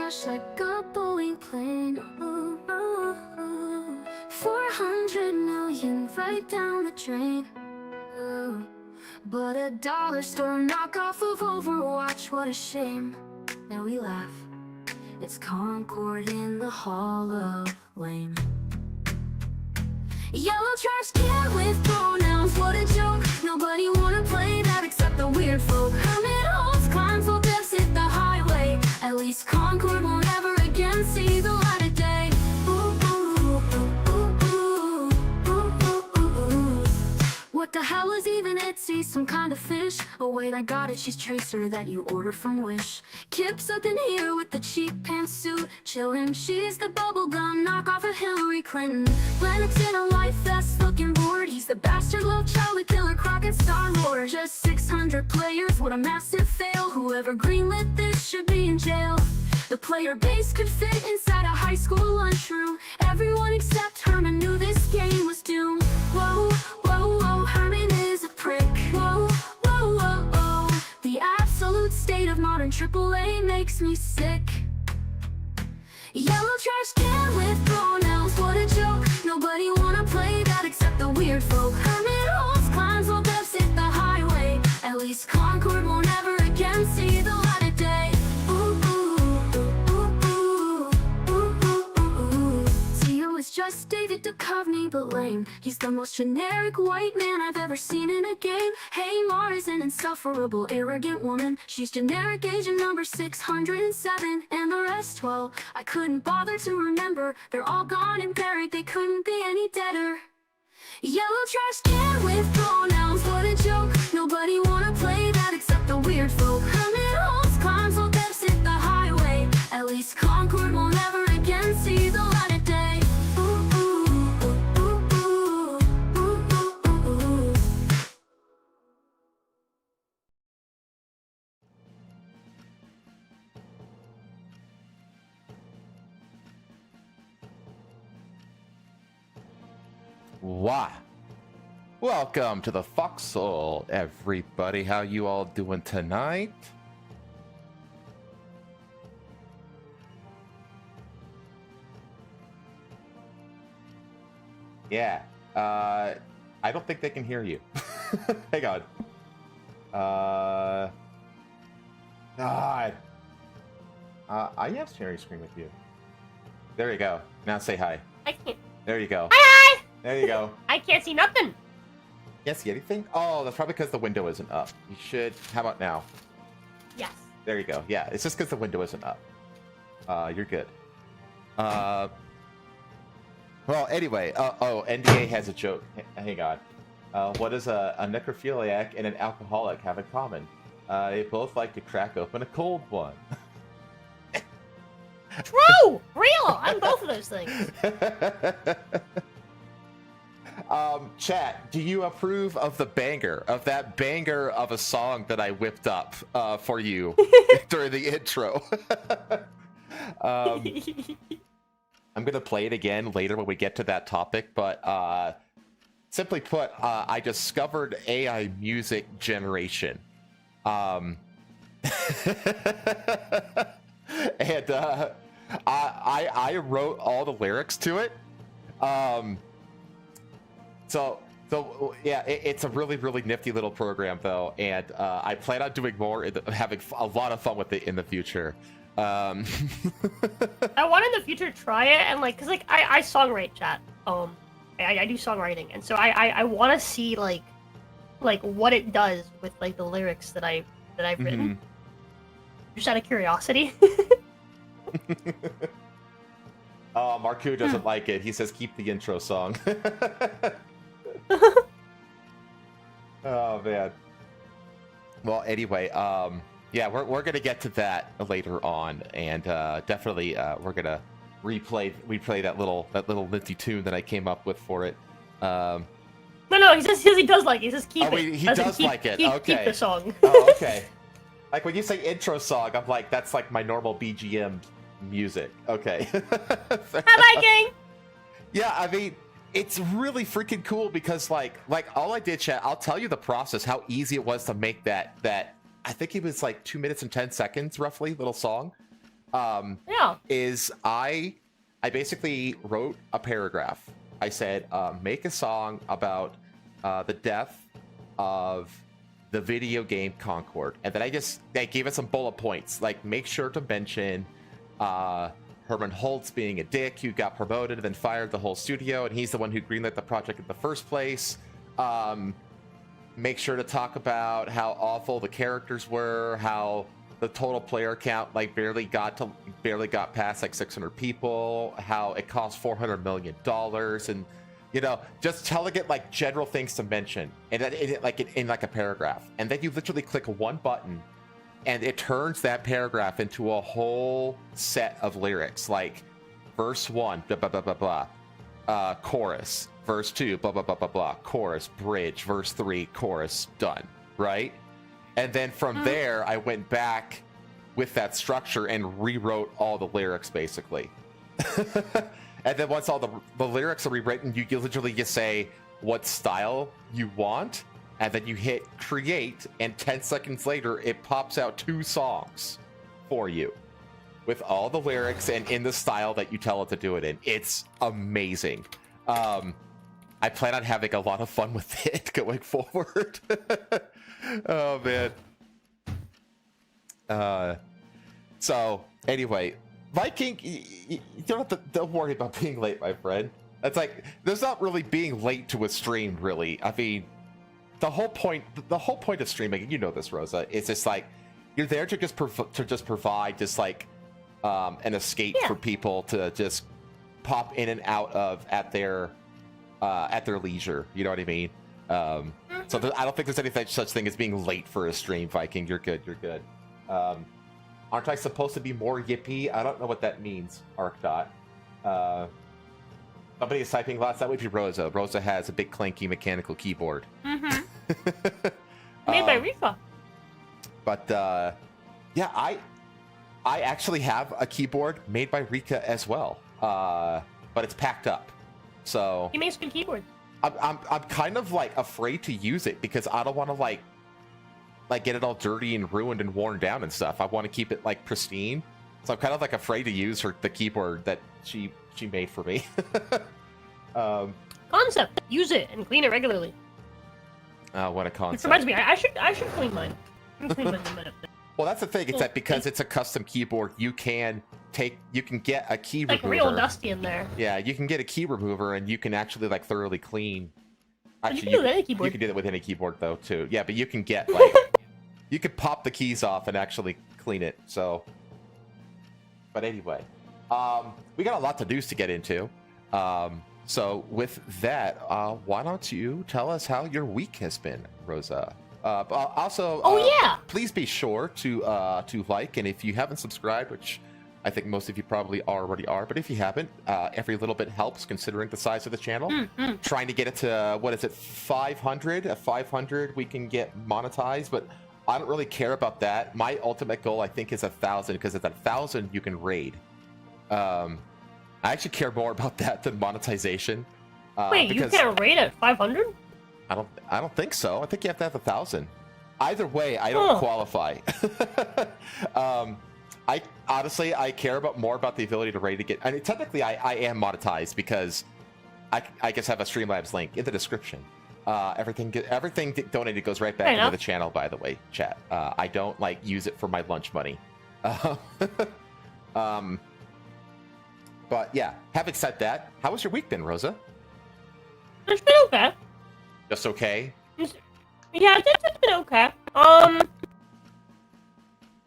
crash like a Boeing plane. Ooh, ooh, ooh. 400 million right down the drain. Ooh. But a dollar store knockoff of Overwatch, what a shame. Now we laugh. It's Concord in the Hall of Lame. Yellow trash can with pronouns, what a joke. Nobody wanna play that except the weird folk. Hermit holes, climbs will devs hit the highway. At least Concord won't ever again see the light of day. Ooh, ooh, ooh, ooh, ooh, ooh, ooh, ooh. What the hell is even Etsy? Some kind of fish? Oh wait, I got it, she's Tracer that you order from Wish. Kip's up in here with the cheap pantsuit, chillin'. She's the bubblegum knockoff of Hillary Clinton. Lennox in a life vest looking bored. He's the bastard love child with Killer Croc and Star Wars. Just 600 players, what a massive fail. Whoever greenlit this should be in jail. The player base could fit inside a high school lunchroom. Everyone except Herman knew this game was doomed. Whoa, whoa, whoa, Herman is a prick. Whoa, whoa, whoa, whoa. The absolute state of modern AAA makes me sick. Yellow trash can with pronouns, what a joke. Nobody wanna play that except the weird folk. Hermit holes, climbs will devs hit the highway. At least Concord won't ever again see the light of day. Ooh, ooh, ooh, ooh, ooh, ooh, ooh, ooh. Theo is just David Duchovny, but lame. He's the most generic white man I've ever seen in a game. Hey, Mars, an insufferable, arrogant woman. She's generic agent number 607. And the rest, well, I couldn't bother to remember. They're all gone and buried, they couldn't be any deader. Yellow trash can with pronouns, what a joke. Nobody wanna play that except the weird folk. Hermit holes, climbs will devs hit the highway. At least Concord will never again see the light of day. Ooh, ooh, ooh, ooh, ooh, ooh, ooh, ooh. Why? Welcome to the Foxhole, everybody. How you all doing tonight? Yeah, I don't think they can hear you. Hang on. God. I am sharing screen with you. There you go. Now say hi. I can't. There you go. Hi! There you go. I can't see nothing. Can't see anything? Oh, that's probably because the window isn't up. You should. How about now? Yes. There you go. Yeah, it's just because the window isn't up. You're good. Well, anyway. Oh, NDA has a joke. Hang on. What does a necrophiliac and an alcoholic have in common? They both like to crack open a cold one. True! Real! I'm both of those things. Chat, do you approve of the banger, of that banger of a song that I whipped up for you during the intro? I'm gonna play it again later when we get to that topic, but simply put, I discovered AI music generation. And I wrote all the lyrics to it. So yeah, it's a really, really nifty little program, though, and I plan on doing more, having a lot of fun with it in the future. I want in the future try it, and cause I songwrite, chat. I do songwriting, and so I want to see like what it does with the lyrics that I've written. Just out of curiosity. Oh, Marku doesn't like it. He says keep the intro song. Oh man. Well, anyway, yeah, we're gonna get to that later on, and definitely we're gonna replay that little nifty tune that I came up with for it. No, he says he does like it. He says keep it. He does like it. Okay. Keep the song. Oh, okay. Like when you say intro song, I'm like, that's like my normal BGM music. Okay. Hi, Viking. Yeah, I mean, it's really freaking cool because like all I did, chat, I'll tell you the process, how easy it was to make that I think it was like 2 minutes and 10 seconds roughly little song. Yeah. is I basically wrote a paragraph. I said, make a song about the death of the video game Concord, and then I gave it some bullet points, like make sure to mention Herman Holtz being a dick who got promoted and then fired the whole studio, and he's the one who greenlit the project in the first place. Make sure to talk about how awful the characters were, how the total player count like barely got past like 600 people, how it cost $400 million, and just telling it like general things to mention, and then in like a paragraph, and then you literally click one button and it turns that paragraph into a whole set of lyrics, like verse 1 blah blah blah blah blah, chorus, verse 2 blah blah blah blah blah, chorus, bridge, verse 3, chorus, done, right? And then from there I went back with that structure and rewrote all the lyrics basically. And then once all the lyrics are rewritten, you literally just say what style you want, and then you hit create, and 10 seconds later it pops out 2 songs for you with all the lyrics and in the style that you tell it to do it in. It's amazing. I plan on having a lot of fun with it going forward. Oh man. So anyway, Viking, you don't worry about being late, my friend. That's like, there's not really being late to a stream, really. I mean, the whole point of streaming, you know this, Rosa, is just like you're there to just provide just like an escape for people to just pop in and out of at their leisure. You know what I mean? So I don't think there's any such thing as being late for a stream, Viking. You're good. You're good. Aren't I supposed to be more yippy? I don't know what that means, Arcdot. Somebody is typing lots. That would be Rosa. Rosa has a big clanky mechanical keyboard. Mm-hmm. Made by Rika. But yeah, I actually have a keyboard made by Rika as well. But it's packed up. So He makes good keyboards. I'm kind of like afraid to use it because I don't want to like get it all dirty and ruined and worn down and stuff. I want to keep it like pristine. So I'm kind of like afraid to use the keyboard that she made for me. Concept. Use it and clean it regularly. What a concept. Which reminds me, I should clean mine. I'm clean mine in a minute. Well, that's the thing. It's that because it's a custom keyboard, you can get a key remover. Like real dusty in there. Yeah, you can get a key remover and you can actually like thoroughly clean. Actually, you can do it with any keyboard. You can do that with any keyboard though too. Yeah, but you can get like you could pop the keys off and actually clean it. So, but anyway, we got a lot of news to get into. So with that, why don't you tell us how your week has been, Rosa? Also, please be sure to like, and if you haven't subscribed, which I think most of you probably already are, but if you haven't, every little bit helps considering the size of the channel. Trying to get it to, what is it, 500? At 500 we can get monetized, but I don't really care about that. My ultimate goal, I think, is 1,000, because at 1,000 you can raid. I actually care more about that than monetization. Wait, you can't raid at 500? I don't think so. I think you have to have 1,000. Either way, I don't qualify. I honestly care more about the ability to raid to get. I mean, technically, I am monetized because I just have a Streamlabs link in the description. Everything donated goes right back into the channel. By the way, chat. I don't like use it for my lunch money. But yeah, having said that, how was your week been, Rosa? It's been okay. Just okay? Yeah, it's been okay.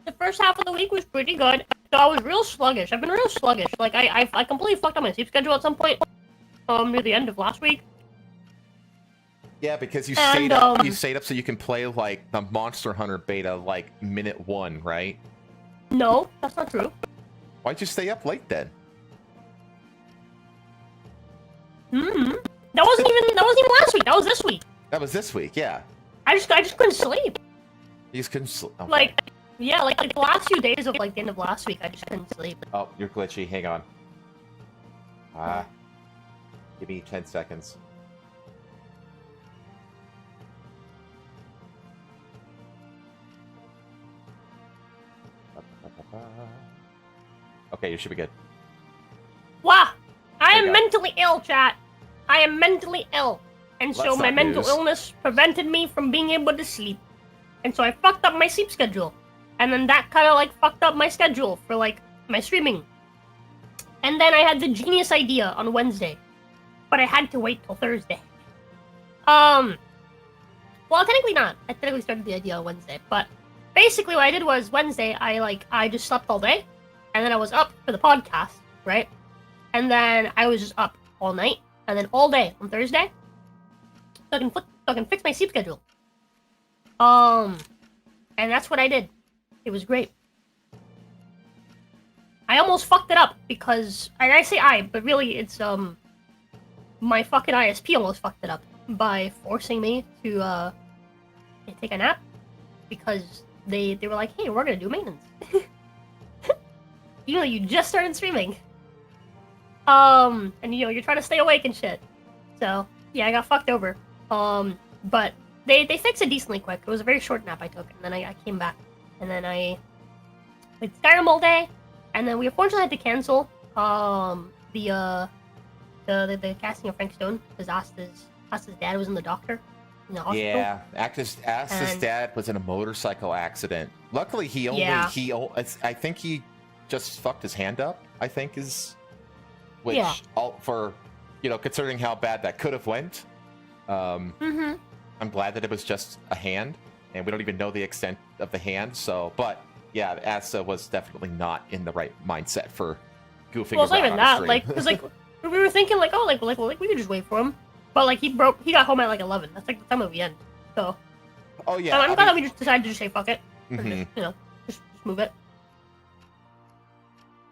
The first half of the week was pretty good. So I was real sluggish. I've been real sluggish. Like I completely fucked up my sleep schedule at some point. Near the end of last week. Yeah, because you stayed up. You stayed up so you can play like the Monster Hunter beta like minute 1, right? No, that's not true. Why'd you stay up late then? That wasn't even last week. That was this week. That was this week, yeah. I just couldn't sleep. You just couldn't sleep. Okay. Like the last few days of like the end of last week, I just couldn't sleep. Oh, you're glitchy. Hang on. Give me 10 seconds. Okay, you should be good. Wow. I There you am go. mentally ill, chat. I am mentally ill. And Well, so that's my not mental news. illness prevented me from being able to sleep. And so I fucked up my sleep schedule. And then that kind of like fucked up my schedule for like my streaming. And then I had the genius idea on Wednesday. But I had to wait till Thursday. Well, technically not. I technically started the idea on Wednesday. But basically what I did was Wednesday, I just slept all day. And then I was up for the podcast, right? And then I was just up all night. And then all day on Thursday. So I can fix my sleep schedule. And that's what I did. It was great. I almost fucked it up because, and I say I, but really it's, my fucking ISP almost fucked it up by forcing me to, take a nap because they were like, hey, we're gonna do maintenance. You know, you just started streaming. And you know, you're trying to stay awake and shit. So, yeah, I got fucked over. But they fixed it decently quick. It was a very short nap I took, and then I came back. And then I played Skyrim all day, and then we unfortunately had to cancel, the casting of Frank Stone, because Asta's dad was in the doctor. In the hospital. Yeah, As's dad was in a motorcycle accident. Luckily, I think he just fucked his hand up, I think is... Which, for, you know, considering how bad that could have went, I'm glad that it was just a hand, and we don't even know the extent of the hand, so, but, yeah, Asa was definitely not in the right mindset for goofing well, it's not around even on that, a stream. like, because, like, we were thinking, like, oh, like, we could just wait for him. But, like, he got home at, like, 11. That's, like, the time of the end. So, Oh, yeah. I'm glad that we just decided to just say fuck it. Or Mhm. just, you know, just move it.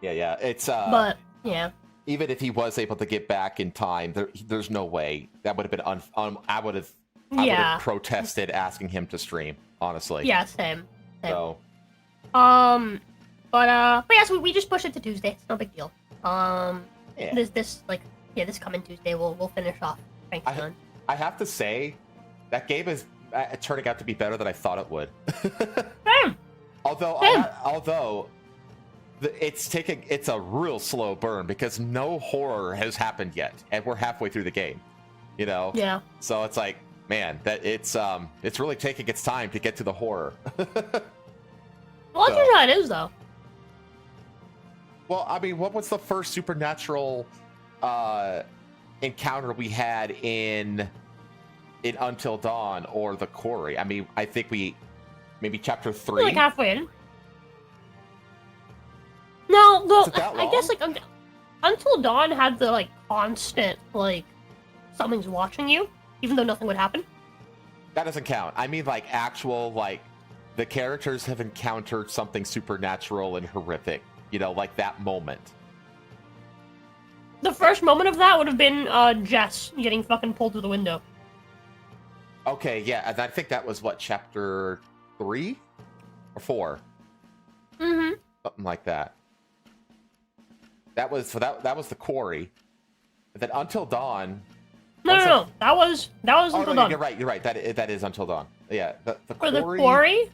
Yeah, it's, But, yeah. even if he was able to get back in time, there's no way. That would have been, I would have protested asking him to stream, honestly. Yeah, same. So, But yeah, so we just pushed it to Tuesday. It's no big deal. yeah. This coming Tuesday we'll finish off Frank's Stone. I have to say, that game is turning out to be better than I thought it would. Same. Although it's a real slow burn because no horror has happened yet, and we're halfway through the game. You know. Yeah. So it's like, man, that it's really taking its time to get to the horror. Well, I think that is though. Well, I mean, what was the first supernatural encounter we had in Until Dawn or the Quarry? I mean, I think maybe chapter 3. Like halfway in. No, Is it that I guess like Until Dawn had the like constant like something's watching you, even though nothing would happen. That doesn't count. I mean, like actual like the characters have encountered something supernatural and horrific. You know, like that moment. The first moment of that would have been Jess getting fucking pulled through the window. Okay, yeah, and I think that was what, chapter 3 or 4? Mm-hmm. Something like that. That was the Quarry. And then Until Dawn. No. That was Until Dawn. You're right. That is Until Dawn. Yeah, the For Quarry. the Quarry,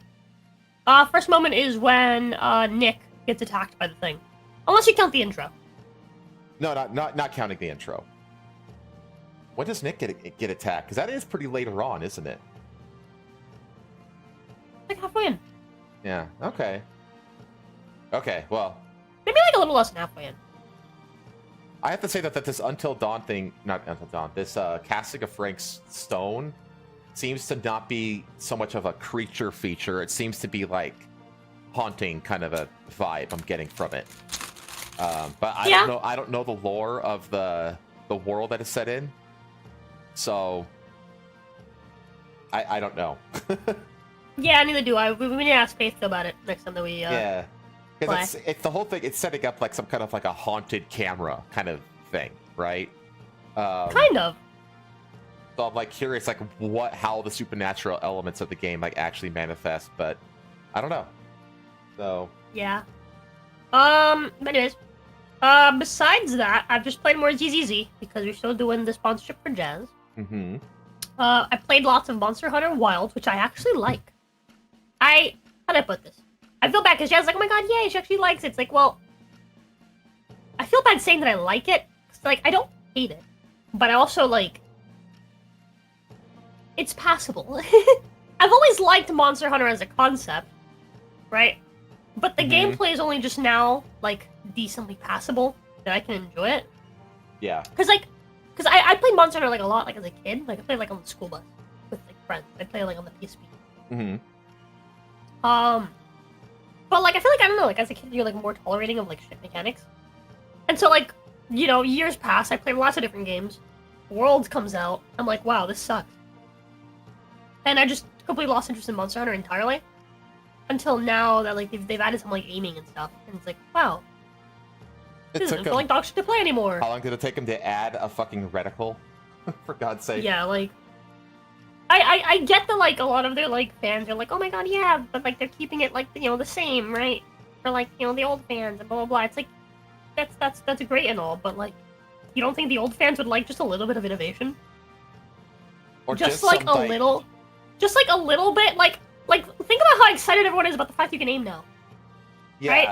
first moment is when Nick gets attacked by the thing. Unless you count the intro. No, not counting the intro. When does Nick get attacked? Because that is pretty later on, isn't it? Like halfway in. Yeah. Okay. Okay. Well, Maybe like a little less than halfway in. I have to say that this Until Dawn thing, not Until Dawn, this casting of Frank's Stone seems to not be so much of a creature feature. It seems to be like haunting kind of a vibe I'm getting from it. But I don't know the lore of the world that is set in. So I don't know. Yeah, neither do I. We need to ask Faith about it next time that we yeah. Because it's the whole thing, it's setting up like some kind of like a haunted camera kind of thing, right? kind of. So I'm like curious like how the supernatural elements of the game like actually manifest, but I don't know. So Yeah. Anyways. Besides that, I've just played more ZZZ because we're still doing the sponsorship for Jazz. mm-hmm. I played lots of Monster Hunter Wilds, which I actually like. How do I put this? I feel bad because Jazz is like, oh my god, yay, she actually likes it. It's like, well, feel bad saying that I like it. Like, I don't hate it, but I also like. It's passable. I've always liked Monster Hunter as a concept, right? But the gameplay is only just now like decently passable that I can enjoy it. Yeah. Because I played Monster Hunter like a lot, like as a kid. Like I played like on the school bus with like friends. I played like on the PSP. But like I feel like I don't know. Like as a kid, you're like more tolerating of like shit mechanics. And so like years pass. I played lots of different games. Worlds comes out. I'm like, wow, this sucks. And I just completely lost interest in Monster Hunter entirely. Until now that like they've added some like aiming and stuff, and it's like, wow, this doesn't feel like dog shit to play anymore. How long did it take them to add a fucking reticle? For God's sake. Yeah, like I get that like a lot of their like fans are like, oh my god, yeah, but like they're keeping it like the same, right? For like the old fans and blah blah blah. It's like that's great and all, but like you don't think the old fans would like just a little bit of innovation? Or just like a little bit, like think about how excited everyone is about the fact you can aim now. Yeah, right?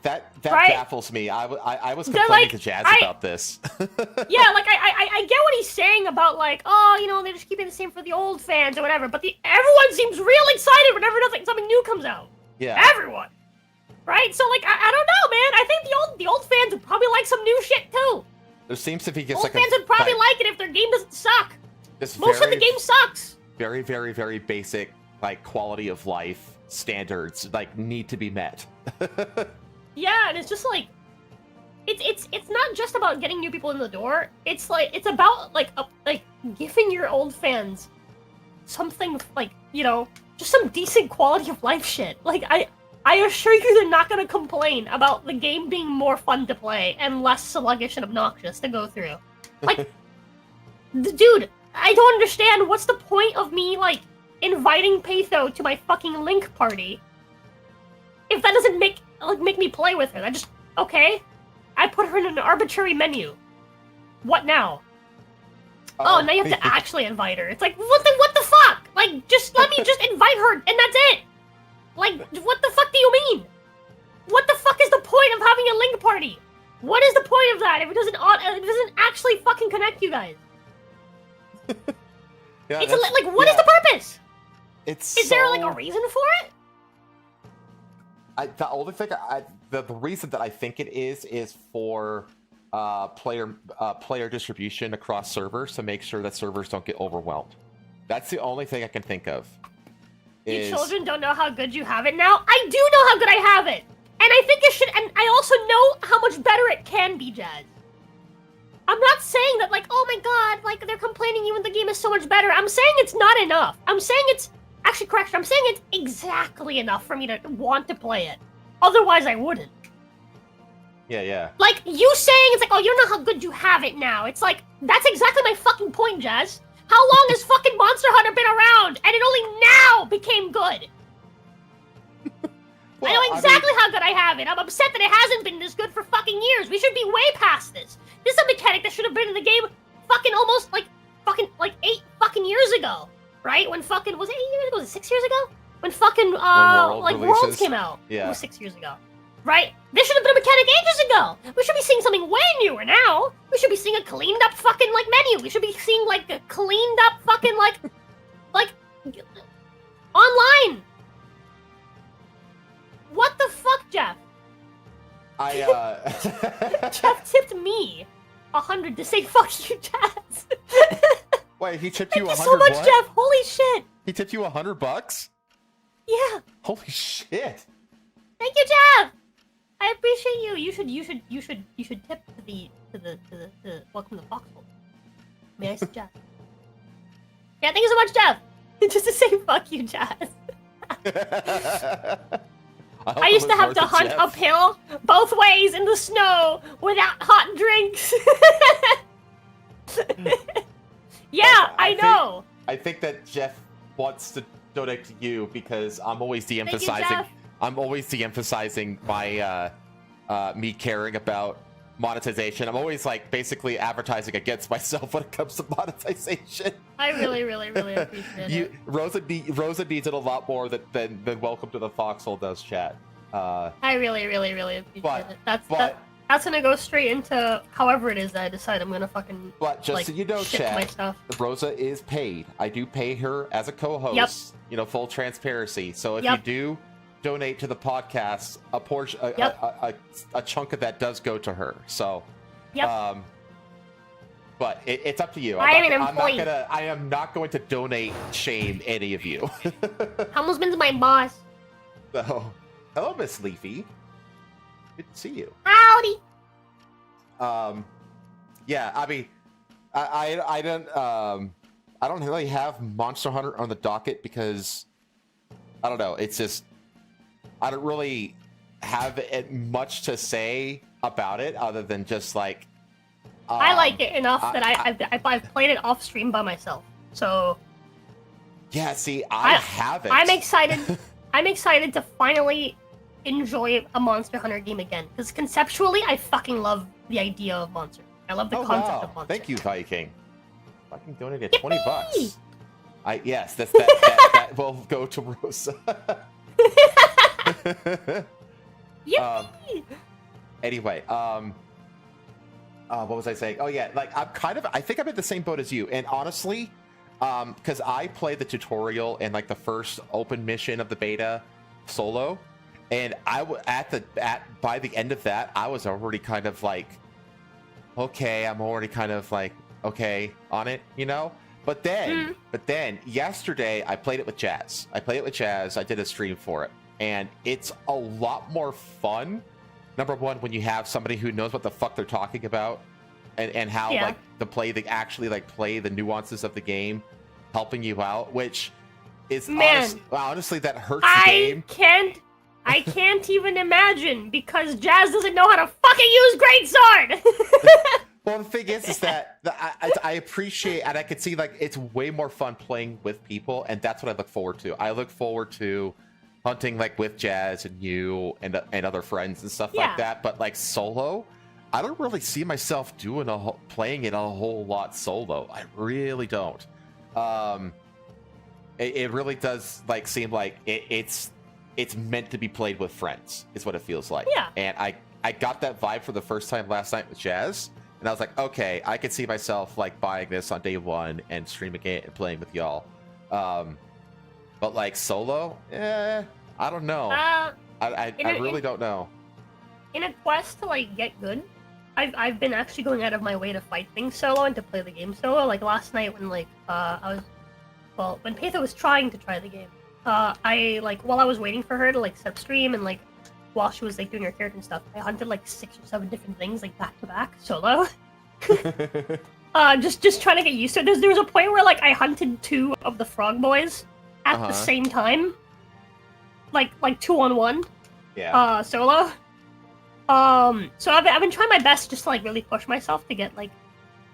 That right? baffles me. I was complaining to Jazz about this. Yeah, like I get what he's saying about like, oh, they're just keeping the same for the old fans or whatever. But everyone seems real excited whenever something new comes out. Yeah, everyone, right? So like I don't know, man. I think the old fans would probably like some new shit too. There seems to be just old like fans would probably like it if their game doesn't suck. Most of the game sucks. Very, very, very basic like quality of life standards like need to be met. Yeah, and it's just like it's not just about getting new people in the door. It's like it's about like giving your old fans something like just some decent quality of life shit. Like I assure you they're not gonna complain about the game being more fun to play and less sluggish and obnoxious to go through. Like dude, I don't understand what's the point of me like inviting Patho to my fucking Link party if that doesn't make me play with her. That just okay. I put her in an arbitrary menu. What now? Oh, now you have to actually invite her. It's like what the fuck? Like just let me just invite her and that's it. Like what the fuck do you mean? What the fuck is the point of having a Link party? What is the point of that if it doesn't actually fucking connect you guys? Yeah, it's like what is the purpose? Is there like a reason for it? The only thing the reason that I think it is for player distribution across servers to make sure that servers don't get overwhelmed. That's the only thing I can think of. You children don't know how good you have it now? I do know how good I have it! And I think it should, and I also know how much better it can be, Jazz. I'm not saying that, like, oh my god, like, they're complaining even the game is so much better. I'm saying it's not enough. I'm saying it's, actually, correction, I'm saying it's exactly enough for me to want to play it. Otherwise, I wouldn't. Yeah. Like, you saying it's like, oh, you don't know how good you have it now. It's like, that's exactly my fucking point, Jazz. How long has fucking Monster Hunter been around, and it only now became good? Well, I know exactly how good I have it. I'm upset that it hasn't been this good for fucking years. We should be way past this. This is a mechanic that should have been in the game fucking almost like 8 fucking years ago. Right? When fucking, was it 8 years ago? Was it 6 years ago? When fucking, Worlds came out. Yeah. It was 6 years ago. Right? This should have been a mechanic ages ago. We should be seeing something way newer now. We should be seeing a cleaned up fucking, like, menu. We should be seeing, like, a cleaned up fucking, like, online. What the fuck, Jeff? Jeff tipped me 100 to say fuck you, Jazz. Wait, he tipped you 100 Thank you so much, what? Jeff. Holy shit. He tipped you $100? Yeah. Holy shit. Thank you, Jeff. I appreciate you. You should tip to the welcome to Foxhole. May I suggest? Yeah, thank you so much, Jeff. Just to say fuck you, Jazz. I used to have to hunt uphill both ways in the snow without hot drinks. Yeah, I know. I think that Jeff wants to donate to you because I'm always de-emphasizing. I'm always de-emphasizing my me caring about monetization. I'm always like basically advertising against myself when it comes to monetization. I really, really, really appreciate it. Rosa needs it a lot more than Welcome to the Foxhole does, chat. I really, really, really appreciate it. That's gonna go straight into however it is that I decide I'm gonna fucking. But just like, so you know, ship my Chad, stuff. Rosa is paid. I do pay her as a co-host. Yep. You know, full transparency. So if Yep. you do donate to the podcast, a portion, Yep. a chunk of that does go to her. So, Yep. but it's up to you. I am an employee. I am not going to donate shame any of you. Husband's my boss. So, hello, Miss Leafy. Good to see you. Howdy. Yeah, I mean, I don't really have Monster Hunter on the docket because I don't know. It's just I don't really have much to say about it other than just like I like it enough that I've played it off stream by myself. So yeah. See, I haven't. I'm excited. I'm excited to finally enjoy a Monster Hunter game again because conceptually, I fucking love the idea of Monster. I love the concept of Monster. Thank you, Viking. Fucking donated $20. Yes, that will go to Rosa. Yippee! Anyway, what was I saying? Oh yeah, like I think I'm in the same boat as you. And honestly, because I played the tutorial and like the first open mission of the beta solo, and by the end of that, I was already kind of like, okay, I'm already kind of like okay on it, you know. But then yesterday I played it with Jazz. I did a stream for it, and it's a lot more fun. Number one, when you have somebody who knows what the fuck they're talking about, and how like they actually like play the nuances of the game, helping you out, which is honestly that hurts the game. I can't even imagine because Jazz doesn't know how to fucking use greatsword. Well, the thing is that I appreciate, and I could see like it's way more fun playing with people, and that's what I look forward to. I look forward to hunting like with Jazz and you and other friends and stuff like that. But like solo, I don't really see myself playing it a whole lot solo. I really don't. It really does like seem like it's meant to be played with friends. Is what it feels like. Yeah. And I got that vibe for the first time last night with Jazz. And I was like, okay, I could see myself like buying this on day one and streaming it and playing with y'all. But like solo, I don't know. I really don't know. In a quest to like get good, I've been actually going out of my way to fight things solo and to play the game solo. Like last night when like when Patha was trying to try the game, I like while I was waiting for her to like set up stream and like while she was like doing her character and stuff, I hunted like 6 or 7 different things like back to back solo. Just trying to get used to it. There was a point where like I hunted 2 of the frog boys at the same time, like 2-on-1. Yeah. Solo. So I've been trying my best just to like really push myself to get like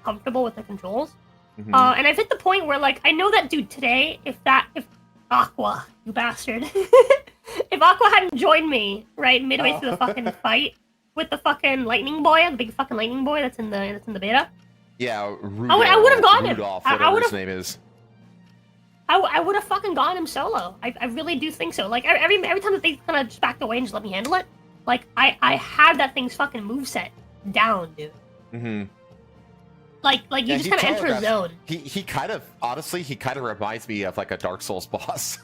comfortable with the controls. Mm-hmm. And I've hit the point where like I know that dude today, if Aqua, you bastard. If Aqua hadn't joined me right midway through the fucking fight with the fucking lightning boy, the big fucking lightning boy that's in the beta. Yeah, I would have gotten him. Rudolph, whatever his name is. I would have fucking gotten him solo. I really do think so. Like every time that they kind of just backed away and just let me handle it, like I had that thing's fucking moveset down, dude. Mm-hmm. Like you just kind of enter a zone. He kind of reminds me of like a Dark Souls boss.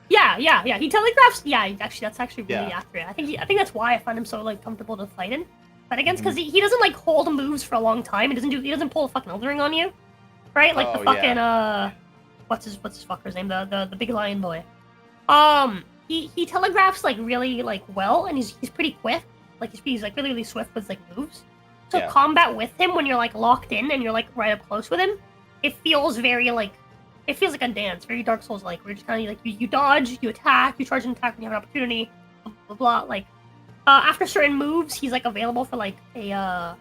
Yeah. He telegraphs. Yeah, that's actually really accurate. I think that's why I find him so like comfortable to fight in. But against because he doesn't like hold moves for a long time. He doesn't pull a fucking Elden Ring on you, right? Like the fucking what's his fucker's name? The big lion boy. He telegraphs like really like well, and he's pretty quick. Like he's like really swift with like moves. So combat with him when you're like locked in and you're like right up close with him, it feels very like. It feels like a dance, very Dark Souls-like. Where you're just kind of like you dodge, you attack, you charge and attack when you have an opportunity, blah blah blah. Like after certain moves, he's like available for like a. I've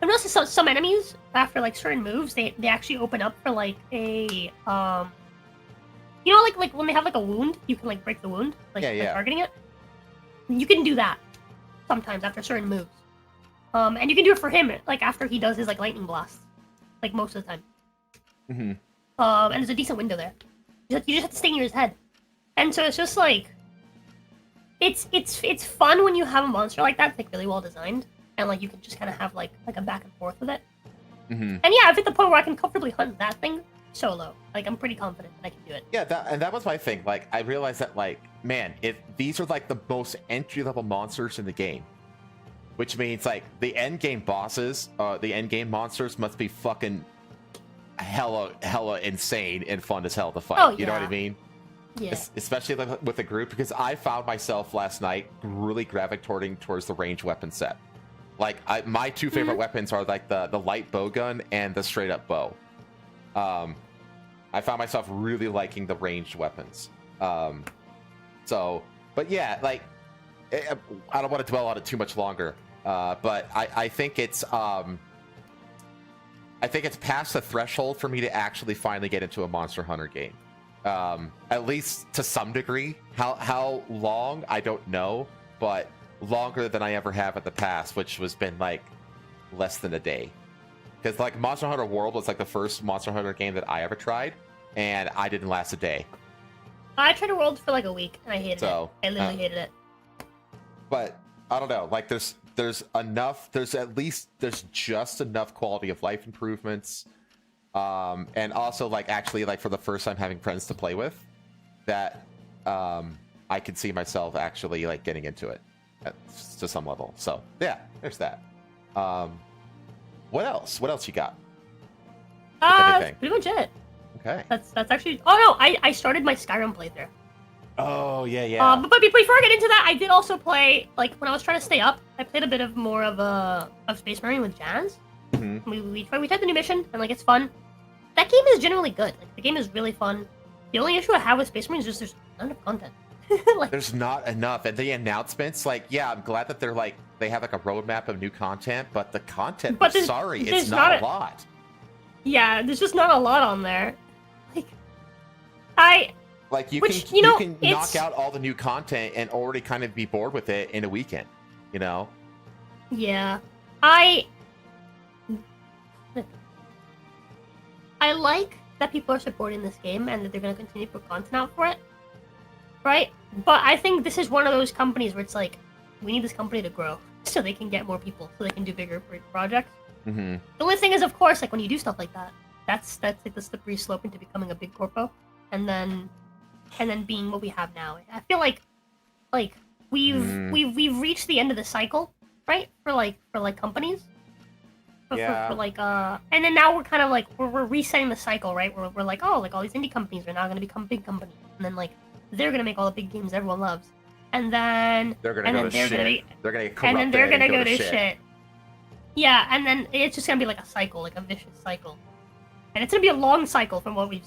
noticed some enemies after like certain moves, they actually open up for like a you know like when they have like a wound, you can like break the wound, like by targeting it. You can do that sometimes after certain moves, and you can do it for him like after he does his like lightning blast, like most of the time. Mm-hmm. And there's a decent window there. You just have to stay near his head. And so it's just like... It's fun when you have a monster like that. It's like really well designed. and like you can just kind of have like a back and forth with it. Mm-hmm. And yeah, I've hit the point where I can comfortably hunt that thing solo. Like I'm pretty confident that I can do it. Yeah, that was my thing. Like I realized that like, man, these are like the most entry level monsters in the game, which means like the end game bosses, the end game monsters must be fucking hella insane and fun as hell to fight. Oh, You know what I yeah. mean? Yeah. Especially like with a group, because I found myself last night really gravitating towards the ranged weapon set. Like my two favorite weapons are like the light bow gun and the straight up bow. I found myself really liking the ranged weapons. So, but yeah, like I don't want to dwell on it too much longer. But I think it's past the threshold for me to actually finally get into a Monster Hunter game. At least to some degree. How long, I don't know, but longer than I ever have in the past, which has been like less than a day. Because like Monster Hunter World was like the first Monster Hunter game that I ever tried, and I didn't last a day. I tried a World for like a week and I hated it. So, I literally hated it. But I don't know, like there's just enough quality of life improvements, and also like actually like for the first time having friends to play with, that I could see myself actually like getting into it to some level. So yeah, there's that. What else you got? That's pretty much it. Okay. That's actually. Oh no, I started my Skyrim playthrough. Oh yeah. But before I get into that, I did also play, like when I was trying to stay up, I played a bit of more of Space Marine with Jazz. Mm-hmm. We tried the new mission and like it's fun. That game is generally good. Like the game is really fun. The only issue I have with Space Marine is just there's not enough content. Like, there's not enough, and the announcements, like, yeah, I'm glad that they have like a roadmap of new content, but the content, But it's not a lot. Yeah, there's just not a lot on there. Like You Which, can you know, knock out all the new content and already kind of be bored with it in a weekend, you know? Yeah. I like that people are supporting this game and that they're going to continue to put content out for it. Right? But I think this is one of those companies where it's like, we need this company to grow so they can get more people, so they can do bigger projects. Mm-hmm. The only thing is, of course, like when you do stuff like that, that's like the slippery slope into becoming a big corpo, and then being what we have now. I feel like we've reached the end of the cycle, right? For companies. Yeah. And then now we're kind of like we're resetting the cycle, right? We're like, oh, like all these indie companies are now going to become big companies, and then like they're going to make all the big games everyone loves, and then they're going to go to shit. They're going to come and then they're going to go to shit. Yeah, and then it's just going to be like a cycle, like a vicious cycle, and it's going to be a long cycle from what we've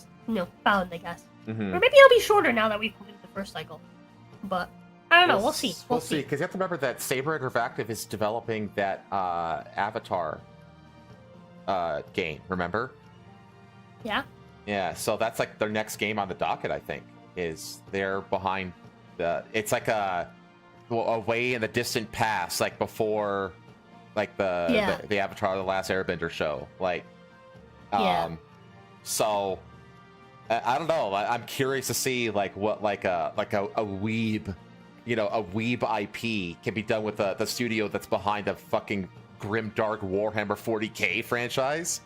found, I guess. Mm-hmm. Or maybe it'll be shorter now that we've completed the first cycle. But I don't know. We'll see. We'll see. Because you have to remember that Saber Interactive is developing that Avatar game. Remember? Yeah. Yeah. So that's like their next game on the docket. I think they're behind the. It's like a way in the distant past, like before, like the Avatar: The Last Airbender show. Like, so. I don't know. I'm curious to see like what like a weeb, a weeb IP can be done with the studio that's behind a fucking grim dark Warhammer 40K franchise.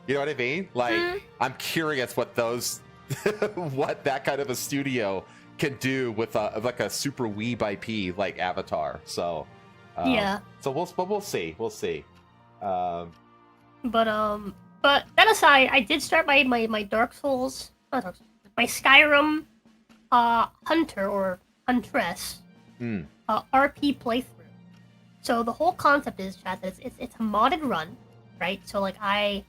You know what I mean? Like I'm curious what what that kind of a studio can do with like a super weeb IP like Avatar. So So we'll see. We'll see. But that aside, I did start my Dark Souls. My Skyrim Hunter or Huntress RP playthrough. So the whole concept is, chat, that it's a modded run, right? So like I've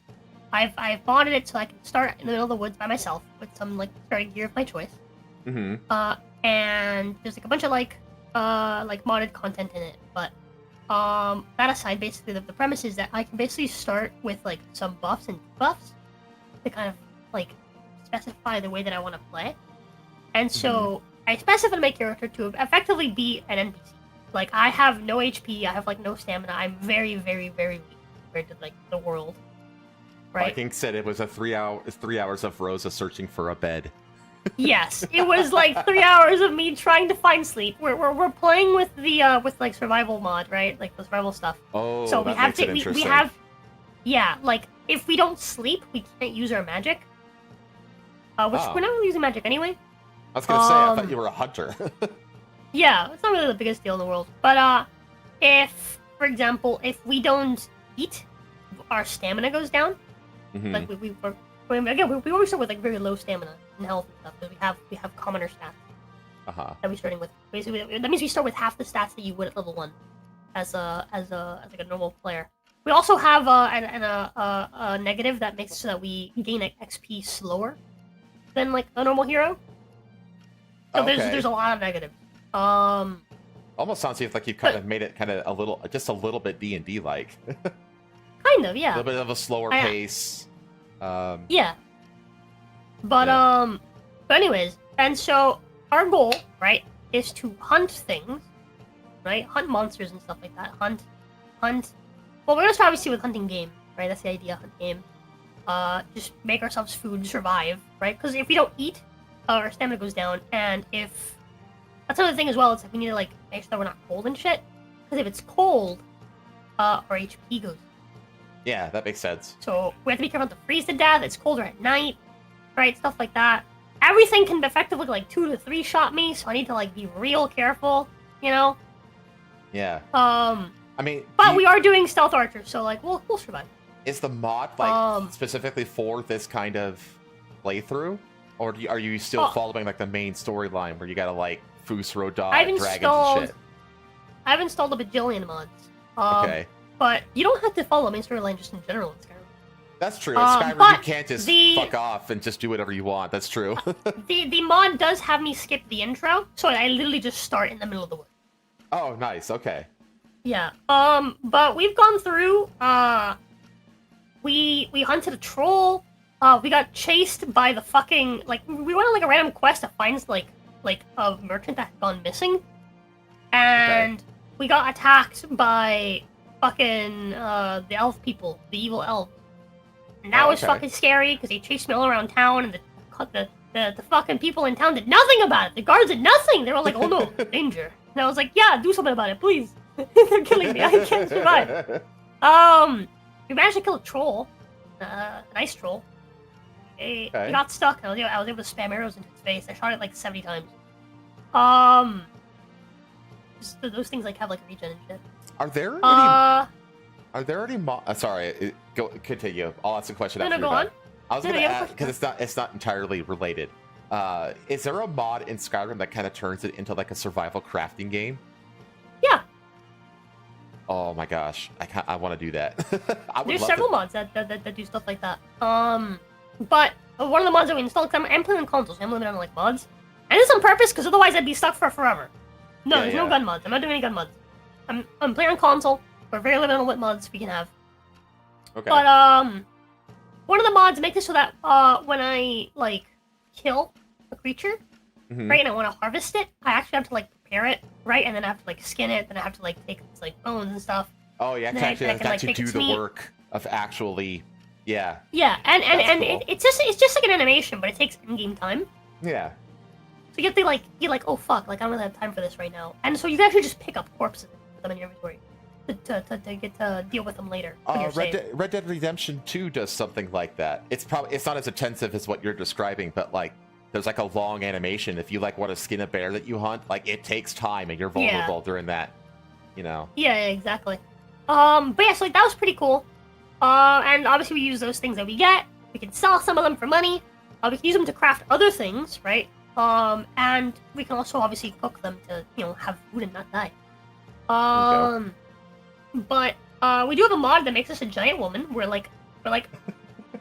modded it so I can start in the middle of the woods by myself with some like starting gear of my choice. Mm-hmm. And there's like a bunch of like modded content in it. But that aside, basically the premise is that I can basically start with like some buffs and debuffs to kind of like specify the way that I want to play. And so I specify my character to effectively be an NPC. Like I have no HP, I have like no stamina, I'm very, very, very weak compared to like the world. Right? Viking said it was 3 hours of Rosa searching for a bed. Yes, it was like 3 hours of me trying to find sleep. We're playing with the with like survival mod, right? Like the survival stuff. Oh, So we that have makes to it we interesting. have yeah, like if we don't sleep, we can't use our magic. Which Oh. we're not really using magic anyway. I was gonna say, I thought Um, you were a hunter. Yeah, it's not really the biggest deal in the world. But if for example, if we don't eat, our stamina goes down. Mhm. Like we always start with like very low stamina and health and stuff because we have commoner stats Uh-huh. that we're starting with. Basically, that means we start with half the stats that you would at level 1 as like a normal player. We also have a negative that makes it so that we gain XP slower than like a normal hero. So Okay. there's a lot of negatives. Almost sounds like you kind of made it kind of just a little bit D&D like. Kind of, A yeah. little bit of a slower pace. Yeah. But Yeah. but anyways, and so our goal, right, is to hunt things, right? Hunt monsters and stuff like that. Hunt. Well, we're gonna start obviously with hunting game, right? That's the idea. Hunt game. Just make ourselves food, survive, right? Because if we don't eat, our stamina goes down, and if that's another thing as well. It's like we need to like make sure that we're not cold and shit. Because if it's cold, our HP goes. Yeah, that makes sense. So we have to be careful not to freeze to death. It's colder at night, right? Stuff like that. Everything can effectively like 2 to 3 shot me, so I need to like be real careful, you know. Yeah. I mean, But we are doing stealth archers, so like we'll survive. is the mod like specifically for this kind of playthrough, or are you still following like the main storyline where you gotta like Fusro dodge dragons and shit? I've installed a bajillion mods. Okay. But you don't have to follow the main storyline just in general in Skyrim. That's true. In Skyrim, you can't just the- fuck off and just do whatever you want. That's true. The mod does have me skip the intro, so I literally just start in the middle of the woods. Oh, nice. Okay. Yeah. But we've gone through. We hunted a troll. We got chased by the fucking we went on like a random quest that finds like a merchant that had gone missing, and we got attacked by fucking the elf people, the evil elves. And that was fucking scary because they chased me all around town, and the fucking people in town did nothing about it. The guards did nothing. They were like, "Oh no, danger!" And I was like, "Yeah, do something about it, please." They're killing me. I can't survive. We managed to kill a troll, a nice troll. He got stuck. And I was able to spam arrows into his face. I shot it like 70 times. Just those things like have like regen and shit. Are there any sorry, go continue. I'll ask a question after go you're done. on. I was gonna ask because it's not entirely related. Is there a mod in Skyrim that kind of turns it into like a survival crafting game? Yeah. Oh my gosh, I want to do that. There's several mods that do stuff like that. But one of the mods that we installed, because I'm playing on consoles, I'm limited on like mods, and it's on purpose because otherwise I'd be stuck for forever. No, there's no gun mods. I'm not doing any gun mods. I'm playing on console. We're very limited on what mods we can have. Okay. But one of the mods makes it so that when I like kill a creature, right, and I want to harvest it, I actually have to like prepare it, right, and then I have to like skin it, then I have to like take its like bones and stuff. Oh yeah, actually have to do the meat. work of actually, yeah. Yeah, and cool. it's just like an animation, but it takes in-game time. Yeah. So you have to you're like, oh fuck, like I don't really have time for this right now, and so you can actually just pick up corpses and put them in your inventory to get to deal with them later. When you're safe. Red Dead Redemption 2 does something like that. It's not as intensive as what you're describing, but like there's like a long animation. If you like want to skin a bear that you hunt, like it takes time and you're vulnerable during that. You know. Yeah, exactly. But yeah, so like that was pretty cool. And obviously we use those things that we get. We can sell some of them for money. We can use them to craft other things, right? And we can also obviously cook them to, have food and not die. But we do have a mod that makes us a giant woman. We're like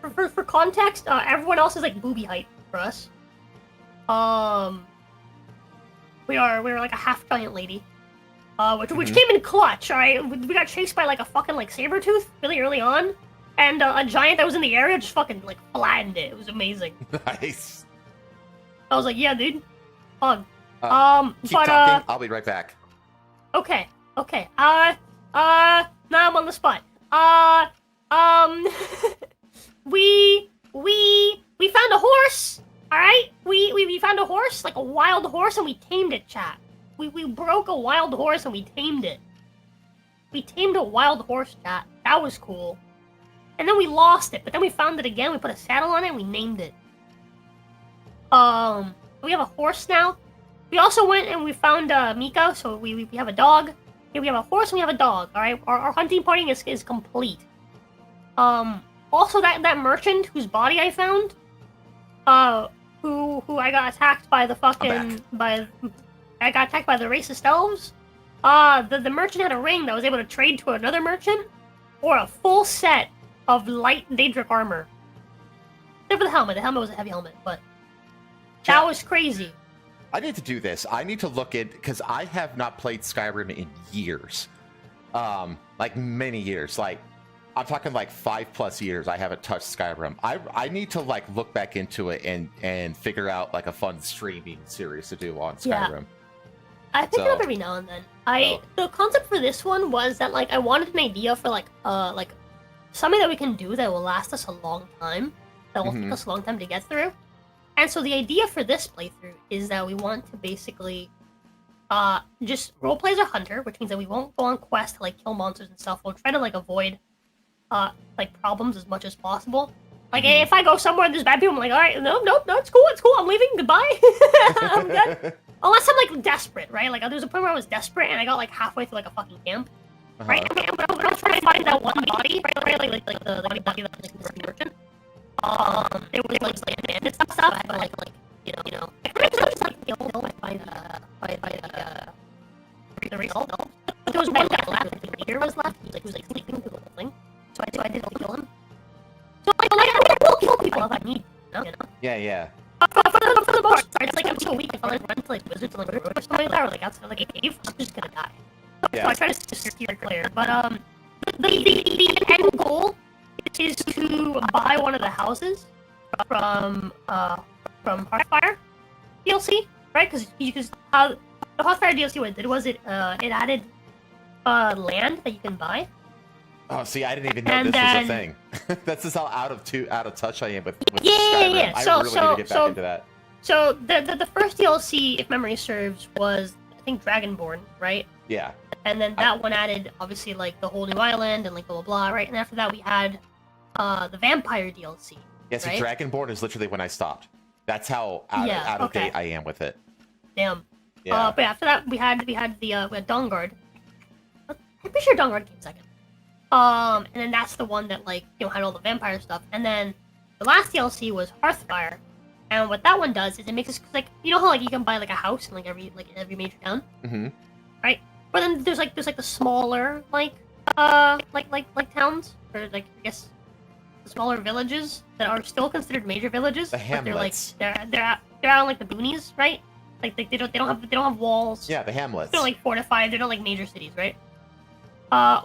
for context, everyone else is like booby height for us. We're like a half giant lady. Which came in clutch, alright? We got chased by like a fucking like saber tooth really early on. And a giant that was in the area just fucking like flattened it. It was amazing. Nice. I was like, yeah, dude. Fun. Keep talking. I'll be right back. Okay. Now I'm on the spot. We found a horse. All right, we found a horse, like a wild horse, and we tamed it, chat. We broke a wild horse and we tamed it. We tamed a wild horse, chat. That was cool. And then we lost it, but then we found it again. We put a saddle on it and we named it. We have a horse now. We also went and we found Miko, so we have a dog. Here we have a horse and we have a dog. All right, our hunting party is complete. Also that merchant whose body I found, who I got attacked by the fucking I got attacked by the racist elves. The merchant had a ring that was able to trade to another merchant, or a full set of light Daedric armor. Except for the helmet. The helmet was a heavy helmet, but that was crazy. I need to do this. I need to look at, because I have not played Skyrim in years. Like many years. Like, I'm talking like 5+ years I haven't touched Skyrim. I need to like look back into it and figure out like a fun streaming series to do on Skyrim. Yeah. I pick it up every now and then. The concept for this one was that like I wanted an idea for like something that we can do that will last us a long time. That will take us a long time to get through. And so the idea for this playthrough is that we want to basically just roleplay as a hunter, which means that we won't go on quest to like kill monsters and stuff. We'll try to like avoid like problems as much as possible. Like if I go somewhere and there's bad people, I'm like, all right, no, it's cool, I'm leaving, goodbye. I'm good. Unless I'm like desperate, right? Like there was a point where I was desperate and I got like halfway through like a fucking camp, right? But I was trying to find that one body, right? Like the body that was like the merchant. It was like bandit stuff, but like you know, I just like killed by the result. But there was one guy left, the leader was left. He was like sleeping through the whole thing, so I didn't kill him. So like I will kill people if I need, you know? Yeah. For the most part, it's like I'm too weak if I like run to like wizards and like or something like that, or like outside like a cave, I'm just gonna die. So I try to steer clear. But the end goal is to buy one of the houses from Hearthfire DLC, right? Because how the Hearthfire DLC what it did was it added land that you can buy. Oh, see, I didn't even know this was a thing. That's just how out of touch I am with Skyrim. Yeah. I really need to get back into that. So the first DLC, if memory serves, was I think Dragonborn, right? Yeah. And then that one added obviously like the whole new island and like blah blah blah, right? And after that we had the Vampire DLC. Yeah, see, right? Dragonborn is literally when I stopped. That's how out of date I am with it. Damn. Yeah. But after that we had we had Dawnguard. I'm pretty sure Dawnguard came second. And then that's the one that like had all the vampire stuff. And then the last DLC was Hearthfire. And what that one does is it makes us like how like you can buy like a house in like every major town. Right? But then there's like the smaller like towns, or like I guess the smaller villages that are still considered major villages. The hamlets. They're out in like the boonies, right? Like they don't have walls. Yeah, the hamlets. They're like fortified. They're not like major cities, right?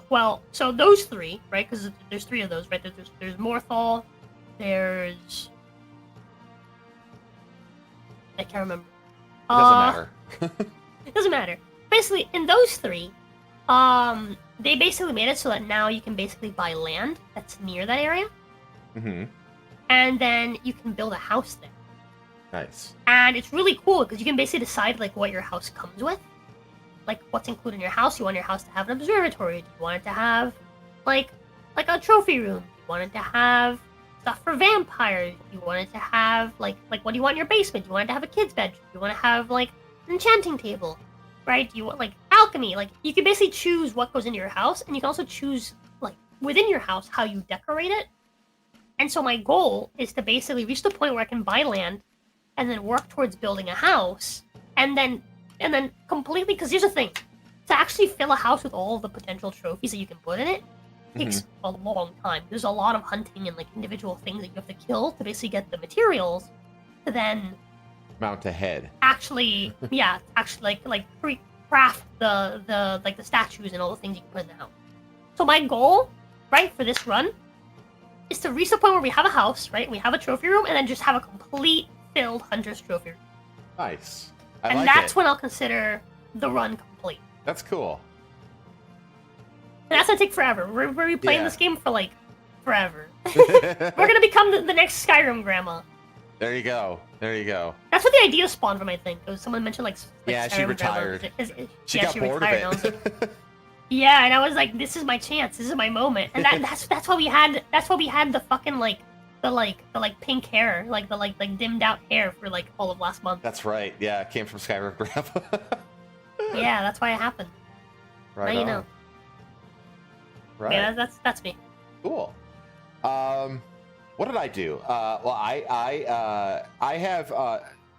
Well, so those three, right? Because there's three of those, right? There's Morthal, there's I can't remember. It doesn't matter. It doesn't matter. Basically, in those three, they basically made it so that now you can basically buy land that's near that area. And then you can build a house there. Nice. And it's really cool because you can basically decide like what your house comes with. Like what's included in your house. You want your house to have an observatory. Do you want it to have like a trophy room? Do you want it to have stuff for vampires? Do you want it to have like what do you want in your basement? Do you want it to have a kid's bedroom? Do you want to have like an enchanting table? Right? Do you want like alchemy? Like you can basically choose what goes into your house, and you can also choose like within your house how you decorate it. And so my goal is to basically reach the point where I can buy land and then work towards building a house, and then completely, because here's the thing, to actually fill a house with all of the potential trophies that you can put in it takes a long time. There's a lot of hunting and like individual things that you have to kill to basically get the materials to then mount ahead. Actually like craft the statues and all the things you can put in the house. So my goal, right, for this run is to reach the point where we have a house, right? We have a trophy room, and then just have a complete filled hunter's trophy room. Nice. And that's when I'll consider the run complete. That's cool. And that's gonna take forever. We're replaying this game for like forever. We're gonna become the next Skyrim grandma. There you go. There you go. That's what the idea spawned from, I think. It was someone mentioned like Yeah, she Skyrim retired. She yeah, got she bored retired. of And I was it. like, yeah, and I was like, this is my chance. This is my moment. And that's why we had the fucking the pink hair, like dimmed out hair for like all of last month. That's right. Yeah, it came from Skyrim Grandpa. Yeah, that's why it happened. Right. Now you on. know. Right. Yeah, that's me. Cool. What did I do? Well, I have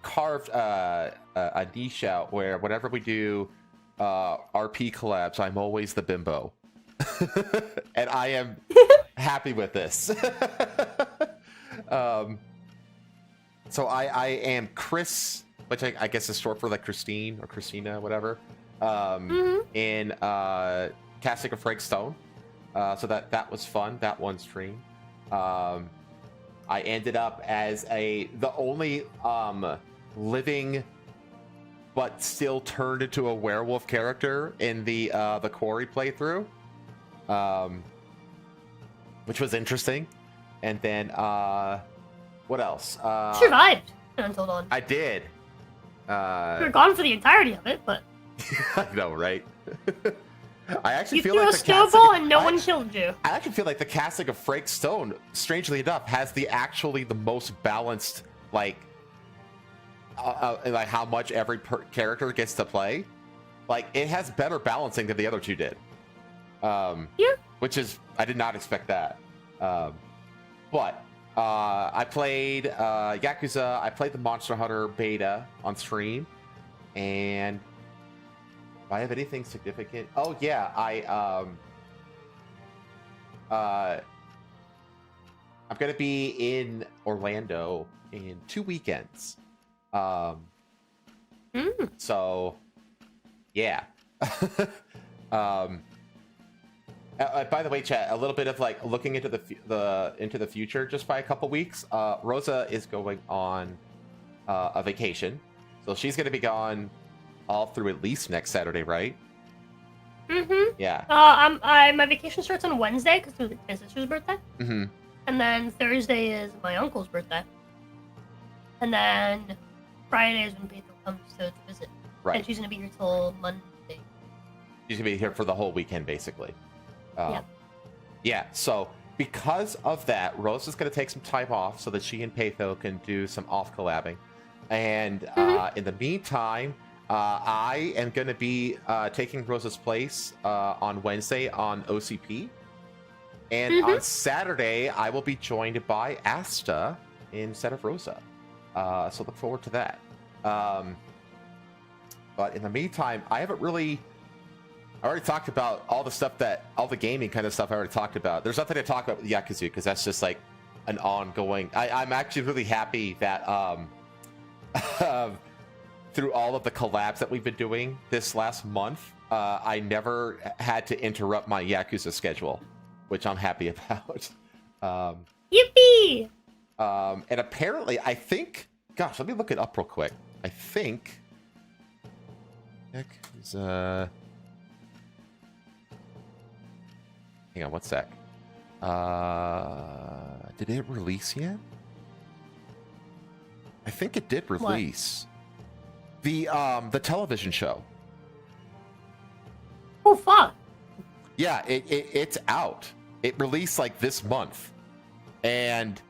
carved a niche out where whenever we do RP collabs, I'm always the bimbo, and I am happy with this. So I am Chris, which I guess is short for like Christine or Christina, whatever. In casting of Frank Stone. So that was fun. That one stream. I ended up as the only living but still turned into a werewolf character in the Quarry playthrough, which was interesting. And then what else? Survived until dawn. I did. We were gone for the entirety of it, but I know, right? I actually you feel threw like a the casting, snowball and no one killed you. I actually feel like the casting of Frank Stone, strangely enough, has the most balanced, like how much every character gets to play. Like, it has better balancing than the other two did. Yeah. Which is, I did not expect that. But I played Yakuza. I played the Monster Hunter beta on stream, and do I have anything significant? Oh yeah, I'm gonna be in Orlando in 2 weekends. So yeah. By the way, chat, a little bit of like looking into the future just by a couple weeks. Rosa is going on a vacation, so she's gonna be gone all through at least next Saturday, right? Yeah. My vacation starts on Wednesday because it's my sister's birthday. And then Thursday is my uncle's birthday. And then Friday is when Pedro comes to visit. Right. And she's gonna be here till Monday. She's gonna be here for the whole weekend, basically. Yeah. Yeah. So because of that, Rosa's gonna take some time off so that she and Patho can do some off collabing. And in the meantime, I am going to be taking Rosa's place on Wednesday on OCP. And on Saturday, I will be joined by Asta instead of Rosa. So look forward to that. But in the meantime, I already talked about all the gaming kind of stuff I already talked about. There's nothing to talk about with Yakuza because that's just like an ongoing... I'm actually really happy that... through all of the collabs that we've been doing this last month, I never had to interrupt my Yakuza schedule, which I'm happy about. Yippee! And apparently, I think... Gosh, let me look it up real quick. I think... Yakuza... Hang on, one sec. Did it release yet? I think it did release. What? The television show. Oh fuck! Yeah, it's out. It released like this month, and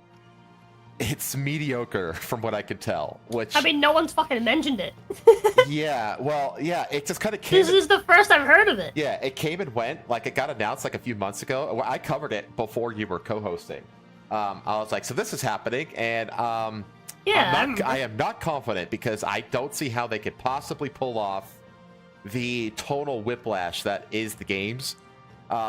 it's mediocre from what I could tell. Which I mean, no one's fucking mentioned it. yeah, well, yeah, it just kind of came. This is the first I've heard of it. Yeah, it came and went. Like it got announced like a few months ago. I covered it before you were co-hosting. I was like, so this is happening, and yeah, I am not confident because I don't see how they could possibly pull off the tonal whiplash that is the games.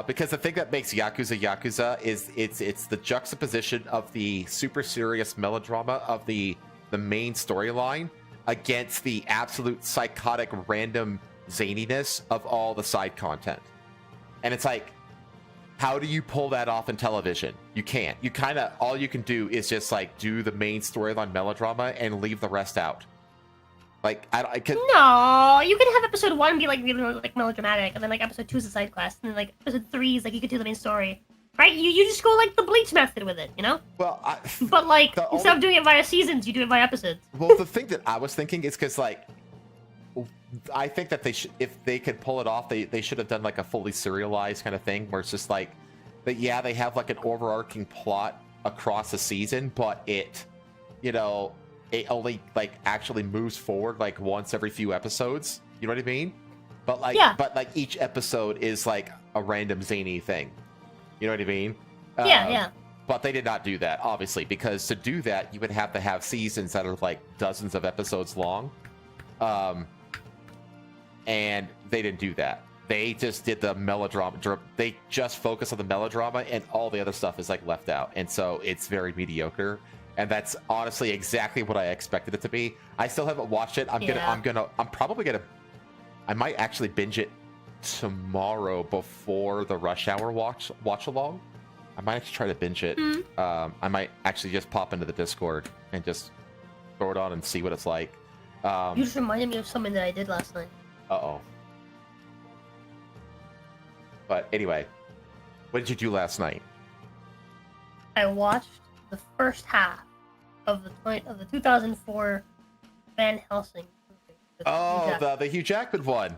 Because the thing that makes Yakuza is it's the juxtaposition of the super serious melodrama of the main storyline against the absolute psychotic random zaniness of all the side content. And it's like, how do you pull that off in television? You can't. You kind of, all you can do is just like do the main storyline melodrama and leave the rest out. Like, I could... No, you can have episode 1 be like really like melodramatic, and then like episode 2 is a side quest, and then like episode 3 is like you could do the main story, right? You just go like the Bleach method with it, you know? Well, But like The instead only- of doing it via seasons, you do it via episodes. well, the thing that I was thinking is because like, I think that they should, if they could pull it off, they should have done like a fully serialized kind of thing where it's just like, that yeah, they have like an overarching plot across a season, but it, you know, it only like actually moves forward like once every few episodes. You know what I mean? But like, Yeah. but like each episode is like a random zany thing. You know what I mean? Yeah. But they did not do that, obviously, because to do that, you would have to have seasons that are like dozens of episodes long. And they didn't do that. They just did the melodrama. They just focus on the melodrama, and all the other stuff is like left out. And so it's very mediocre. And that's honestly exactly what I expected it to be. I still haven't watched it. I'm probably gonna. I might actually binge it tomorrow before the Rush Hour watch along. I might actually try to binge it. I might actually just pop into the Discord and just throw it on and see what it's like. You just reminded me of something that I did last night. Uh-oh. But anyway, what did you do last night? I watched the first half of the 2004 Van Helsing movie. with Hugh Oh, Jackman. the Hugh Jackman one.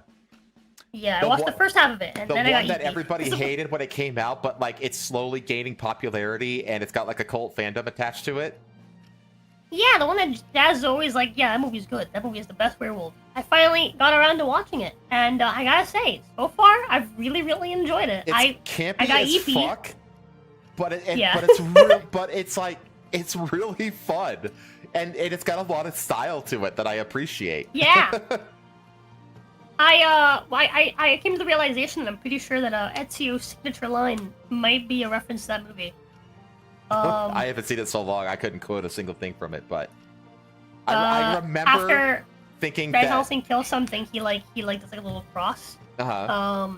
Yeah, I the watched one- the first half of it, and The then I got one that EP. everybody hated when it came out, but like it's slowly gaining popularity and it's got like a cult fandom attached to it. Yeah, the one that Dad's always like, yeah, that movie's good. That movie is the best werewolf. I finally got around to watching it, and I gotta say, so far, I've really, really enjoyed it. It's I campy got as EP. fuck, but Yeah. but it's real, but it's like it's really fun, and it's got a lot of style to it that I appreciate. Yeah. I came to the realization that I'm pretty sure that Ezio's signature line might be a reference to that movie. I haven't seen it so long, I couldn't quote a single thing from it, but I remember after thinking Van that. Helsing kills something, he does like a little cross. Uh-huh.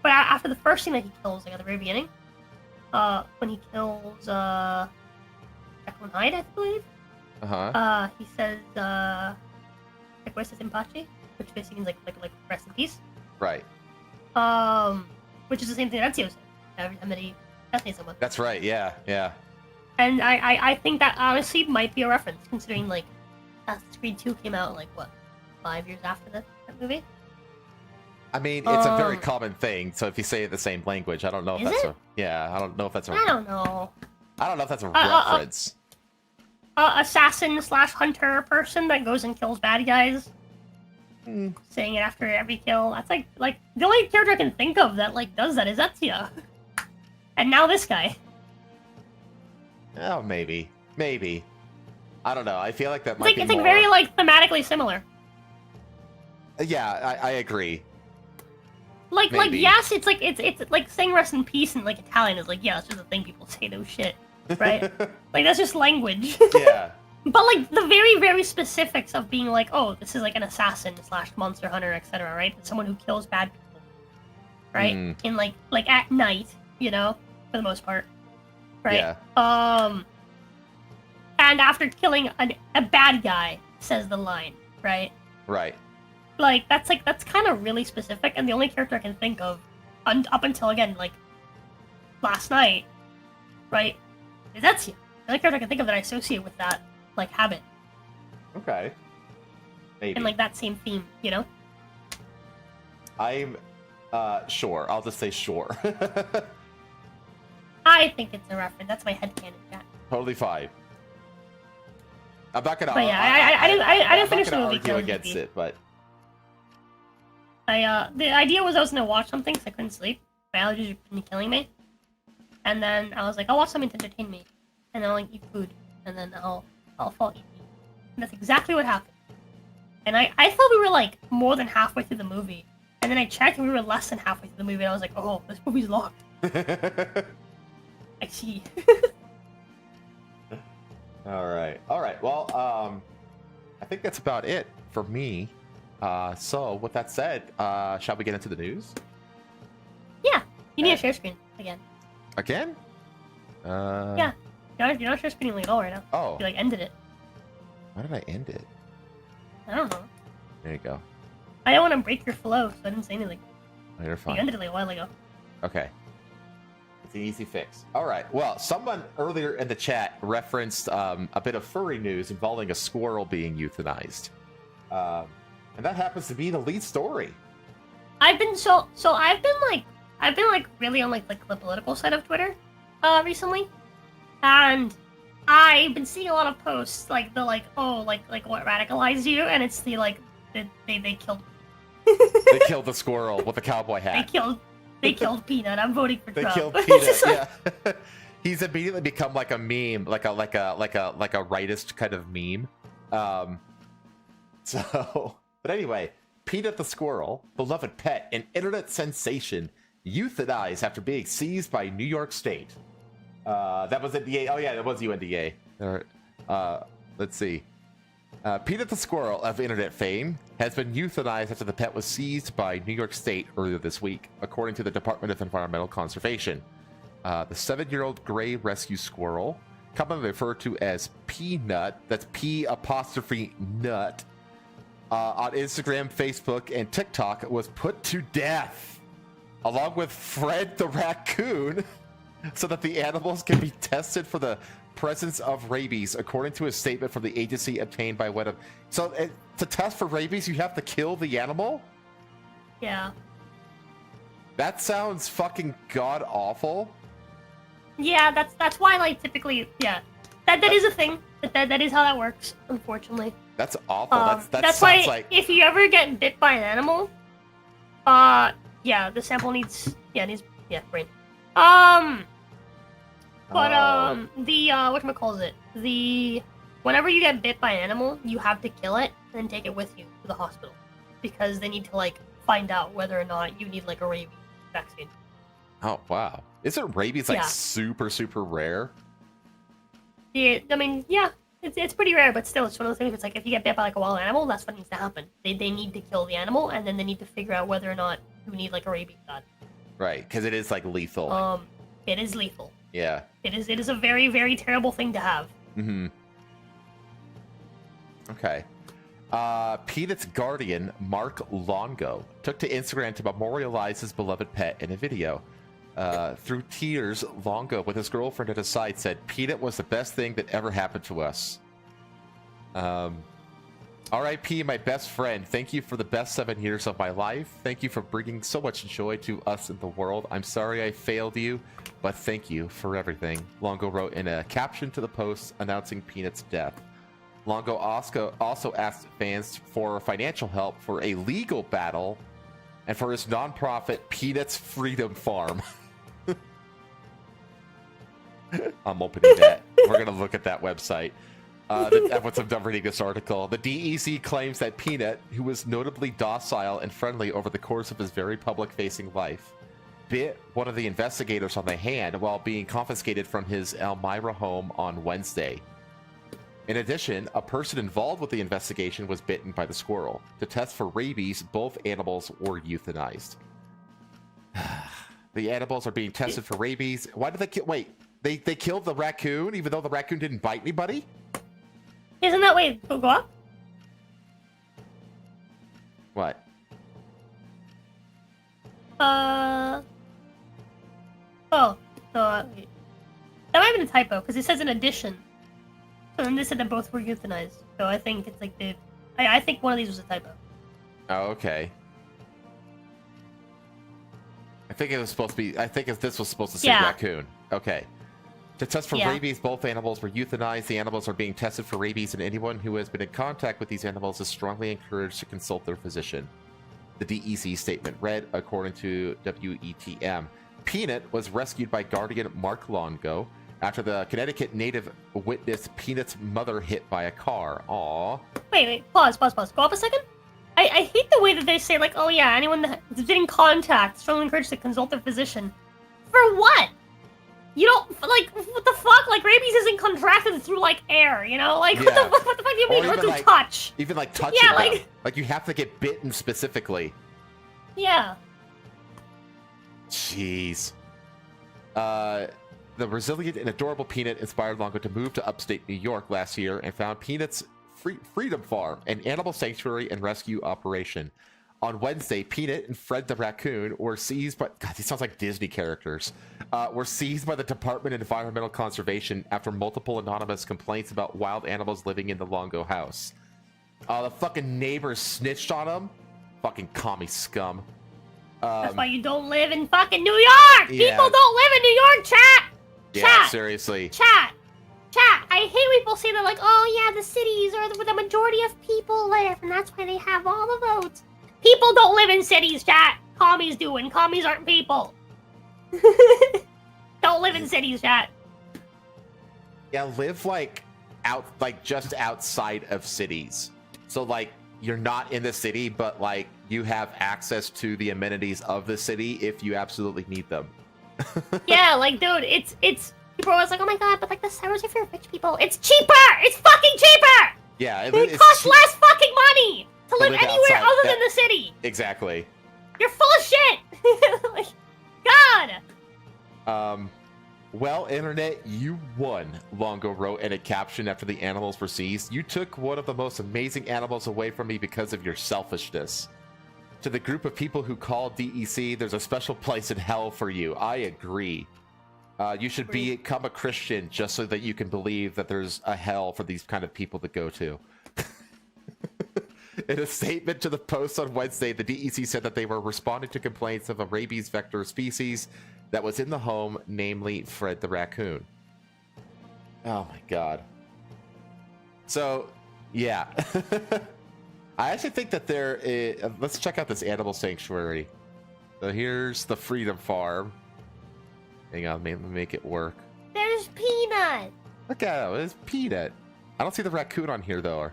But after the first scene that he kills, like at the very beginning, when he kills Jekyll and Hyde, I believe, Uh-huh. he says "Requestas in pace," which basically means like rest in peace. Right. Which is the same thing that Ezio said every time that he assassinates someone. That's right. Yeah. Yeah. And I think that honestly might be a reference, considering like Assassin's Creed 2 came out like what, 5 years after that movie. I mean, it's a very common thing. So if you say it the same language, I don't know if Is that's it? I don't know if that's a. I don't know. I don't know if that's a reference. Assassin / hunter person that goes and kills bad guys. Saying it after every kill. That's like the only character I can think of that like does that is Ezio. And now this guy. Oh, maybe. I don't know. I feel like that It's might like be it's like more... very like thematically similar. Yeah, I agree. Like Maybe. yes, it's like saying rest in peace in like Italian is like, yeah, that's just a thing people say, no shit. Right? Like that's just language. Yeah. But like the very, very specifics of being like, oh, this is like an assassin / monster hunter, etc., right? Someone who kills bad people. Right? In like at night, you know, for the most part. Right? Yeah. And after killing a bad guy, says the line, right? Right. Like that's kind of really specific, and the only character I can think of up until again like last night, right, is Ezio. The only character I can think of that I associate with that like habit Okay. Maybe. and like that same theme, you know? I'm sure. I'll just say sure. I think it's a reference. That's my headcanon, Jack. Totally fine. I'm not gonna. But yeah, I didn't finish the I'm not movie. gonna argue 'cause against it. it, but The idea was I was gonna watch something because I couldn't sleep. My allergies were killing me. And then I was like, I'll watch something to entertain me, and then I'll like eat food, and then I'll fall asleep. And that's exactly what happened. And I thought we were like more than halfway through the movie, and then I checked and we were less than halfway through the movie, and I was like, oh, this movie's long. I see. All right. Well, I think that's about it for me. So with that said, shall we get into the news? Yeah, you need a share screen again. Again? Yeah, you're not share screening at all right now. Oh. You like ended it. Why did I end it? I don't know. There you go. I didn't want to break your flow, so I didn't say anything. Oh, you're You fine. ended it like a while ago. Okay. It's an easy fix. All right. Well, someone earlier in the chat referenced a bit of furry news involving a squirrel being euthanized, and that happens to be the lead story. I've been really on like the political side of Twitter recently, and I've been seeing a lot of posts like what radicalized you, and it's the they killed They killed the squirrel with the cowboy hat. They killed Peanut. I'm voting for Trump. They killed Peanut. Yeah. He's immediately become like a meme, like a rightist kind of meme. But anyway, Peanut the squirrel, beloved pet, an internet sensation, euthanized after being seized by New York State. That was NDA. Oh yeah, that was UNDA. Let's see. Peanut the squirrel of internet fame has been euthanized after the pet was seized by New York State earlier this week, according to the Department of Environmental Conservation. The 7-year-old gray rescue squirrel, commonly referred to as Peanut, that's P'_nut, on Instagram, Facebook, and TikTok, was put to death, along with Fred the raccoon, so that the animals can be tested for the presence of rabies, according to a statement from the agency obtained by one of. So to test for rabies, you have to kill the animal? Yeah. That sounds fucking god awful. Yeah, that's why like typically that is a thing. That is how that works, unfortunately. That's awful. That's why like... if you ever get bit by an animal, the sample needs brain. But the whatchamacallit, whenever you get bit by an animal, you have to kill it and then take it with you to the hospital, because they need to like find out whether or not you need like a rabies vaccine. Oh wow. Isn't rabies like super, super rare? Yeah, I mean, yeah, it's pretty rare, but still, it's one of those things. It's like if you get bit by like a wild animal, that's what needs to happen. They need to kill the animal, and then they need to figure out whether or not you need like a rabies shot. Right, because it is like lethal. It is lethal. Yeah. It is a very, very terrible thing to have. Mm-hmm. Okay. Peanut's guardian, Mark Longo, took to Instagram to memorialize his beloved pet in a video. Through tears, Longo, with his girlfriend at his side, said, "Peanut was the best thing that ever happened to us. R.I.P. my best friend. Thank you for the best 7 years of my life. Thank you for bringing so much joy to us in the world. I'm sorry I failed you, but thank you for everything," Longo wrote in a caption to the post announcing Peanut's death. Longo also asked fans for financial help for a legal battle and for his nonprofit Peanut's Freedom Farm. I'm opening that. We're going to look at that website. Once I'm done reading this article, the DEC claims that Peanut, who was notably docile and friendly over the course of his very public-facing life, bit one of the investigators on the hand while being confiscated from his Elmira home on Wednesday. In addition, a person involved with the investigation was bitten by the squirrel. To test for rabies, both animals were euthanized. The animals are being tested for rabies. Why did they kill? Wait, they killed the raccoon even though the raccoon didn't bite anybody? Isn't that way? Go up? What? Oh, that might have been a typo because it says in addition. So then they said that both were euthanized. So I think it's like I think one of these was a typo. Oh, okay. I think it was supposed to be. I think this was supposed to say raccoon. Okay. To test for rabies, both animals were euthanized. The animals are being tested for rabies, and anyone who has been in contact with these animals is strongly encouraged to consult their physician. The DEC statement read, according to WETM. Peanut was rescued by guardian Mark Longo after the Connecticut native witnessed Peanut's mother hit by a car. Aww. Wait. Pause. Go up a second. I hate the way that they say, like, oh yeah, anyone that's been in contact, strongly encouraged to consult their physician. For what? You don't, like, what the fuck? Like, rabies isn't contracted through, like, air, you know? Like, what the fuck do you mean? Or through touch? Even, like, touching them. Like, you have to get bitten specifically. Yeah. Jeez. The resilient and adorable Peanut inspired Longo to move to upstate New York last year and found Peanut's Freedom Farm, an animal sanctuary and rescue operation. On Wednesday, Peanut and Fred the raccoon were seized by... God, these sounds like Disney characters. Were seized by the Department of Environmental Conservation after multiple anonymous complaints about wild animals living in the Longo house. The fucking neighbors snitched on them. Fucking commie scum. That's why you don't live in fucking New York! Yeah. People don't live in New York, chat! Yeah, Chat! seriously. Chat! I hate when people say that, like, oh yeah, the cities are where the majority of people live, and that's why they have all the votes. People don't live in cities, chat. Commies do, and commies aren't people. Don't live in cities, chat. Yeah, live like just outside of cities. So like you're not in the city, but like you have access to the amenities of the city if you absolutely need them. Yeah, like dude, it's people are always like, oh my god, but like the suburbs are for rich people. It's cheaper! It's fucking cheaper! Yeah, It costs less fucking money to live anywhere outside. other than the city. Exactly. You're full of shit! Like, God! Well, Internet, you won, Longo wrote in a caption after the animals were seized. You took one of the most amazing animals away from me because of your selfishness. To the group of people who call DEC, there's a special place in hell for you. I agree. You should become a Christian just so that you can believe that there's a hell for these kind of people to go to. In a statement to the Post on Wednesday, the DEC said that they were responding to complaints of a rabies vector species that was in the home, namely Fred the raccoon. Oh my god. So, yeah. I actually think that there is... let's check out this animal sanctuary. So here's the Freedom Farm. Hang on, let me make it work. There's Peanut! Look at it, it's Peanut. I don't see the raccoon on here though.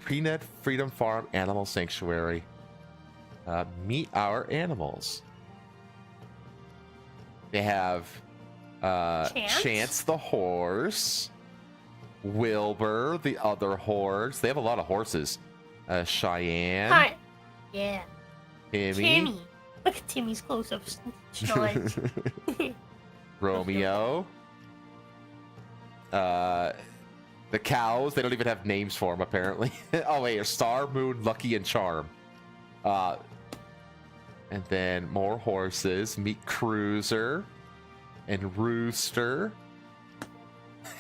Peanut Freedom Farm Animal Sanctuary. Meet our animals. They have Chance the horse, Wilbur the other horse. They have a lot of horses. Cheyenne. Hi. Yeah. Timmy. Look at Timmy's close-up snoring. Romeo. The cows, they don't even have names for them, apparently. Oh, wait, Star, Moon, Lucky, and Charm. And then more horses. Meet Cruiser. And Rooster.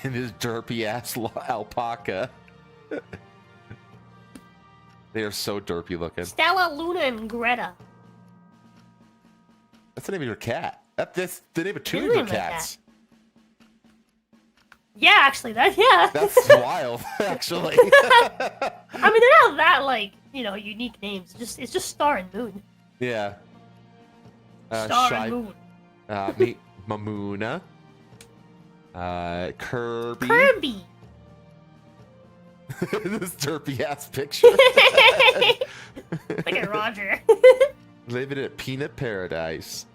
And this derpy-ass alpaca. They are so derpy looking. Stella, Luna, and Greta. That's the name of your cat. That's the name of two of your cats. Yeah, actually, yeah. That's wild, actually. I mean, they're not that, like, you know, unique names. It's just Star and Moon. Yeah. Star and Moon. Meet Mamuna. Kirby. Kirby. This derpy-ass picture. Look at Roger. Living at Peanut Paradise.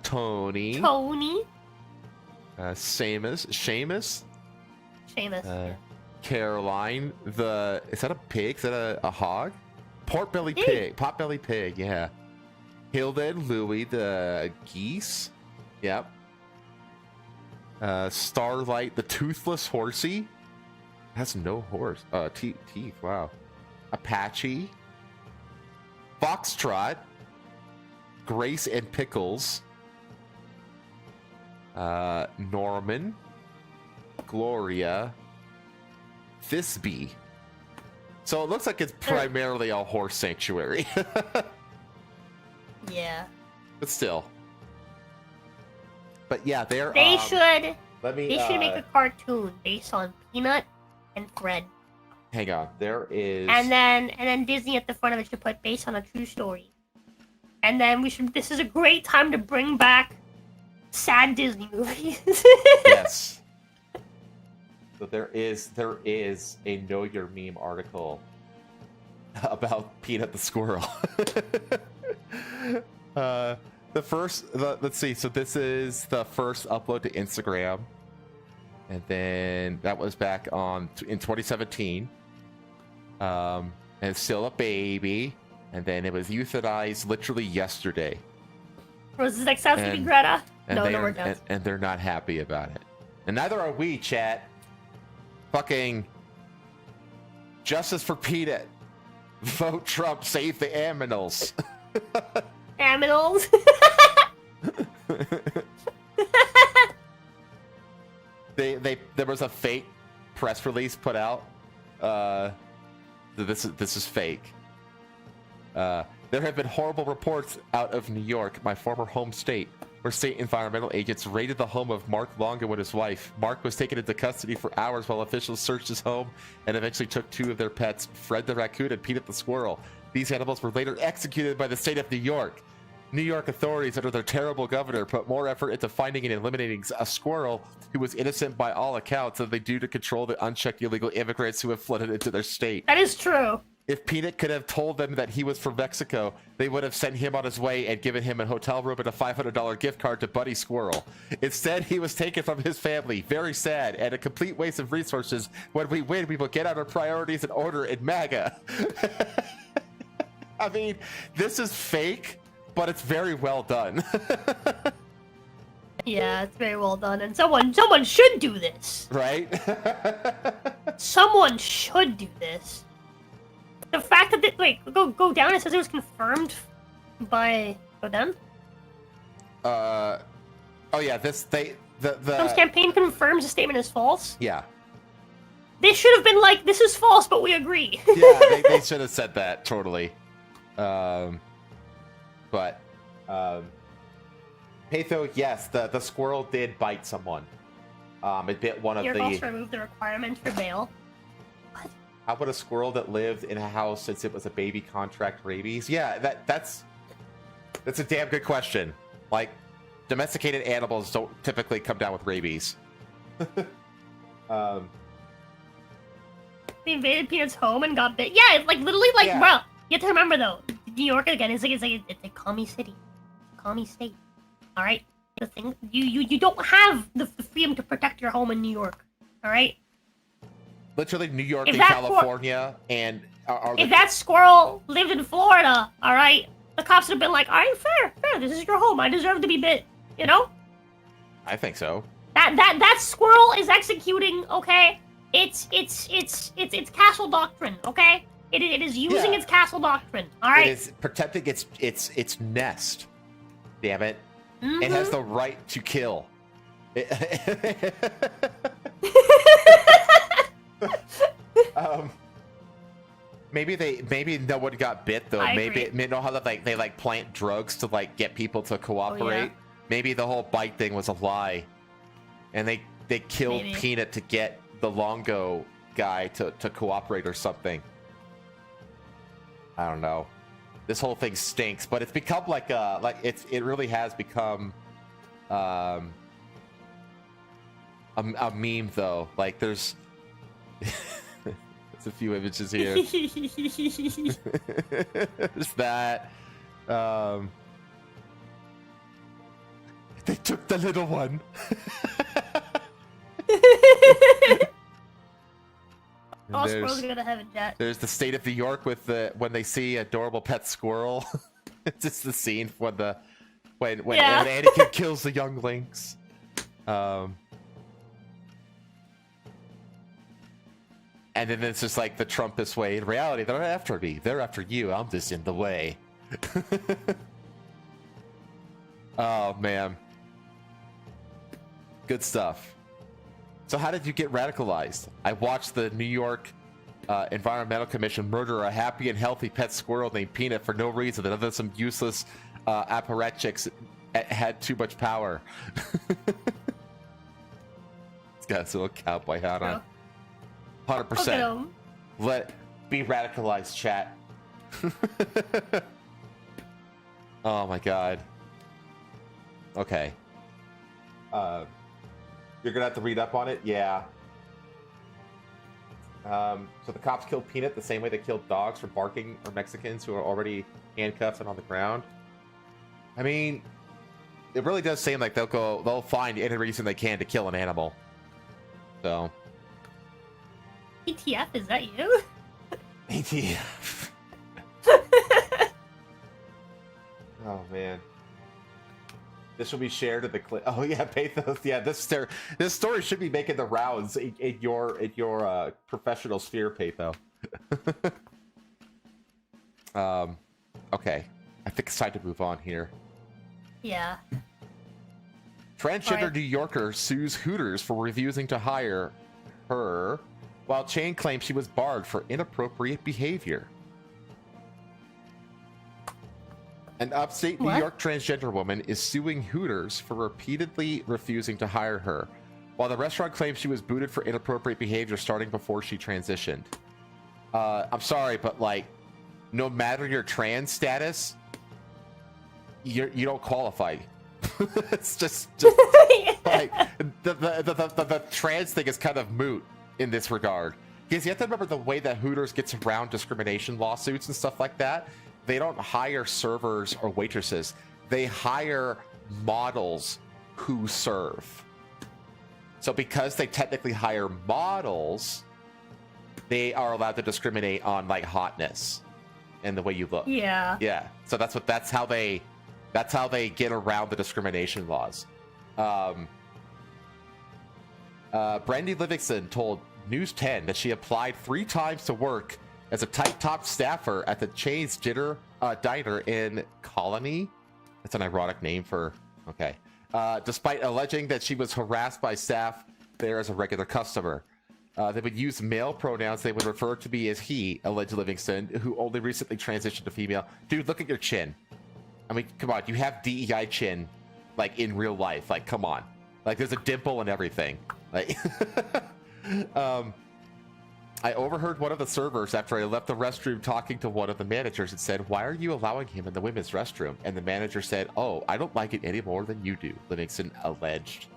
Tony. Seamus. Yeah. Caroline. Is that a pig? Is that a hog? Potbelly pig, yeah. Hilda and Louie, the geese. Yep. Starlight, the toothless horsey. Has no horse. Teeth, wow. Apache. Foxtrot. Grace and Pickles. Norman. Gloria. Thisbe. So it looks like it's primarily a horse sanctuary. Yeah. But still. But yeah, They should make a cartoon based on Peanut and Fred. Hang on. There is... And then Disney at the front of it should put based on a true story. And then this is a great time to bring back sad Disney movies. Yes. So there is a Know Your Meme article about Peanut the squirrel. Let's see. So this is the first upload to Instagram, and then that was back in 2017. And it's still a baby, and then it was euthanized literally yesterday. Was this like sounds like Greta? No, we're done. And they're not happy about it, and neither are we, chat. Fucking justice for Peanut. Vote Trump, save the aminals. Aminals. There was a fake press release put out. This is fake. There have been horrible reports out of New York, my former home state, where state environmental agents raided the home of Mark Longo and his wife. Mark was taken into custody for hours while officials searched his home and eventually took 2 of their pets, Fred the raccoon and Peanut the squirrel. These animals were later executed by the state of New York. New York authorities, under their terrible governor, put more effort into finding and eliminating a squirrel who was innocent by all accounts than they do to control the unchecked illegal immigrants who have flooded into their state. That is true. If Peanut could have told them that he was from Mexico, they would have sent him on his way and given him a hotel room and a $500 gift card to Buddy Squirrel. Instead, he was taken from his family. Very sad and a complete waste of resources. When we win, we will get out our priorities in order in MAGA. I mean, this is fake, but it's very well done. Yeah, it's very well done, and someone should do this. Right? Someone should do this. The fact that go down. It says it was confirmed by go down. Oh yeah, the Trump's campaign confirms the statement is false. Yeah. They should have been like, this is false, but we agree. Yeah, they should have said that totally. But Patho, yes, the squirrel did bite someone. It bit one of Here the. also removed the requirement for bail. How about a squirrel that lived in a house since it was a baby contract rabies? Yeah, that's a damn good question. Like, domesticated animals don't typically come down with rabies. They invaded Peanut's home and got bit. Yeah, it's like literally like, Yeah. bro. You have to remember though, New York again it's a commie city, commie state. All right, the thing you don't have the freedom to protect your home in New York. All right. Literally, New York If and that California and if that squirrel lived in Florida, all right, the cops would have been like, all right, fair. This is your home. I deserve to be bit. You know. I think so. That squirrel is executing. Okay, it's castle doctrine. Okay, it is using its castle doctrine. All right. It is protecting its nest. Damn it! It has the right to kill. Maybe no one got bit though. Maybe you know how they plant drugs to get people to cooperate. Oh, yeah. Maybe the whole bite thing was a lie, and they killed Peanut to get the Longo guy to cooperate or something. I don't know. This whole thing stinks, but it's become it really has become a meme though. Like there's there's a few images here. There's that. They took the little one. All squirrels are gonna have a jet. There's the state of New York with when they see adorable pet squirrel. It's just the scene when Anakin kills the younglings. And then it's just like the Trumpist way. In reality, they're after me. They're after you. I'm just in the way. Oh man, good stuff. So how did you get radicalized? I watched the New York Environmental Commission murder a happy and healthy pet squirrel named Peanut for no reason other than some useless apparatchiks had too much power. It's got his little cowboy hat on. 100%. Be radicalized, chat. Oh my god. Okay. You're gonna have to read up on it? Yeah. So the cops killed Peanut the same way they killed dogs for barking, or Mexicans who are already handcuffed and on the ground. I mean, it really does seem like they'll find any reason they can to kill an animal. So. ETF, is that you? ETF. Oh man. This will be shared in the clip. Oh yeah, Pathos. Yeah, this story should be making the rounds in your professional sphere, Patho. Okay. I think it's time to move on here. Yeah. Transgender Alright. New Yorker sues Hooters for refusing to hire her, while chain claims she was barred for inappropriate behavior. An upstate New What? York transgender woman is suing Hooters for repeatedly refusing to hire her, while the restaurant claims she was booted for inappropriate behavior starting before she transitioned. I'm sorry, but like, no matter your trans status, you don't qualify. It's just like the trans thing is kind of moot in this regard, because you have to remember the way that Hooters gets around discrimination lawsuits and stuff like that. They don't hire servers or waitresses. They hire models who serve. So because they technically hire models, they are allowed to discriminate on like hotness and the way you look. Yeah. Yeah. So that's how they get around the discrimination laws. Brandy Livingston told News 10 that she applied 3 times to work as a tight-top staffer at the chain's diner in Colony. That's an ironic name for... Okay. Despite alleging that she was harassed by staff there as a regular customer. They would use male pronouns. They would refer to me as he, alleged Livingston, who only recently transitioned to female. Dude, look at your chin. I mean, come on. You have DEI chin, like, in real life. Like, come on. Like, there's a dimple and everything. Like... I overheard one of the servers after I left the restroom talking to one of the managers and said, "Why are you allowing him in the women's restroom?" And the manager said, "Oh, I don't like it any more than you do," Livingston alleged.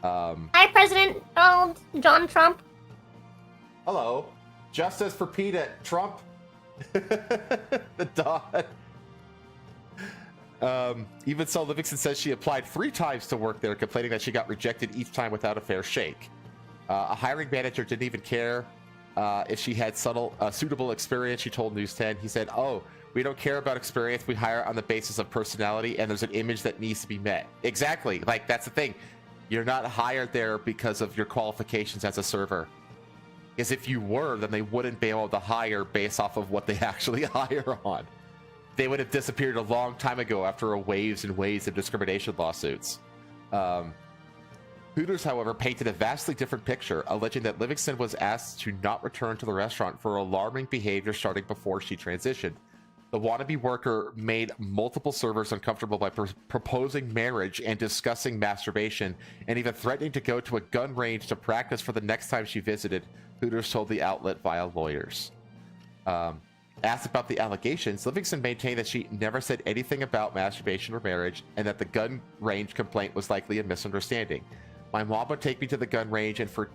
Hi, President Donald John Trump. Hello. Justice for Peta Trump. The Don. Even so, Livingston says she applied 3 times to work there, complaining that she got rejected each time without a fair shake. A hiring manager didn't even care if she had suitable experience, she told News 10. He said, "Oh, we don't care about experience. We hire on the basis of personality, and there's an image that needs to be met." Exactly. Like, that's the thing. You're not hired there because of your qualifications as a server. Because if you were, then they wouldn't be able to hire based off of what they actually hire on. They would have disappeared a long time ago after waves and waves of discrimination lawsuits. Hooters, however, painted a vastly different picture, alleging that Livingston was asked to not return to the restaurant for alarming behavior starting before she transitioned. The wannabe worker made multiple servers uncomfortable by proposing marriage and discussing masturbation, and even threatening to go to a gun range to practice for the next time she visited, Hooters told the outlet via lawyers. Asked about the allegations, Livingston maintained that she never said anything about masturbation or marriage, and that the gun range complaint was likely a misunderstanding. "My mom would take me to the gun range and for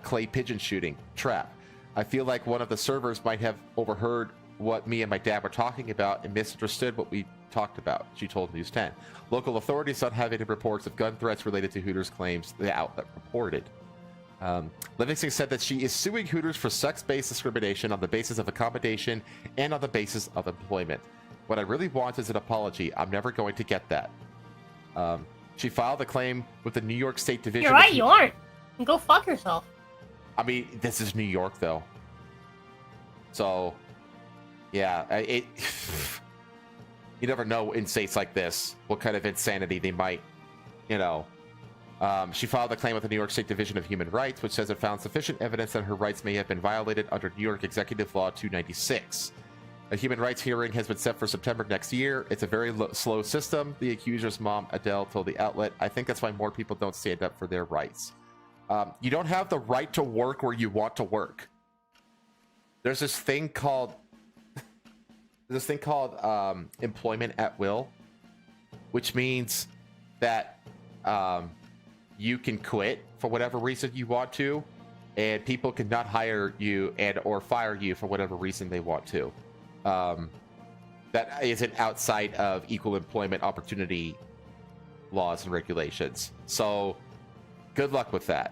clay pigeon shooting. Trap. I feel like one of the servers might have overheard what me and my dad were talking about and misunderstood what we talked about," she told News 10. Local authorities don't have any reports of gun threats related to Hooters' claims, the outlet reported. Livingston said that she is suing Hooters for sex-based discrimination on the basis of accommodation and on the basis of employment. "What I really want is an apology. I'm never going to get that." She filed a claim with the New York State Division. You're right, you aren't. Go fuck yourself. I mean, this is New York, though. So, yeah, you never know in states like this what kind of insanity they might, you know. She filed a claim with the New York State Division of Human Rights, which says it found sufficient evidence that her rights may have been violated under New York Executive Law 296. A human rights hearing has been set for September next year. It's a very slow system, the accuser's mom, Adele, told the outlet. "I think that's why more people don't stand up for their rights." You don't have the right to work where you want to work. There's this thing called employment at will, which means that you can quit for whatever reason you want to, and people cannot hire you and or fire you for whatever reason they want to. That isn't outside of equal employment opportunity laws and regulations. So good luck with that.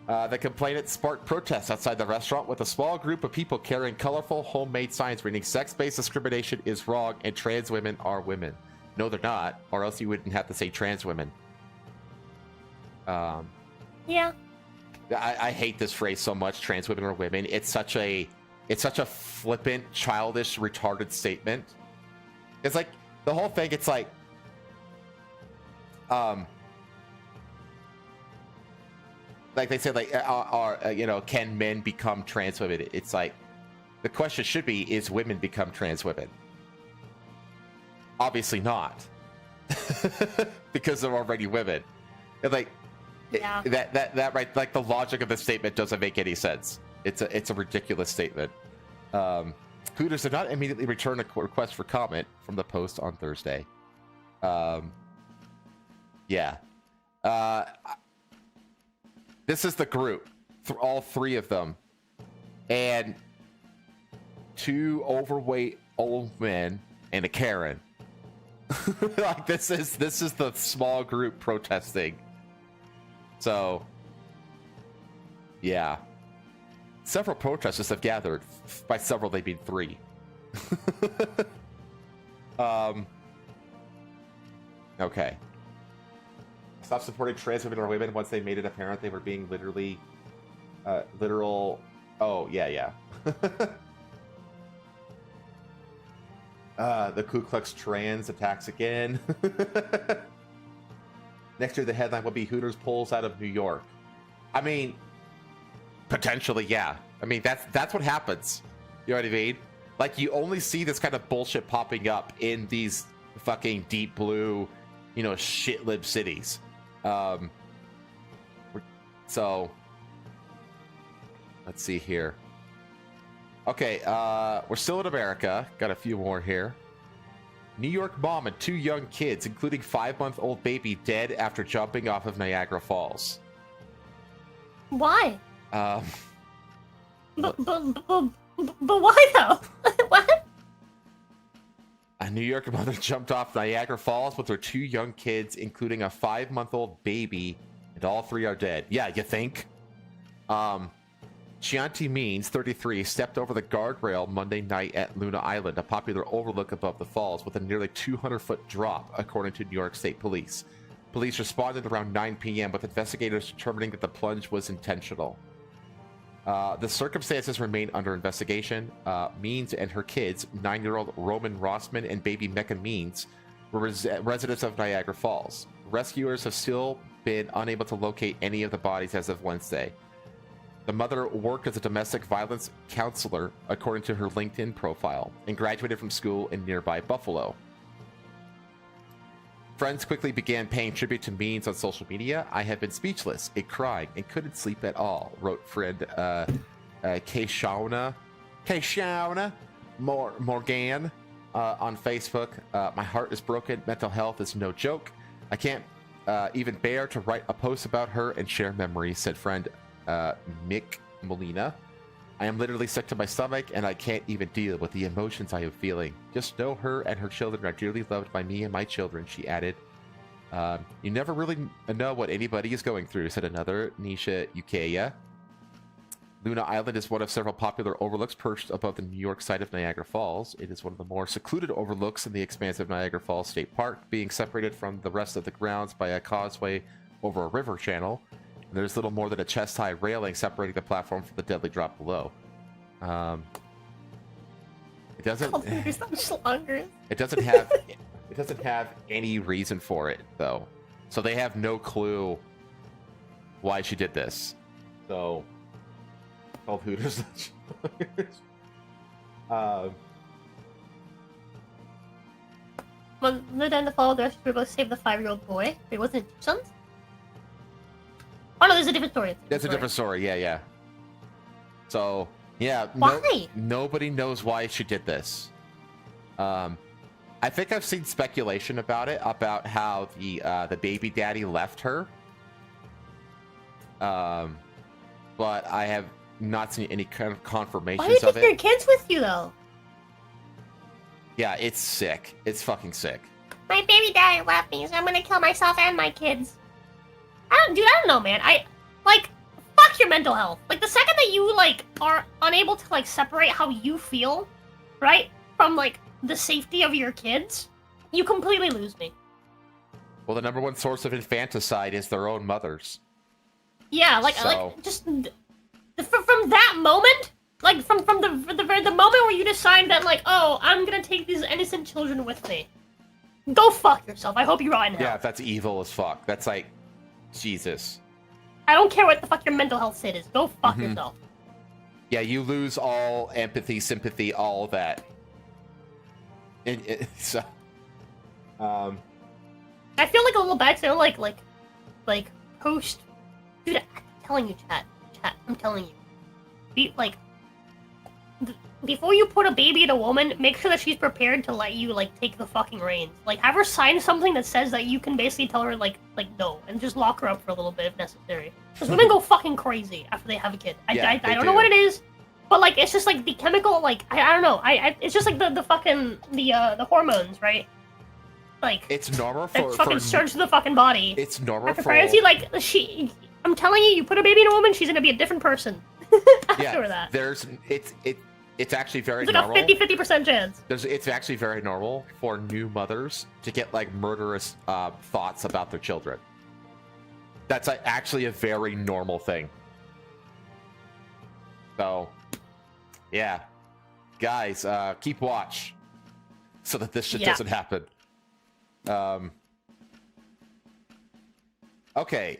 The complainant sparked protests outside the restaurant with a small group of people carrying colorful homemade signs reading "Sex-based discrimination is wrong and trans women are women." No, they're not, or else you wouldn't have to say trans women. Yeah. I hate this phrase so much, trans women are women. It's such a it's such a flippant, childish, retarded statement. It's like the whole thing. It's like, like they say, like, you know, can men become trans women? It's like the question should be, is women become trans women? Obviously not, because they're already women. And like, Yeah. that right, like the logic of the statement doesn't make any sense. It's a ridiculous statement. Hooters did not immediately return a request for comment from the post on Thursday. Yeah. This is the group, all three of them, and two overweight old men and a Karen. Like this is the small group protesting. So, yeah. Several protesters have gathered. By several, they mean three. Okay. Stop supporting trans women or women once they made it apparent they were being literal. Oh, yeah. The Ku Klux Trans attacks again. Next year, the headline will be Hooters pulls out of New York. I mean, potentially, yeah. I mean, that's what happens. You know what I mean? Like, you only see this kind of bullshit popping up in these fucking deep blue, you know, shit lib cities. So, let's see here. Okay, we're still in America. Got a few more here. New York mom and two young kids, including 5-month-old baby, dead after jumping off of Niagara Falls. Why? But Why though? What? A New York mother jumped off Niagara Falls with her two young kids, including a 5-month-old baby, and all three are dead. Yeah, you think? Chianti Means, 33, stepped over the guardrail Monday night at Luna Island, a popular overlook above the falls, with a nearly 200-foot drop, according to New York State Police. Police responded around 9 p.m., with investigators determining that the plunge was intentional. The circumstances remain under investigation. Means and her kids, 9-year-old Roman Rossman and baby Mecca Means, were residents of Niagara Falls. Rescuers have still been unable to locate any of the bodies as of Wednesday. The mother worked as a domestic violence counselor, according to her LinkedIn profile, and graduated from school in nearby Buffalo. Friends quickly began paying tribute to Means on social media. I have been speechless and crying and couldn't sleep at all, wrote friend Keishauna Morgan on Facebook. My heart is broken. Mental health is no joke. I can't even bear to write a post about her and share memories, said friend Mick Molina. I am literally sick to my stomach and I can't even deal with the emotions I am feeling. Just know her and her children are dearly loved by me and my children, she added. You never really know what anybody is going through, said another, Nisha Ukaya. Luna Island is one of several popular overlooks perched above the New York side of Niagara Falls. It is one of the more secluded overlooks in the expansive Niagara Falls State Park, being separated from the rest of the grounds by a causeway over a river channel. There's little more than a chest-high railing separating the platform from the deadly drop below. It doesn't. It doesn't have. It doesn't have any reason for it though, so they have no clue why she did this. So, called Hooters. Well, then the follow the rest of save the 5-year-old boy. Wait, wasn't it sons? Oh no, there's a different story. That's a different story. Yeah. So yeah, why? Nobody knows why she did this. I think I've seen speculation about it, about how the baby daddy left her. But I have not seen any kind of confirmations of it. Why do you take your kids with you though? Yeah, it's sick. It's fucking sick. My baby daddy left me, so I'm gonna kill myself and my kids. I don't know, man. Fuck your mental health. Like, the second that you, are unable to, separate how you feel, right, from, the safety of your kids, you completely lose me. Well, the number one source of infanticide is their own mothers. Yeah, from that moment, Like from the moment where you decide that like, oh, I'm gonna take these innocent children with me. Go fuck yourself. I hope you rot in hell. Yeah, that's evil as fuck. That's like, Jesus. I don't care what the fuck your mental health state is. Go fuck yourself. Yeah, you lose all empathy, sympathy, all of that. So, I feel like a little bad, so like post. Dude, I'm telling you, chat, I'm telling you. Before you put a baby in a woman, make sure that she's prepared to let you like take the fucking reins. Like, have her sign something that says that you can basically tell her like no, and just lock her up for a little bit if necessary. Because women go fucking crazy after they have a kid. I don't know what it is, but like it's just like the chemical, like I don't know. It's just like the fucking the hormones, right? Like it's normal for fucking surge to the fucking body. It's normal after for pregnancy. Like I'm telling you put a baby in a woman, she's gonna be a different person. After that, it's actually very it's normal. Like a 50% chance. It's actually very normal for new mothers to get like murderous thoughts about their children. That's actually a very normal thing. So, yeah, guys, keep watch so that this shit doesn't happen. Okay,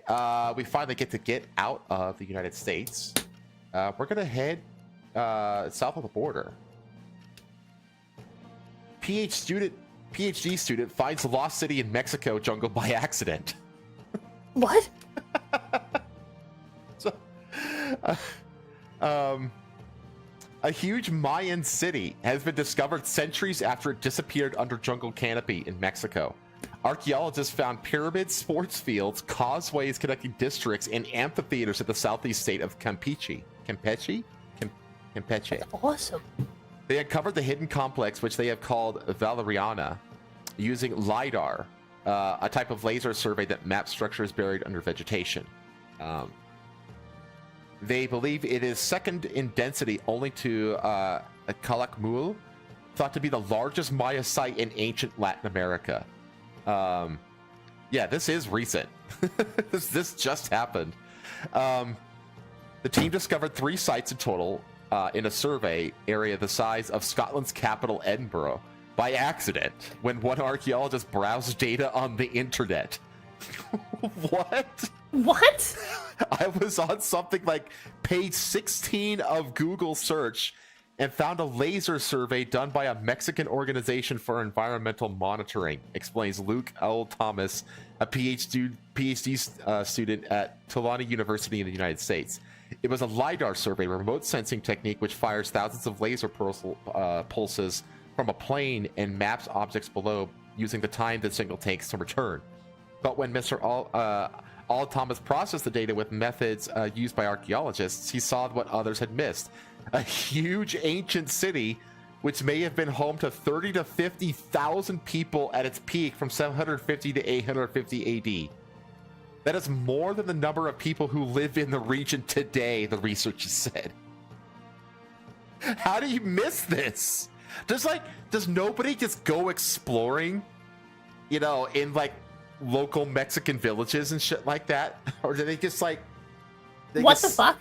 we finally get out of the United States. We're gonna head south of the border. PhD student finds lost city in Mexico jungle by accident. What? So, a huge Mayan city has been discovered centuries after it disappeared under jungle canopy in Mexico. Archaeologists found pyramids, sports fields, causeways connecting districts, and amphitheaters in the southeast state of Campeche. Campeche? That's awesome. They uncovered the hidden complex, which they have called Valeriana, using LiDAR, a type of laser survey that maps structures buried under vegetation. They believe it is second in density only to Calakmul, thought to be the largest Maya site in ancient Latin America. Yeah, this is recent. This just happened. The team discovered 3 sites in total in a survey area the size of Scotland's capital, Edinburgh, by accident when one archaeologist browsed data on the internet. What? What? I was on something like page 16 of Google search and found a laser survey done by a Mexican organization for environmental monitoring, explains Luke L. Thomas, a PhD student at Tulane University in the United States. It was a LiDAR survey, a remote sensing technique which fires thousands of laser pulses from a plane and maps objects below using the time the signal takes to return. But when Mr. All Thomas processed the data with methods used by archaeologists, he saw what others had missed. A huge ancient city, which may have been home to 30 to 50,000 people at its peak from 750 to 850 AD. That is more than the number of people who live in the region today, the researchers said. How do you miss this? Does nobody just go exploring, in like local Mexican villages and shit like that? Or do they just like... What the fuck?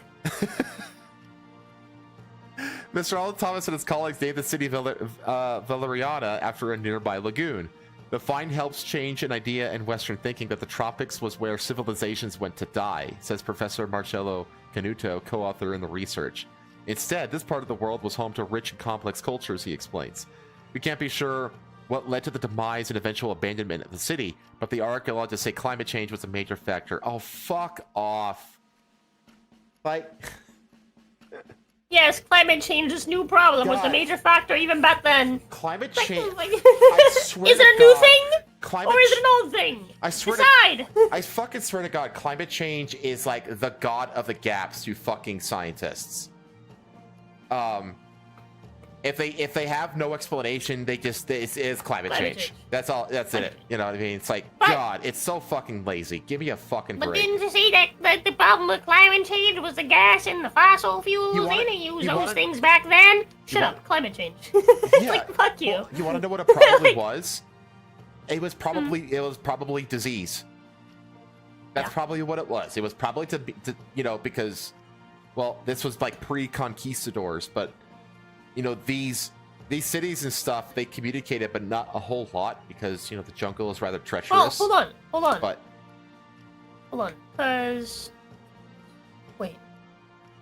Mr. Alden Thomas and his colleagues named the city Valeriana after a nearby lagoon. The find helps change an idea in Western thinking that the tropics was where civilizations went to die, says Professor Marcello Canuto, co-author in the research. Instead, this part of the world was home to rich and complex cultures, he explains. We can't be sure what led to the demise and eventual abandonment of the city, but the archaeologists say climate change was a major factor. Oh, fuck off. Like... Yes, climate change, this new problem, was a major factor even back then. Climate change... I swear is it a new thing? Or is it an old thing? I swear Decide! I fucking swear to God, climate change is like the god of the gaps to fucking scientists. If they have no explanation, it's climate change. That's all. That's it. You know what I mean? It's like, God, it's so fucking lazy. Give me a fucking break. But didn't you see that the problem with climate change was the gas and the fossil fuels? They didn't use those things back then. Shut up, climate change. It's like, fuck you. Well, you want to know what it probably was? It was probably disease. That's probably what it was. It was probably because well, this was like pre-conquistadors, but you know, these cities and stuff, they communicated, but not a whole lot because, you know, the jungle is rather treacherous. Oh, hold on. But Hold on, because... Wait.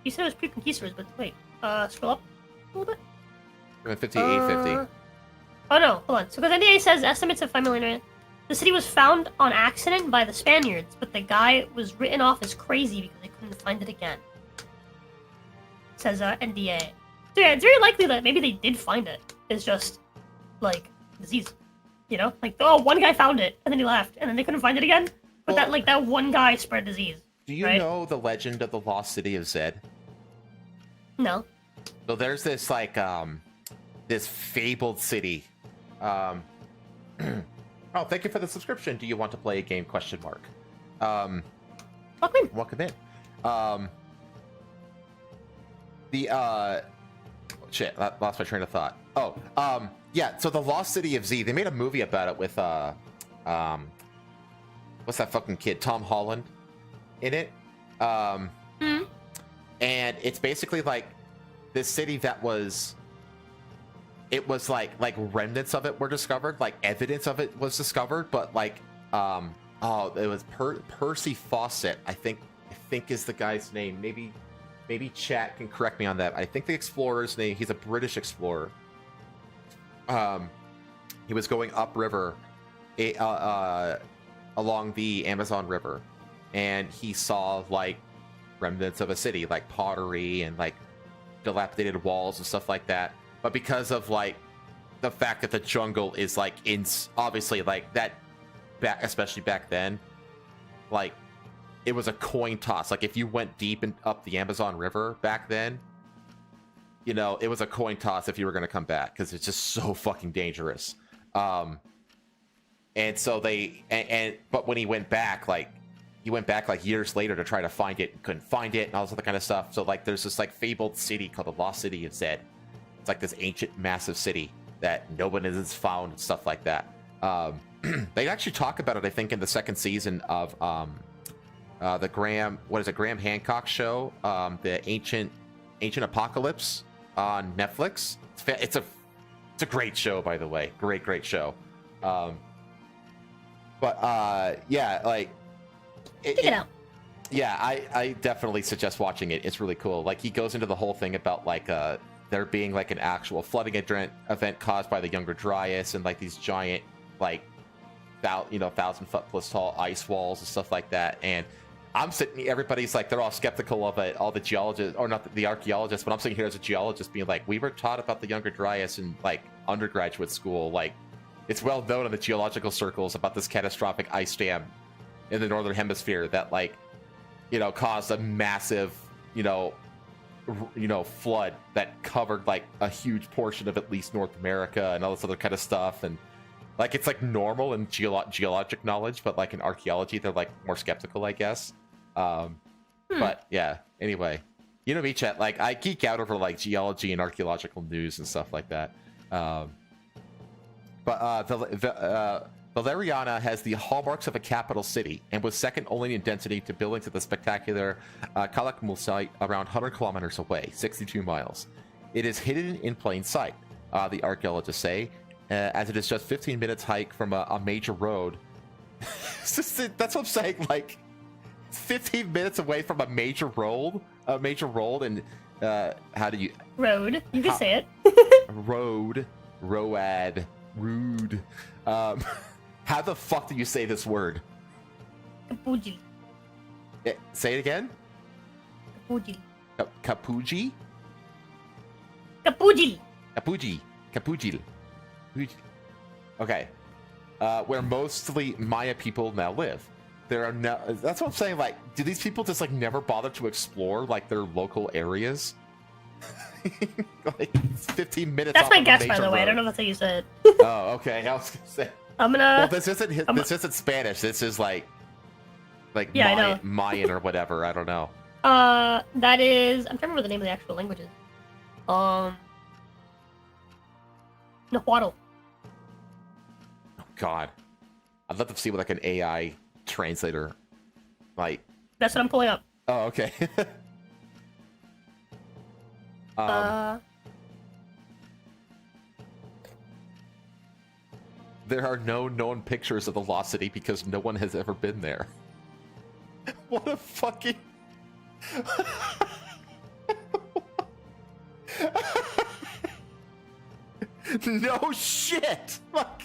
You said it was pre-conquistadors, but wait. Scroll up a little bit. 5850. Oh no, hold on. So because NDA says estimates of 5 million... The city was found on accident by the Spaniards, but the guy was written off as crazy because they couldn't find it again. Says NDA. So yeah, it's very likely that maybe they did find it. It's just, like, disease. You know? Like, oh, one guy found it, and then he left, and then they couldn't find it again. But Well, that one guy spread disease. do you know the legend of the lost city of Zed? No. So there's this like this fabled city. Oh, thank you for the subscription. Do you want to play a game? Question mark. Welcome in. Shit, I lost my train of thought. Oh, yeah. So the lost city of Z. They made a movie about it with what's that fucking kid? Tom Holland in it. And it's basically like this city that was. It was like remnants of it were discovered, like evidence of it was discovered, but like it was Percy Fawcett, I think is the guy's name. Maybe chat can correct me on that. I think the explorer's name, he's a British explorer. He was going upriver along the Amazon River, and he saw like remnants of a city, like pottery and like dilapidated walls and stuff like that. But because of like the fact that the jungle is like obviously like that especially back then, like it was a coin toss. Like if you went deep up the Amazon River back then, you know, it was a coin toss if you were going to come back because it's just so fucking dangerous. And so but when he went back like years later to try to find it and couldn't find it and all this other kind of stuff. So like there's this like fabled city called the Lost City of Zed. It's like this ancient, massive city that no one has found and stuff like that. They actually talk about it, I think, in the second season of the Graham Hancock show, the Ancient Apocalypse on Netflix. It's a great show, by the way. Great show. Yeah, like check it out. Yeah, I definitely suggest watching it. It's really cool. Like he goes into the whole thing about like there being like an actual flooding event caused by the Younger Dryas and like these giant like 1,000-foot plus tall ice walls and stuff like that. And I'm sitting, everybody's like, they're all skeptical of it, all the geologists, or not the archaeologists, but I'm sitting here as a geologist being like, we were taught about the Younger Dryas in like undergraduate school. Like it's well known in the geological circles about this catastrophic ice dam in the northern hemisphere that like, you know, caused a massive, flood that covered like a huge portion of at least North America and all this other kind of stuff. And like it's like normal in geologic knowledge, but like in archaeology they're like more skeptical, I guess. But yeah, anyway, you know me, chat, like I geek out over like geology and archaeological news and stuff like that. Valeriana has the hallmarks of a capital city and was second only in density to buildings at the spectacular Kalakmul site around 100 kilometers away, 62 miles. It is hidden in plain sight, the archaeologists say, as it is just 15 minutes hike from a major road. That's what I'm saying, like 15 minutes away from a major road, and how do you... Road, you can say it. Road, road, rude. How the fuck do you say this word? Kapuji. Say it again? Kapuji. Kapuji? Kapuji. Kapuji. Kapujil. Okay. Where mostly Maya people now live. There are no... That's what I'm saying, like, do these people just, like, never bother to explore, like, their local areas? Like, it's 15 minutes That's off my of a guess, by major the way. I road. don't know if that's how you said it. Oh, okay. I was gonna say... I'm gonna... Well, this isn't Spanish. This is, like yeah, I know. Mayan or whatever. I don't know. That is... I'm trying to remember the name of the actual languages. Nahuatl. Oh, God. I'd love to see what, like, an AI translator, like... That's what I'm pulling up. Oh, okay. There are no known pictures of the lost city because no one has ever been there. What a fucking... No shit! Fuck.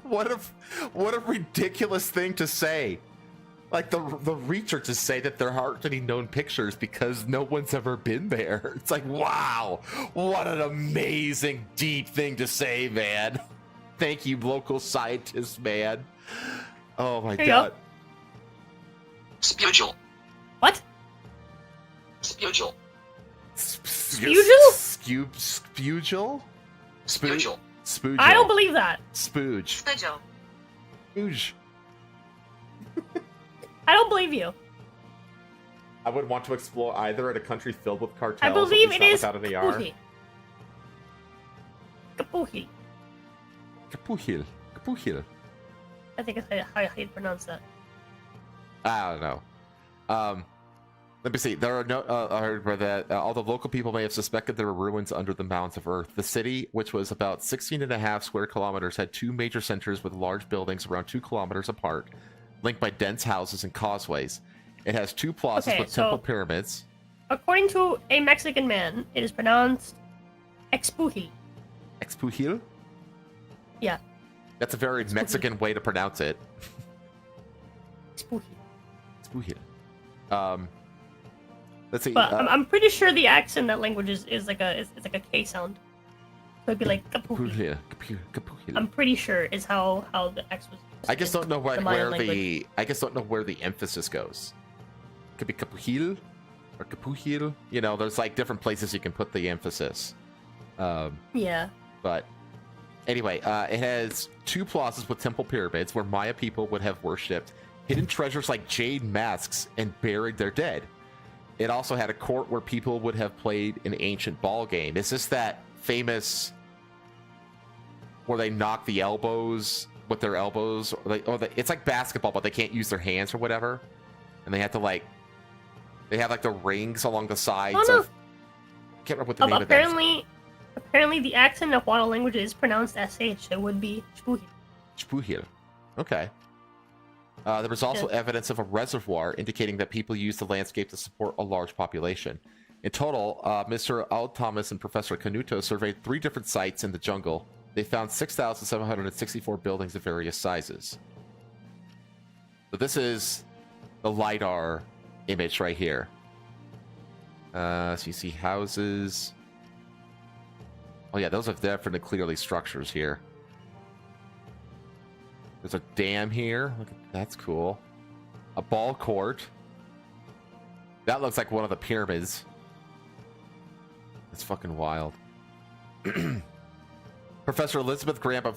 What a ridiculous thing to say. Like the researchers say that there aren't any known pictures because no one's ever been there. It's like, wow, what an amazing deep thing to say, man. Thank you, local scientists, man. Oh my god. Spugel. What? Spugel. Spugel? Spugel? Spugel. Spugel. I don't believe that. Spooge. Spugel. Spooge. I don't believe you. I would want to explore either in a country filled with cartels. I believe at it least is not without any R. Kapuhi. Kapuhi. Kapuhil. Kapuhil. I think that's how you pronounce that. I don't know. Let me see. There are no. I heard that although local people may have suspected there were ruins under the mounds of Earth, the city, which was about 16.5 square kilometers, had two major centers with large buildings around 2 kilometers apart, linked by dense houses and causeways. It has 2 plazas with temple pyramids. According to a Mexican man, it is pronounced Expuhi. Expuhil? Yeah. That's a very Expuhil. Mexican way to pronounce it. Expuhi. Expuhil. Let's see. But I'm pretty sure the accent in that language is like a like a K sound. So it'd be like Kapuhi. Kapuhil. I'm pretty sure is how the X was. I just don't know where language. I just don't know where the emphasis goes. Could be Kapuhil or Kapuhil. You know, there's like different places you can put the emphasis. Yeah. But anyway, it has 2 plazas with temple pyramids where Maya people would have worshipped hidden treasures like jade masks and buried their dead. It also had a court where people would have played an ancient ball game. Is this that famous where they knock the elbows with their elbows? It's like basketball, but they can't use their hands or whatever. And they have to like, they have like the rings along the sides of... I can't remember what the name of that. Apparently the accent of Wada language is pronounced SH, so it would be Shpuhil. Shpuhil. Okay. There was also evidence of a reservoir indicating that people used the landscape to support a large population. In total, Mr. Al Thomas and Professor Canuto surveyed 3 different sites in the jungle. They found 6,764 buildings of various sizes. So this is the LiDAR image right here. So you see houses. Oh yeah, those are definitely clearly structures here. There's a dam here. Look at, that's cool. A ball court. That looks like one of the pyramids. It's fucking wild. Professor Elizabeth Graham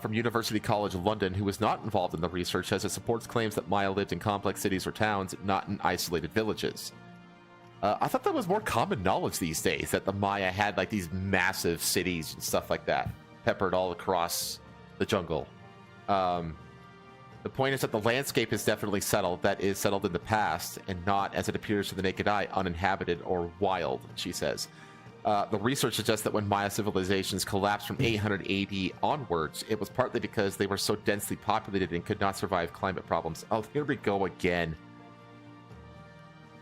from University College London, who was not involved in the research, says it supports claims that Maya lived in complex cities or towns, not in isolated villages. I thought that was more common knowledge these days, that the Maya had like these massive cities and stuff like that, peppered all across the jungle. The point is that the landscape is definitely settled, that is settled in the past, and not, as it appears to the naked eye, uninhabited or wild, she says. The research suggests that when Maya civilizations collapsed from 800 AD onwards, it was partly because they were so densely populated and could not survive climate problems. Oh, here we go again.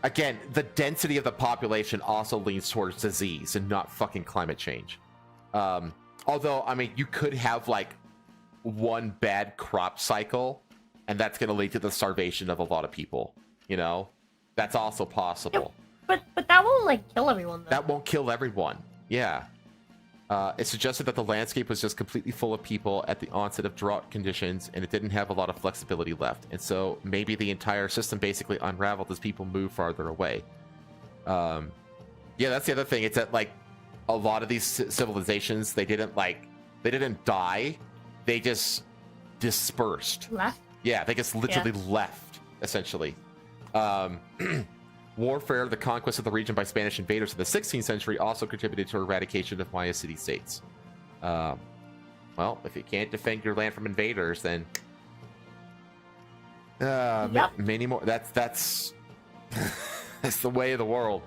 Again, the density of the population also leans towards disease and not fucking climate change. Although, I mean, you could have, like, one bad crop cycle, and that's going to lead to the starvation of a lot of people, you know? That's also possible. But that won't, like, kill everyone, though. That won't kill everyone, yeah. It suggested that the landscape was just completely full of people at the onset of drought conditions, and it didn't have a lot of flexibility left. And so maybe the entire system basically unraveled as people moved farther away. Yeah, that's the other thing. It's that, like, a lot of these civilizations, they didn't die. They just dispersed. Left? Yeah, they just literally left, essentially. Warfare, the conquest of the region by Spanish invaders in the 16th century, also contributed to eradication of Maya city-states. Well, if you can't defend your land from invaders, then Yep. many more. That's that's the way of the world.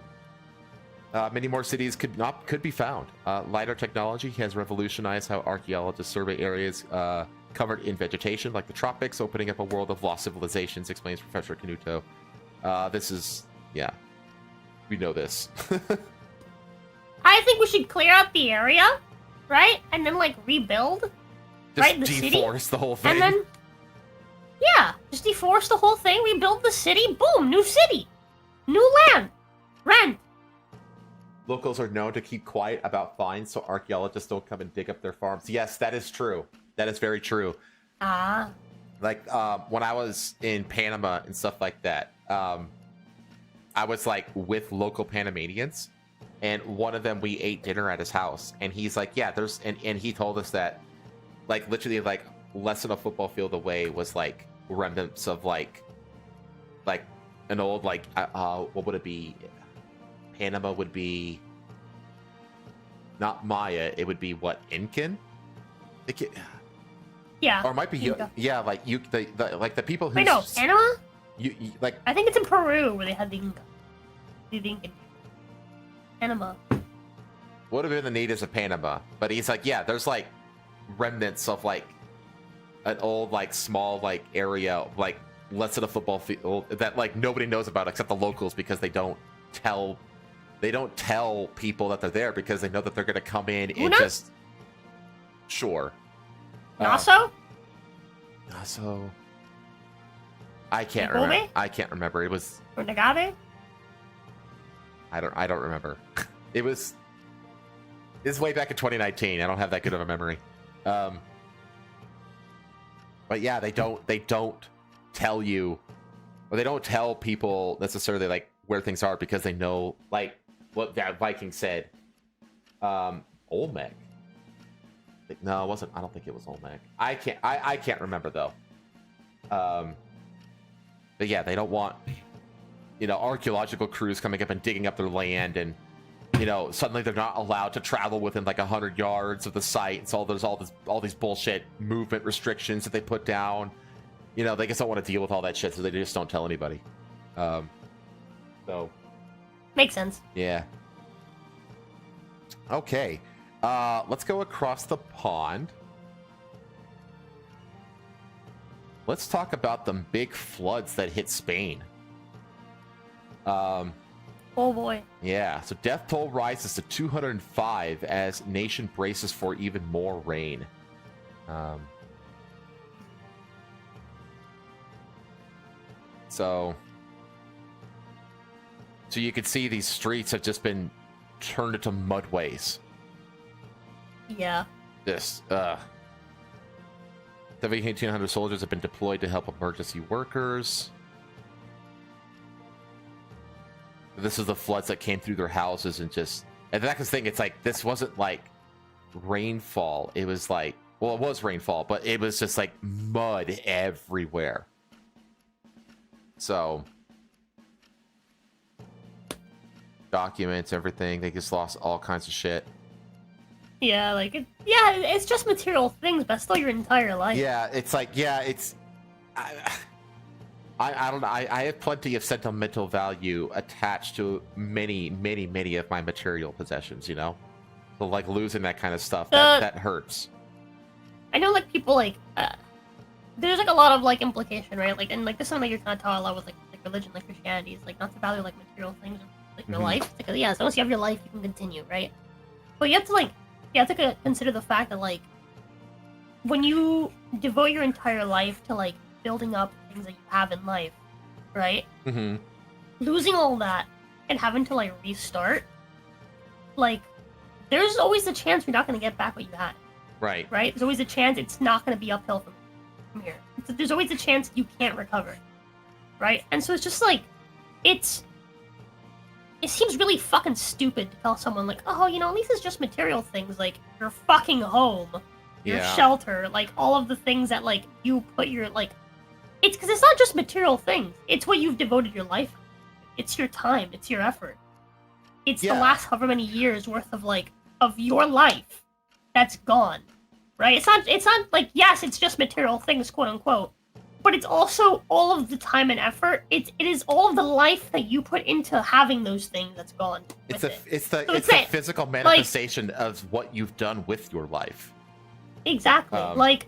Many more cities could be found. LiDAR technology has revolutionized how archaeologists survey areas covered in vegetation, like the tropics, opening up a world of lost civilizations, explains Professor Canuto. This is, yeah, we know this. I think we should clear out the area, right? And then, like, rebuild, right? The city. Deforest the whole thing. And then, yeah, just deforest the whole thing, rebuild the city, boom, new city, new land, rent. Locals are known to keep quiet about finds so archaeologists don't come and dig up their farms. Yes, that is true. That is very true. Ah. Like, when I was in Panama and stuff like that, I was, like, with local Panamanians, and one of them, we ate dinner at his house, and he's like, yeah, there's, and he told us that, like, literally, like, less than a football field away was, like, remnants of, like, an old, like, what would it be? Panama would be not Maya. It would be what, Incan? Yeah. Or it might be yeah, like you, like the people who. Wait, no, Panama. You like. I think it's in Peru where they had the Inca. The Incan. Panama. Would have been the natives of Panama, but he's like, yeah, there's like remnants of like an old, like small, like area, like less than a football field that like nobody knows about except the locals because they don't tell people that they're there because they know that they're going to come in and just sure. Nassau? Nassau. I can't remember. I can't remember. It was or Nagave? I don't remember. It's way back in 2019. I don't have that good of a memory. But yeah, they don't tell you, or they don't tell people necessarily like where things are because they know, like what that Viking said. Olmec. No, it wasn't. I don't think it was Olmec. I can't remember though. But yeah, they don't want, archaeological crews coming up and digging up their land, and suddenly they're not allowed to travel within like 100 yards of the site. So there's all these bullshit movement restrictions that they put down. They just don't want to deal with all that shit, so they just don't tell anybody. So makes sense. Yeah. Okay. Let's go across the pond. Let's talk about the big floods that hit Spain. Oh boy. Yeah, so death toll rises to 205 as nation braces for even more rain. So you can see these streets have just been turned into mudways. Yeah. 1,700 soldiers have been deployed to help emergency workers. This is the floods that came through their houses and that's the thing. It's like, this wasn't like rainfall. It was like, well, it was rainfall, but it was just like mud everywhere. So documents, everything. They just lost all kinds of shit. Yeah, it's just material things, but still your entire life. Yeah, it's like, I don't know. I have plenty of sentimental value attached to many, many, many of my material possessions, So like losing that kind of stuff, that hurts. I know like people like there's like a lot of like implication, right? Like, and like this is something you're kind of taught a lot with like religion, like Christianity, is like not to value like material things like your life. It's like, as long as you have your life, you can continue, right? But you have to consider the fact that like when you devote your entire life to like building up things that you have in life, right? Mm-hmm. Losing all that and having to like restart, like there's always a chance you're not going to get back what you had. Right. Right? There's always a chance it's not going to be uphill from here. There's always a chance you can't recover. Right? And so it's just like, it seems really fucking stupid to tell someone like, oh, at least it's just material things, like your fucking home, your shelter, like all of the things that like you put your like, it's because it's not just material things. It's what you've devoted your life. It's your time. It's your effort. It's the last however many years worth of your life that's gone, right? It's not like, yes, it's just material things, quote unquote, but it's also all of the time and effort. It is all of the life that you put into having those things that's gone. It's with the physical manifestation of what you've done with your life. Exactly. Like,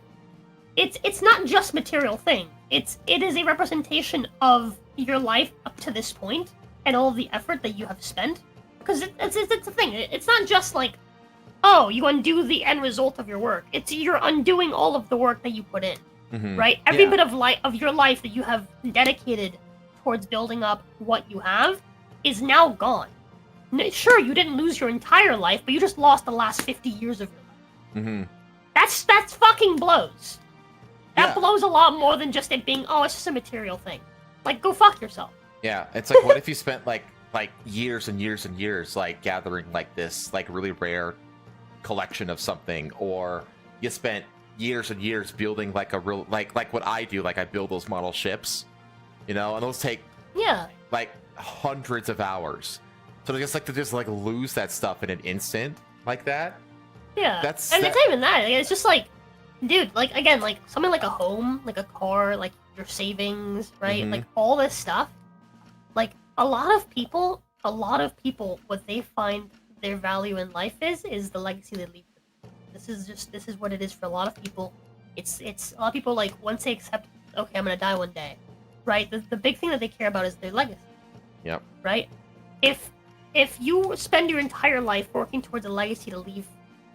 it's not just material thing. It is a representation of your life up to this point and all of the effort that you have spent. Because it's a thing. It's not just like, oh, you undo the end result of your work. It's you're undoing all of the work that you put in, right? Every bit of your life that you have dedicated towards building up what you have is now gone. Sure, you didn't lose your entire life, but you just lost the last 50 years of your life. That's fucking blows. That blows a lot more than just it being, oh, it's just a material thing. Like, go fuck yourself. Yeah, it's like, what if you spent like years and years and years like gathering like this like really rare collection of something, or you spent years and years building like a real like what I do, like I build those model ships, you know, and those take like hundreds of hours. So just like to just like lose that stuff in an instant like that. Yeah, it's not even that. It's just like, dude, like again, like something like a home, like a car, like your savings, right? Like all this stuff. Like a lot of people, what they find their value in life is the legacy they leave. This is what it is for a lot of people. It's a lot of people, like, once they accept, okay, I'm gonna die one day, right? The big thing that they care about is their legacy. Yep. Right? If you spend your entire life working towards a legacy to leave,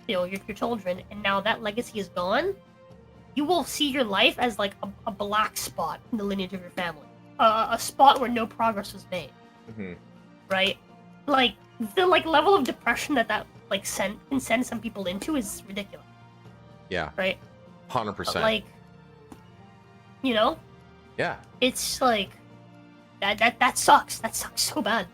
you know, your children, and now that legacy is gone, you will see your life as like a black spot in the lineage of your family. A spot where no progress was made. Right? Like, the like level of depression that like can send some people into is ridiculous. Yeah. Right? 100%. Like, you know? Yeah. It's like that sucks. That sucks so bad.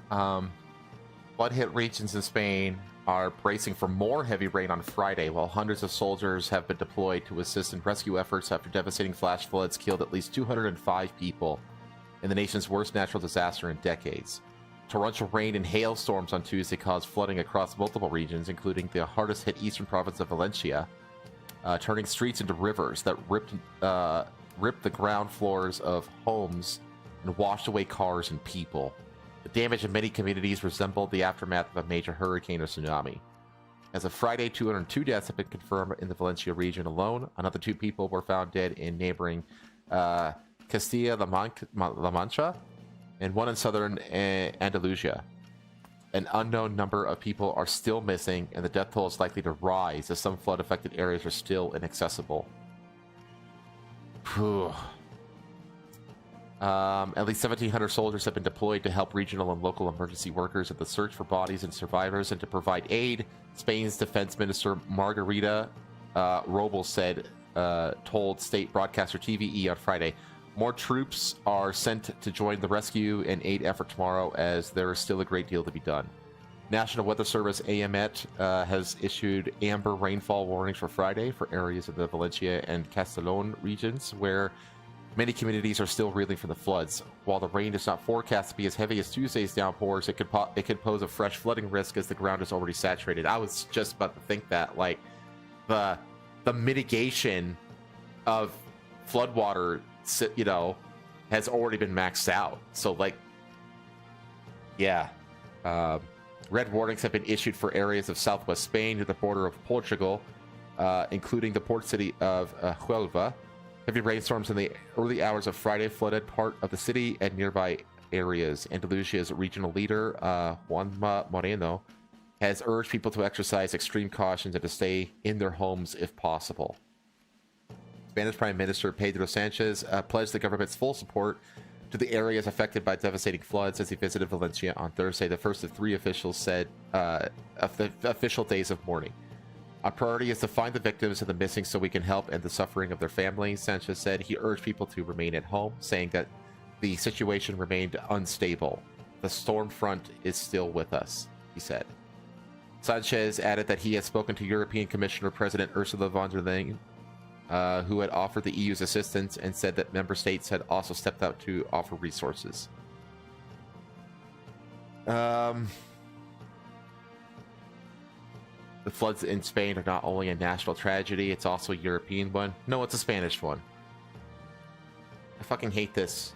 Flood-hit regions in Spain are bracing for more heavy rain on Friday, while hundreds of soldiers have been deployed to assist in rescue efforts after devastating flash floods killed at least 205 people in the nation's worst natural disaster in decades. Torrential rain and hailstorms on Tuesday caused flooding across multiple regions, including the hardest-hit eastern province of Valencia, turning streets into rivers that ripped the ground floors of homes and washed away cars and people. The damage in many communities resembled the aftermath of a major hurricane or tsunami. As of Friday, 202 deaths have been confirmed in the Valencia region alone. Another 2 people were found dead in neighboring Castilla-La Mancha, and 1 in southern Andalusia. An unknown number of people are still missing, and the death toll is likely to rise as some flood-affected areas are still inaccessible. Phew. At least 1,700 soldiers have been deployed to help regional and local emergency workers in the search for bodies and survivors and to provide aid. Spain's Defense Minister Margarita Robles told state broadcaster TVE on Friday, more troops are sent to join the rescue and aid effort tomorrow, as there is still a great deal to be done. National Weather Service AMET has issued amber rainfall warnings for Friday for areas of the Valencia and Castellón regions where many communities are still reeling from the floods. While the rain is not forecast to be as heavy as Tuesday's downpours, it could pose a fresh flooding risk as the ground is already saturated. I was just about to think that, like, the mitigation of floodwater, you know, has already been maxed out. So, like, yeah. Red warnings have been issued for areas of southwest Spain to the border of Portugal, including the port city of Huelva. Heavy rainstorms in the early hours of Friday flooded part of the city and nearby areas. Andalusia's regional leader, Juanma Moreno, has urged people to exercise extreme caution and to stay in their homes if possible. Spanish Prime Minister Pedro Sanchez pledged the government's full support to the areas affected by devastating floods as he visited Valencia on Thursday, the first of 3 officials said of the official days of mourning. Our priority is to find the victims and the missing so we can help end the suffering of their families, Sanchez said. He urged people to remain at home, saying that the situation remained unstable. The storm front is still with us, he said. Sanchez added that he had spoken to European Commissioner President Ursula von der Leyen, who had offered the EU's assistance, and said that member states had also stepped out to offer resources. The floods in Spain are not only a national tragedy, it's also a European one. No, it's a Spanish one. I fucking hate this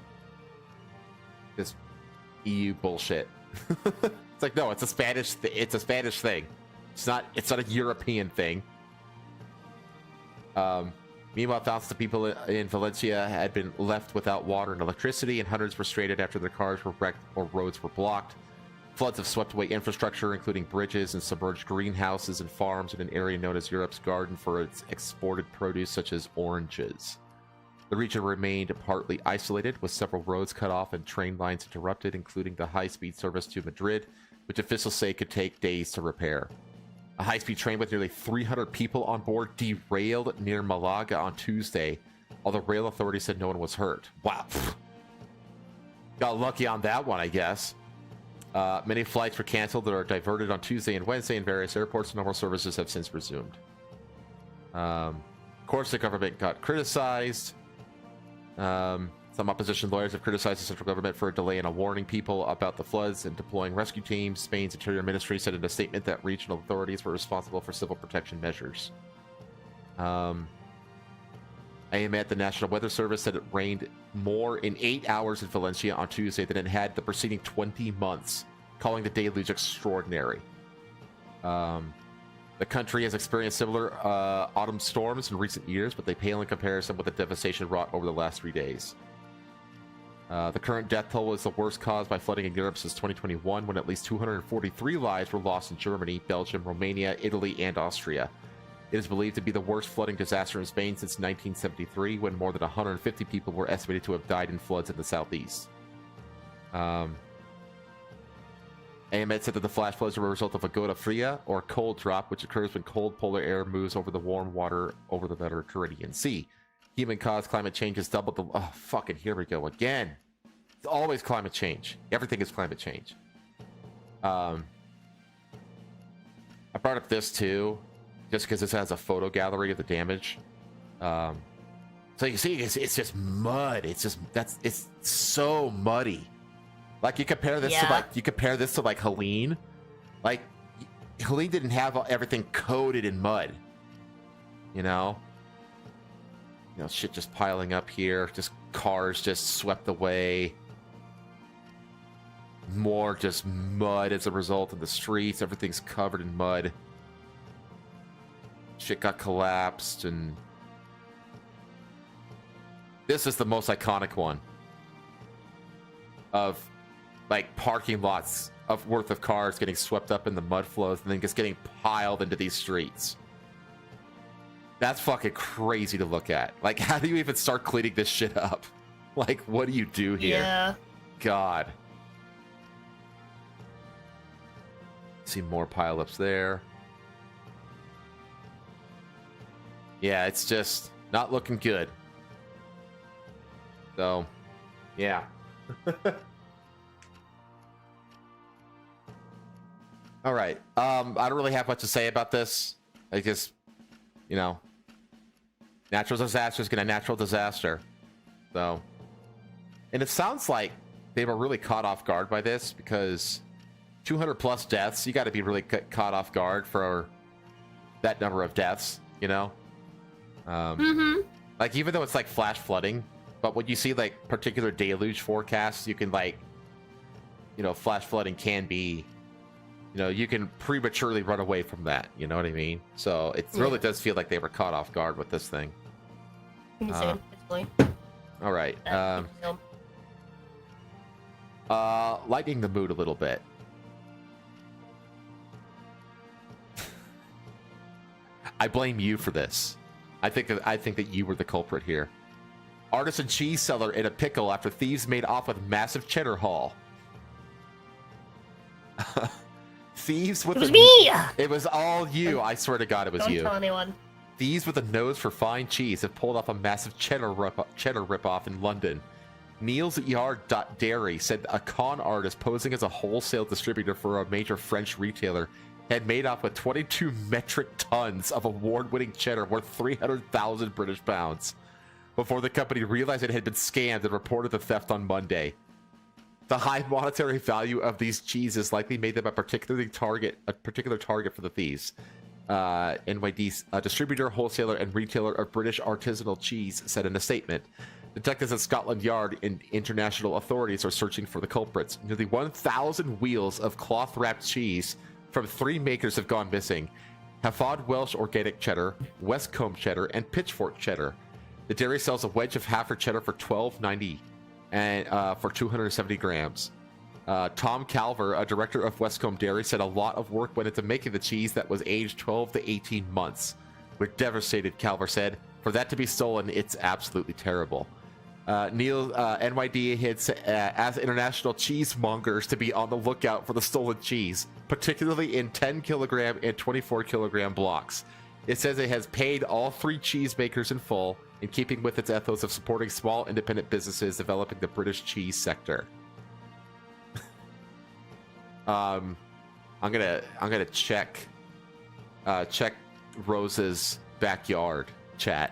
EU bullshit. It's like, no, it's a Spanish thing. It's not a European thing. Meanwhile, thousands of people in Valencia had been left without water and electricity, and hundreds were stranded after their cars were wrecked or roads were blocked. Floods have swept away infrastructure, including bridges and submerged greenhouses and farms in an area known as Europe's garden for its exported produce such as oranges. The region remained partly isolated, with several roads cut off and train lines interrupted, including the high-speed service to Madrid, which officials say could take days to repair. A high-speed train with nearly 300 people on board derailed near Malaga on Tuesday, although rail authorities said no one was hurt. Wow. Got lucky on that one, I guess. Many flights were canceled or diverted on Tuesday and Wednesday in various airports, and normal services have since resumed. Of course, the government got criticized. Some opposition lawyers have criticized the central government for a delay in warning people about the floods and deploying rescue teams. Spain's Interior Ministry said in a statement that regional authorities were responsible for civil protection measures. AMET, the National Weather Service, said it rained more in 8 hours in Valencia on Tuesday than it had the preceding 20 months, calling the deluge extraordinary. The country has experienced similar autumn storms in recent years, but they pale in comparison with the devastation wrought over the last 3 days. The current death toll is the worst caused by flooding in Europe since 2021, when at least 243 lives were lost in Germany, Belgium, Romania, Italy, and Austria. It is believed to be the worst flooding disaster in Spain since 1973, when more than 150 people were estimated to have died in floods in the southeast. AMET said that the flash floods were a result of a gota fria, or cold drop, which occurs when cold polar air moves over the warm water over the Mediterranean Sea. Human-caused climate change has doubled the... Oh, fucking here we go again. It's always climate change. Everything is climate change. I brought up this too, just because this has a photo gallery of the damage. So you see, it's just mud. It's so muddy. Like you compare this to like Helene. Like Helene didn't have everything coated in mud. You know, shit just piling up here. Just cars just swept away. More just mud as a result of the streets. Everything's covered in mud. Shit got collapsed, and this is the most iconic one of like parking lots worth of cars getting swept up in the mud flows and then just getting piled into these streets. That's fucking crazy to look at. Like, how do you even start cleaning this shit up? Like, what do you do here? Yeah. God. See more pileups there. Yeah, it's just not looking good. So, yeah. All right. I don't really have much to say about this. I just, natural disaster is gonna natural disaster. So, and it sounds like they were really caught off guard by this, because 200 plus deaths, you got to be really caught off guard for that number of deaths, Like, even though it's like flash flooding, but when you see like particular deluge forecasts, you can flash flooding can be, you can prematurely run away from that. You know what I mean? So it really does feel like they were caught off guard with this thing. All right. Lightening the mood a little bit. I blame you for this. I think that you were the culprit here. Artisan cheese seller in a pickle after thieves made off with massive cheddar haul. Thieves with me! It was all you. I swear to God, it was you. Don't tell anyone. Thieves with a nose for fine cheese have pulled off a massive cheddar ripoff in London. Neil's Yard Dairy said a con artist posing as a wholesale distributor for a major French retailer had made off with 22 metric tons of award-winning cheddar worth 300,000 British pounds before the company realized it had been scammed and reported the theft on Monday. The high monetary value of these cheeses likely made them a particular target for the thieves. NYD's distributor, wholesaler, and retailer of British artisanal cheese, said in a statement. Detectives at Scotland Yard and international authorities are searching for the culprits. Nearly 1,000 wheels of cloth-wrapped cheese from 3 makers have gone missing. Hafod Welsh Organic Cheddar, Westcombe Cheddar, and Pitchfork Cheddar. The dairy sells a wedge of Hafod cheddar for $12.90 and for 270 grams. Tom Calver, a director of Westcombe Dairy, said a lot of work went into making the cheese that was aged 12 to 18 months. We're devastated, Calver said. For that to be stolen, it's absolutely terrible. Neil, NYD hits as international cheesemongers to be on the lookout for the stolen cheese, particularly in 10 kilogram and 24 kilogram blocks. It says it has paid all 3 cheesemakers in full, in keeping with its ethos of supporting small independent businesses developing the British cheese sector. I'm gonna check Rose's backyard chat.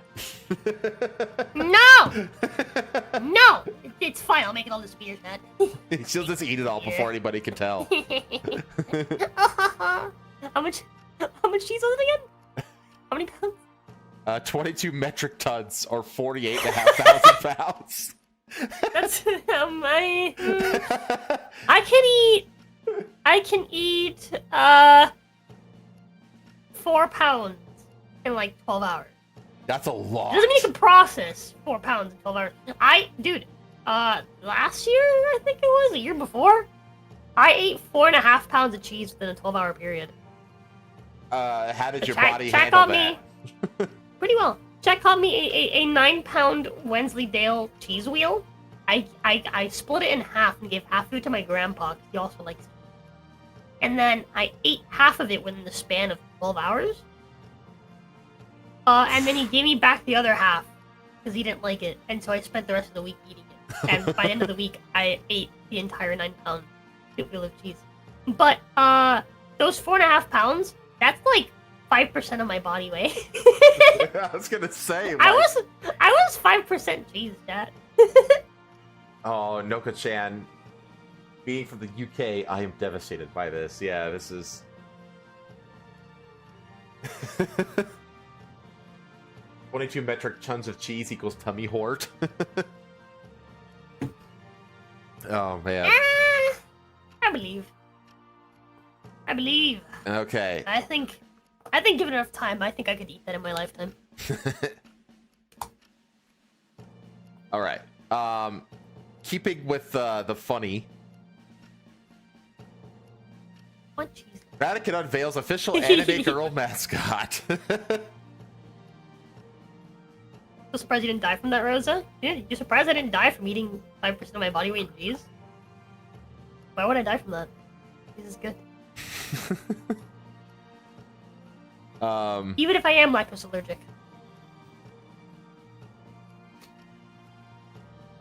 No! No! It's fine, I'll make it all disappear, chat. She'll just eat it all before anybody can tell. How much cheese was it again? How many pounds? 22 metric tons, or 48,500 pounds. That's I can eat 4 pounds in like 12 hours. That's a lot. Doesn't mean you can process 4 pounds in 12 hours. Last year, I think it was, the year before, I ate 4.5 pounds of cheese within a 12-hour period. How did your body handle caught that? Me pretty well. Jack caught me a 9-pound Wensleydale cheese wheel. I split it in half and gave half of it to my grandpa, 'cause he also likes it. And then I ate half of it within the span of 12 hours. And then he gave me back the other half, because he didn't like it. And so I spent the rest of the week eating it. And by the end of the week, I ate the entire 9-pound wheel of cheese. But those 4.5 pounds, that's like 5% of my body weight. I was gonna say. I was 5% cheese, Dad. Oh, Noka-chan. Being from the UK, I am devastated by this. Yeah, this is. 22 metric tons of cheese equals tummy hoard. Oh man. I believe. Okay. I think given enough time, I think I could eat that in my lifetime. All right. Keeping with the funny. What cheese? Vatican unveils official anime girl mascot. So surprised you didn't die from that, Rosa? Yeah, you surprised I didn't die from eating 5% of my body weight in cheese? Why would I die from that? This is good. Even if I am lactose allergic.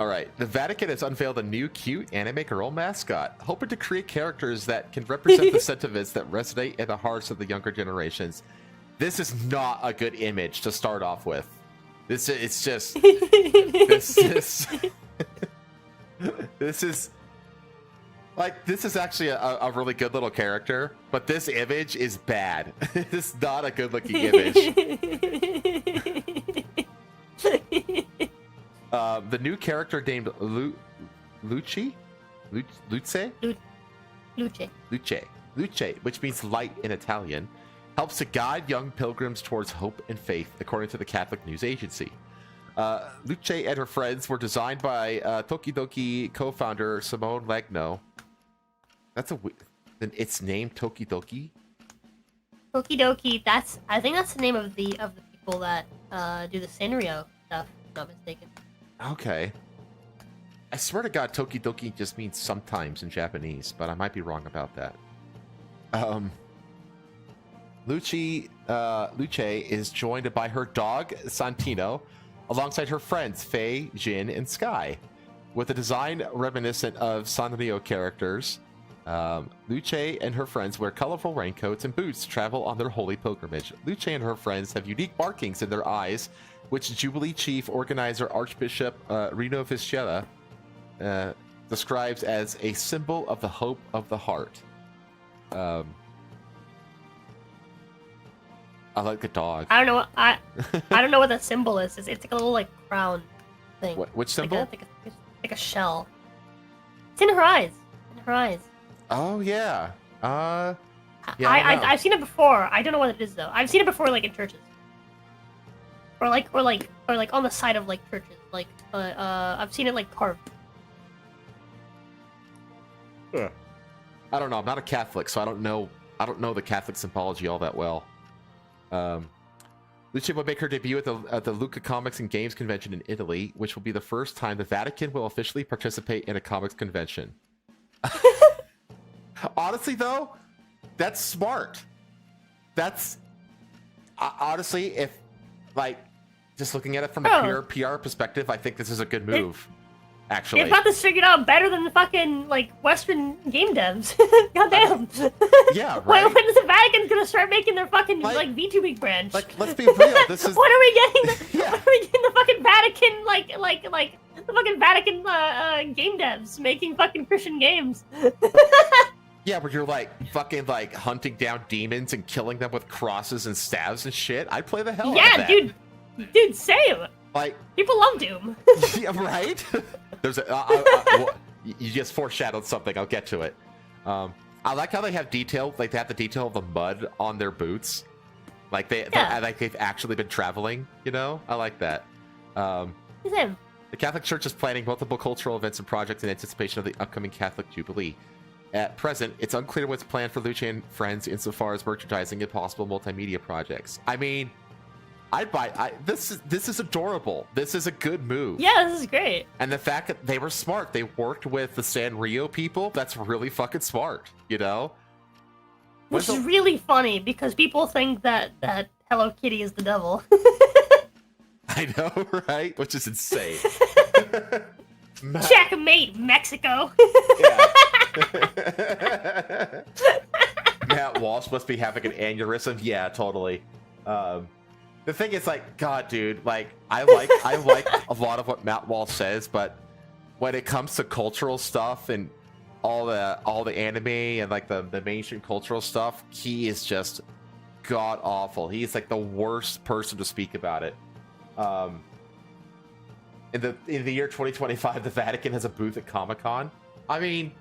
All right, the Vatican has unveiled a new cute anime girl mascot, hoping to create characters that can represent the sentiments that resonate in the hearts of the younger generations. This is not a good image to start off with. This is actually a really good little character, but this image is bad. It's not a good looking image. The new character named Luce, which means light in Italian, helps to guide young pilgrims towards hope and faith, according to the Catholic News Agency. Luce and her friends were designed by Tokidoki co-founder Simone Legno. That's then it's named Tokidoki. Tokidoki. I think that's the name of the people that do the Sanrio stuff. If I'm not mistaken. Okay. I swear to God, Tokidoki just means sometimes in Japanese, but I might be wrong about that. Luce is joined by her dog, Santino, alongside her friends, Faye, Jin, and Sky. With a design reminiscent of Sanrio characters, Luce and her friends wear colorful raincoats and boots to travel on their holy pilgrimage. Luce and her friends have unique markings in their eyes, which Jubilee Chief Organizer Archbishop Reno Vizcaya describes as a symbol of the hope of the heart. I like the dog. I don't know. I don't know what that symbol is. It's like a little like crown thing. Which symbol? Like a shell. It's in her eyes. In her eyes. Oh yeah. Yeah. I don't know. I've seen it before. I don't know what it is though. I've seen it before, like in churches. Or like on the side of like churches. Like I've seen it like carved. I don't know. I'm not a Catholic, so I don't know the Catholic symbology all that well. Luce will make her debut at the Lucca Comics and Games Convention in Italy, which will be the first time the Vatican will officially participate in a comics convention. Honestly, though, that's smart. That's honestly, if like just looking at it from a pure PR perspective, I think this is a good move. Actually, they've got this figured out better than the fucking like Western game devs. Goddamn. Yeah, right. When is the Vatican's gonna start making their fucking like VTubing branch? Like, let's be real. This is. When are we getting? Yeah. When are we getting the fucking Vatican like the fucking Vatican game devs making fucking Christian games? Yeah, where you're like fucking like hunting down demons and killing them with crosses and staves and shit. I'd play the hell out of that. Yeah, dude, same. Like people love Doom. Yeah, right. There's a. Well, you just foreshadowed something. I'll get to it. I like how they have detail. Like they have the detail of the mud on their boots. Like they've actually been traveling. You know, I like that. Same. The Catholic Church is planning multiple cultural events and projects in anticipation of the upcoming Catholic Jubilee. At present, it's unclear what's planned for Luce and friends insofar as merchandising and possible multimedia projects. I mean, I'd buy. This is adorable. This is a good move. Yeah, this is great. And the fact that they were smart, they worked with the Sanrio people. That's really fucking smart. You know, which is really funny because people think that Hello Kitty is the devil. I know, right? Which is insane. Checkmate, Mexico. Yeah. Matt Walsh must be having an aneurysm. Yeah, totally. The thing is, like, God, dude, like, I like a lot of what Matt Walsh says, but when it comes to cultural stuff and all the anime and like the mainstream cultural stuff, he is just god awful. He's like the worst person to speak about it. In the year 2025, the Vatican has a booth at Comic-Con. I mean,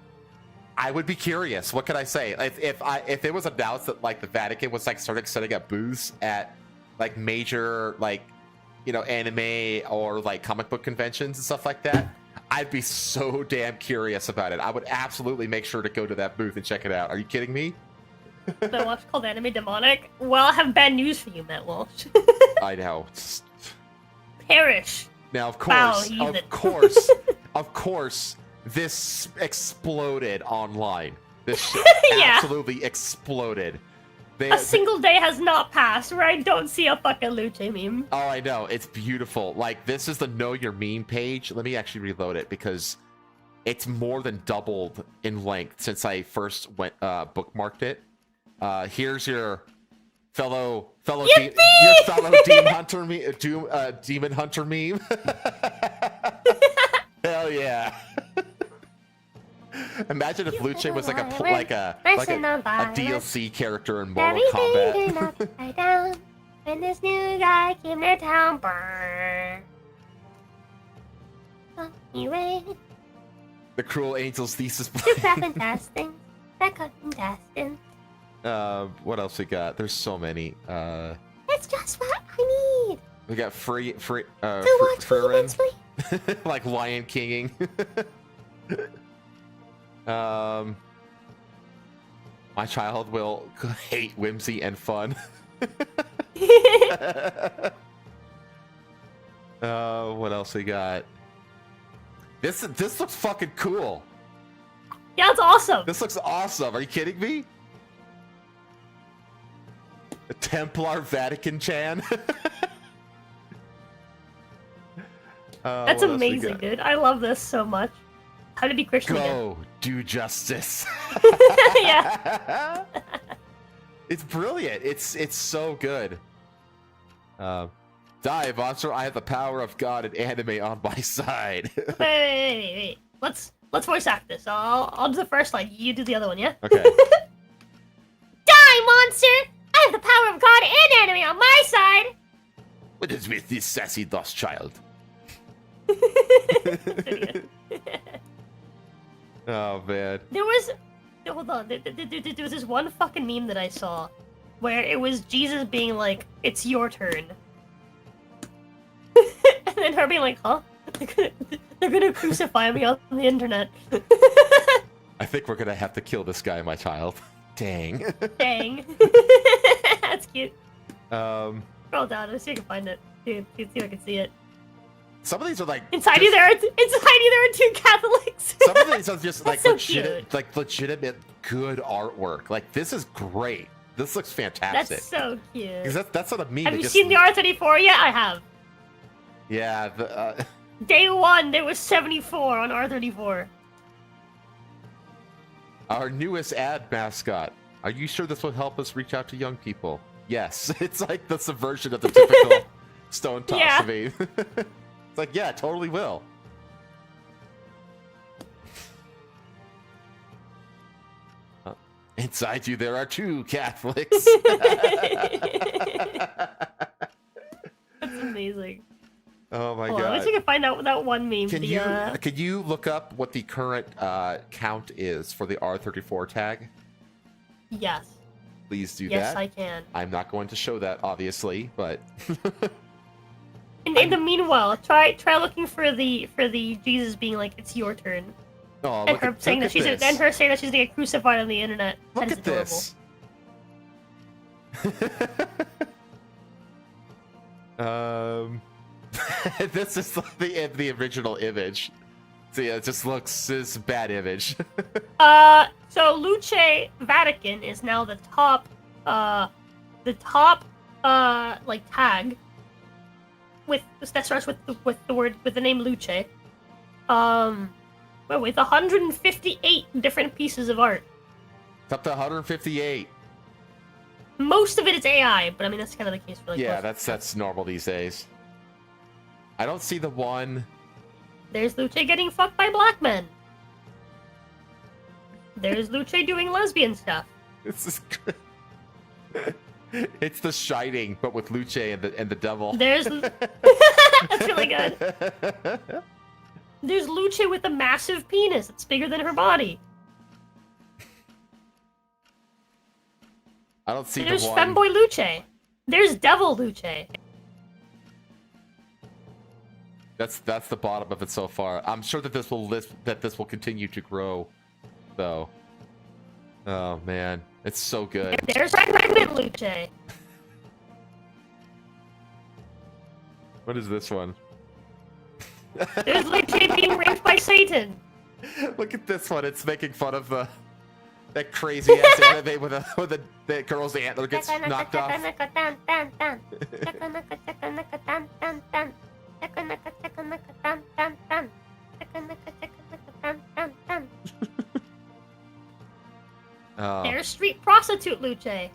I would be curious. What could I say? If it was announced that like the Vatican was like starting setting up booths at like major like anime or like comic book conventions and stuff like that, I'd be so damn curious about it. I would absolutely make sure to go to that booth and check it out. Are you kidding me? The what's called Anime Demonic? Well, I have bad news for you, Matt Walsh. I know. Perish. Now, of course, this exploded online. This shit absolutely exploded. A single day has not passed where I don't see a fucking Luce meme. Oh, I know. It's beautiful. Like, this is the Know Your Meme page. Let me actually reload it because it's more than doubled in length since I first bookmarked it. Here's your fellow demon hunter meme. Hell yeah. Imagine if Luce was like a DLC character in Mortal Kombat. When this new guy came to town, burn. Anyway. The Cruel Angel's Thesis. Fantastic. Fantastic. What else we got? There's so many. That's just what I need. We got free to watch Demon Slayer. Like Lion Kinging. My child will hate whimsy and fun. What else we got? This looks fucking cool. Yeah, it's awesome. This looks awesome. Are you kidding me? A Templar Vatican Chan. That's amazing, dude. I love this so much. How to be Christian Go do justice. Yeah. It's brilliant. It's so good. Die, monster! I have the power of God and anime on my side. Wait. Let's voice act this. I'll do the first line. You do the other one, yeah? Okay. Die, monster! I have the power power of God and enemy on my side. What is with this sassy lost child? Oh man. There was, hold on. There was this one fucking meme that I saw, where it was Jesus being like, "It's your turn," and then her being like, "Huh? They're gonna crucify me on the internet." I think we're gonna have to kill this guy, my child. Dang. Dang. That's cute. Scroll down. Let's see if I can find it. See if I can see it. Some of these are like Inside you there are two Catholics. some of these are just like so legitimate good artwork. Like this is great. This looks fantastic. That's so cute. 'Cause that's not a meme. Have it you just- seen the R34 yet? I have. Yeah. Day 1, there was 74 on R34. Our newest ad mascot. Are you sure this will help us reach out to young people? Yes. It's like the subversion of the typical stone toss Yeah. meme. It's like, yeah, it totally will. Inside you, there are two Catholics. That's amazing. Oh my Hold on, god. let's see if I can find out that one meme. Can you look up what the current count is for the R34 tag? Yes. Please do Yes, that. I can. I'm not going to show that, obviously, but In the meanwhile, try looking for the Jesus being like, "It's your turn," oh, and her saying that she's gonna get crucified on the internet. Look That is at adorable. this. This is like the original image. So yeah, it just looks this bad image. So Luce Vatican is now the top like tag that starts with the name Luce. With 158 different pieces of art. It's up to 158. Most of it is AI, but I mean that's kind of the case for like. Yeah, most. that's normal these days. I don't see the one. There's Luce getting fucked by black men. There's Luce doing lesbian stuff. This is great. It's The Shining, but with Luce and the devil. There's that's really good. There's Luce with a massive penis. It's bigger than her body. I don't see There's the one. femboy Luce. There's devil Luce. That's the bottom of it so far. I'm sure that this will continue to grow, though. Oh man, it's so good. There's pregnant Luce. What is this one? There's Luce being raped by Satan. Look at this one. It's making fun of that crazy ass anime with the girl's antler gets knocked off. Oh. There's street prostitute Luce. Yes,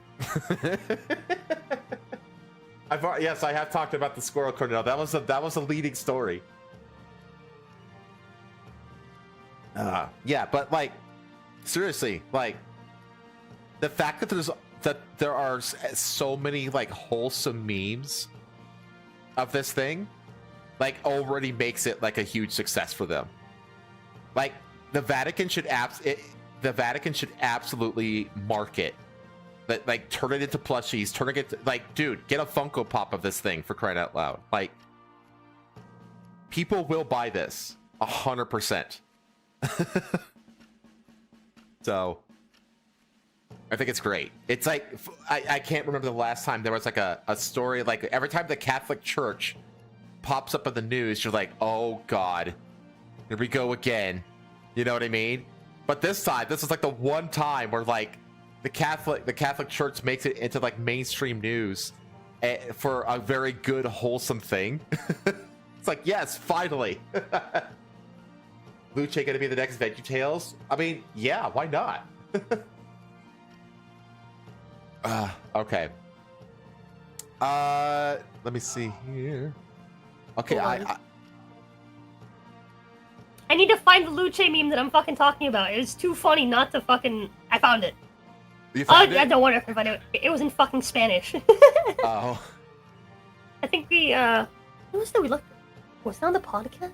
I have talked about the squirrel Cornell. That was a leading story. Yeah, but like seriously, like the fact that there are so many like wholesome memes of this thing, like already makes it like a huge success for them. Like the Vatican should absolutely market, but like turn it into plushies, turn it like, dude, get a Funko Pop of this thing for crying out loud. Like people will buy this 100%. So I think it's great. It's like I can't remember the last time there was like a story, like every time the Catholic Church pops up in the news, you're like, oh god, here we go again. You know what I mean? But this time, this is like the one time where like the Catholic Church makes it into like mainstream news for a very good wholesome thing. It's like, yes, finally. Luce gonna be the next VeggieTales? I mean, yeah, why not? Okay. Let me see here. Okay, I need to find the Luce meme that I'm fucking talking about. It's too funny not to fucking. I found it. You Oh, found I it? don't wonder if I knew it was in fucking Spanish. Oh. I think what was that we looked at? Was that on the podcast?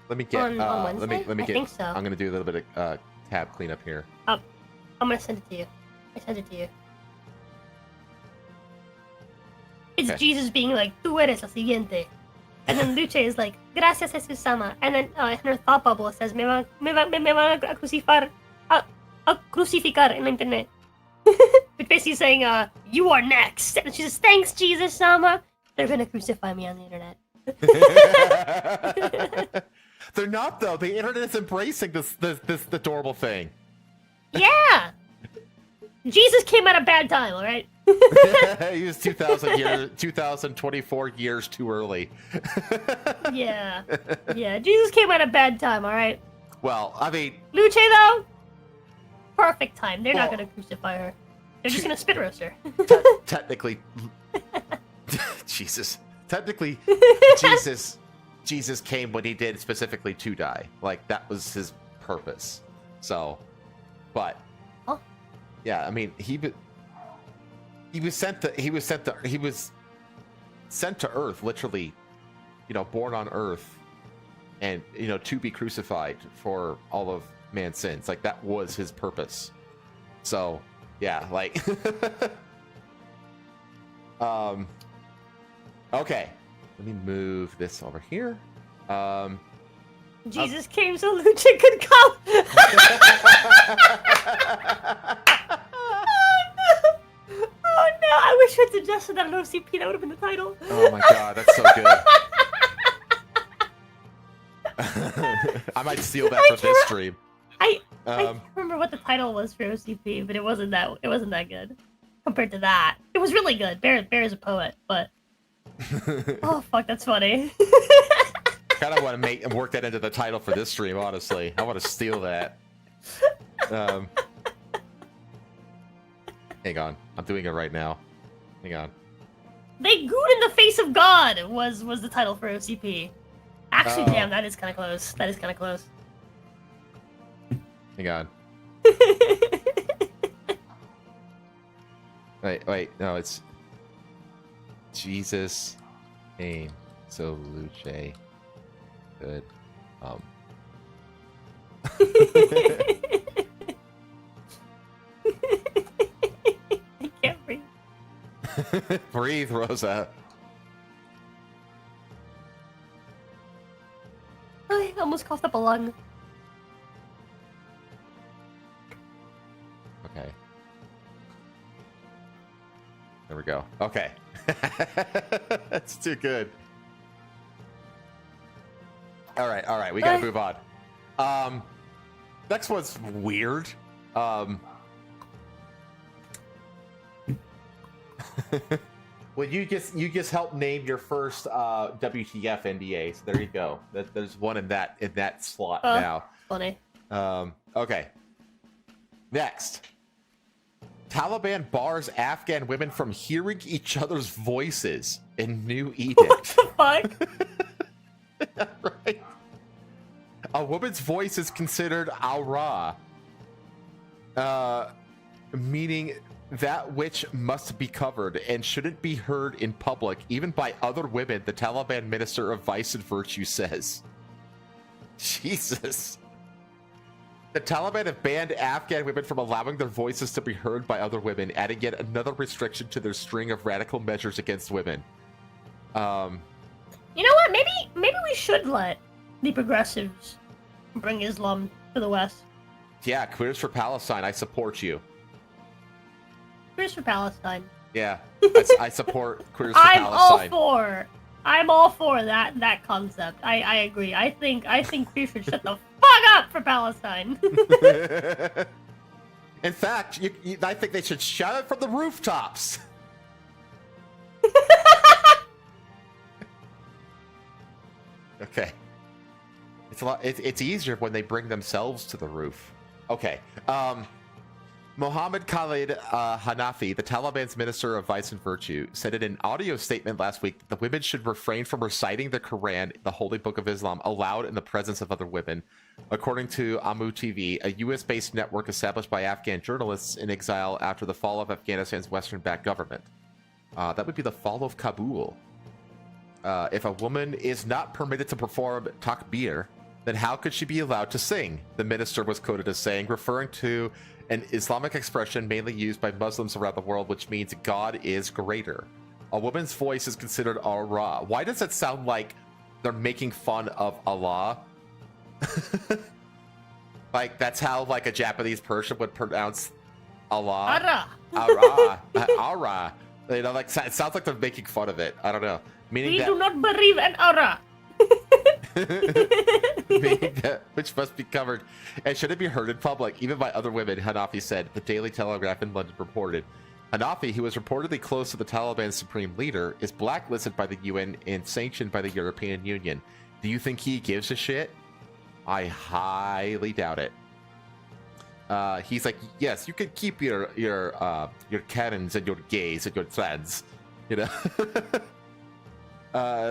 Let me get. On Wednesday? Let me I get. think so. I'm gonna do a little bit of tab cleanup here. I'm gonna send it to you. I sent it to you. It's Okay. Jesus being like, "Tú eres la siguiente," and then Luce is like, "Gracias Jesús-sama," and then in her thought bubble it says, "Me van a crucificar, a crucificar en la internet." But basically saying, "You are next," and she says, "Thanks Jesus-sama." They're gonna crucify me on the internet. They're not though. The internet is embracing this adorable thing. Yeah. Jesus came at a bad time, all right? He was 2024 years too early. Yeah. Yeah, Jesus came at a bad time, all right? Well, I mean, Luce, though, perfect time. They're not Well- going to crucify her. They're just going to spit roast her. technically, Jesus. Technically, Jesus came when he did specifically to die. Like that was his purpose. So, but Huh? yeah, I mean, he was sent to Earth, literally, born on Earth, and to be crucified for all of man's sins. Like that was his purpose. So, yeah, like, okay, let me move this over here. Jesus came so Luce could come. Oh no, I wish I'd suggested that on OCP. That would have been the title. Oh my god, that's so good. I might steal that for this stream. I can't remember what the title was for OCP, but it wasn't that good compared to that. It was really good. Bear is a poet, but oh fuck, that's funny. Kind of want to work that into the title for this stream. Honestly, I want to steal that. Hang on, I'm doing it right now. Hang on. They gooed in the face of God was the title for OCP. Actually, Oh. damn, that is kind of close. That is kind of close. Hang on. Wait, no, it's Jesus came so Luce could I can't breathe. breathe, Rosa. I almost coughed up a lung. Okay. There we go. Okay. That's too good. All right. We gotta move on. Next one's weird. Well, you just helped name your first WTF NDA. So there you go. There's one in that slot now. Funny. Okay. Next. Taliban bars Afghan women from hearing each other's voices in new edict. Fuck. Right. A woman's voice is considered awra, meaning that which must be covered and shouldn't be heard in public, even by other women, the Taliban Minister of Vice and Virtue says. Jesus. The Taliban have banned Afghan women from allowing their voices to be heard by other women, adding yet another restriction to their string of radical measures against women. You know what? Maybe we should let the progressives bring Islam to the West. Yeah, Queers for Palestine, I support you. Queers for Palestine. Yeah, I support Queers for Palestine. I'm all for that concept. I agree. I think queers should shut the fuck up for Palestine. In fact, I think they should shout it from the rooftops. Okay. It's a lot. It's easier when they bring themselves to the roof. Okay. Mohammed Khalid Hanafi, the Taliban's Minister of Vice and Virtue, said in an audio statement last week that the women should refrain from reciting the Quran, the holy book of Islam, aloud in the presence of other women. According to Amu TV, a U.S.-based network established by Afghan journalists in exile after the fall of Afghanistan's Western-backed government. That would be the fall of Kabul. If a woman is not permitted to perform takbir, then how could she be allowed to sing? The minister was quoted as saying, referring to an Islamic expression mainly used by Muslims around the world, which means God is greater. A woman's voice is considered Allah. Why does it sound like they're making fun of Allah? Like, that's how, like, a Japanese person would pronounce Allah. Ara. Ara. You know, like, it sounds like they're making fun of it. I don't know. Meaning We that, do not believe in Ara. meaning that which must be covered and shouldn't be heard in public, even by other women, Hanafi said, the Daily Telegraph in London reported. Hanafi, who is reportedly close to the Taliban's supreme leader, is blacklisted by the UN and sanctioned by the European Union. Do you think he gives a shit? I highly doubt it. He's like, yes, you can keep your Karens and your gays and your trans, you know.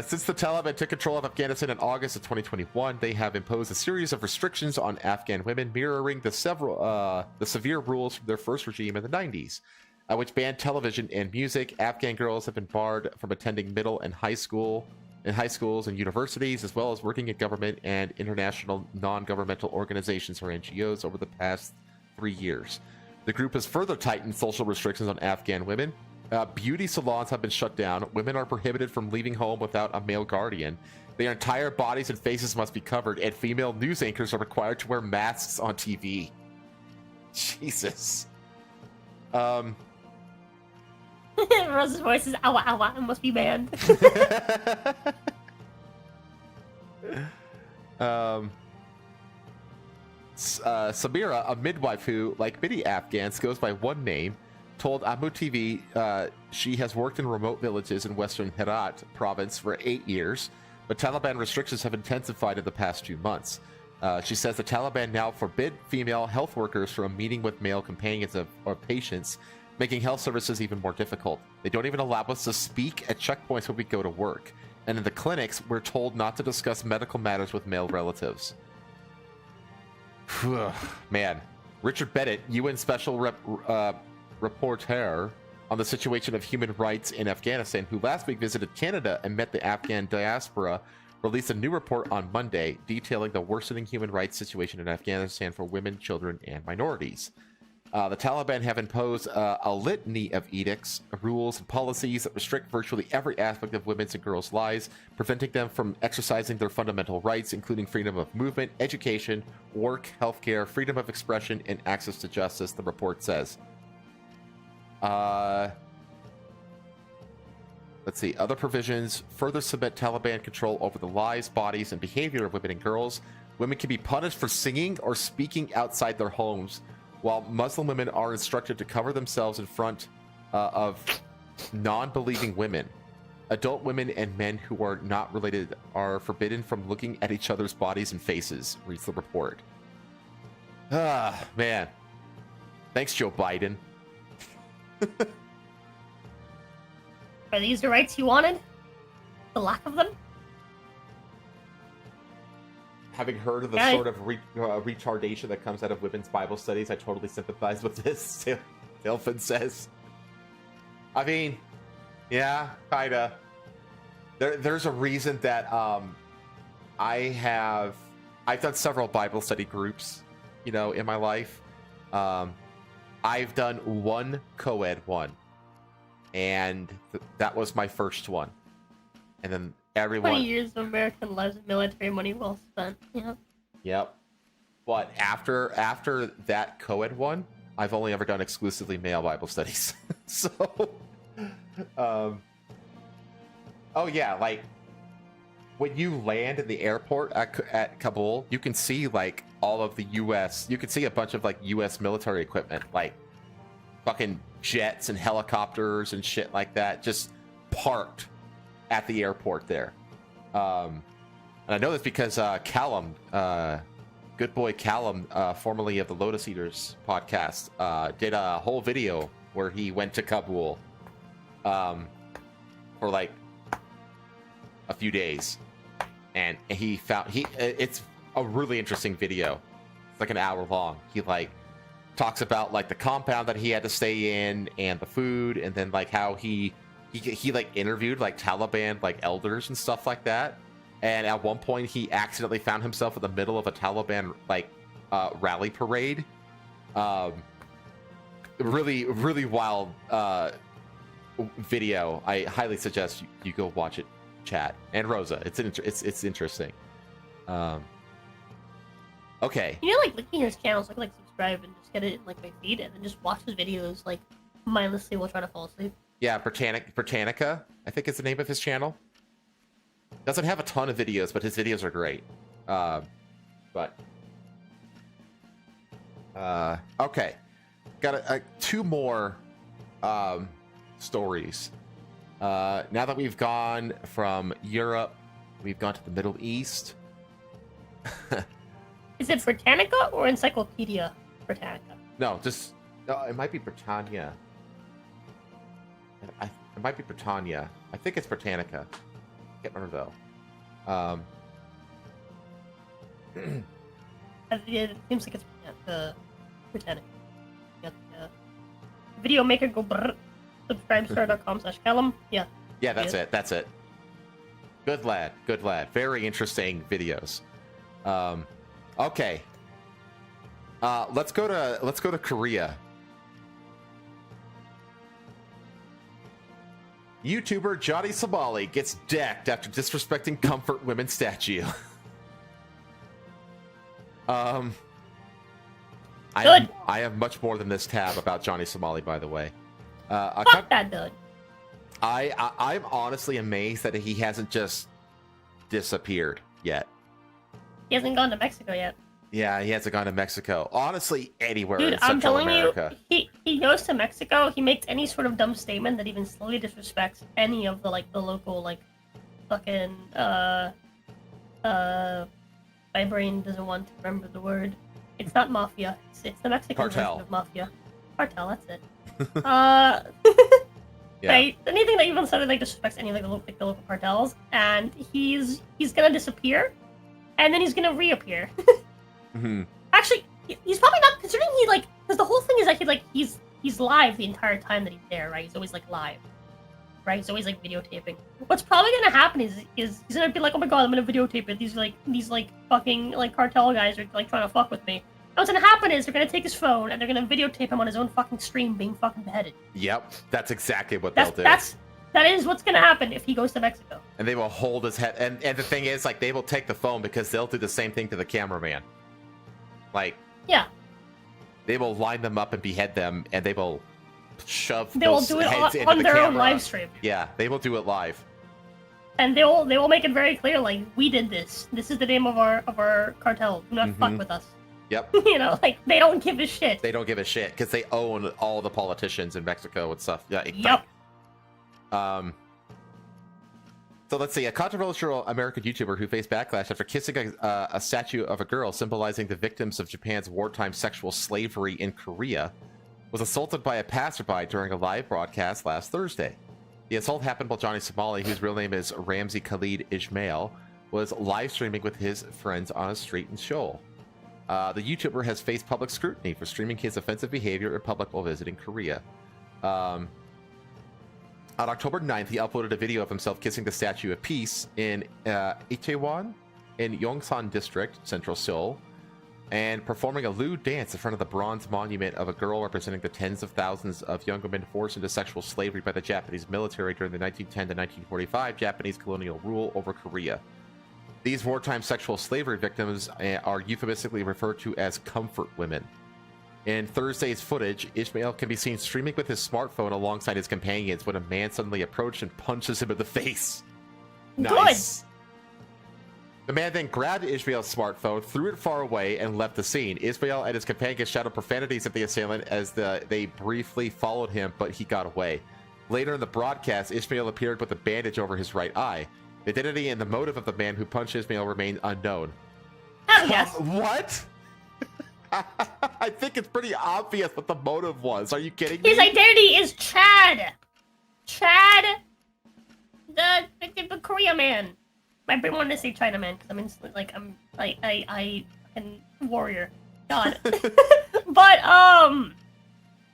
Since the Taliban took control of Afghanistan in August of 2021, they have imposed a series of restrictions on Afghan women, mirroring the severe rules from their first regime in the 90s, which banned television and music. Afghan girls have been barred from attending middle and high schools and universities, as well as working in government and international non-governmental organizations or NGOs over the past 3 years. The group has further tightened social restrictions on Afghan women. Beauty salons have been shut down. Women are prohibited from leaving home without a male guardian. Their entire bodies and faces must be covered, and female news anchors are required to wear masks on TV. Jesus. Rose's voice is awa awa and must be banned. Samira, a midwife who, like many Afghans, goes by one name, told Amu TV she has worked in remote villages in western Herat province for 8 years, but Taliban restrictions have intensified in the past 2 months. She says the Taliban now forbid female health workers from meeting with male companions or patients, making health services even more difficult. They don't even allow us to speak at checkpoints when we go to work. And in the clinics, we're told not to discuss medical matters with male relatives. Man. Richard Bennett, UN Special Rapporteur on the situation of human rights in Afghanistan, who last week visited Canada and met the Afghan diaspora, released a new report on Monday detailing the worsening human rights situation in Afghanistan for women, children, and minorities. The Taliban have imposed a litany of edicts, rules, and policies that restrict virtually every aspect of women's and girls' lives, preventing them from exercising their fundamental rights, including freedom of movement, education, work, healthcare, freedom of expression, and access to justice, the report says. Let's see. Other provisions further cement Taliban control over the lives, bodies, and behavior of women and girls. Women can be punished for singing or speaking outside their homes, while Muslim women are instructed to cover themselves in front of non-believing women. Adult women and men who are not related are forbidden from looking at each other's bodies and faces, reads the report. Ah, man. Thanks, Joe Biden. Are these the rights you wanted? The lack of them? Having heard of the sort of retardation that comes out of women's Bible studies, I totally sympathize with this, Dilfin says. I mean, yeah, kinda. There's a reason that I've done several Bible study groups, you know, in my life. I've done one co-ed one, and that was my first one. And then everyone... 20 years of American lives, military money well spent, yeah. Yep. But after that co-ed one, I've only ever done exclusively male Bible studies. So, oh yeah, like, when you land in the airport at Kabul, you can see, like, all of the U.S., you can see a bunch of, like, U.S. military equipment, like, fucking jets and helicopters and shit like that, just parked at the airport there. And I know this because Callum good boy Callum, formerly of the Lotus Eaters podcast, did a whole video where he went to Kabul for like a few days, and it's a really interesting video. It's like an hour long. He like talks about like the compound that he had to stay in and the food, and then like how he like interviewed like Taliban like elders and stuff like that. And at one point he accidentally found himself in the middle of a Taliban like rally parade. Really wild video. I highly suggest you go watch it, chat. And Rosa, it's interesting. Okay. You know, like looking at his channel, so I can like subscribe and just get it in like my feed, and then just watch his videos like mindlessly while trying to fall asleep. Yeah, Britannica, I think is the name of his channel. Doesn't have a ton of videos, but his videos are great. Okay. Got two more stories. Now that we've gone from Europe, we've gone to the Middle East. Is it Britannica or Encyclopedia Britannica? No, it might be Britannia. It might be Britannia. I think it's Britannica. Can't remember though. It seems like it's Britannica. Video maker go brr. Subscribestar.com/Callum. Yeah. Yeah, that's it. That's it. Good lad. Good lad. Very interesting videos. Okay. Let's go to Korea. YouTuber Jonny Somali gets decked after disrespecting comfort women statue. I have much more than this tab about Jonny Somali, by the way. Fuck that dude. I'm honestly amazed that he hasn't just disappeared yet. He hasn't gone to Mexico yet. Yeah, he hasn't gone to Mexico. Honestly, anywhere Dude, in Central America. You, he goes to Mexico, he makes any sort of dumb statement that even slowly disrespects any of the local fucking my brain doesn't want to remember the word. It's not mafia. It's the Mexican Cartel. version of mafia. Cartel, that's it. Yeah. Right? Anything that even sort of disrespects any of the local cartels, and he's gonna disappear, and then he's gonna reappear. Mm-hmm. Actually, he's probably not, considering because the whole thing is that he's live the entire time that he's there, right? He's always live, right? He's always videotaping. What's probably gonna happen is he's gonna be like, oh my god, I'm gonna videotape it. These fucking cartel guys are trying to fuck with me. And what's gonna happen is they're gonna take his phone and they're gonna videotape him on his own fucking stream being fucking beheaded. Yep, that's exactly what they'll do. That is what's gonna happen if he goes to Mexico. And they will hold his head, and the thing is, they will take the phone because they'll do the same thing to the cameraman. Yeah. They will line them up and behead them, and they will shove They will those do it heads into on the their camera. own live stream. Yeah, they will do it live. And they will make it very clear, we did this. This is the name of our cartel. Do not fuck with us. Yep. They don't give a shit. They don't give a shit because they own all the politicians in Mexico and stuff. Yeah. Yep. So let's see. A controversial American YouTuber who faced backlash after kissing a statue of a girl symbolizing the victims of Japan's wartime sexual slavery in Korea was assaulted by a passerby during a live broadcast last Thursday. The assault happened while Jonny Somali, whose real name is Ramzi Khalid Ismail, was live streaming with his friends on a street in Seoul. The YouTuber has faced public scrutiny for streaming his offensive behavior in public while visiting Korea. On October 9th, he uploaded a video of himself kissing the Statue of Peace in Itaewon in Yongsan District, central Seoul, and performing a lewd dance in front of the bronze monument of a girl representing the tens of thousands of young women forced into sexual slavery by the Japanese military during the 1910 to 1945 Japanese colonial rule over Korea. These wartime sexual slavery victims are euphemistically referred to as comfort women. In Thursday's footage, Ishmael can be seen streaming with his smartphone alongside his companions when a man suddenly approached and punches him in the face. Nice. Good. The man then grabbed Ishmael's smartphone, threw it far away, and left the scene. Ishmael and his companions shouted profanities at the assailant as they briefly followed him, but he got away. Later in the broadcast, Ishmael appeared with a bandage over his right eye. The identity and the motive of the man who punched Ishmael remain unknown. Yes. What? I think it's pretty obvious what the motive was. Are you kidding me? His identity is Chad. Chad, the Korea man. I've been wanting to say China man because I'm instantly like I fucking warrior. God. But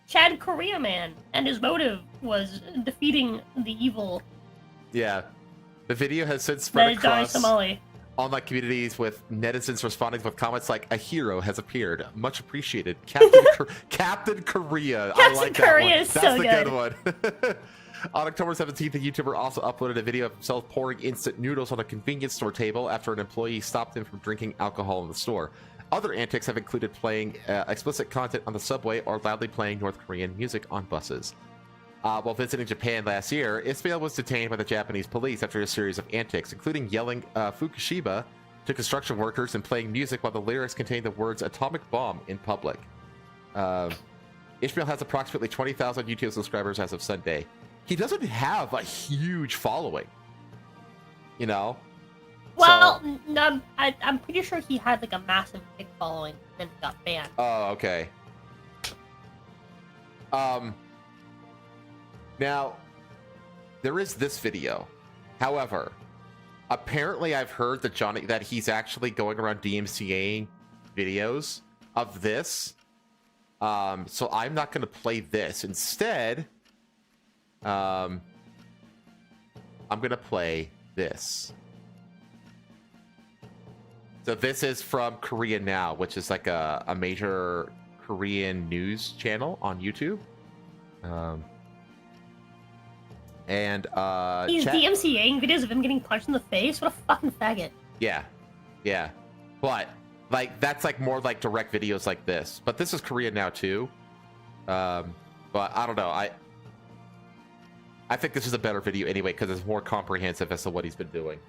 Chad Korea man, and his motive was defeating the evil. Yeah. The video has since That spread is Jonny across Somali. online communities with netizens responding with comments like, "A hero has appeared. Much appreciated. Captain Korea." I Captain like Korea that one. is That's so the good. good one. On October 17th, the YouTuber also uploaded a video of himself pouring instant noodles on a convenience store table after an employee stopped him from drinking alcohol in the store. Other antics have included playing explicit content on the subway or loudly playing North Korean music on buses. While visiting Japan last year, Ismail was detained by the Japanese police after a series of antics, including yelling Fukushima to construction workers and playing music while the lyrics contained the words atomic bomb in public. Ishmael has approximately 20,000 YouTube subscribers as of Sunday. He doesn't have a huge following, you know? Well, So- no, I'm pretty sure he had like a massive big following and then got banned. Oh, okay. Now, there is this video. However, apparently I've heard that he's actually going around DMCAing videos of this. So I'm not going to play this. Instead, I'm going to play this. So this is from Korea Now, which is like a major Korean news channel on YouTube. He's DMCAing videos of him getting punched in the face? What a fucking faggot. Yeah. But like that's like more like direct videos like this. But this is Korea Now too. But I don't know. I think this is a better video anyway because it's more comprehensive as to what he's been doing.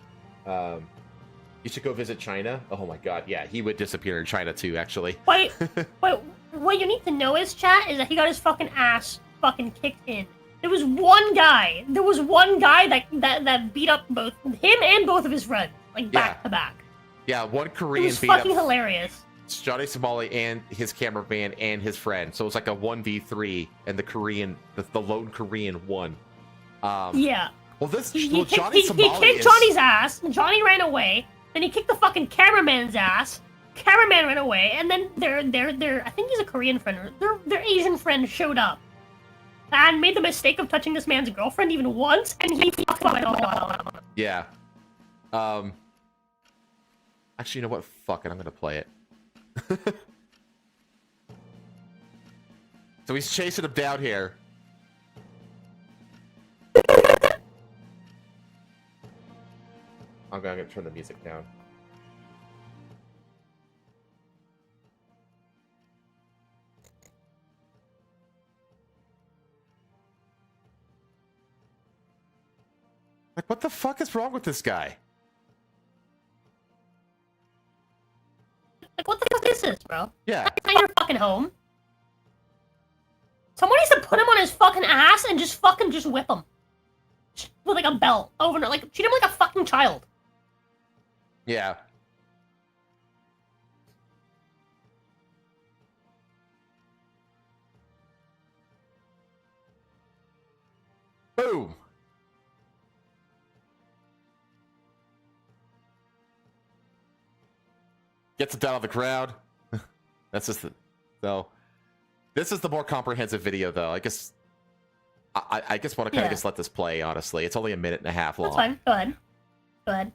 You should go visit China. Oh my god, yeah, he would disappear in China too, actually. Wait, what you need to know is, chat, is that he got his fucking ass fucking kicked in. There was one guy that beat up both him and both of his friends, like back to back. Yeah, one It Korean was beat fucking up hilarious. Jonny Somali and his cameraman and his friend. So it was like a 1v3, and the lone Korean won. Yeah. Well, He Jonny Somali kicked Johnny's ass. Johnny ran away. Then he kicked the fucking cameraman's ass. Cameraman ran away, and then their I think he's a Korean friend. Or their Asian friend showed up and made the mistake of touching this man's girlfriend even once, and he fucked up. Yeah. Actually, you know what? Fuck it, I'm gonna play it. So he's chasing him down here. I'm gonna turn the music down. Like, what the fuck is wrong with this guy? Like, what the fuck is this, bro? Yeah. That's not your fucking home. Someone needs to put him on his fucking ass and just whip him. With like a belt over and like treat him like a fucking child. Yeah. Boom. Gets it down on the crowd. That's just so. This is the more comprehensive video, though. I guess. I guess want to kind of just let this play. Honestly, it's only a minute and a half long. That's fine. Go ahead. Go ahead.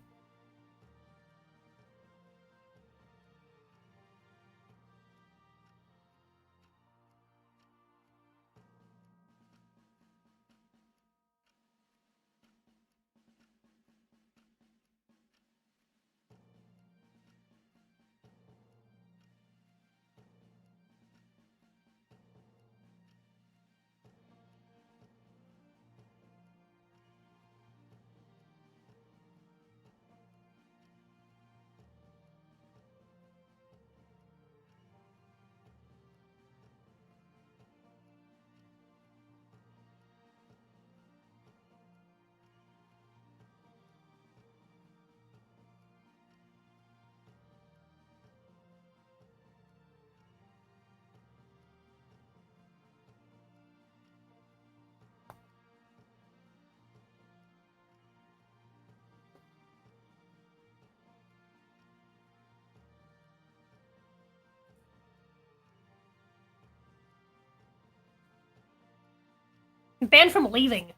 Banned from leaving.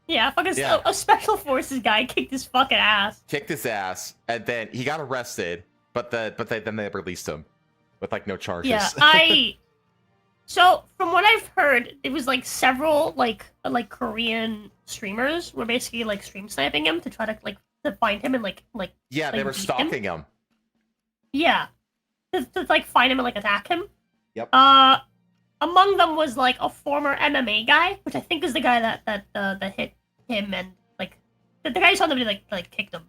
Yeah, fucking Yeah. a special forces guy kicked his fucking ass. Kicked his ass, and then he got arrested, but then they released him with like no charges. Yeah, So from what I've heard, it was like several like Korean streamers were basically like stream sniping him to try to find him and like yeah, they like, were beat stalking him. Yeah, to like find him and like attack him. Yep. Among them was like a former MMA guy, which I think is the guy that hit him and like the guy who saw them like kicked him.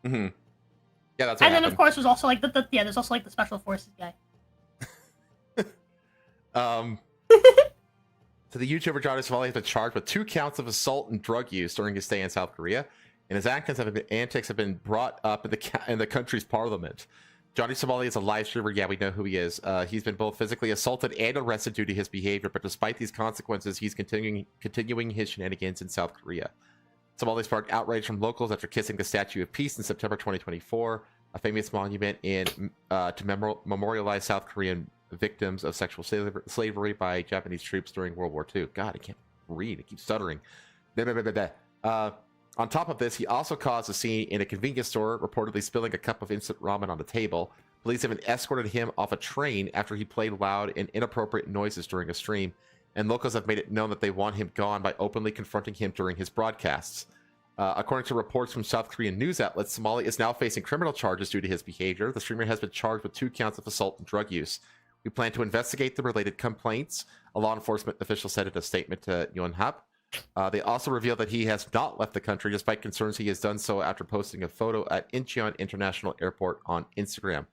Mm-hmm. Yeah, that's what And then happened. of course was also like there's also like the special forces guy. So the YouTuber Jonny Somali has been charged with 2 counts of assault and drug use during his stay in South Korea, and his antics have been brought up in the country's parliament. Jonny Somali is a live streamer. Yeah, we know who he is. He's been both physically assaulted and arrested due to his behavior, but despite these consequences, he's continuing his shenanigans in South Korea. Somali sparked outrage from locals after kissing the Statue of Peace in September 2024, a famous monument to memorialize South Korean victims of sexual slavery by Japanese troops during World War II. God, I can't read. I keep stuttering. On top of this, he also caused a scene in a convenience store, reportedly spilling a cup of instant ramen on the table. Police even escorted him off a train after he played loud and inappropriate noises during a stream, and locals have made it known that they want him gone by openly confronting him during his broadcasts. According to reports from South Korean news outlets, Somali is now facing criminal charges due to his behavior. The streamer has been charged with 2 counts of assault and drug use. We plan to investigate the related complaints, a law enforcement official said in a statement to Yonhap. They also revealed that he has not left the country, despite concerns he has done so after posting a photo at Incheon International Airport on Instagram.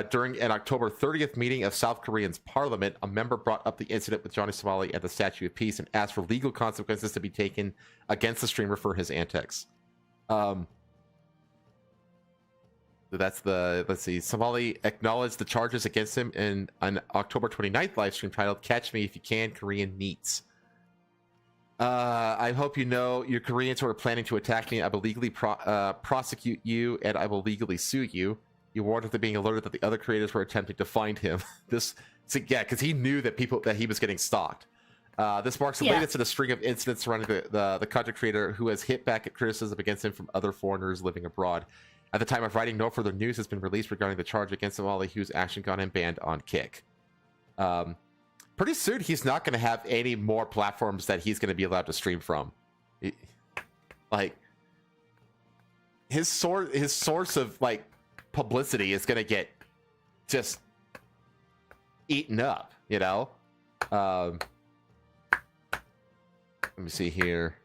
During an October 30th meeting of South Korea's parliament, a member brought up the incident with Jonny Somali at the Statue of Peace and asked for legal consequences to be taken against the streamer for his antics. That's the, let's see, Somali acknowledged the charges against him in an October 29th live stream titled Catch Me If You Can, Korean Neats. I hope you know you Koreans who are planning to attack me. I will legally prosecute you, and I will legally sue you. You warned after being alerted that the other creators were attempting to find him. Yeah, because he knew that he was getting stalked. This marks the latest in a string of incidents surrounding the content creator who has hit back at criticism against him from other foreigners living abroad. At the time of writing, no further news has been released regarding the charge against Somali, whose action got him banned on Kick. Pretty soon, he's not going to have any more platforms that he's going to be allowed to stream from. Like, his source of like publicity is going to get just eaten up, you know. Let me see here.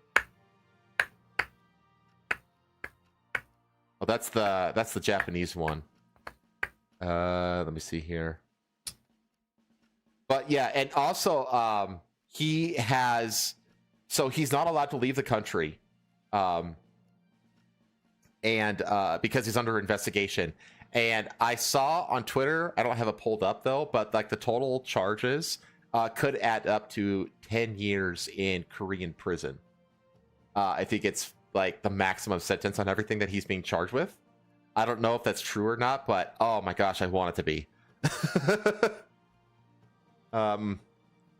Oh, that's the Japanese one. Let me see here. But yeah, and also he's not allowed to leave the country, and because he's under investigation. And I saw on Twitter, I don't have it pulled up though, but like the total charges could add up to 10 years in Korean prison. I think it's like the maximum sentence on everything that he's being charged with. I don't know if that's true or not, but oh my gosh, I want it to be.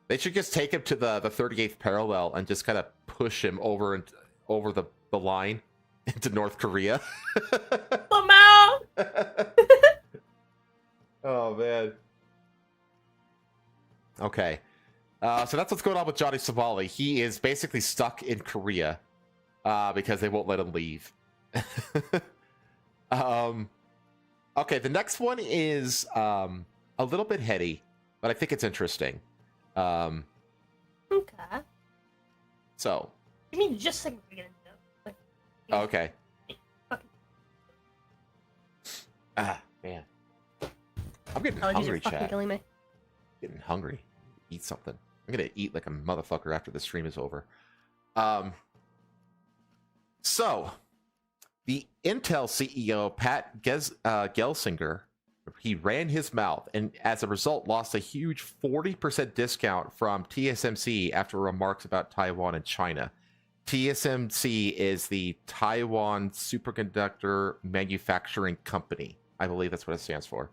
They should just take him to the 38th parallel and just kind of push him over the line into North Korea. Oh man. Okay. So that's what's going on with Jonny Somali. He is basically stuck in Korea because they won't let him leave. Okay, the next one is a little bit heady, but I think it's interesting. Okay. So. I mean, just like we're gonna know. Like, Okay. Man. I'm getting hungry, chat. Killing me. Getting hungry. Eat something. I'm gonna eat like a motherfucker after the stream is over. So, the Intel CEO, Pat Gelsinger, he ran his mouth and as a result lost a huge 40% discount from TSMC after remarks about Taiwan and China. TSMC is the Taiwan Superconductor Manufacturing Company. I believe that's what it stands for.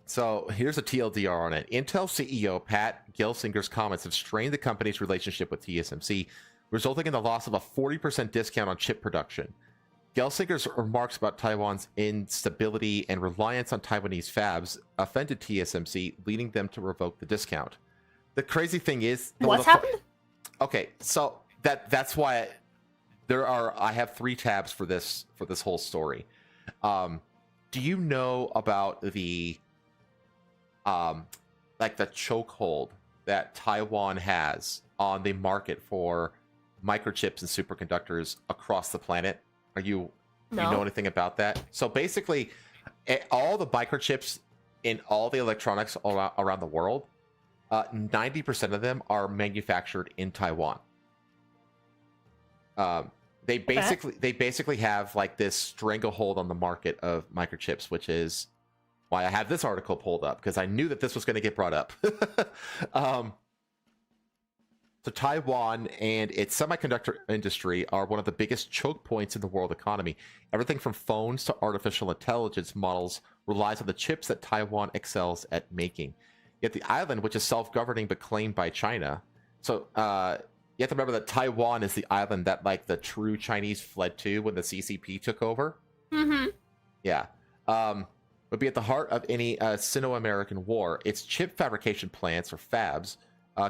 So here's a TLDR on it. Intel CEO Pat Gelsinger's comments have strained the company's relationship with TSMC, resulting in the loss of a 40% discount on chip production. Gelsinger's remarks about Taiwan's instability and reliance on Taiwanese fabs offended TSMC, leading them to revoke the discount. The crazy thing is... What's happened? Okay, so that's why I have 3 tabs for this whole story. Do you know about the like the chokehold that Taiwan has on the market for microchips and superconductors across the planet? Do you know anything about that? So basically, all the microchips in all the electronics around the world, 90% of them are manufactured in Taiwan. They basically have like this stranglehold on the market of microchips, which is why I have this article pulled up, because I knew that this was going to get brought up. So Taiwan and its semiconductor industry are one of the biggest choke points in the world economy. Everything from phones to artificial intelligence models relies on the chips that Taiwan excels at making. Yet the island, which is self-governing but claimed by China, so you have to remember that Taiwan is the island that like the true Chinese fled to when the CCP took over. Mm-hmm. Yeah. Would be at the heart of any Sino-American war. Its chip fabrication plants, or fabs,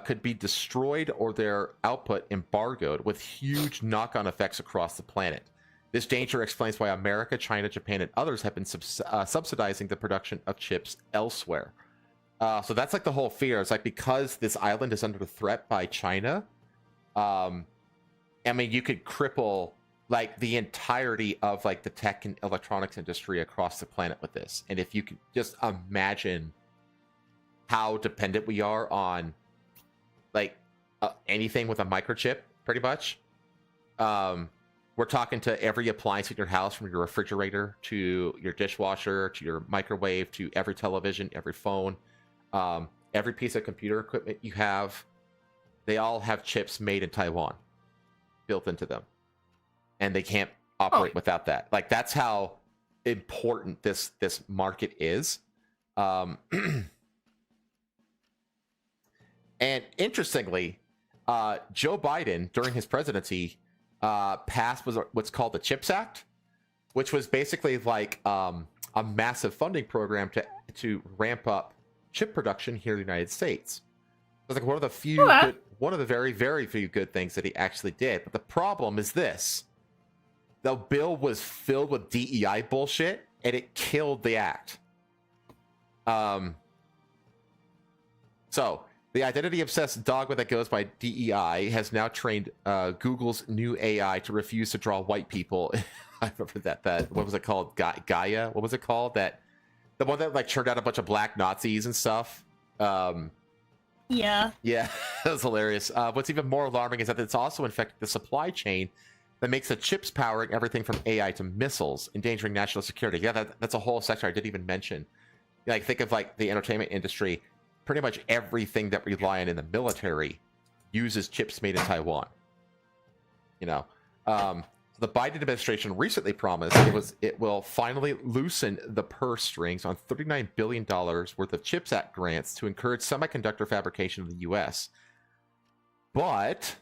could be destroyed or their output embargoed, with huge knock-on effects across the planet. This danger explains why America, China, Japan, and others have been subsidizing the production of chips elsewhere. So that's like the whole fear. It's like, because this island is under threat by China, I mean, you could cripple like the entirety of like the tech and electronics industry across the planet with this. And if you could just imagine how dependent we are on like anything with a microchip, pretty much. We're talking to every appliance in your house, from your refrigerator to your dishwasher to your microwave to every television, every phone, every piece of computer equipment you have. They all have chips made in Taiwan built into them, and they can't operate without that. Like, that's how important this market is. And interestingly, Joe Biden, during his presidency, passed what's called the CHIPS Act, which was basically like a massive funding program to ramp up chip production here in the United States. It was like one of the few, one of the very, very few good things that he actually did. But the problem is this: the bill was filled with DEI bullshit, and it killed the act. So the identity-obsessed dogma that goes by DEI has now trained Google's new AI to refuse to draw white people. I remember that what was it called? Gaia? What was it called? The one that like churned out a bunch of black Nazis and stuff. Yeah, that was hilarious. What's even more alarming is that it's also infected the supply chain that makes the chips powering everything from AI to missiles, endangering national security. Yeah, that's a whole sector I didn't even mention. Like, think of like the entertainment industry. Pretty much everything that we rely on in the military uses chips made in Taiwan. You know, the Biden administration recently promised it will finally loosen the purse strings on $39 billion worth of CHIPS Act grants to encourage semiconductor fabrication in the U.S. But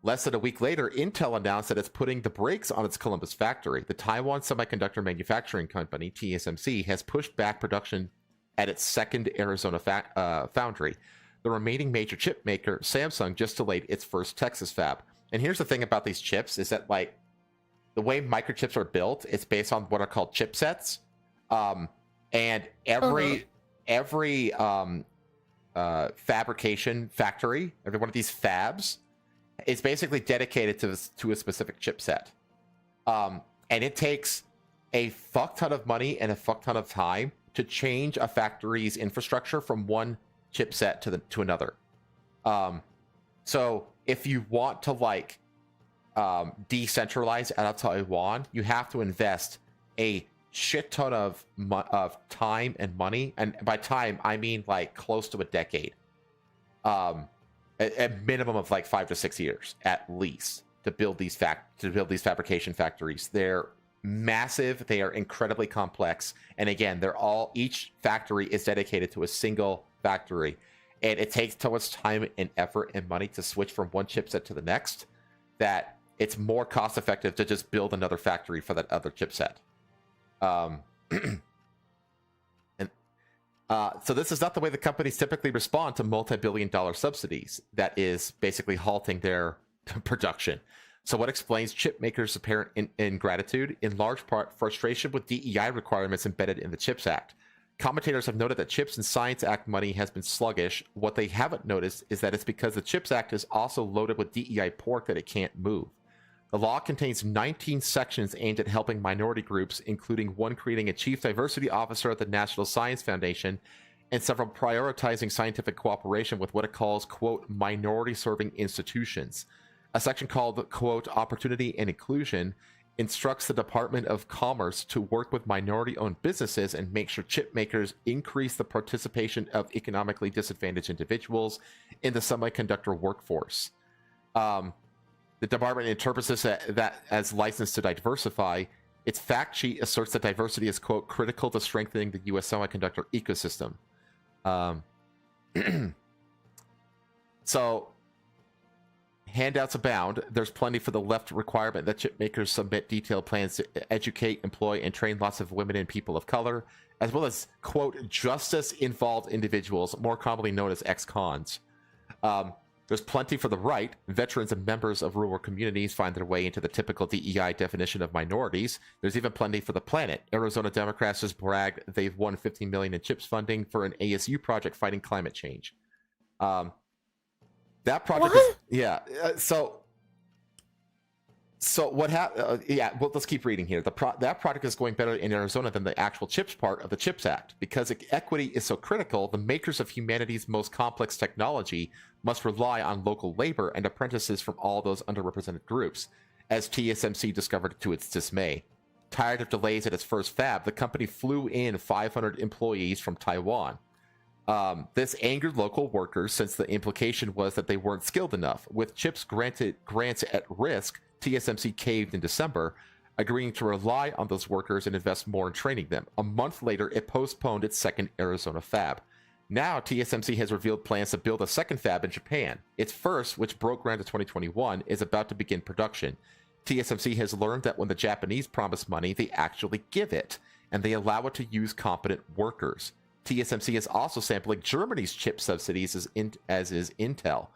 less than a week later, Intel announced that it's putting the brakes on its Columbus factory. The Taiwan Semiconductor Manufacturing Company, TSMC, has pushed back production at its second Arizona foundry. The remaining major chip maker, Samsung, just delayed its first Texas fab. And here's the thing about these chips is that, like, the way microchips are built, it's based on what are called chipsets. And every fabrication factory, every one of these fabs, is basically dedicated to a specific chipset. And it takes a fuck ton of money and a fuck ton of time to change a factory's infrastructure from one chipset to another. So if you want to like decentralize out of Taiwan, you have to invest a shit ton of time and money, and by time I mean like close to a decade. A minimum of like 5 to 6 years at least to build these fabrication factories. They're massive. They are incredibly complex. And again, each factory is dedicated to a single factory. And it takes so much time and effort and money to switch from one chipset to the next that it's more cost effective to just build another factory for that other chipset. So this is not the way the companies typically respond to multi-billion-dollar subsidies. That is basically halting their production. So what explains chip makers' apparent ingratitude? In large part, frustration with DEI requirements embedded in the CHIPS Act. Commentators have noted that CHIPS and Science Act money has been sluggish. What they haven't noticed is that it's because the CHIPS Act is also loaded with DEI pork that it can't move. The law contains 19 sections aimed at helping minority groups, including one creating a chief diversity officer at the National Science Foundation, and several prioritizing scientific cooperation with what it calls, quote, minority-serving institutions. A section called, quote, opportunity and inclusion instructs the Department of Commerce to work with minority-owned businesses and make sure chip makers increase the participation of economically disadvantaged individuals in the semiconductor workforce. The department interprets this that as license to diversify. Its fact sheet asserts that diversity is, quote, critical to strengthening the U.S. semiconductor ecosystem. So, handouts abound. There's plenty for the left requirement that chip makers submit detailed plans to educate, employ, and train lots of women and people of color, as well as, quote, justice-involved individuals, more commonly known as ex-cons. There's plenty for the right. Veterans and members of rural communities find their way into the typical DEI definition of minorities. There's even plenty for the planet. Arizona Democrats just bragged they've won $15 million in CHIPS funding for an ASU project fighting climate change. That project is, yeah. So what happened? Yeah, well, let's keep reading here. That project is going better in Arizona than the actual CHIPS part of the CHIPS Act. Because equity is so critical, the makers of humanity's most complex technology must rely on local labor and apprentices from all those underrepresented groups, as TSMC discovered to its dismay. Tired of delays at its first fab, the company flew in 500 employees from Taiwan. This angered local workers since the implication was that they weren't skilled enough. With CHIPS grants at risk, TSMC caved in December, agreeing to rely on those workers and invest more in training them. A month later, it postponed its second Arizona fab. Now, TSMC has revealed plans to build a second fab in Japan. Its first, which broke ground in 2021, is about to begin production. TSMC has learned that when the Japanese promise money, they actually give it, and they allow it to use competent workers. TSMC is also sampling Germany's chip subsidies as is Intel.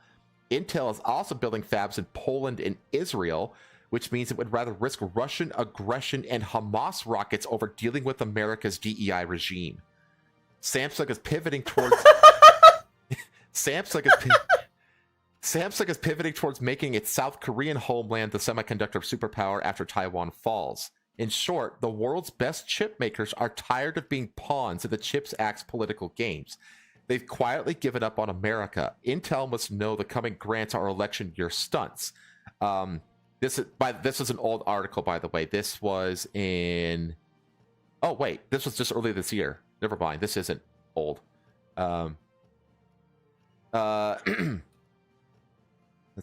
Intel is also building fabs in Poland and Israel, which means it would rather risk Russian aggression and Hamas rockets over dealing with America's DEI regime. Samsung is pivoting towards Samsung is pivoting towards making its South Korean homeland the semiconductor superpower after Taiwan falls. In short, the world's best chip makers are tired of being pawns in the CHIPS Act's political games. They've quietly given up on America. Intel must know the coming grants are election year stunts. This is an old article, by the way. This was in... Oh, wait. This was just earlier this year. Never mind. This isn't old. Let's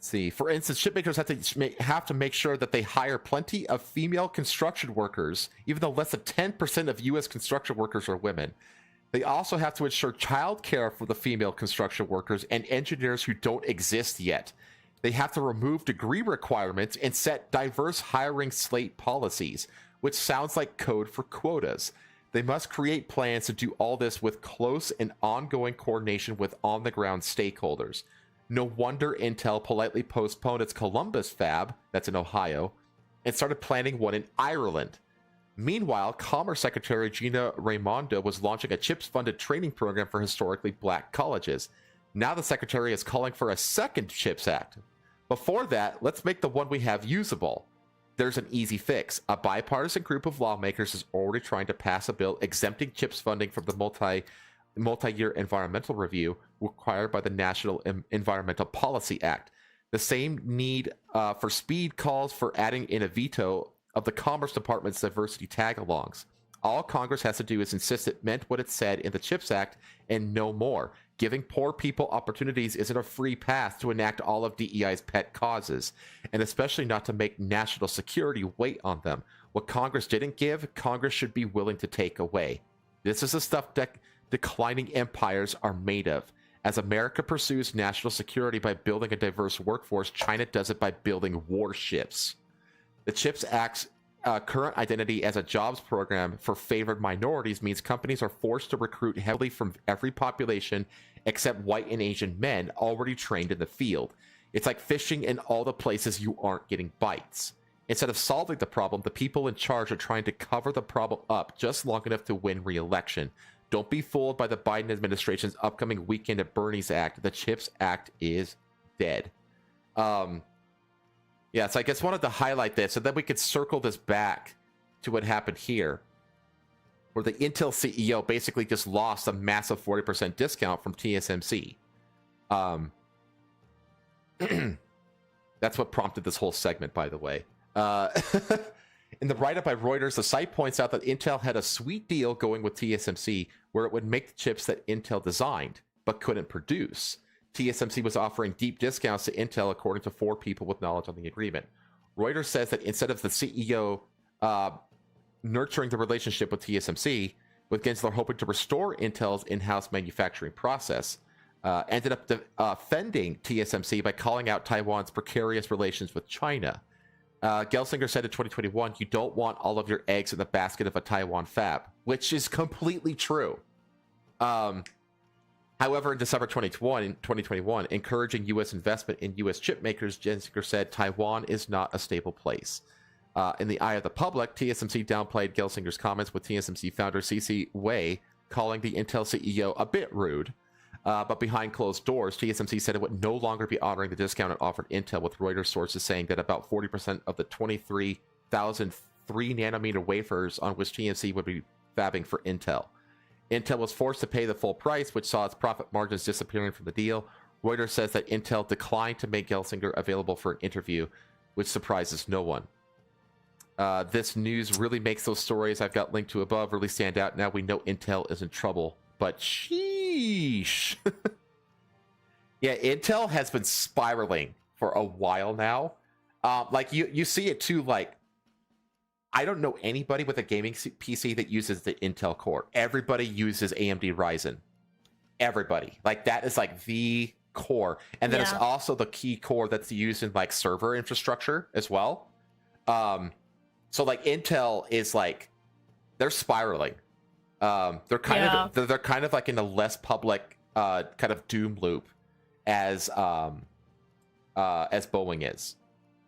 see. For instance, chipmakers have to make sure that they hire plenty of female construction workers, even though less than 10% of U.S. construction workers are women. They also have to ensure childcare for the female construction workers and engineers who don't exist yet. They have to remove degree requirements and set diverse hiring slate policies, which sounds like code for quotas. They must create plans to do all this with close and ongoing coordination with on-the-ground stakeholders. No wonder Intel politely postponed its Columbus fab, that's in Ohio, and started planning one in Ireland. Meanwhile, Commerce Secretary Gina Raimondo was launching a CHIPS-funded training program for historically black colleges. Now the Secretary is calling for a second CHIPS Act. Before that, let's make the one we have usable. There's an easy fix. A bipartisan group of lawmakers is already trying to pass a bill exempting CHIPS funding from the multi-year environmental review required by the National Environmental Policy Act. The same need for speed calls for adding in a veto of the Commerce Department's diversity tag-alongs. All Congress has to do is insist it meant what it said in the CHIPS Act and no more. Giving poor people opportunities isn't a free path to enact all of DEI's pet causes, and especially not to make national security wait on them. What Congress didn't give, Congress should be willing to take away. This is the stuff that declining empires are made of. As America pursues national security by building a diverse workforce, China does it by building warships. The CHIPS Act's current identity as a jobs program for favored minorities means companies are forced to recruit heavily from every population except white and Asian men already trained in the field. It's like fishing in all the places you aren't getting bites. Instead of solving the problem, the people in charge are trying to cover the problem up just long enough to win re-election. Don't be fooled by the Biden administration's upcoming Weekend at Bernie's Act. The CHIPS Act is dead. Yeah, so I just wanted to highlight this, and then we could circle this back to what happened here, where the Intel CEO basically just lost a massive 40% discount from TSMC. That's what prompted this whole segment, by the way. In the write-up by Reuters, the site points out that Intel had a sweet deal going with TSMC where it would make the chips that Intel designed, but couldn't produce. TSMC was offering deep discounts to Intel, according to 4 people with knowledge on the agreement. Reuters says that instead of the CEO nurturing the relationship with TSMC, with Gensler hoping to restore Intel's in-house manufacturing process, ended up offending TSMC by calling out Taiwan's precarious relations with China. Gelsinger said in 2021, you don't want all of your eggs in the basket of a Taiwan fab, which is completely true. However, in December 2021, encouraging U.S. investment in U.S. chip makers, Gelsinger said Taiwan is not a stable place. In the eye of the public, TSMC downplayed Gelsinger's comments, with TSMC founder C.C. Wei calling the Intel CEO a bit rude. But behind closed doors, TSMC said it would no longer be honoring the discount it offered Intel, with Reuters sources saying that about 40% of the 23,000 3-nanometer wafers on which TSMC would be fabbing for Intel. Intel was forced to pay the full price, which saw its profit margins disappearing from the deal. Reuters says that Intel declined to make Gelsinger available for an interview, which surprises no one. This news really makes those stories I've got linked to above really stand out. Now we know Intel is in trouble, but sheesh. Yeah, Intel has been spiraling for a while now. Like you see it too. Like, I don't know anybody with a gaming PC that uses the Intel core. Everybody uses AMD Ryzen. Everybody. Like, that is like the core, and then it's also the key core that's used in like server infrastructure as well. So like Intel is like, they're spiraling. They're kind of like in a less public kind of doom loop as Boeing is.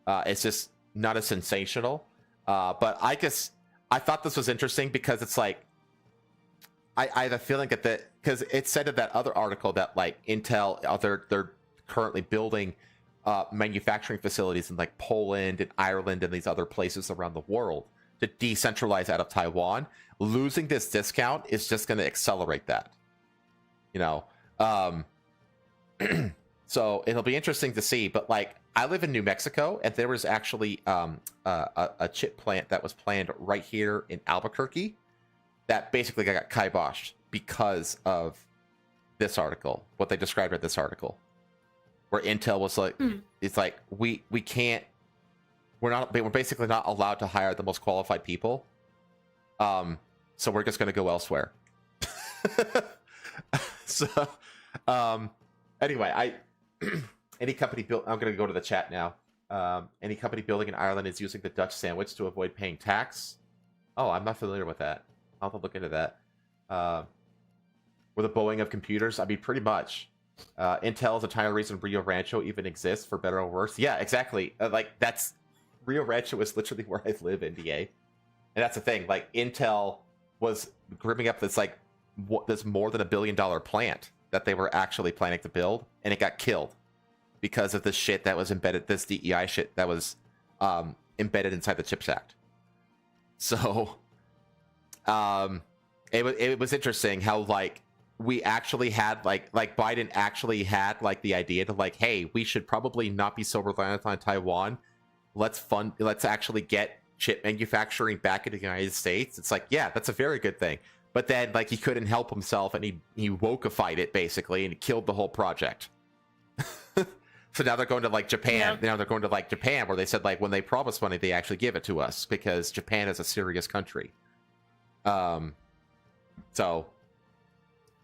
It's just not as sensational. But I thought this was interesting because it's like, I have a feeling that because it said in that other article that like Intel, they're currently building manufacturing facilities in like Poland and Ireland and these other places around the world to decentralize out of Taiwan. Losing this discount is just going to accelerate that, you know. So it'll be interesting to see. But like, I live in New Mexico, and there was actually a chip plant that was planned right here in Albuquerque that basically got kiboshed because of this article, what they described in this article, where Intel was like, it's like, we can't, we're basically not allowed to hire the most qualified people. So we're just going to go elsewhere. So, anyway, any company built, I'm going to go to the chat now. Any company building in Ireland is using the Dutch sandwich to avoid paying tax. Oh, I'm not familiar with that. I'll have to look into that. We're the Boeing of computers. I mean, pretty much. Intel is a tiny reason Rio Rancho even exists, for better or worse. Yeah, exactly. Like, that's, Rio Rancho is literally where I live, NDA. And that's the thing. Like, Intel was gripping up this, like, this more than $1 billion plant that they were actually planning to build, and it got killed because of this shit that was embedded, this DEI shit that was embedded inside the CHIPS Act. So, it was interesting how, like, we actually had, like Biden actually had, like, the idea to, like, hey, we should probably not be so reliant on Taiwan. Let's actually get chip manufacturing back in the United States. It's like, yeah, that's a very good thing. But then, like, he couldn't help himself, and he wokeified it basically, and he killed the whole project. So now they're going to like Japan. Yeah. Now they're going to like Japan, where they said like when they promise money, they actually give it to us because Japan is a serious country. So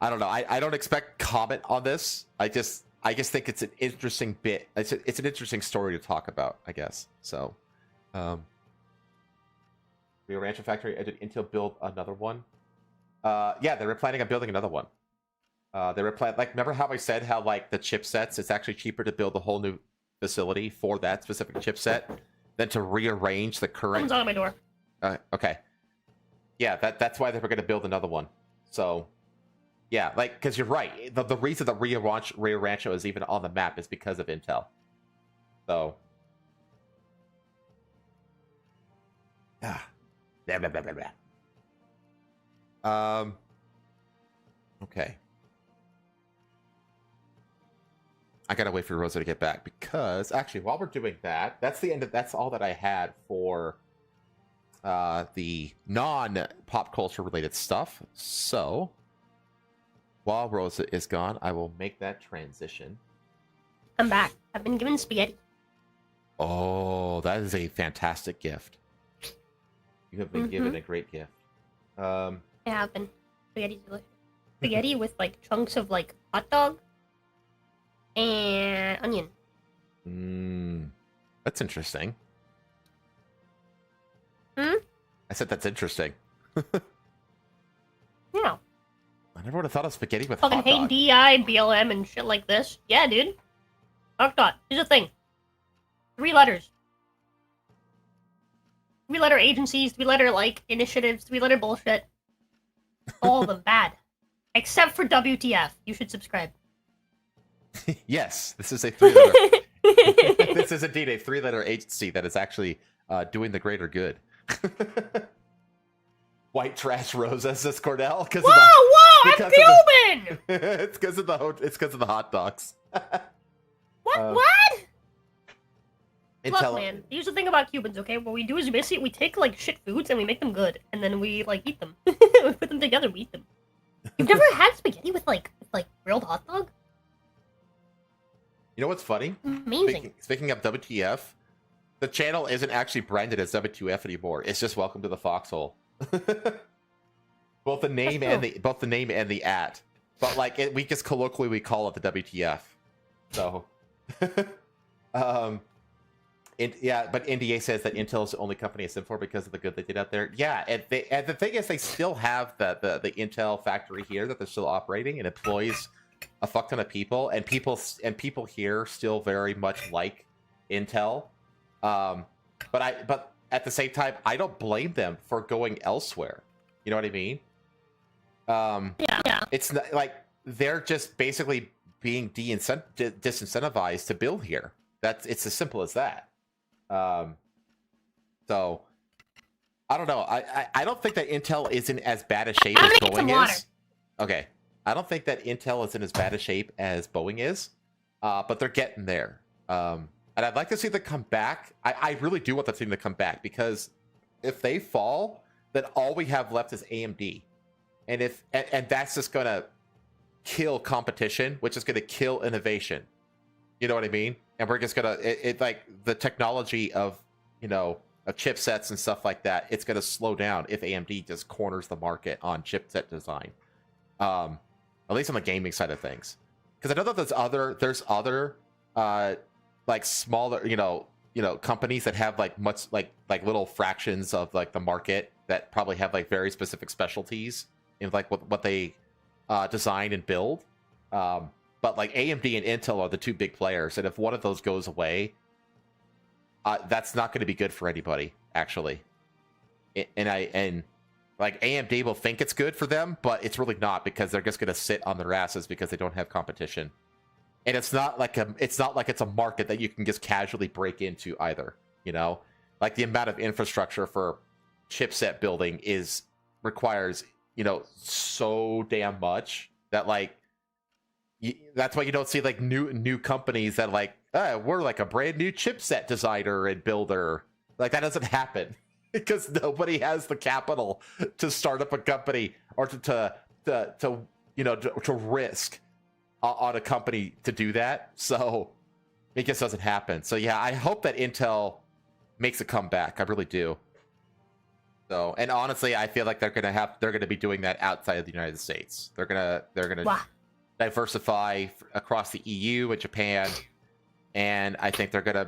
I don't know. I don't expect comment on this. I just think it's an interesting bit. It's an interesting story to talk about, I guess. So, Rio Rancho factory. Did Intel build another one? Yeah, they were planning on building another one. They were planning, like, remember how I said how like the chipsets, it's actually cheaper to build a whole new facility for that specific chipset than to rearrange the current. Someone's on my door. Okay. Yeah, that's why they were going to build another one. So, yeah, like, because you're right. The reason that Rio Rancho is even on the map is because of Intel. So, blah, blah, blah, blah, blah. Okay. I gotta wait for Rosa to get back because actually, while we're doing that, that's all that I had for the non-pop culture related stuff. So while Rosa is gone, I will make that transition. I'm back. I've been given spaghetti. Oh, that is a fantastic gift. You have been given a great gift. I have been. Spaghetti's delicious. Spaghetti with like chunks of like hot dog and onion. That's interesting. Hmm? I said that's interesting. Yeah. I never would have thought of spaghetti with Fucking hot dog. hate DI, BLM, and shit like this. Yeah, dude. Talk dot. Here's the thing. 3 letters. 3-letter agencies, 3-letter like initiatives, 3-letter bullshit. All of them bad. Except for WTF. You should subscribe. Yes, this is a 3-letter. This is indeed a 3-letter agency that is actually doing the greater good. White trash Rosa, says Cordell. Whoa! I'm Cuban! It's because of the hot dogs. What? Look, man. Here's the thing about Cubans, okay? What we do is we take like shit foods and we make them good, and then we like eat them. We put them together, we eat them. You've never had spaghetti with like grilled hot dog? You know what's funny? Amazing. Speaking of WTF, the channel isn't actually branded as WTF anymore. It's just Welcome to the Foxhole. both the name and the at, but like we just colloquially we call it the WTF. So, but NDA says that Intel is the only company it's in for because of the good they did out there. Yeah, and the thing is, they still have the Intel factory here that they're still operating and employs a fuck ton of people, and people here still very much like Intel. But at the same time, I don't blame them for going elsewhere. You know what I mean? Yeah. It's not, like they're just basically being disincentivized to build here. It's as simple as that. So I don't know. I don't think that Intel is in as bad a shape as Boeing is. Okay. I don't think that Intel is in as bad a shape as Boeing is. But they're getting there. And I'd like to see them come back. I really do want the team to come back, because if they fall, then all we have left is AMD. And that's just gonna kill competition, which is gonna kill innovation. You know what I mean? And we're just gonna like the technology of chipsets and stuff like that. It's gonna slow down if AMD just corners the market on chipset design. At least on the gaming side of things, because I know that there's other like smaller companies that have like much like little fractions of like the market that probably have like very specific specialties in like what they design and build. But like AMD and Intel are the 2 big players, and if one of those goes away, that's not going to be good for anybody, actually. And like AMD will think it's good for them, but it's really not, because they're just going to sit on their asses because they don't have competition. And it's not like it's a market that you can just casually break into either. Like the amount of infrastructure for chipset building requires so damn much that like that's why you don't see like new companies that like we're like a brand new chipset designer and builder. Like that doesn't happen. because nobody has the capital to start up a company or to risk on a company to do that. So it just doesn't happen. So yeah, I hope that Intel makes a comeback. I really do. So, and honestly, I feel like they're gonna be doing that outside of the United States. They're gonna diversify across the EU and Japan. And I think they're gonna,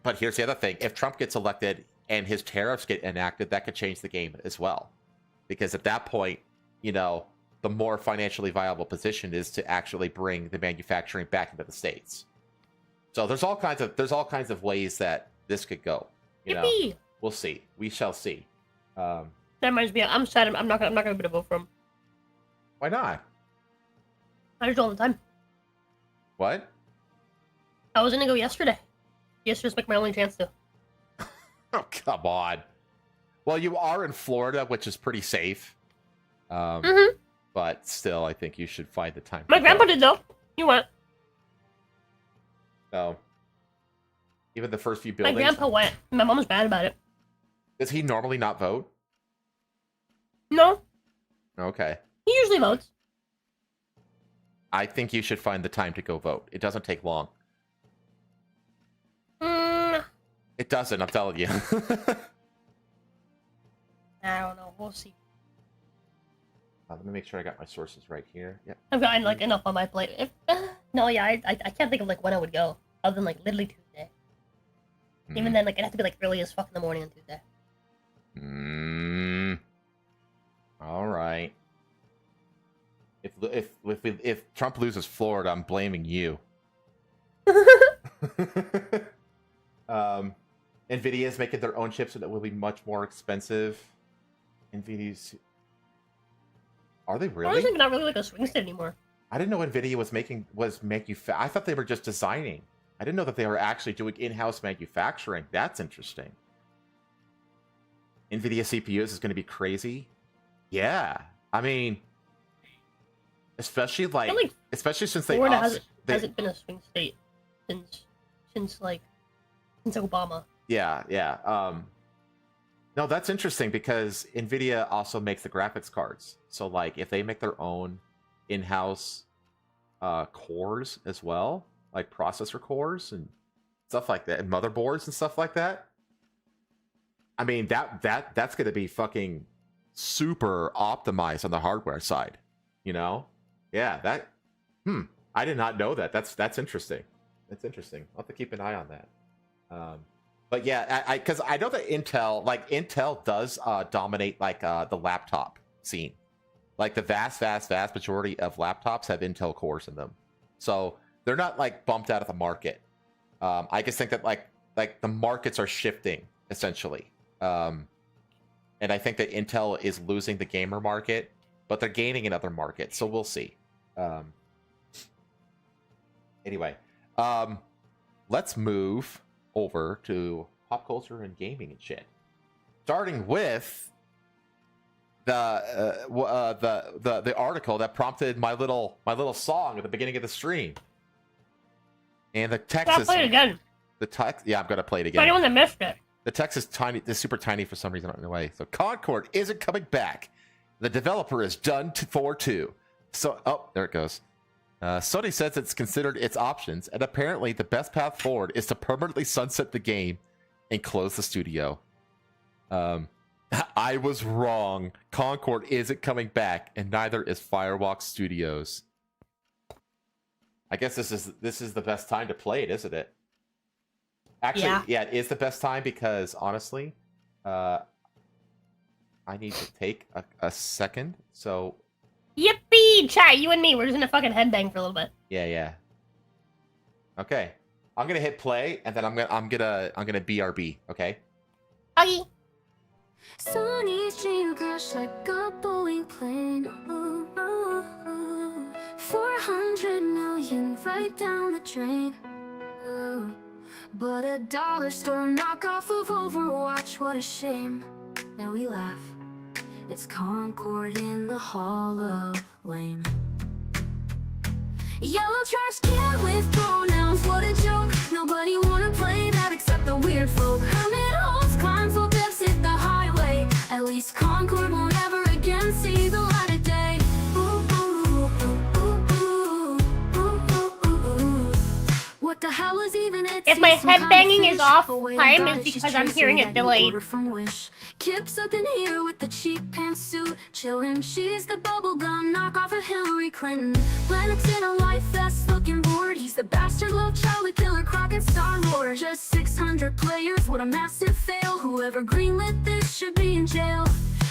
but here's the other thing: if Trump gets elected and his tariffs get enacted, that could change the game as well, because at that point, the more financially viable position is to actually bring the manufacturing back into the States. So there's all kinds of ways that this could go. Yippee! We'll see. We shall see. That reminds me. I'm sad. I'm not gonna be able to vote for him. Why not? I just do all the time. What? I was gonna go yesterday. Yesterday's like my only chance to. Oh, come on. Well, you are in Florida, which is pretty safe. But still, I think you should find the time. My grandpa did though. You went. No. Even the first few buildings. My grandpa went. My mom was bad about it. Does he normally not vote? No. Okay. He usually votes. I think you should find the time to go vote. It doesn't take long. It doesn't, I'm telling you. I don't know. We'll see. Let me make sure I got my sources right here. Yeah. I've gotten like enough on my plate. I can't think of like when I would go, other than like literally Tuesday. Even then, like it'd have to be like early as fuck in the morning on Tuesday. All right. If Trump loses Florida, I'm blaming you. Nvidia's making their own chips, so that will be much more expensive. Nvidia's. Are they really? Honestly, not really like a swing state anymore. I didn't know Nvidia was manufacturing. I thought they were just designing. I didn't know that they were actually doing in-house manufacturing. That's interesting. Nvidia CPUs is going to be crazy. Yeah, I mean, especially since they Florida hasn't been a swing state since Obama. Yeah. No, that's interesting because Nvidia also makes the graphics cards. So like if they make their own in-house cores as well, like processor cores and stuff like that, and motherboards and stuff like that, I mean that's going to be fucking super optimized on the hardware side, Yeah, that I did not know that. That's interesting. That's interesting. I'll have to keep an eye on that. But yeah, because I know that Intel does dominate the laptop scene. Like the vast majority of laptops have Intel cores in them, so they're not like bumped out of the market. I just think that like the markets are shifting essentially, and I think that Intel is losing the gamer market, but they're gaining in other markets. So we'll see. Anyway, let's move over to pop culture and gaming and shit. Starting with the article that prompted my little song at the beginning of the stream. And the text is play it again. The text, yeah, I'm gonna play it For again. anyone that missed it. The text is tiny. It's super tiny for some reason. I don't know why. So Concord isn't coming back. The developer is done for two. So there it goes. Sony says it's considered its options, and apparently the best path forward is to permanently sunset the game and close the studio. I was wrong. Concord isn't coming back, and neither is Firewalk Studios. I guess this is the best time to play it, isn't it? Actually, yeah, it is the best time because honestly, I need to take a second. So. Yippee! Chat, you and me, we're just gonna fucking headbang for a little bit. Yeah. Okay, I'm gonna hit play, and then I'm gonna BRB. Okay. Okay. Sunny's dream crash like a Boeing plane. Ooh, ooh, ooh. 400 million right down the drain. Ooh. But a dollar store knockoff of Overwatch, what a shame. Now we laugh. It's Concord in the Hall of Lame. Yellow trash can with pronouns, what a joke. Nobody wanna play that except the weird folk. Hermit holes, climbs will least Concord won't ever again see the light of day. Ooh, ooh, ooh, ooh, ooh, ooh, ooh, ooh. What the hell is even it? If my Some kind of headbanging is fish. off Oh, wait, time, got it's it. She's because I'm tracing hearing it that new delayed. order from Wish. Kip's up in here with the cheap pantsuit, chillin'. She's the bubblegum knockoff of Hillary Clinton. Lennox in a white vest, looking bored. He's the bastard love child with Killer Croc and Star Wars. Just 600 players, what a massive fail. Whoever greenlit this should be in jail.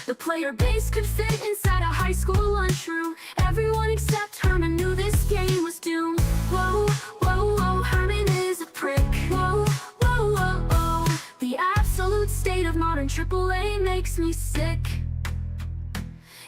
The player base could fit inside a high school lunchroom. Everyone except Herman knew this game was doomed. Whoa, whoa, whoa, Herman is a prick. Whoa, whoa, whoa, whoa. The absolute state of modern AAA makes me sick.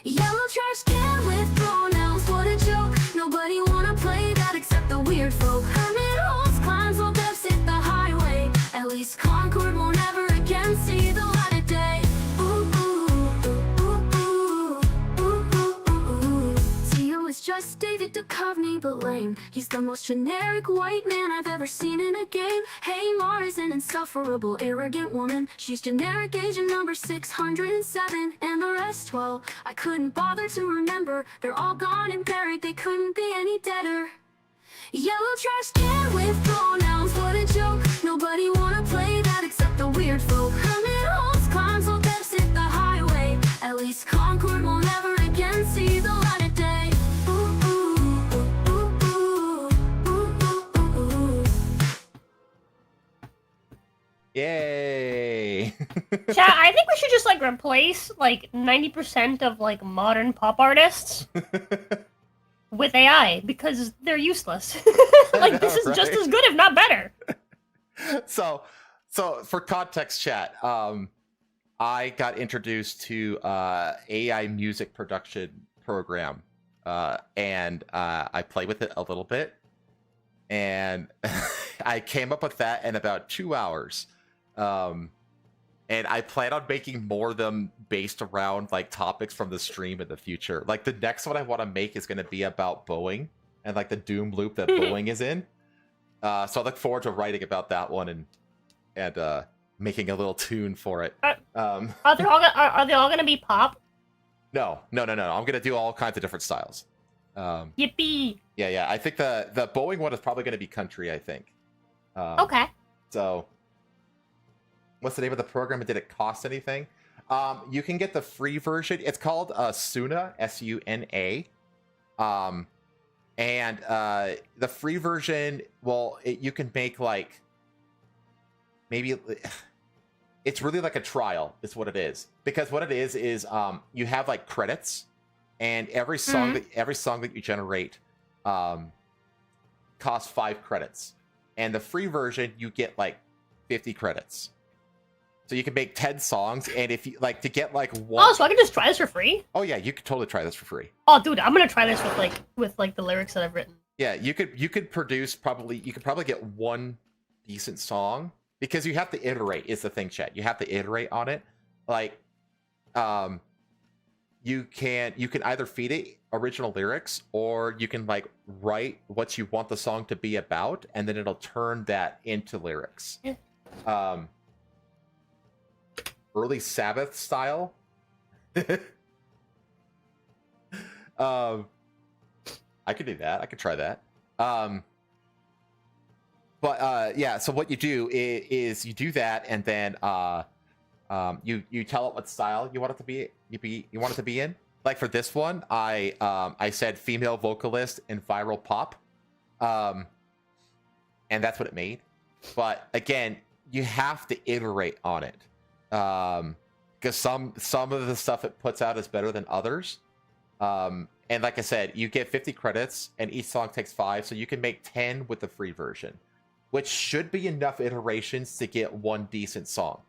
Yellow trash can with pronouns, what a joke. Nobody wanna play that except the weird folk. Herman holds climbs while devs hit the highway. At least Concord won't ever again see the light of day. Ooh, ooh, ooh, ooh, ooh, ooh, ooh, ooh. Theo is just David Duchovny, but lame. He's the most generic white man I've ever seen in a game. Hey, Mars, an insufferable, arrogant woman. She's generic agent number 607, and the rest, well, I couldn't bother to remember. They're all gone and buried, they couldn't be any deader. Yellow trash can with pronouns, what a joke. Nobody wanna play that except the weird folk. Hermit holds climbs while devs hit the highway. At least Concord won't ever again see the light of day. Ooh, ooh, ooh, ooh, ooh, ooh, ooh, ooh. Yay! Chat, I think we should just like replace like 90% of like modern pop artists with AI because they're useless. Like this is just Right? as good, if not better. So for context, chat, I got introduced to AI music production program, and I played with it a little bit, and I came up with that in about 2 hours. And I plan on making more of them based around like topics from the stream in the future. Like the next one I want to make is going to be about Boeing and like the doom loop that Boeing is in. So I look forward to writing about that one and making a little tune for it. Are they all gonna be pop? No. I'm going to do all kinds of different styles. Yippee! Yeah. I think the Boeing one is probably going to be country, I think. Okay. So, what's the name of the program and did it cost anything? You can get the free version. It's called Suna, S-U-N-A. And the free version, well, you can make like, maybe, it's really like a trial is what it is. Because what it is you have like credits, and every song that you generate costs 5 credits. And the free version, you get like 50 credits. So you can make 10 songs, and if you like to get like one. Oh, so I can just try this for free? Oh yeah, you could totally try this for free. Oh, dude, I'm gonna try this with the lyrics that I've written. Yeah, you could produce you could probably get one decent song, because you have to iterate is the thing, chat. You have to iterate on it. Like, you can either feed it original lyrics, or you can like write what you want the song to be about, and then it'll turn that into lyrics. Yeah. Early Sabbath style. I could do that. I could try that. But yeah, so what you do is you do that, and then you tell it what style you want it to be. You want it to be in. Like for this one, I said female vocalist and viral pop, and that's what it made. But again, you have to iterate on it, because some of the stuff it puts out is better than others. And like I said, you get 50 credits, and each song takes 5, so you can make 10 with the free version, which should be enough iterations to get one decent song.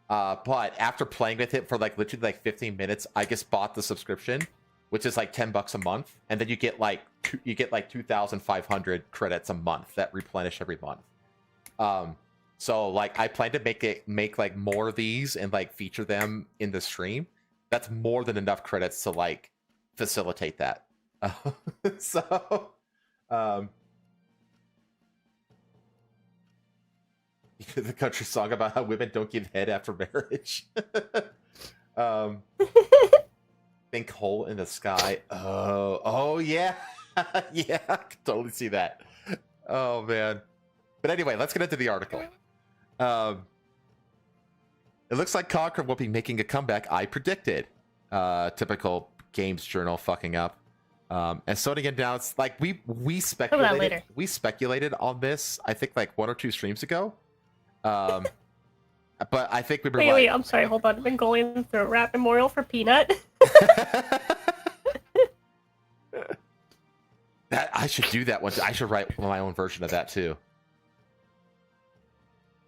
But after playing with it for like literally like 15 minutes, I just bought the subscription, which is like $10 a month, and then you get like 2,500 credits a month that replenish every month. So like I plan to make like more of these and like feature them in the stream. That's more than enough credits to like facilitate that. So the country song about how women don't give head after marriage. Think hole in the sky. Oh yeah. Yeah, I can totally see that. Oh man. But anyway, let's get into the article. It looks like Concord will be making a comeback. I predicted. Typical games journal fucking up. And Sony announced, like, we speculated on this, I think, like 1 or 2 streams ago. But I think we were wait, I'm sorry, hold on. I've been going through a rap memorial for Peanut. That I should do that one. I should write my own version of that too.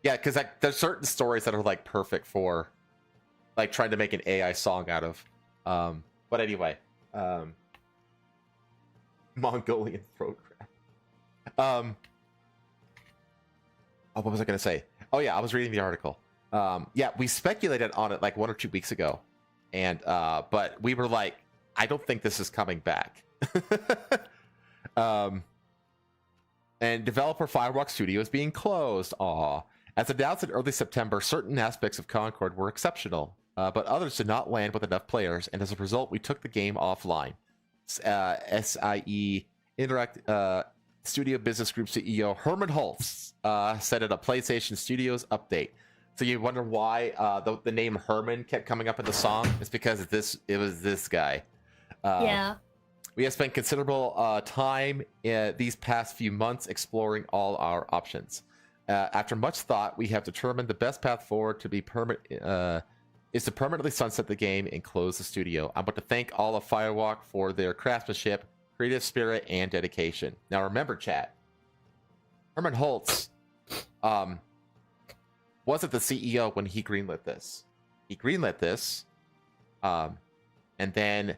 Yeah, because like, there's certain stories that are like perfect for like trying to make an AI song out of. But anyway, Mongolian throat crap. Oh, what was I gonna say? Oh yeah, I was reading the article. Yeah, we speculated on it like 1 or 2 weeks ago, and but we were like, I don't think this is coming back. And developer Firewalk Studio is being closed. As announced in early September, certain aspects of Concord were exceptional, but others did not land with enough players, and as a result, we took the game offline. SIE Interact Studio Business Group CEO Herman Holtz said in a PlayStation Studios update. So you wonder why the name Herman kept coming up in the song? It's because it was this guy. Yeah. We have spent considerable time these past few months exploring all our options. After much thought, we have determined the best path forward to be is to permanently sunset the game and close the studio. I want to thank all of Firewalk for their craftsmanship, creative spirit, and dedication. Now remember, chat, Herman Holtz wasn't the CEO when he greenlit this. He greenlit this, and then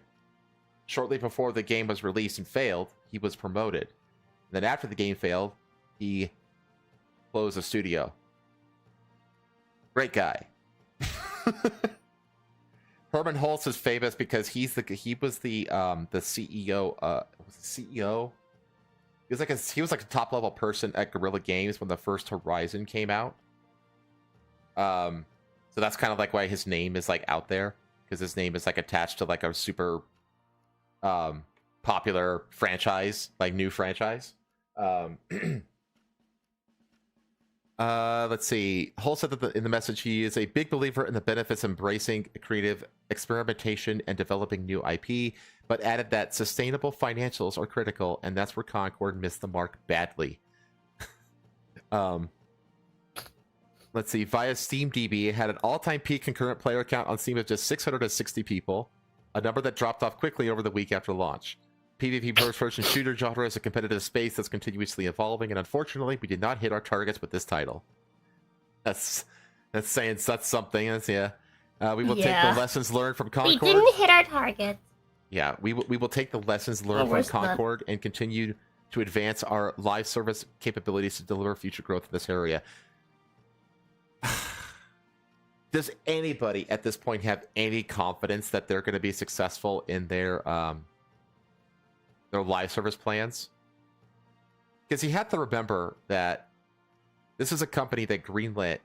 shortly before the game was released and failed, he was promoted. And then after the game failed, he closed the studio. Great guy. Herman Holtz is famous because he was the CEO. CEO. He was like a top level person at Guerrilla Games when the first Horizon came out. So that's kind of like why his name is like out there, because his name is like attached to like a super popular franchise, like new franchise. Let's see. Hull said that in the message, he is a big believer in the benefits of embracing creative experimentation and developing new IP, but added that sustainable financials are critical, and that's where Concord missed the mark badly. Let's see. Via SteamDB, it had an all-time peak concurrent player count on Steam of just 660 people, a number that dropped off quickly over the week after launch. PvP first-person shooter genre is a competitive space that's continuously evolving, and unfortunately, we did not hit our targets with this title. That's saying that's something. Yeah. We will take the lessons learned from Concord. We didn't hit our target. Yeah, we will take the lessons learned from Concord and continue to advance our live service capabilities to deliver future growth in this area. Does anybody at this point have any confidence that they're going to be successful in their live service plans? Because you have to remember that this is a company that greenlit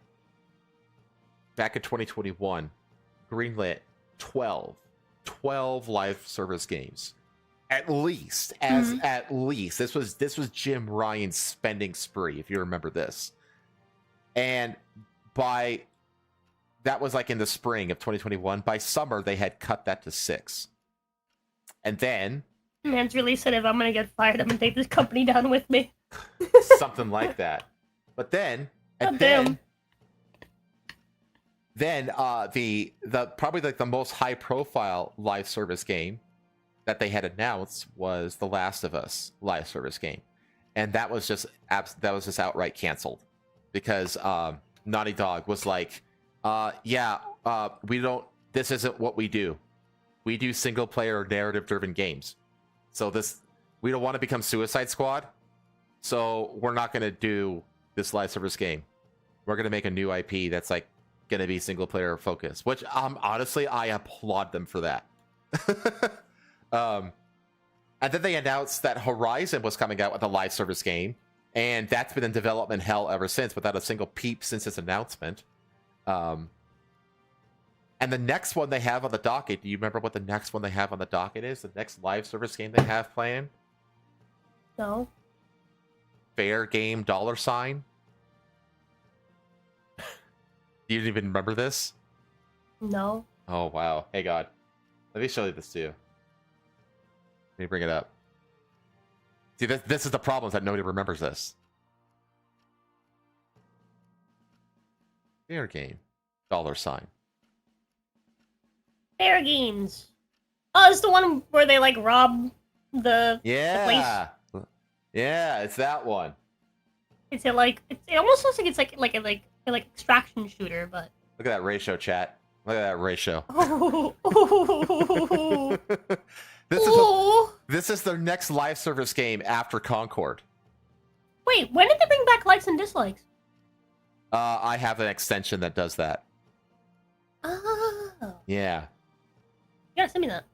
back in 2021, greenlit 12 live service games. At least. This was Jim Ryan's spending spree, if you remember this. And that was like in the spring of 2021. By summer, they had cut that to 6. And then Man's really said, if I'm gonna get fired, I'm gonna take this company down with me. something like that. But then, then the probably like the most high profile live service game that they had announced was The Last of Us live service game, and that was just outright canceled because Naughty Dog was like, we don't. This isn't what we do. We do single player narrative driven games. So we don't want to become Suicide Squad. So we're not going to do this live service game. We're going to make a new IP that's like going to be single player focused, which honestly, I applaud them for that. And then they announced that Horizon was coming out with a live service game, and that's been in development hell ever since without a single peep since its announcement. And the next one they have on the docket, do you remember what the next one they have on the docket is? The next live service game they have playing? No. Fair game $sign. Do you even remember this? No. Oh, wow. Hey, God. Let me show you this, too. Let me bring it up. See, this is the problem, is that nobody remembers this. Fair game $sign. Fair Games. Oh, it's the one where they like rob the Yeah. Yeah, it's that one. Is it like it almost looks like it's like an extraction shooter, but Look at that ratio, chat. Look at that ratio. This is their next live service game after Concord. Wait, when did they bring back likes and dislikes? I have an extension that does that. Oh. Yeah. You gotta send me that.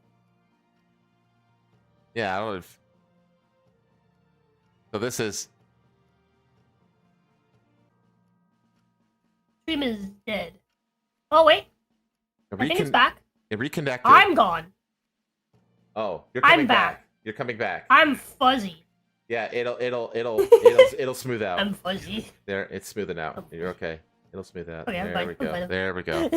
Yeah, I don't know if... So this is... Stream is dead. Oh wait, I think it's back. It reconnected. I'm gone. Oh, you're coming I'm back. You're coming back. I'm fuzzy. Yeah, it'll smooth out. I'm fuzzy. There, it's smoothing out. You're okay. It'll smooth out. Okay, I'm there fine. we go. I'm fine. There we go.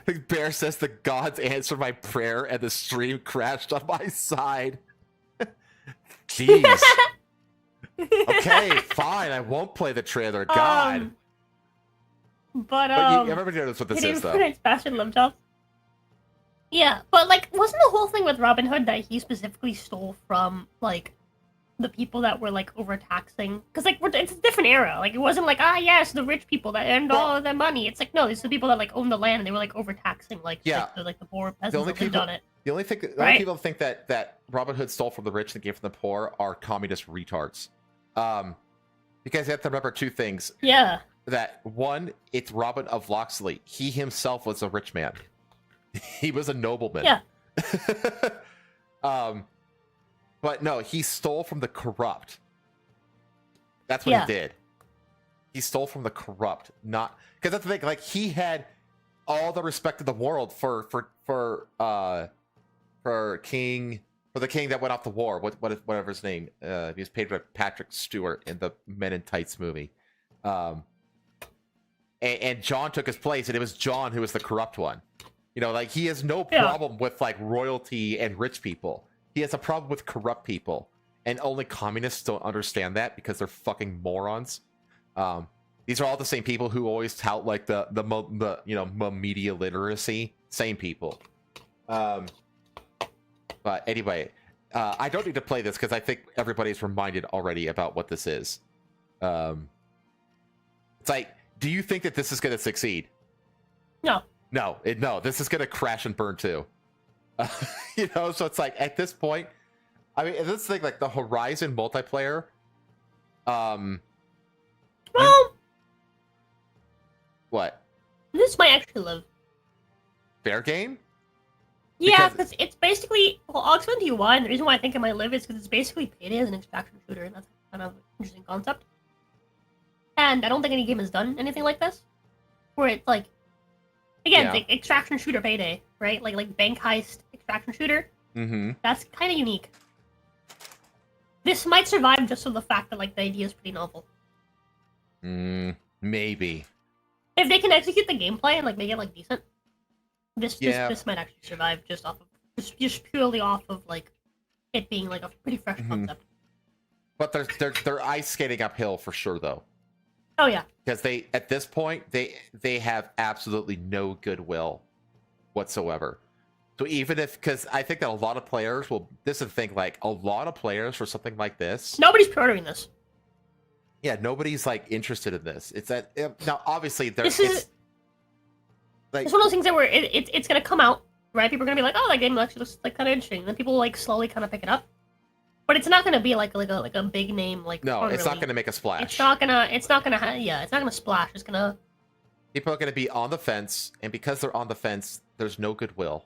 The bear says the gods answered my prayer and the stream crashed on my side. Jeez. Okay, fine. I won't play the trailer. God. But everybody knows what this is, though. It's Bastard Love Job. Yeah, but like, wasn't the whole thing with Robin Hood that he specifically stole from like the people that were like overtaxing? Because like it's a different era. Like it wasn't like yes, the rich people that earned all of their money. It's like no, these are the people that like own the land and they were like overtaxing like the poor peasants that lived on it. The only people think that Robin Hood stole from the rich and gave from the poor are communist retards. Because you have to remember two things. Yeah. That one, it's Robin of Locksley. He himself was a rich man. He was a nobleman. Yeah. But no, he stole from the corrupt. That's what he did. He stole from the corrupt, not because that's the thing. Like he had all the respect of the world for the king that went off the war. Whatever his name. He was paid by Patrick Stewart in the Men in Tights movie. And John took his place, and it was John who was the corrupt one. You know, like he has no problem with like royalty and rich people. He has a problem with corrupt people, and only communists don't understand that because they're fucking morons. These are all the same people who always tout like the media literacy. Same people. But anyway, I don't need to play this because I think everybody's reminded already about what this is. It's like, do you think that this is going to succeed? No. No, this is going to crash and burn too. So it's like at this point, I mean, this thing like the Horizon multiplayer. Well, what? This might actually live. Fair game? Yeah, because it's basically. Well, I'll explain to you why. And the reason why I think it might live is because it's basically Payday as an extraction shooter, and that's kind of an interesting concept. And I don't think any game has done anything like this, where it's like. Again, the extraction shooter Payday, right? Like bank heist extraction shooter. Mm-hmm. That's kind of unique. This might survive just for the fact that like the idea is pretty novel. Maybe. If they can execute the gameplay and like make it like decent, this might actually survive just off of just purely off of like it being like a pretty fresh concept. But they're ice skating uphill for sure though. Oh yeah. Because at this point they have absolutely no goodwill whatsoever. So even because I think that a lot of players this is the thing, like a lot of players for something like this. Nobody's pre-ordering this. Yeah, nobody's like interested in this. It's that now obviously it's one of those things that where it's gonna come out, right? People are gonna be like, oh, that game actually looks like kind of interesting. And then people like slowly kind of pick it up. But it's not gonna be like a big name like. No, it's not gonna make a splash. It's not gonna splash. It's gonna. People are gonna be on the fence, and because they're on the fence, there's no goodwill.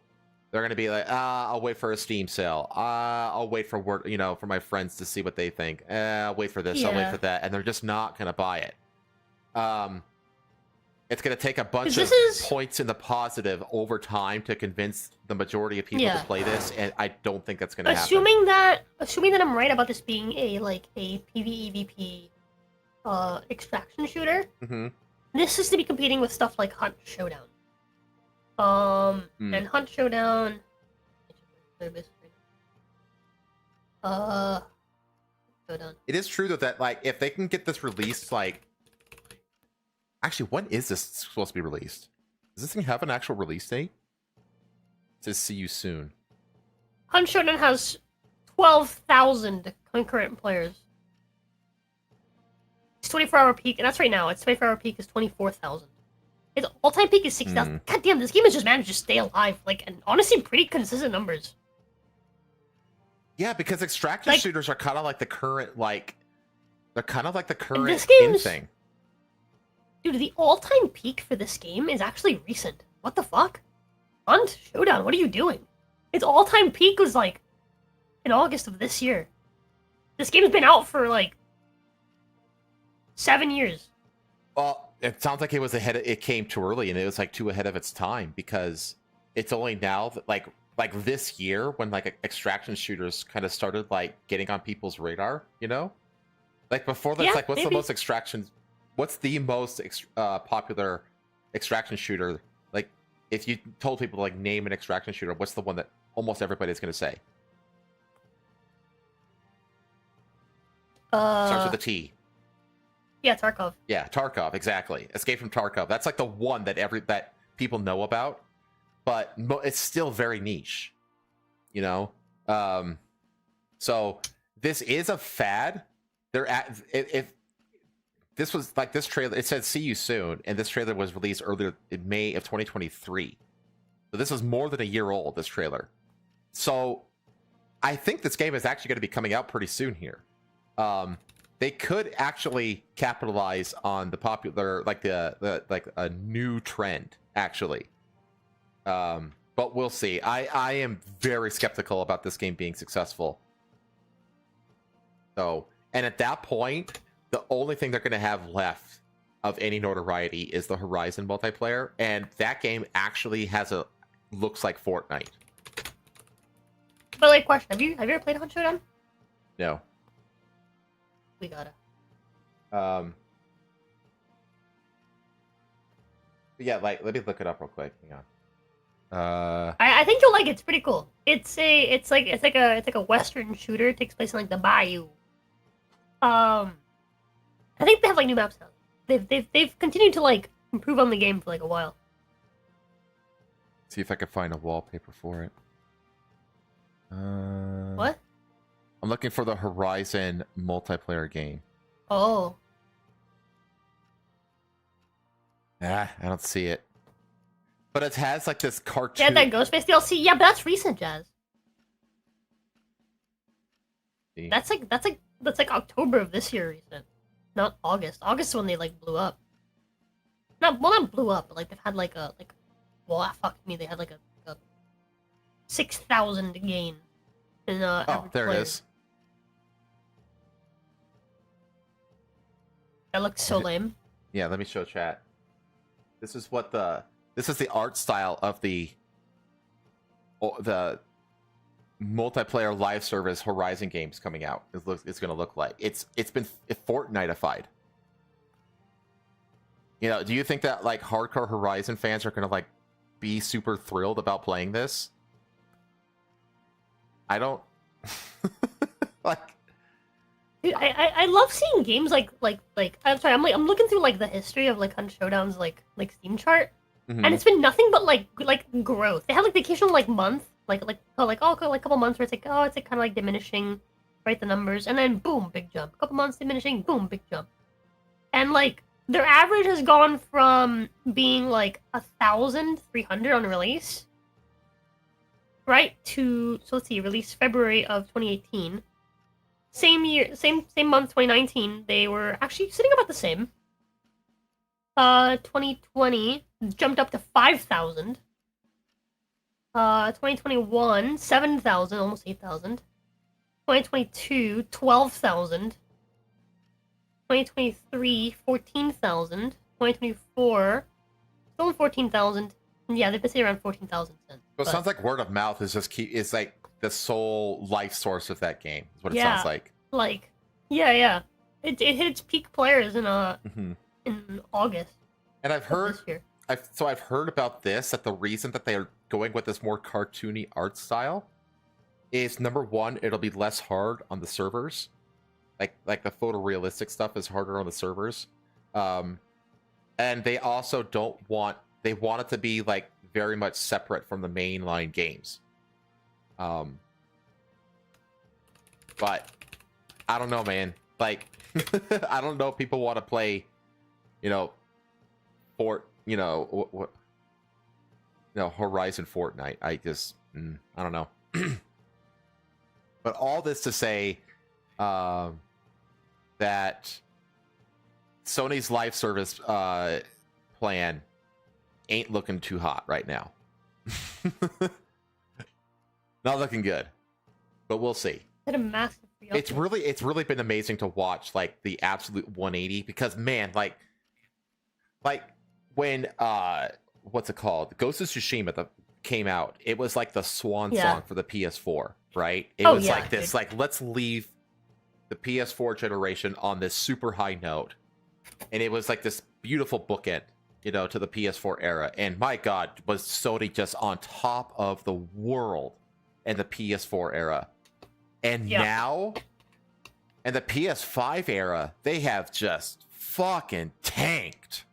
They're gonna be like, I'll wait for a Steam sale. I'll wait for for my friends to see what they think. I'll wait for this. I'll wait for that, and they're just not gonna buy it. It's going to take a bunch of points in the positive over time to convince the majority of people to play this, and I don't think that's going to happen. Assuming that I'm right about this being a PvEVP extraction shooter, this is to be competing with stuff like Hunt Showdown. And Hunt Showdown. Showdown. It is true though that like if they can get this released, like, actually, when is this supposed to be released? Does this thing have an actual release date? It says "See you soon." Hunt Showdown has 12,000 concurrent players. It's 24-hour peak, and that's right now. Its 24-hour peak is 24,000. Its all-time peak is 6,000. God damn, this game has just managed to stay alive, like, and honestly, pretty consistent numbers. Yeah, because extraction shooters are kind of like the current, like, they're kind of like the current in thing. Dude, the all-time peak for this game is actually recent. What the fuck? Hunt Showdown, what are you doing? Its all-time peak was, like, in August of this year. This game's been out for, like, 7 years. Well, it sounds like it was it came too early, and it was, like, too ahead of its time, because it's only now that, like this year when, like, extraction shooters kind of started, like, getting on people's radar, you know? Like, before that's, like, what's the most popular extraction shooter? Like, if you told people to, like, name an extraction shooter, what's the one that almost everybody's going to say? Starts with a T. Yeah, Tarkov. Yeah, Tarkov, exactly. Escape from Tarkov. That's like the one that people know about, but it's still very niche, you know? So this is a fad. If this was like this trailer, it said "See you soon," and this trailer was released earlier in May of 2023. So this is more than a year old, this trailer. So I think this game is actually going to be coming out pretty soon here. They could actually capitalize on the popular, like a new trend, actually. But we'll see. I am very skeptical about this game being successful. So, and at that point, the only thing they're going to have left of any notoriety is the Horizon multiplayer, and that game actually looks like Fortnite. But like, question: Have you ever played Hunt Showdown? No. We gotta. Yeah, like, let me look it up real quick. Hang on. I think you'll like it. It's pretty cool. It's like a Western shooter. It takes place in like the bayou. I think they have like new maps now. They've continued to like improve on the game for like a while. See if I can find a wallpaper for it. What? I'm looking for the Horizon multiplayer game. Oh. I don't see it. But it has like this cartoon. Yeah, that Ghostface DLC. Yeah, but that's recent, Jazz. See? That's like October of this year recent, not August. August is when they like blew up. Not blew up, but like they've had like a they had like a 6,000 gain in oh, there player. it is. That looks so lame. Yeah, let me show chat. This is the art style of the multiplayer live service Horizon games coming out. It's going to look like it's been Fortnite-ified. You know, do you think that like hardcore Horizon fans are going to like be super thrilled about playing this? I don't like. Dude, I love seeing games like I'm sorry, I'm looking through like the history of like Hunt Showdown's like Steam chart, and it's been nothing but like growth. They have like the occasional like month, a couple months where it's like kind of like diminishing, right, the numbers, and then boom, big jump. A couple months diminishing, boom, big jump, and like their average has gone from being like 1,300 on release, right, to let's see, release February of 2018. Same month, 2019, they were actually sitting about the same. 2020 jumped up to 5,000. 2021, 7,000, almost 8,000. 2022, 12,000. 2023, 14,000. 2024, only 14,000. Yeah, they've been saying around 14,000 cents. So it sounds like word of mouth is just is like the sole life source of that game. Is what it Yeah. sounds like. Like, yeah. It hit its peak players in in August. And I've heard this year. I've heard about this, that the reason that they're going with this more cartoony art style is, number one, it'll be less hard on the servers. Like the photorealistic stuff is harder on the servers. And they also want it to be like very much separate from the mainline games. But I don't know, man. Like I don't know if people want to play, Horizon Fortnite. I just I don't know. But all this to say that Sony's live service plan ain't looking too hot right now. Not looking good, but we'll see. Had a massive It's really been amazing to watch, like, the absolute 180, because man, like when what's it called, Ghost of Tsushima came out, it was like the swan song for the PS4, right? It was like this, like, let's leave the PS4 generation on this super high note, and it was like this beautiful bookend, to the PS4 era. And my God, was Sony just on top of the world in the PS4 era. And now, in the PS5 era, they have just fucking tanked.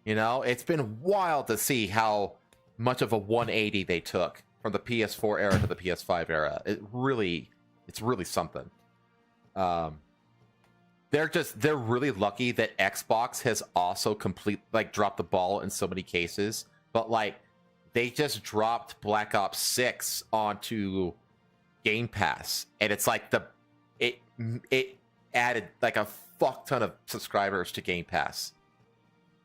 It's been wild to see how much of a 180 they took from the PS4 era to the PS5 era. It's really something. They're really lucky that Xbox has also dropped the ball in so many cases. But like, they just dropped Black Ops 6 onto Game Pass, and it's like it added like a fuck ton of subscribers to Game Pass.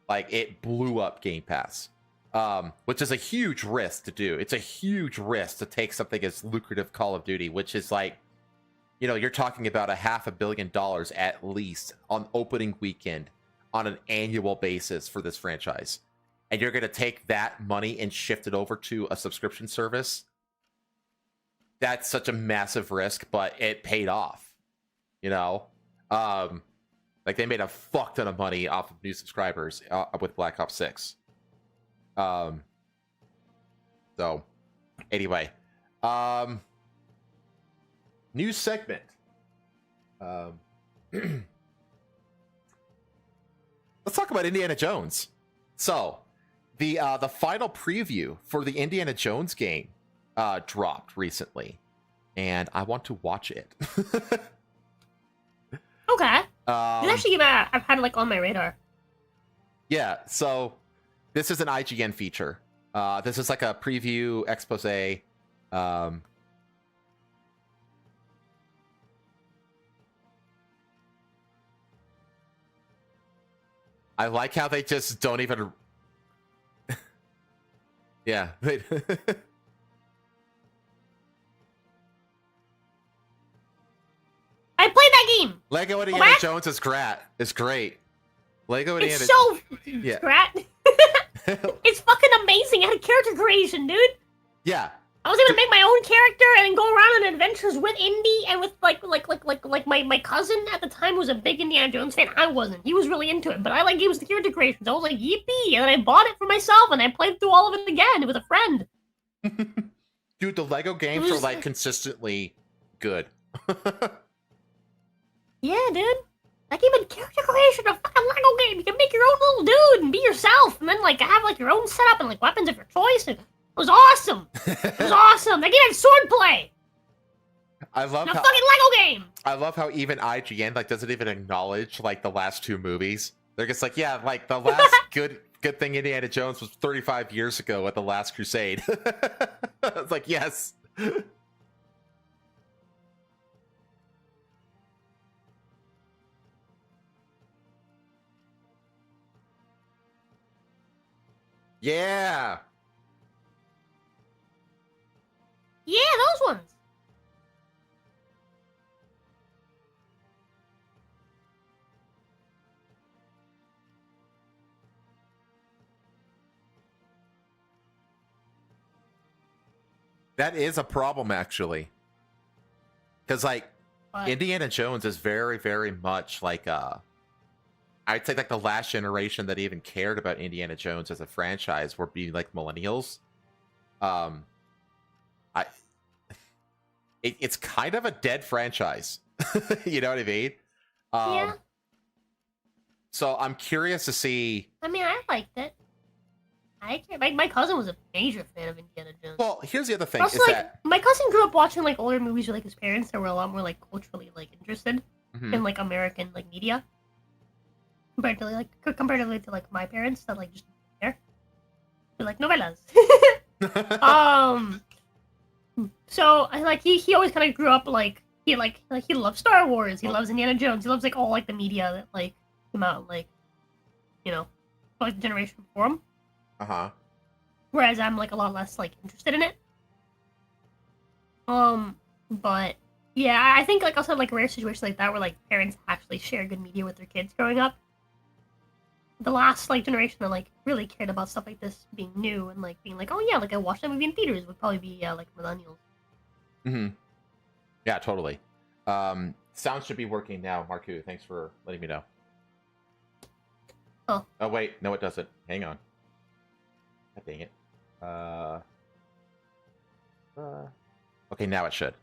Like, it blew up Game Pass, which is a huge risk to do. It's a huge risk to take something as lucrative Call of Duty, which is like, you're talking about $500 million at least on opening weekend on an annual basis for this franchise, and you're going to take that money and shift it over to a subscription service. That's such a massive risk, but it paid off. Like, they made a fuck ton of money off of new subscribers with Black Ops 6. So, anyway, new segment. Let's talk about Indiana Jones. So, the final preview for the Indiana Jones game dropped recently, and I want to watch it. Okay. It's actually a game I've had like on my radar. Yeah, so this is an IGN feature. This is like a preview expose. I like how they just don't even. Yeah. I played that game. Lego Indiana Jones is great. Lego Indiana. It's so yeah. great. It's fucking amazing. It had character creation, dude. Yeah. I was able to make my own character and go around on adventures with Indy and with like my cousin at the time was a big Indiana Jones fan. I wasn't. He was really into it, but I like games with character creations. I was like, yippee! And then I bought it for myself and I played through all of it again with a friend. Dude, the Lego games are like consistently good. Yeah, dude. Like, even character creation, a fucking Lego game. You can make your own little dude and be yourself, and then like have like your own setup and like weapons of your choice. And it was awesome. It was awesome. That game had swordplay. I love how fucking Lego game. I love how even IGN like doesn't even acknowledge like the last two movies. They're just like, yeah, like the last good thing Indiana Jones was 35 years ago at the Last Crusade. It's like, yes. Yeah. Yeah, those ones. That is a problem, actually. Because, like, But, Indiana Jones is very, very much like, I'd say, like, the last generation that even cared about Indiana Jones as a franchise were being, like, millennials. It's kind of a dead franchise. You know what I mean? yeah. So I'm curious to see. I mean, I liked it. My cousin was a major fan of Indiana Jones. Well, here's the other thing: Also, is like, that my cousin grew up watching like older movies with like his parents that were a lot more like culturally like interested Mhm. in like American like media, comparatively to like my parents that like just care. They're like novelas. So I like he always kind of grew up like he loves Star Wars. He loves Indiana Jones. He loves like all like the media that like came out like, you know, like the generation before him. Whereas I'm like a lot less like interested in it. But yeah, I think like also like rare situations like that where like parents actually share good media with their kids growing up. The last like generation that like really cared about stuff like this being new and like being like, oh yeah, like I watched that movie in theaters would probably be like millennials. Yeah, totally. Sound should be working now, Marku. Thanks for letting me know. Oh wait, no, it doesn't. Hang on. God dang it. Okay, now it should.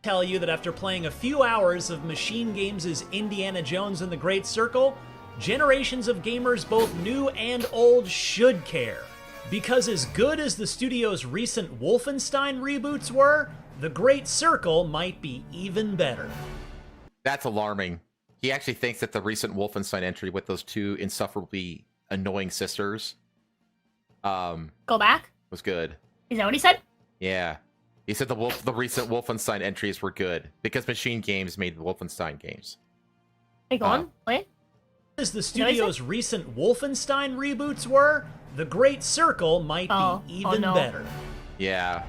Tell you that after playing a few hours of Machine Games' Indiana Jones and the Great Circle, generations of gamers both new and old should care. Because as good as the studio's recent Wolfenstein reboots were, the Great Circle might be even better. That's alarming. He actually thinks that the recent Wolfenstein entry with those two insufferably annoying sisters go back? was good. Is that what he said? Yeah. He said the recent Wolfenstein entries were good because Machine Games made the Wolfenstein games. Hey, go on, play it. As the studio's recent Wolfenstein reboots were, the Great Circle might be even better. Yeah.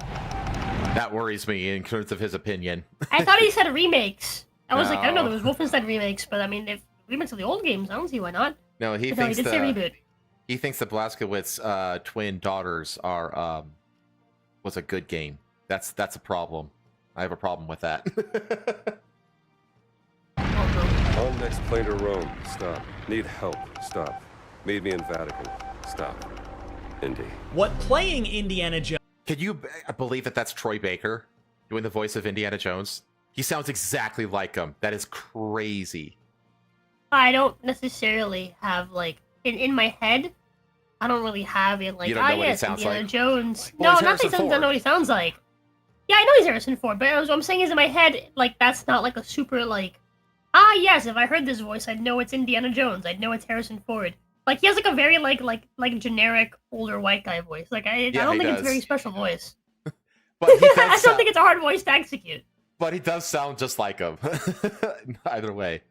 That worries me in terms of his opinion. I thought he said remakes. I was like, I don't know, No. there was Wolfenstein remakes, but I mean, if remakes of the old games, I don't see why not. No, he But no, he thinks did say reboot. he thinks the Blazkowicz twin daughters are was a good game. That's a problem. I have a problem with that. All next plane to Rome. Stop. Need help. Stop. Meet me in Vatican. Stop. Indy. What playing Indiana Jones... Can you believe that that's Troy Baker doing the voice of Indiana Jones? He sounds exactly like him. That is crazy. I don't necessarily have, like, in my head, I don't really have it, like, You don't know what he yes, sounds Indiana like? Jones. Well, No, he's not that Harrison I don't know Ford. what he sounds like. Yeah, I know he's Harrison Ford, but what I'm saying is in my head, like, that's not, like, a super, like, yes, if I heard this voice, I'd know it's Indiana Jones. I'd know it's Harrison Ford. Like, he has, like, a very, like generic older white guy voice. Like, I Yeah, don't he think it's a does. very special voice. But he does I don't sound, think it's a hard voice to execute. but he does sound just like him. Either way.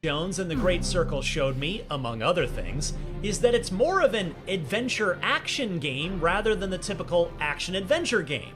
Jones and the Great Circle showed me, among other things, is that it's more of an adventure-action game rather than the typical action-adventure game.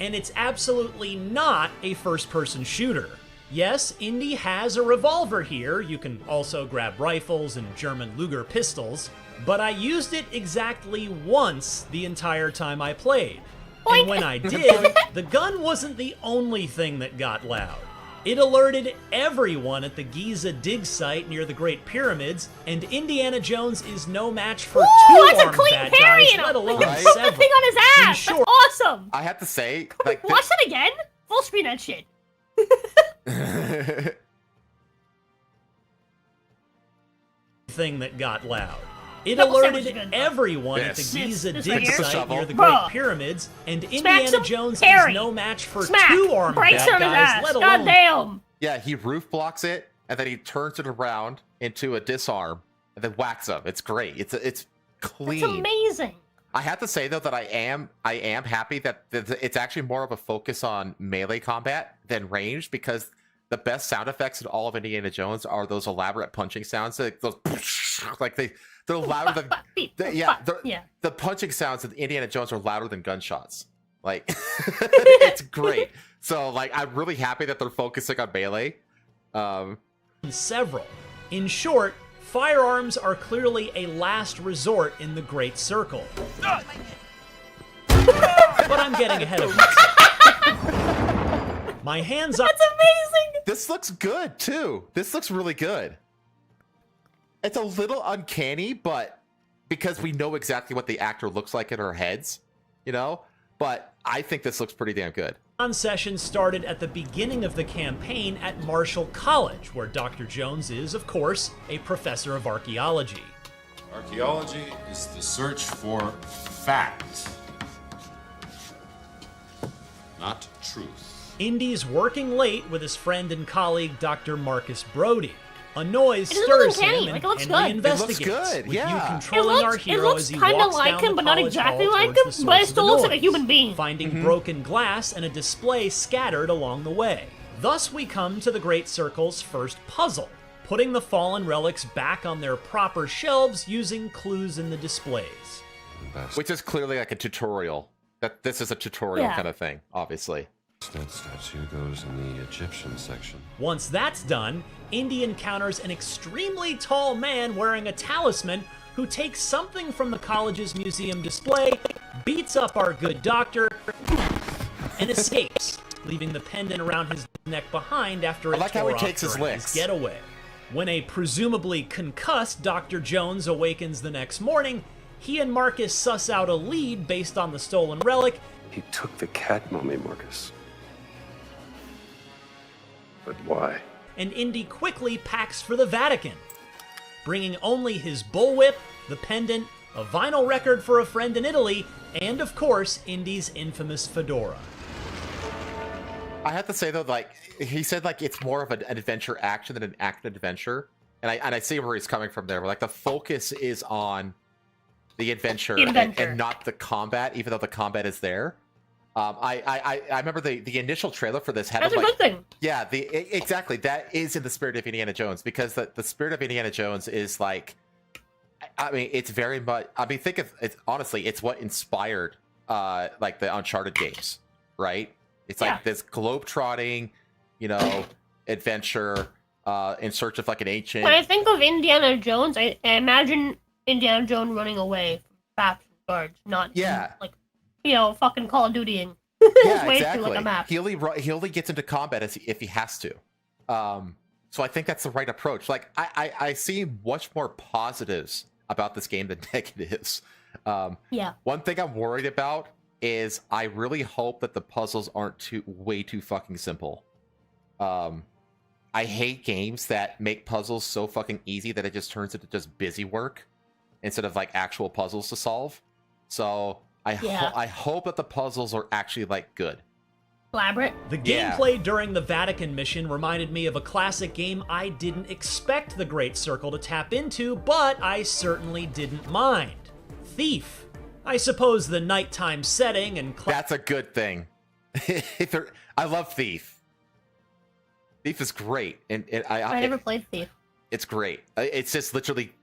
And it's absolutely not a first-person shooter. Yes, Indy has a revolver here, you can also grab rifles and German Luger pistols, but I used it exactly once the entire time I played. And when I did, the gun wasn't the only thing that got loud. It alerted everyone at the Giza dig site near the Great Pyramids, and Indiana Jones is no match for Ooh, that's a two-armed clean bad parry! guys, And let alone put Right? the several. thing on his In ass! short, That's awesome! I have to say, like, Watch that again? Full screen that shit. thing that got loud. It Double sandwich alerted is good. everyone at the Yes. Giza This dig right here? site Shovel. near the Great Bruh. Pyramids, and Smack Indiana some Jones parry. is no match for Smack! two-armed Breaks bad on his guys, ass. let God alone damn! yeah, he roof blocks it, and then he turns it around into a disarm, and then whacks him. It's great. It's clean. It's amazing. I have to say though that I am happy that it's actually more of a focus on melee combat than range, because the best sound effects in all of Indiana Jones are those elaborate punching sounds. Like those, like they're louder than Yeah. the punching sounds of Indiana Jones are louder than gunshots. Like it's great. So like I'm really happy that they're focusing on melee. several. In short, firearms are clearly a last resort in the Great Circle. but I'm getting ahead of myself. My hands are... That's amazing! This looks good too. This looks really good. It's a little uncanny, but because we know exactly what the actor looks like in our heads, you know? But I think this looks pretty damn good. Session started at the beginning of the campaign at Marshall College, where Dr. Jones is, of course, a professor of archaeology. Archaeology is the search for fact, not truth. Indy's working late with his friend and colleague, Dr. Marcus Brody. A noise It stirs looks uncanny, him, like, and it looks Henry good. investigates. It looks good, with yeah. you It controlling our hero looks as he kind of walks like down him, the but not college exactly hall like towards him. the source But it of still the looks like a noise, human being. finding broken glass and a display scattered along the way. Thus we come to the Great Circle's first puzzle, putting the fallen relics back on their proper shelves using clues in the displays. Which is clearly like a tutorial. That this is a tutorial Yeah. kind of thing, obviously. That statue goes in the Egyptian section. Once that's done, Indy encounters an extremely tall man wearing a talisman who takes something from the college's museum display, beats up our good doctor, and escapes, leaving the pendant around his neck behind after it I like how tore he off takes his during licks. getaway. When a presumably concussed Dr. Jones awakens the next morning, he and Marcus suss out a lead based on the stolen relic. He took the cat mummy, Marcus. But why? And Indy quickly packs for the Vatican, bringing only his bullwhip, the pendant, a vinyl record for a friend in Italy, and of course, Indy's infamous fedora. I have to say though, like he said, like it's more of an adventure action than an action adventure, and I see where he's coming from there. Where like the focus is on the adventure and not the combat, even though the combat is there. I remember the initial trailer for this had That's a like, good thing. yeah, exactly, that is in the spirit of Indiana Jones, because the spirit of Indiana Jones is like, I mean, it's very much, I mean, think of it's honestly, it's what inspired like the Uncharted games, right? It's like this globe-trotting, you know, adventure in search of like an ancient. When I think of Indiana Jones, I imagine Indiana Jones running away from traps and guards, not like, you know, fucking Call of Dutying his way through like a map. He only gets into combat if he has to. So I think that's the right approach. Like I see much more positives about this game than negatives. One thing I'm worried about is I really hope that the puzzles aren't way too fucking simple. I hate games that make puzzles so fucking easy that it just turns into just busy work instead of like actual puzzles to solve. So I hope that the puzzles are actually like good. Elaborate. The gameplay during the Vatican mission reminded me of a classic game I didn't expect the Great Circle to tap into, but I certainly didn't mind. Thief. I suppose the nighttime setting and that's a good thing. I love Thief. Thief is great, and I never played Thief. It's great. It's just literally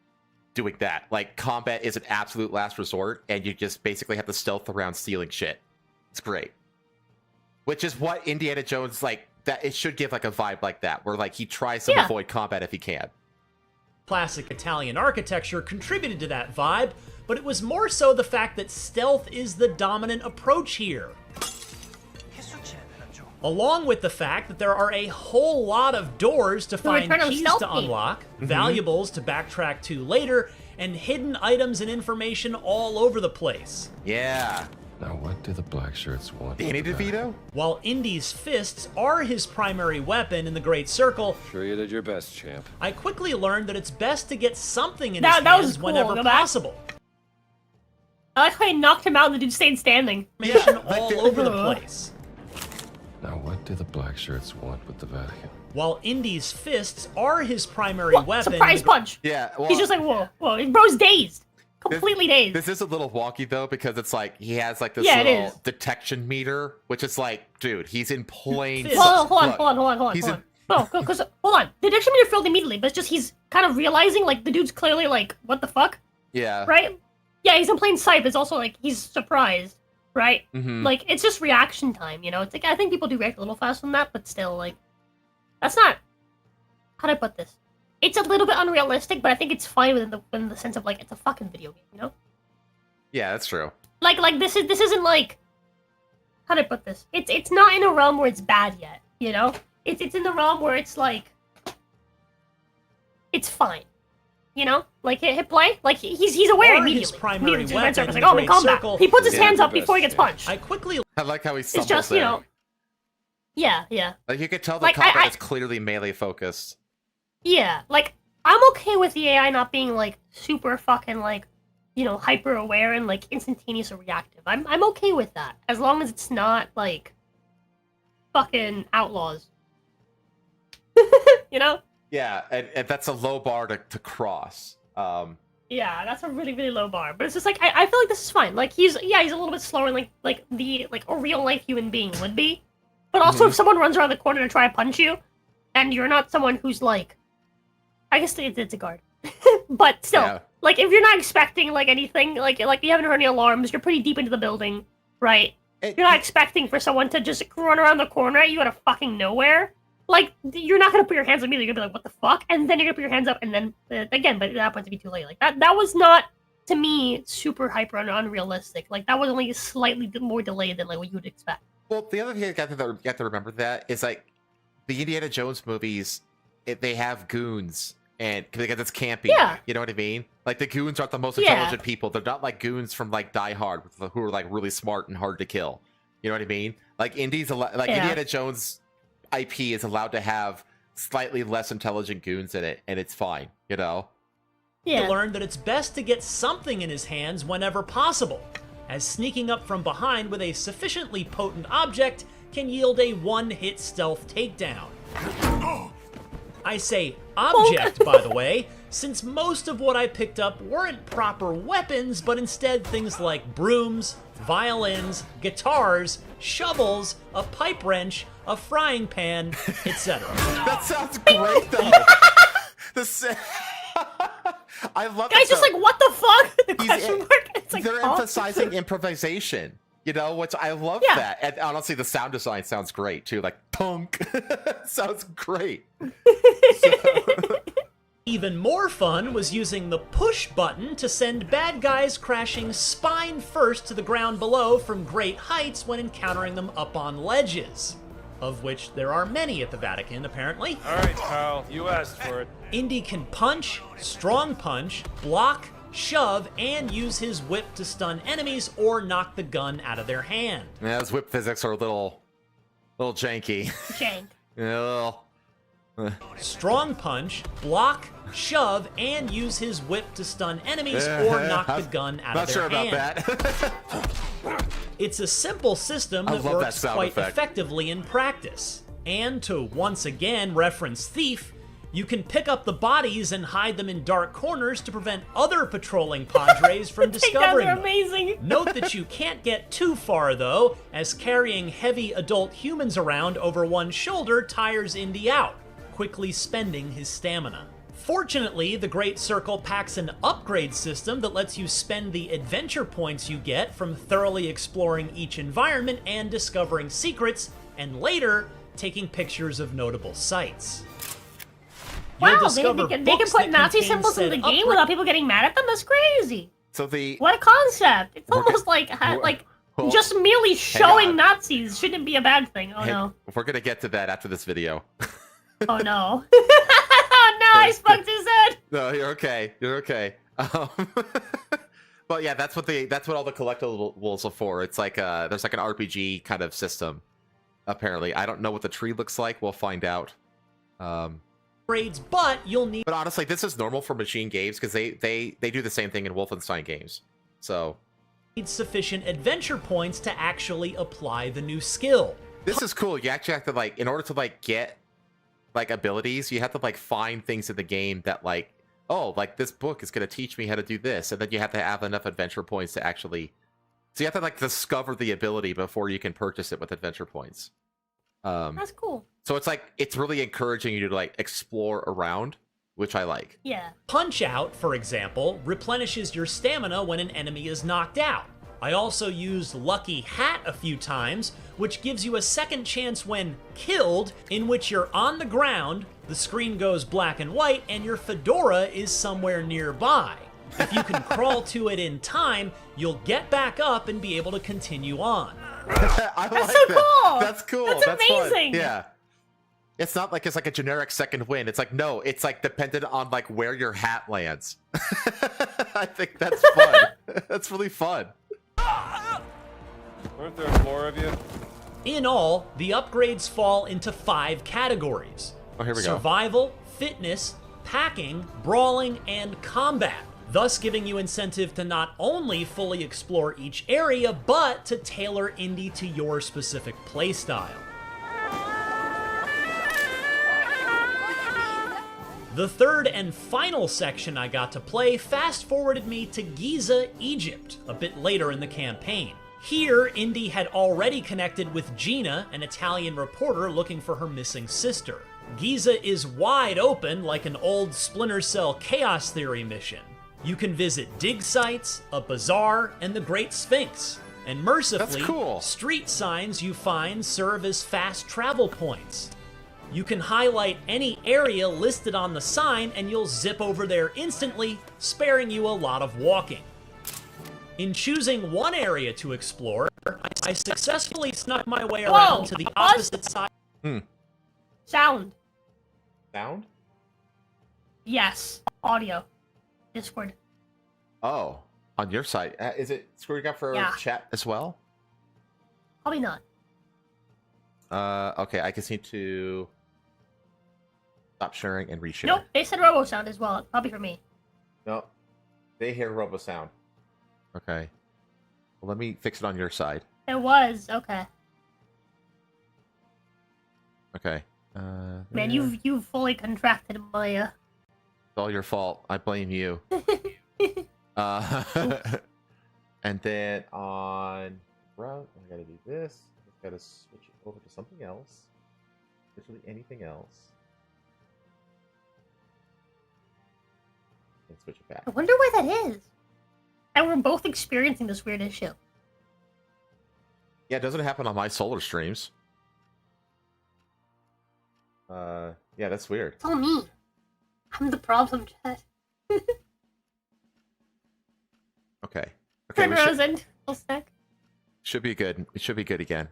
doing that. Like combat is an absolute last resort, and you just basically have to stealth around stealing shit. It's great. Which is what Indiana Jones like. That it should give like a vibe like that, where like he tries to avoid combat if he can. Classic Italian architecture contributed to that vibe, but it was more so the fact that stealth is the dominant approach here. Along with the fact that there are a whole lot of doors to find keys to unlock, valuables to backtrack to later, and hidden items and information all over the place. Yeah. Now what do the black shirts want? Danny DeVito? While Indy's fists are his primary weapon in the Great Circle, Sure you did your best, champ. I quickly learned that it's best to get something in his hands whenever possible. I like how he knocked him out and the dude stayed standing. All over the place. Now what do the black shirts want with the Vatican? While Indy's fists are his primary weapon... Surprise punch! Yeah, well, he's just like, whoa, bro's dazed. Completely dazed. This is a little wonky though, because it's like he has like this Yeah, little detection meter, which is like, dude, he's in plain. Hold on. No, because hold on. The detection meter failed immediately, but it's just he's kind of realizing like the dude's clearly like, what the fuck? Yeah. Right? Yeah, he's in plain sight, but it's also like he's surprised, right? Like it's just reaction time, you know. It's like I think people do react a little faster than that, but still, like that's not. How do I put this? It's a little bit unrealistic, but I think it's fine within the sense of like it's a fucking video game, you know? Yeah, that's true. Like this isn't like how do I put this? It's not in a realm where it's bad yet, you know? It's in the realm where it's like, it's fine. You know, like hit play, like he's aware Or immediately. his primary Immediately, weapon, like, the oh, I'm in Great combat. Circle, He puts his is hands the up before he gets best, punched. I quickly I like how he stumbles It's just, there. you know, yeah. Like you could tell the Like, combat I- is clearly melee focused. Yeah, like, I'm okay with the AI not being, like, super fucking, like, you know, hyper aware and, like, instantaneous or reactive. I'm okay with that, as long as it's not, like, fucking outlaws. You know? Yeah, and that's a low bar to cross. Yeah, that's a really, really low bar. But it's just like, I feel like this is fine. Like, he's a little bit slower than, like a real-life human being would be. But also, if someone runs around the corner to try to punch you, and you're not someone who's, like... I guess it's a guard. But still, Yeah. like, if you're not expecting, like, anything, like you haven't heard any alarms, you're pretty deep into the building, right? It- You're not expecting for someone to just run around the corner at you out of fucking nowhere. Like, you're not gonna put your hands up immediately. You're gonna be like, what the fuck? And then you're gonna put your hands up, and then, again, but at that point, it'd be too late. Like, that was not, to me, super hyper unrealistic. Like, that was only slightly more delayed than, like, what you would expect. Well, the other thing you got to remember that is like the Indiana Jones movies, they have goons, and because it's campy, Yeah. you know what I mean? Like the goons aren't the most Yeah. intelligent people. They're not like goons from like Die Hard, who are like really smart and hard to kill. You know what I mean? Like Yeah. Indiana Jones IP is allowed to have slightly less intelligent goons in it, and it's fine. You know? Yeah. learned that it's best to get something in his hands whenever possible, as sneaking up from behind with a sufficiently potent object can yield a one-hit stealth takedown. I say object, by the way, since most of what I picked up weren't proper weapons, but instead things like brooms, violins, guitars, shovels, a pipe wrench, a frying pan, etc. That sounds great though. I love Guys, it. just though. like, what the fuck? The He's question in- mark? It's like, They're huh? emphasizing improvisation. You know, which I love Yeah. that. And honestly, the sound design sounds great too. Like punk sounds great. Even more fun was using the push button to send bad guys crashing spine first to the ground below from great heights when encountering them up on ledges, of which there are many at the Vatican, apparently. All right, pal. You asked for it. Indy can punch, strong punch, block, shove, and use his whip to stun enemies or knock the gun out of their hand. Yeah, those whip physics are a little janky. Jank. Ugh. Strong punch, block, shove, and use his whip to stun enemies or knock the gun out Not of their sure about hand. that. It's a simple system I that love that works sound quite effect. effectively in practice. And to once again reference Thief, you can pick up the bodies and hide them in dark corners to prevent other patrolling padres from Takedowns discovering are them. amazing. Note that you can't get too far though, as carrying heavy adult humans around over one shoulder tires Indy out, quickly spending his stamina. Fortunately, the Great Circle packs an upgrade system that lets you spend the adventure points you get from thoroughly exploring each environment and discovering secrets, and later, taking pictures of notable sites. You'll Wow, they discover can books put that Nazi contain symbols in said the game upgrade- without people getting mad at them? That's crazy. So the What a concept. It's We're almost gonna- like well, just merely showing on. Nazis shouldn't be a bad thing. Oh hey, no. we're gonna get to that after this video. Oh no. Oh no, I spoke too soon. No, you're okay. You're okay. But yeah, that's what all the collectibles are for. It's like there's like an RPG kind of system. Apparently, I don't know what the tree looks like. We'll find out. upgrades, but you'll need But honestly, this is normal for machine games because they do the same thing in Wolfenstein games. So sufficient adventure points to actually apply the new skill. this is cool. You actually have to like, in order to like get like abilities, you have to like find things in the game that like, oh, like this book is gonna teach me how to do this, and then you have to have enough adventure points to actually. So you have to like discover the ability before you can purchase it with adventure points. That's cool. So it's like it's really encouraging you to like explore around, which I like. Yeah. Punch Out, for example, replenishes your stamina when an enemy is knocked out. I also used Lucky Hat a few times, which gives you a second chance when killed, in which you're on the ground, the screen goes black and white, and your fedora is somewhere nearby. If you can crawl to it in time, you'll get back up and be able to continue on. I That's like so that. cool. That's cool. That's fun. amazing. Yeah. It's not like it's like a generic second wind. It's like, no, it's like dependent on like where your hat lands. I think that's fun. That's really fun. Weren't there more of you? In all, the upgrades fall into 5 categories. Oh, here we go. Survival, fitness, packing, brawling, and combat, thus giving you incentive to not only fully explore each area, but to tailor Indy to your specific playstyle. The third and final section I got to play fast-forwarded me to Giza, Egypt, a bit later in the campaign. Here, Indy had already connected with Gina, an Italian reporter looking for her missing sister. Giza is wide open like an old Splinter Cell Chaos Theory mission. You can visit dig sites, a bazaar, and the Great Sphinx. And mercifully, That's cool. street signs you find serve as fast travel points. You can highlight any area listed on the sign and you'll zip over there instantly, sparing you a lot of walking. In choosing one area to explore, I successfully snuck my way around to the opposite side. Sound. Sound? Yes. Audio. Discord. Oh, on your side. Is it screwing up for Yeah. chat as well? Probably not. Okay, I just need to stop sharing and reshare. Nope, they said robo sound as well. Probably for me. No, they hear robo sound. Okay. Well, let me fix it on your side. It was. Okay. Okay. Man, yeah. you've fully contracted my It's all your fault. I blame you. And then on route, I gotta do this. I gotta switch it over to something else. Literally anything else. And switch it back. I wonder why that is. And we're both experiencing this weird issue. Yeah, it doesn't happen on my solar streams. Yeah, that's weird. It's all me. I'm the problem, Chad. Okay. Okay, Turn we Rosen. Full stack. should be good. It should be good again.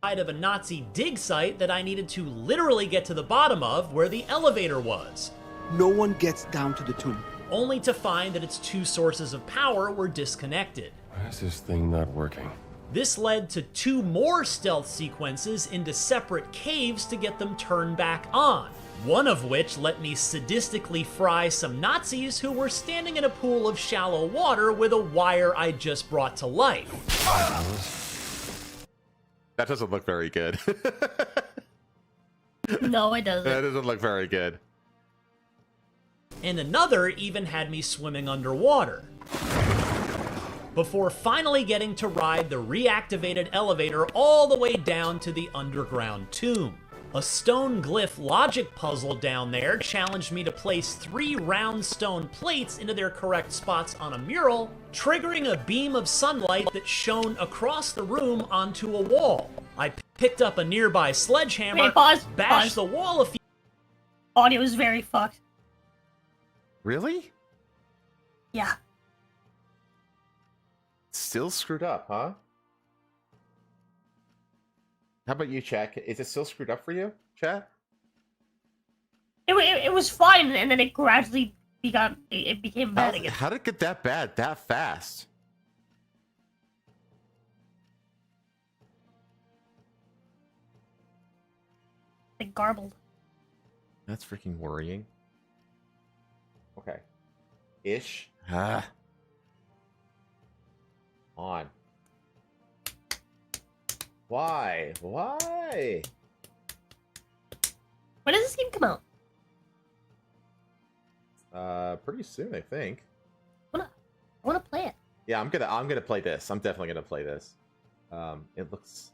Of a Nazi dig site that I needed to literally get to the bottom of, where the elevator was, No one gets down to the tomb. only to find that its 2 sources of power were disconnected. Why is this thing not working? This led to 2 more stealth sequences into separate caves to get them turned back on, one of which let me sadistically fry some Nazis who were standing in a pool of shallow water with a wire I just brought to life. That doesn't look very good. No, it doesn't. That doesn't look very good. And another even had me swimming underwater, before finally getting to ride the reactivated elevator all the way down to the underground tomb. A stone glyph logic puzzle down there challenged me to place 3 round stone plates into their correct spots on a mural, triggering a beam of sunlight that shone across the room onto a wall. I picked up a nearby sledgehammer, Wait, pause, bashed pause. the wall a few Audio is very fucked. Really? Yeah. Still screwed up, huh? How about you, chat? Is it still screwed up for you, chat? It was fine, and then it gradually became bad again. How did it get that bad that fast? Like garbled. That's freaking worrying. Okay. Ish. Ah. On. Why? Why? When does this game come out? Pretty soon, I think. I wanna play it. Yeah, I'm gonna play this. I'm definitely gonna play this. It looks.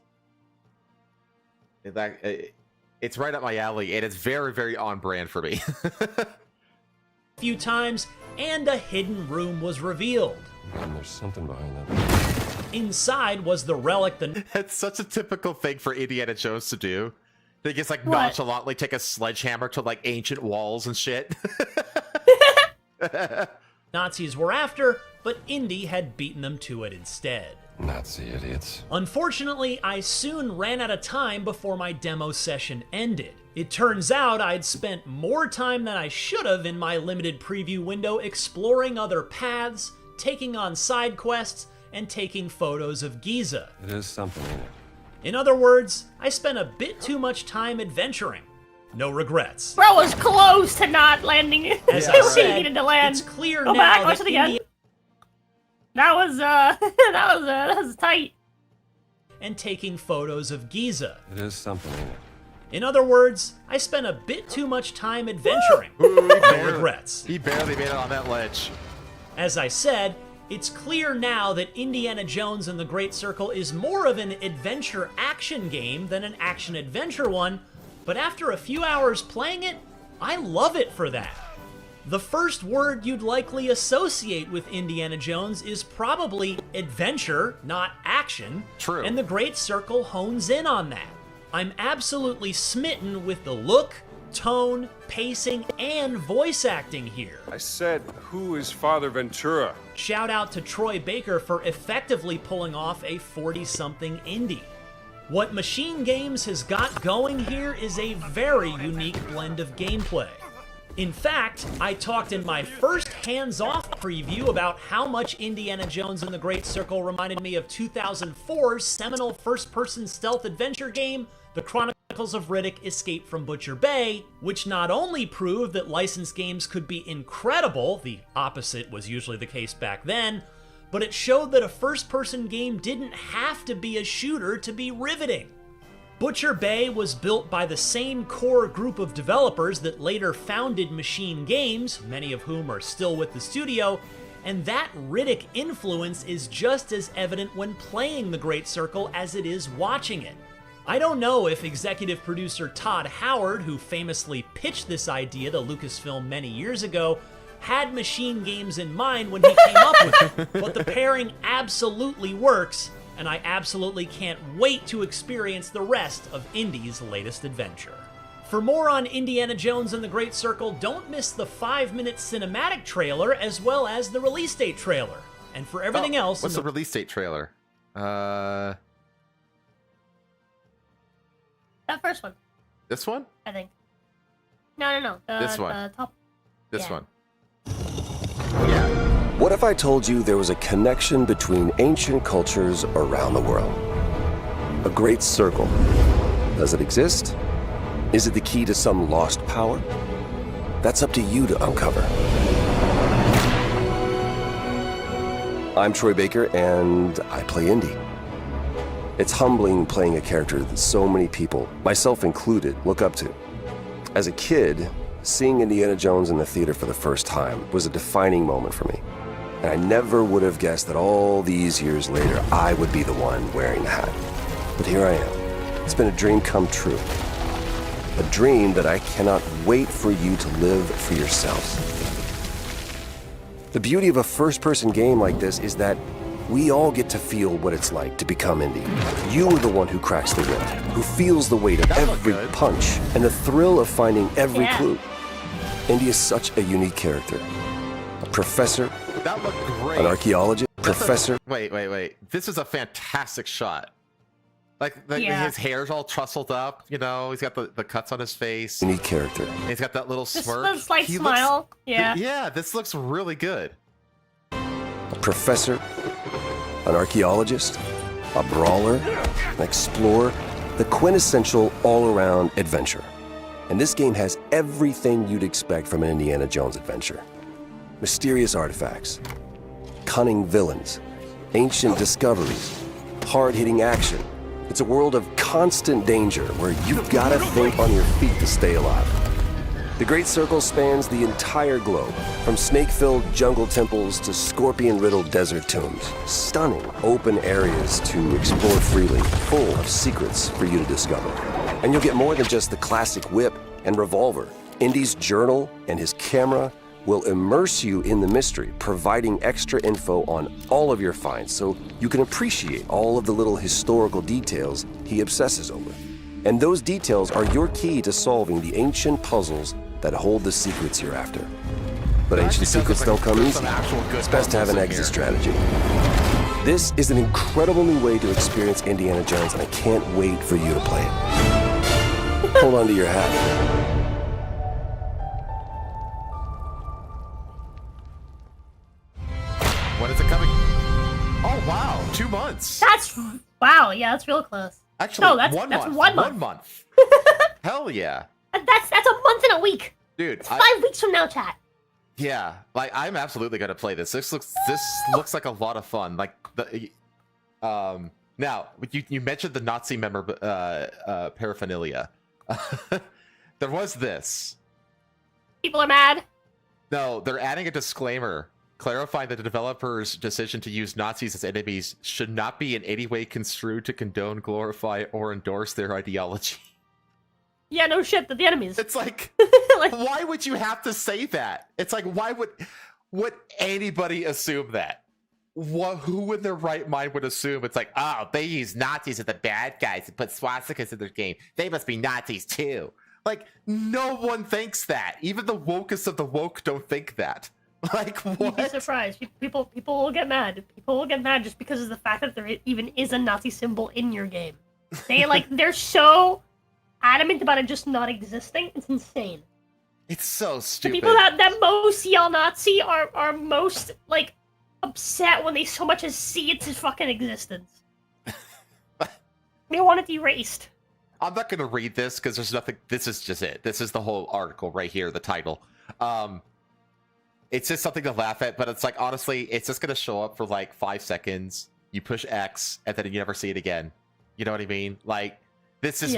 It's right up my alley, and it's very, very on brand for me. few times, and a hidden room was revealed. And there's something behind that. Inside was the relic It's such a typical thing for Indiana Jones to do. They just like What? nonchalantly take a sledgehammer to like ancient walls and shit. Nazis were after, but Indy had beaten them to it instead. Nazi idiots. Unfortunately, I soon ran out of time before my demo session ended. It turns out I'd spent more time than I should have in my limited preview window exploring other paths, taking on side quests, and taking photos of Giza. It is something, ain't it? In other words, I spent a bit too much time adventuring. No regrets. Bro was close to not landing. As He I said, needed to land. it's clear Go now back, that watch it again. That was that was tight. and taking photos of Giza. It is something, ain't it? In other words, I spent a bit too much time adventuring. No regrets. He barely made it on that ledge. As I said, it's clear now that Indiana Jones and the Great Circle is more of an adventure-action game than an action-adventure one, but after a few hours playing it, I love it for that. The first word you'd likely associate with Indiana Jones is probably adventure, not action. True. And the Great Circle hones in on that. I'm absolutely smitten with the look, tone, pacing, and voice acting here. I said, who is Father Ventura? Shout out to Troy Baker for effectively pulling off a 40-something indie. What Machine Games has got going here is a very unique blend of gameplay. In fact, I talked in my first hands-off preview about how much Indiana Jones and the Great Circle reminded me of 2004's seminal first-person stealth adventure game, The Chronicles of Riddick: Escape from Butcher Bay, which not only proved that licensed games could be incredible, the opposite was usually the case back then, but it showed that a first-person game didn't have to be a shooter to be riveting. Butcher Bay was built by the same core group of developers that later founded Machine Games, many of whom are still with the studio, and that Riddick influence is just as evident when playing The Great Circle as it is watching it. I don't know if executive producer Todd Howard, who famously pitched this idea to Lucasfilm many years ago, had Machine Games in mind when he came up with it, but the pairing absolutely works, and I absolutely can't wait to experience the rest of Indy's latest adventure. For more on Indiana Jones and the Great Circle, don't miss the 5-minute cinematic trailer as well as the release date trailer. And for everything else... What's the release date trailer? That first one, This one? I think. No. This one. The top. This Yeah. one. Yeah. What if I told you there was a connection between ancient cultures around the world? A great circle. Does it exist? Is it the key to some lost power? That's up to you to uncover. I'm Troy Baker, and I play Indy. It's humbling playing a character that so many people, myself included, look up to. As a kid, seeing Indiana Jones in the theater for the first time was a defining moment for me. And I never would have guessed that all these years later, I would be the one wearing the hat. But here I am. It's been a dream come true. A dream that I cannot wait for you to live for yourselves. The beauty of a first-person game like this is that we all get to feel what it's like to become Indy. You are the one who cracks the whip, who feels the weight of every punch and the thrill of finding every clue. Indy is such a unique character. A professor, That looked great. an archaeologist, professor. Wait. This is a fantastic shot. Like Yeah. his hair's all trussled up, you know, he's got the cuts on his face. Unique character. And he's got that little Just smirk. a slight He smile. Looks, Yeah. Yeah, this looks really good. A professor, an archaeologist, a brawler, an explorer, the quintessential all-around adventure. And this game has everything you'd expect from an Indiana Jones adventure. Mysterious artifacts, cunning villains, ancient discoveries, hard-hitting action. It's a world of constant danger where you've gotta think on your feet to stay alive. The Great Circle spans the entire globe, from snake-filled jungle temples to scorpion-riddled desert tombs. Stunning open areas to explore freely, full of secrets for you to discover. And you'll get more than just the classic whip and revolver. Indy's journal and his camera will immerse you in the mystery, providing extra info on all of your finds so you can appreciate all of the little historical details he obsesses over. And those details are your key to solving the ancient puzzles that hold the secrets you're after. But ancient secrets don't come easy. It's best to have an exit strategy. This is an incredible new way to experience Indiana Jones, and I can't wait for you to play it. Hold on to your hat. When is it coming? Oh wow, 2 months. That's wow. Yeah, that's real close. Actually, no, that's 1 that's month. 1 month. 1 month. Hell yeah, That's a month and a week. dude. It's 5 weeks from now, chat. Yeah, like I'm absolutely gonna play this. This looks like a lot of fun. Like the now you mentioned the Nazi paraphernalia. There was this. People are mad. No, they're adding a disclaimer clarifying that the developer's decision to use Nazis as enemies should not be in any way construed to condone, glorify, or endorse their ideology. Yeah, no shit. They're the enemies. It's like, Like- why would you have to say that? It's like, why would anybody assume that? Who in their right mind would assume it's like, oh, they use Nazis as the bad guys and put swastikas in their game. They must be Nazis too. Like, no one thinks that. Even the wokest of the woke don't think that. Like, You'd be what? surprised. People will get mad. People will get mad just because of the fact that there even is a Nazi symbol in your game. They're so adamant about it just not existing. It's insane. It's so The stupid. people that most yell Nazi are most like upset when they so much as see its fucking existence. They want it erased. I'm not gonna read this because there's nothing. This is just it. This is the whole article right here, the title. It's just something to laugh at, but it's like, honestly, it's just gonna show up for like 5 seconds. You push X, and then you never see it again. You know what I mean? Like, this is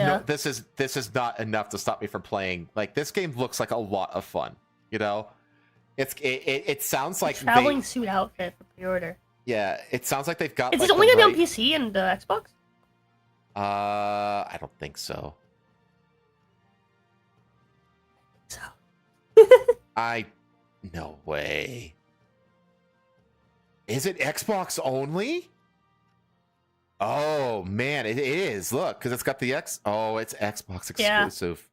this is not enough to stop me from playing. Like, this game looks like a lot of fun. You know, it sounds like Traveling suit outfit for pre-order. Yeah, it sounds like they've got. Is like, it only the gonna be right- on PC and Xbox? I don't think so. So. No way. Is it Xbox only? Oh man, it is. Look, because it's got the X. Oh, it's Xbox exclusive.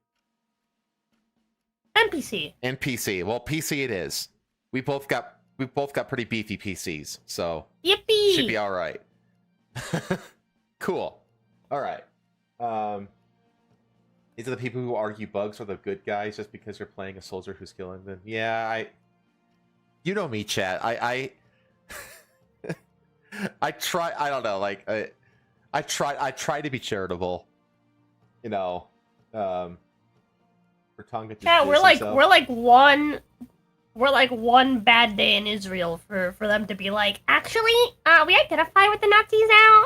And PC. And PC. Well, PC it is. We both got pretty beefy PCs, so Yippee! should be all right. Cool. All right. These are the people who argue bugs are the good guys just because you're playing a soldier who's killing them. Yeah, you know me, chat. I try. I don't know. Like I try to be charitable. You know. For Tonga. Yeah, we're like one bad day in Israel for them to be like, actually, we identify with the Nazis now.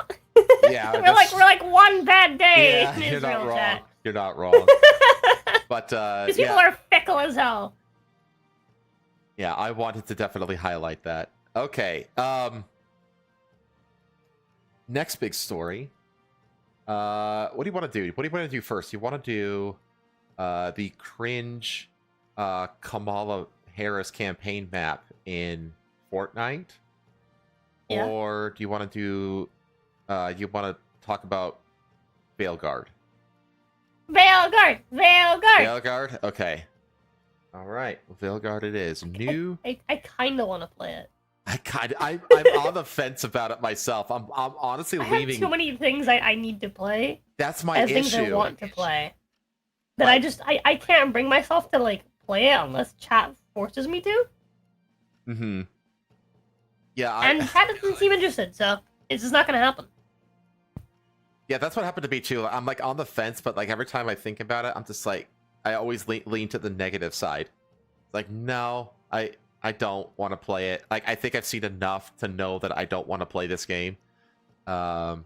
Yeah, we're like one bad day Yeah, in you're Israel. not wrong. Chat. You're not wrong. But These people are fickle as hell. Yeah, I wanted to definitely highlight that. Okay. Next big story. What do you want to do? What do you want to do first? You want to do the cringe Kamala Harris campaign map in Fortnite? Yeah. Or do you want to do you want to talk about Veilguard? Veilguard. Okay. All right. Veilguard it is. New. I kind of want to play it. I'm on the fence about it myself. I'm honestly I leaving. have too many things I need to play. That's my as issue. Things I want to play. That I can't bring myself to like play it unless chat forces me to. Mm-hmm. Yeah. And chat doesn't seem interested, so it's just not gonna happen. Yeah, that's what happened to me too. I'm like on the fence, but like every time I think about it, I'm just like I always lean to the negative side. Like, no, I don't want to play it. Like, I think I've seen enough to know that I don't want to play this game. So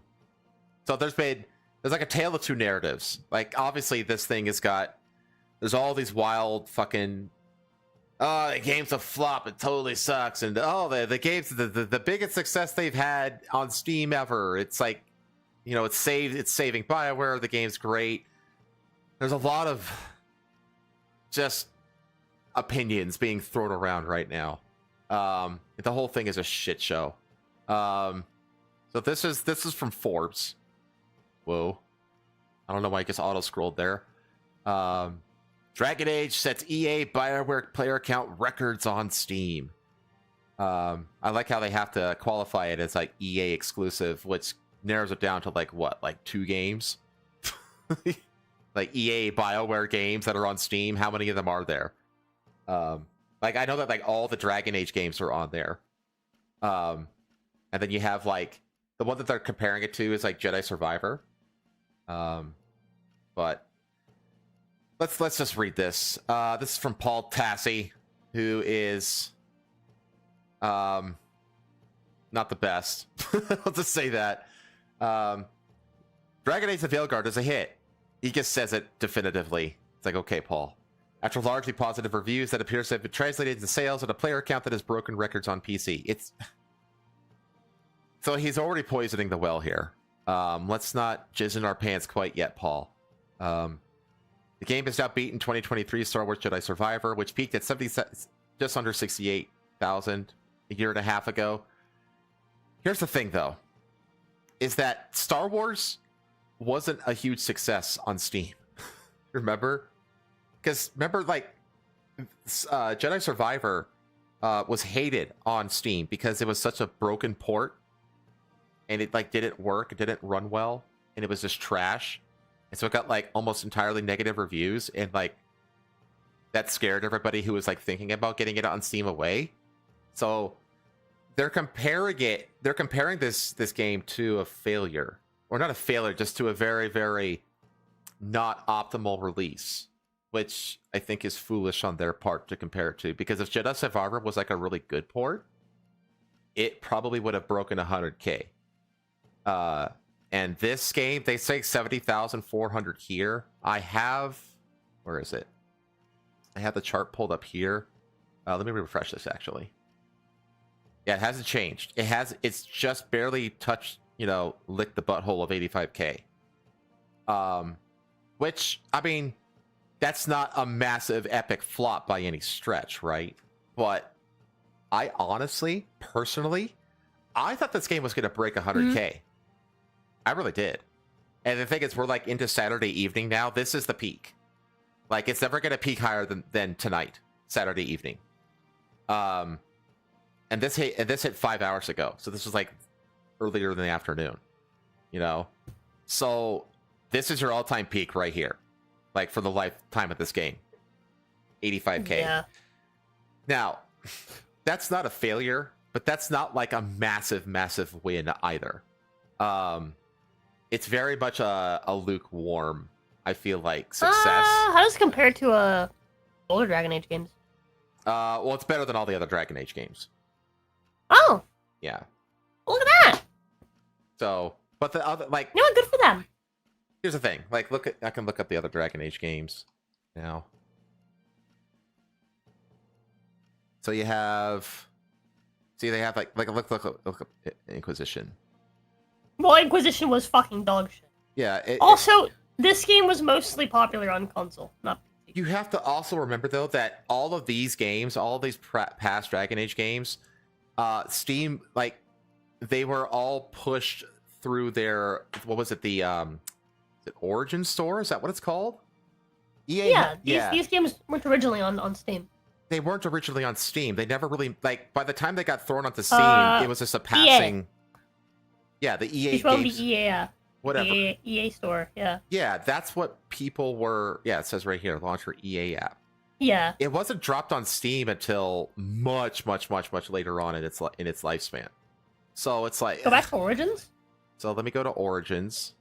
there's like a tale of two narratives. Like, obviously this thing there's all these wild fucking the game's a flop, it totally sucks, and the game's the biggest success they've had on Steam ever. It's like, you know, it's saving BioWare, the game's great. There's a lot of just opinions being thrown around right now. The whole thing is a shit show. So this is from Forbes. Whoa. I don't know why I just auto-scrolled there. Dragon Age sets EA BioWare player count records on Steam. I like how they have to qualify it as like EA exclusive, which narrows it down to like what, like 2 games? Like EA BioWare games that are on Steam. How many of them are there? Like I know that like all the Dragon Age games are on there. And then you have like the one that they're comparing it to is like Jedi Survivor. But let's just read this. This is from Paul Tassi, who is not the best. I'll just say that. Dragon Age the Veilguard is a hit. He just says it definitively. It's like, okay, Paul. After largely positive reviews that appears to have been translated into sales at a player count that has broken records on PC. It's so he's already poisoning the well here. Let's not jizz in our pants quite yet, Paul. The game has now beaten 2023 Star Wars Jedi Survivor, which peaked at just under 68,000 a year and a half ago. Here's the thing, though, is that Star Wars wasn't a huge success on Steam. Remember? Because remember, like, Jedi Survivor was hated on Steam because it was such a broken port, and it like didn't work, it didn't run well, and it was just trash. And so it got like almost entirely negative reviews, and like that scared everybody who was like thinking about getting it on Steam away. So they're comparing this game to a failure, or not a failure, just to a very, very not optimal release, which I think is foolish on their part to compare it to, because if Jedi Survivor was like a really good port, it probably would have broken 100K. And this game, they say 70,400 here. I have, where is it? I have the chart pulled up here. Let me refresh this actually. Yeah, it hasn't changed. It's just barely touched, licked the butthole of 85K. Which, I mean, that's not a massive epic flop by any stretch, right? But I honestly, personally, I thought this game was going to break 100K. Mm-hmm. I really did. And the thing is, we're like into Saturday evening now. This is the peak. Like, it's never going to peak higher than tonight, Saturday evening. And this hit 5 hours ago. So this was like earlier in the afternoon, So this is your all-time peak right here. Like, for the lifetime of this game. 85K. Yeah. Now, that's not a failure, but that's not like a massive, massive win either. It's very much a lukewarm, I feel like, success. How does it compare to older Dragon Age games? Well, it's better than all the other Dragon Age games. Oh. Yeah. Look at that. So, but the other, like, good for them. Here's the thing. Like, I can look up the other Dragon Age games now. So you have, see, they have look up Inquisition. Well, Inquisition was fucking dog shit. Yeah. This game was mostly popular on console, not PC. You have to also remember, though, that all of these games, all of these past Dragon Age games, Steam, like, they were all pushed through their, what was it, the Origin store? Is that what it's called? EA. Yeah, these games weren't originally on Steam. They weren't originally on Steam. They never really, like, by the time they got thrown onto Steam, it was just a passing. Yeah, the EA It's from games. the EA, whatever. EA store, yeah. Yeah, that's what people were, it says right here, launch your EA app. Yeah. It wasn't dropped on Steam until much, much, much, much later on in its lifespan. So it's like... Go back to Origins? So let me go to Origins.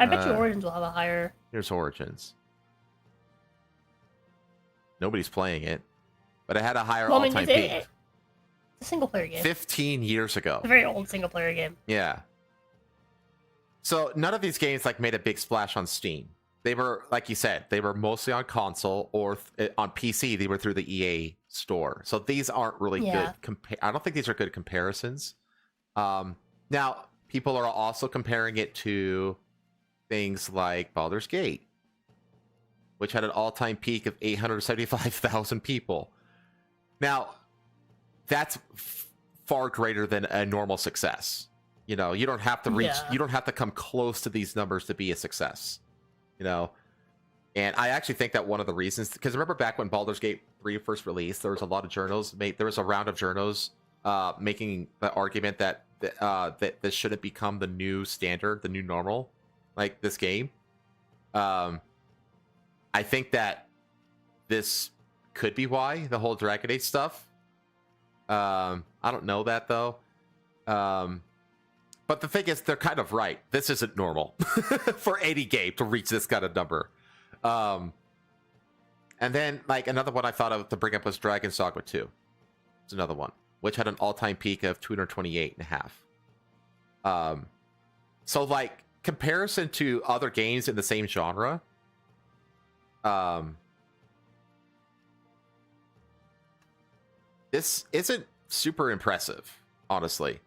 I bet you Origins will have a higher... Here's Origins. Nobody's playing it. But it had a higher all-time peak. It's a single-player game. 15 years ago. It's a very old single-player game. Yeah. So none of these games like made a big splash on Steam. They were, like you said, they were mostly on console or on PC. They were through the EA store. So these aren't really good. I don't think these are good comparisons. Now, people are also comparing it to things like Baldur's Gate, which had an all-time peak of 875,000 people. Now, that's far greater than a normal success. You don't have to reach, you don't have to come close to these numbers to be a success. And And I actually think that one of the reasons, because remember back when Baldur's Gate 3 first released, there was a lot of journals there was a round of journals making the argument that that this shouldn't become the new standard, the new normal, like this game. I think that this could be why, the whole Dragon Age stuff. I don't know that though. But the thing is, they're kind of right. This isn't normal for any game to reach this kind of number. And then, like, another one I thought of to bring up was Dragon's Dogma 2. It's another one, which had an all-time peak of 228.5. So, like, comparison to other games in the same genre, this isn't super impressive, honestly.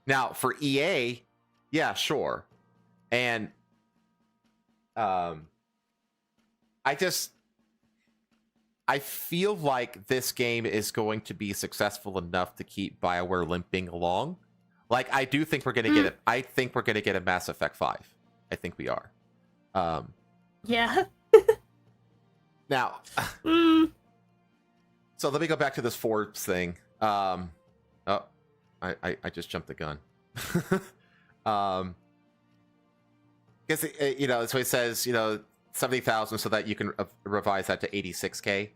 Now, for EA, yeah, sure. And I feel like this game is going to be successful enough to keep BioWare limping along. Like, I do think we're going to get it. I think we're going to get a Mass Effect 5. I think we are. Yeah. Now, so let me go back to this Forbes thing. Oh, I just jumped the gun. Because, you know, so it says, you know, 70,000 so that you can revise that to 86K.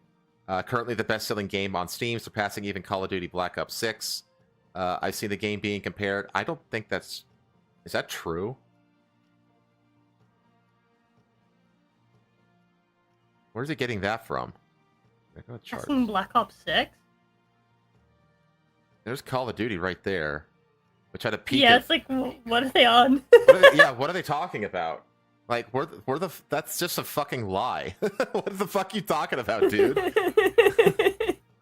Currently the best-selling game on Steam, surpassing even Call of Duty Black Ops 6. I've seen the game being compared. I don't think that's... Is that true? Where's he getting that from? I've seen Black Ops 6. There's Call of Duty right there. Which had a peak. Yeah, it's like, what are they on? What are they talking about? Like, that's just a fucking lie. What the fuck are you talking about, dude?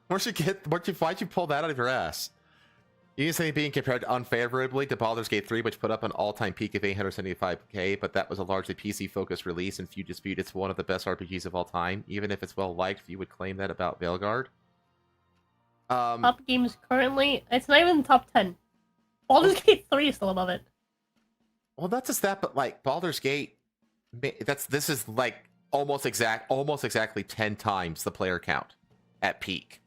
Why'd you pull that out of your ass? You say being compared unfavorably to Baldur's Gate 3, which put up an all-time peak of 875k, but that was a largely PC-focused release, and few dispute it's one of the best RPGs of all time. Even if it's well-liked, few would claim that about Veilguard. Top games currently, it's not even the top 10. Baldur's Gate 3 is still above it. Well, not just that, but like Baldur's Gate, this is like almost exactly 10 times the player count at peak.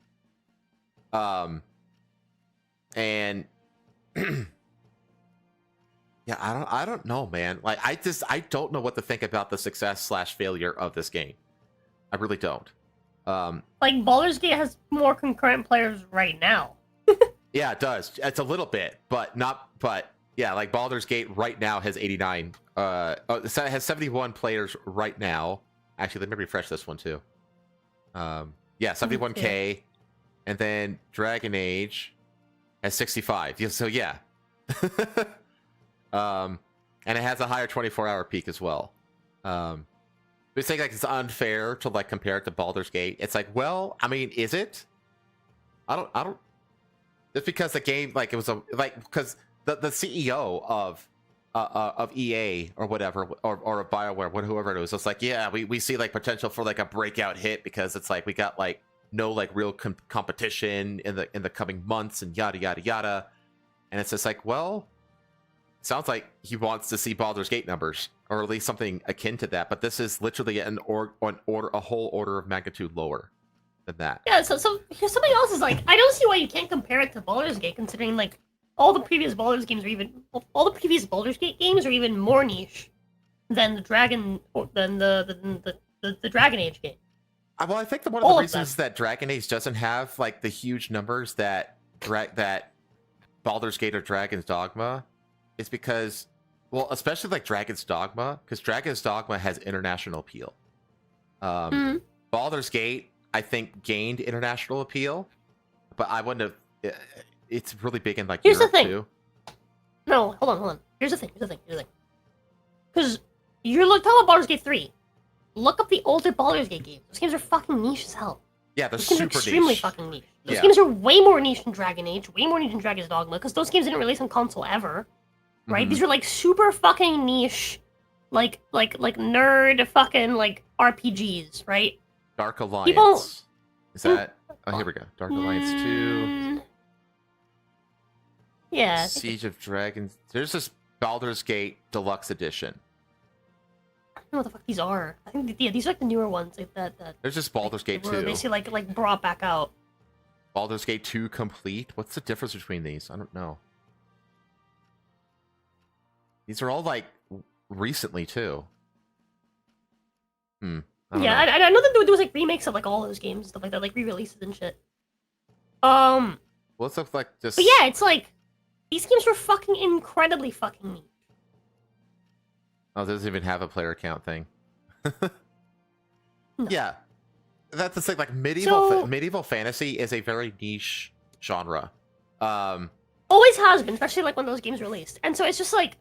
And yeah, I don't know, man. Like, I don't know what to think about the success/failure of this game. I really don't. Like, Baldur's Gate has more concurrent players right now. Yeah, it does. It's a little bit, but yeah, like Baldur's Gate right now has 89. It has 71 players right now. Actually, let me refresh this one too. Yeah, 71k, and then Dragon Age has 65. So yeah, and it has a higher 24-hour peak as well. We think like it's unfair to like compare it to Baldur's Gate. It's like, well, I mean, is it? I don't. Just because the game, like, it was because the CEO of EA or whatever, or of BioWare, whoever it was, it's like, yeah, we see like potential for like a breakout hit because it's like we got like no like real competition in the coming months and yada yada yada, and it's just like, well, it sounds like he wants to see Baldur's Gate numbers or at least something akin to that, but this is literally a whole order of magnitude lower than that. Yeah, so here's something else is like, I don't see why you can't compare it to Baldur's Gate, considering like all the previous Baldur's Gate games are even more niche than the Dragon Age game. Well, I think one of the reasons that Dragon Age doesn't have like the huge numbers that Baldur's Gate or Dragon's Dogma is because, well, especially like Dragon's Dogma, because Dragon's Dogma has international appeal. Baldur's Gate, I think, gained international appeal, but I wouldn't have. It's really big in like Here's Europe the thing. too. No, hold on. Here's the thing. Because you're talking about Baldur's Gate 3. Look up the older Baldur's Gate games. Those games are fucking niche as hell. Yeah, they're Those games are super extremely niche. fucking niche. Those games are way more niche than Dragon Age, way more niche than Dragon's Dogma, because those games didn't release on console ever. Right? These are like super fucking niche, like nerd fucking like RPGs, right? Dark Alliance. Is that? Oh, here we go. Dark Alliance 2. Yeah. Siege of Dragons. There's this Baldur's Gate Deluxe Edition. know what the fuck these are. I think these are like the newer ones, like that. There's just Baldur's Gate were 2. basically like brought back out. Baldur's Gate 2 complete. What's the difference between these? I don't know. These are all like recently too. I don't know. I know that there was like remakes of like all those games and stuff like that, like re-releases and shit. Well, it looks like just. But yeah, it's like these games were fucking incredibly fucking neat. Oh, it doesn't even have a player count thing. No. Yeah, that's the thing. Like medieval fantasy is a very niche genre. Always has been, especially like when those games released. And so it's just like,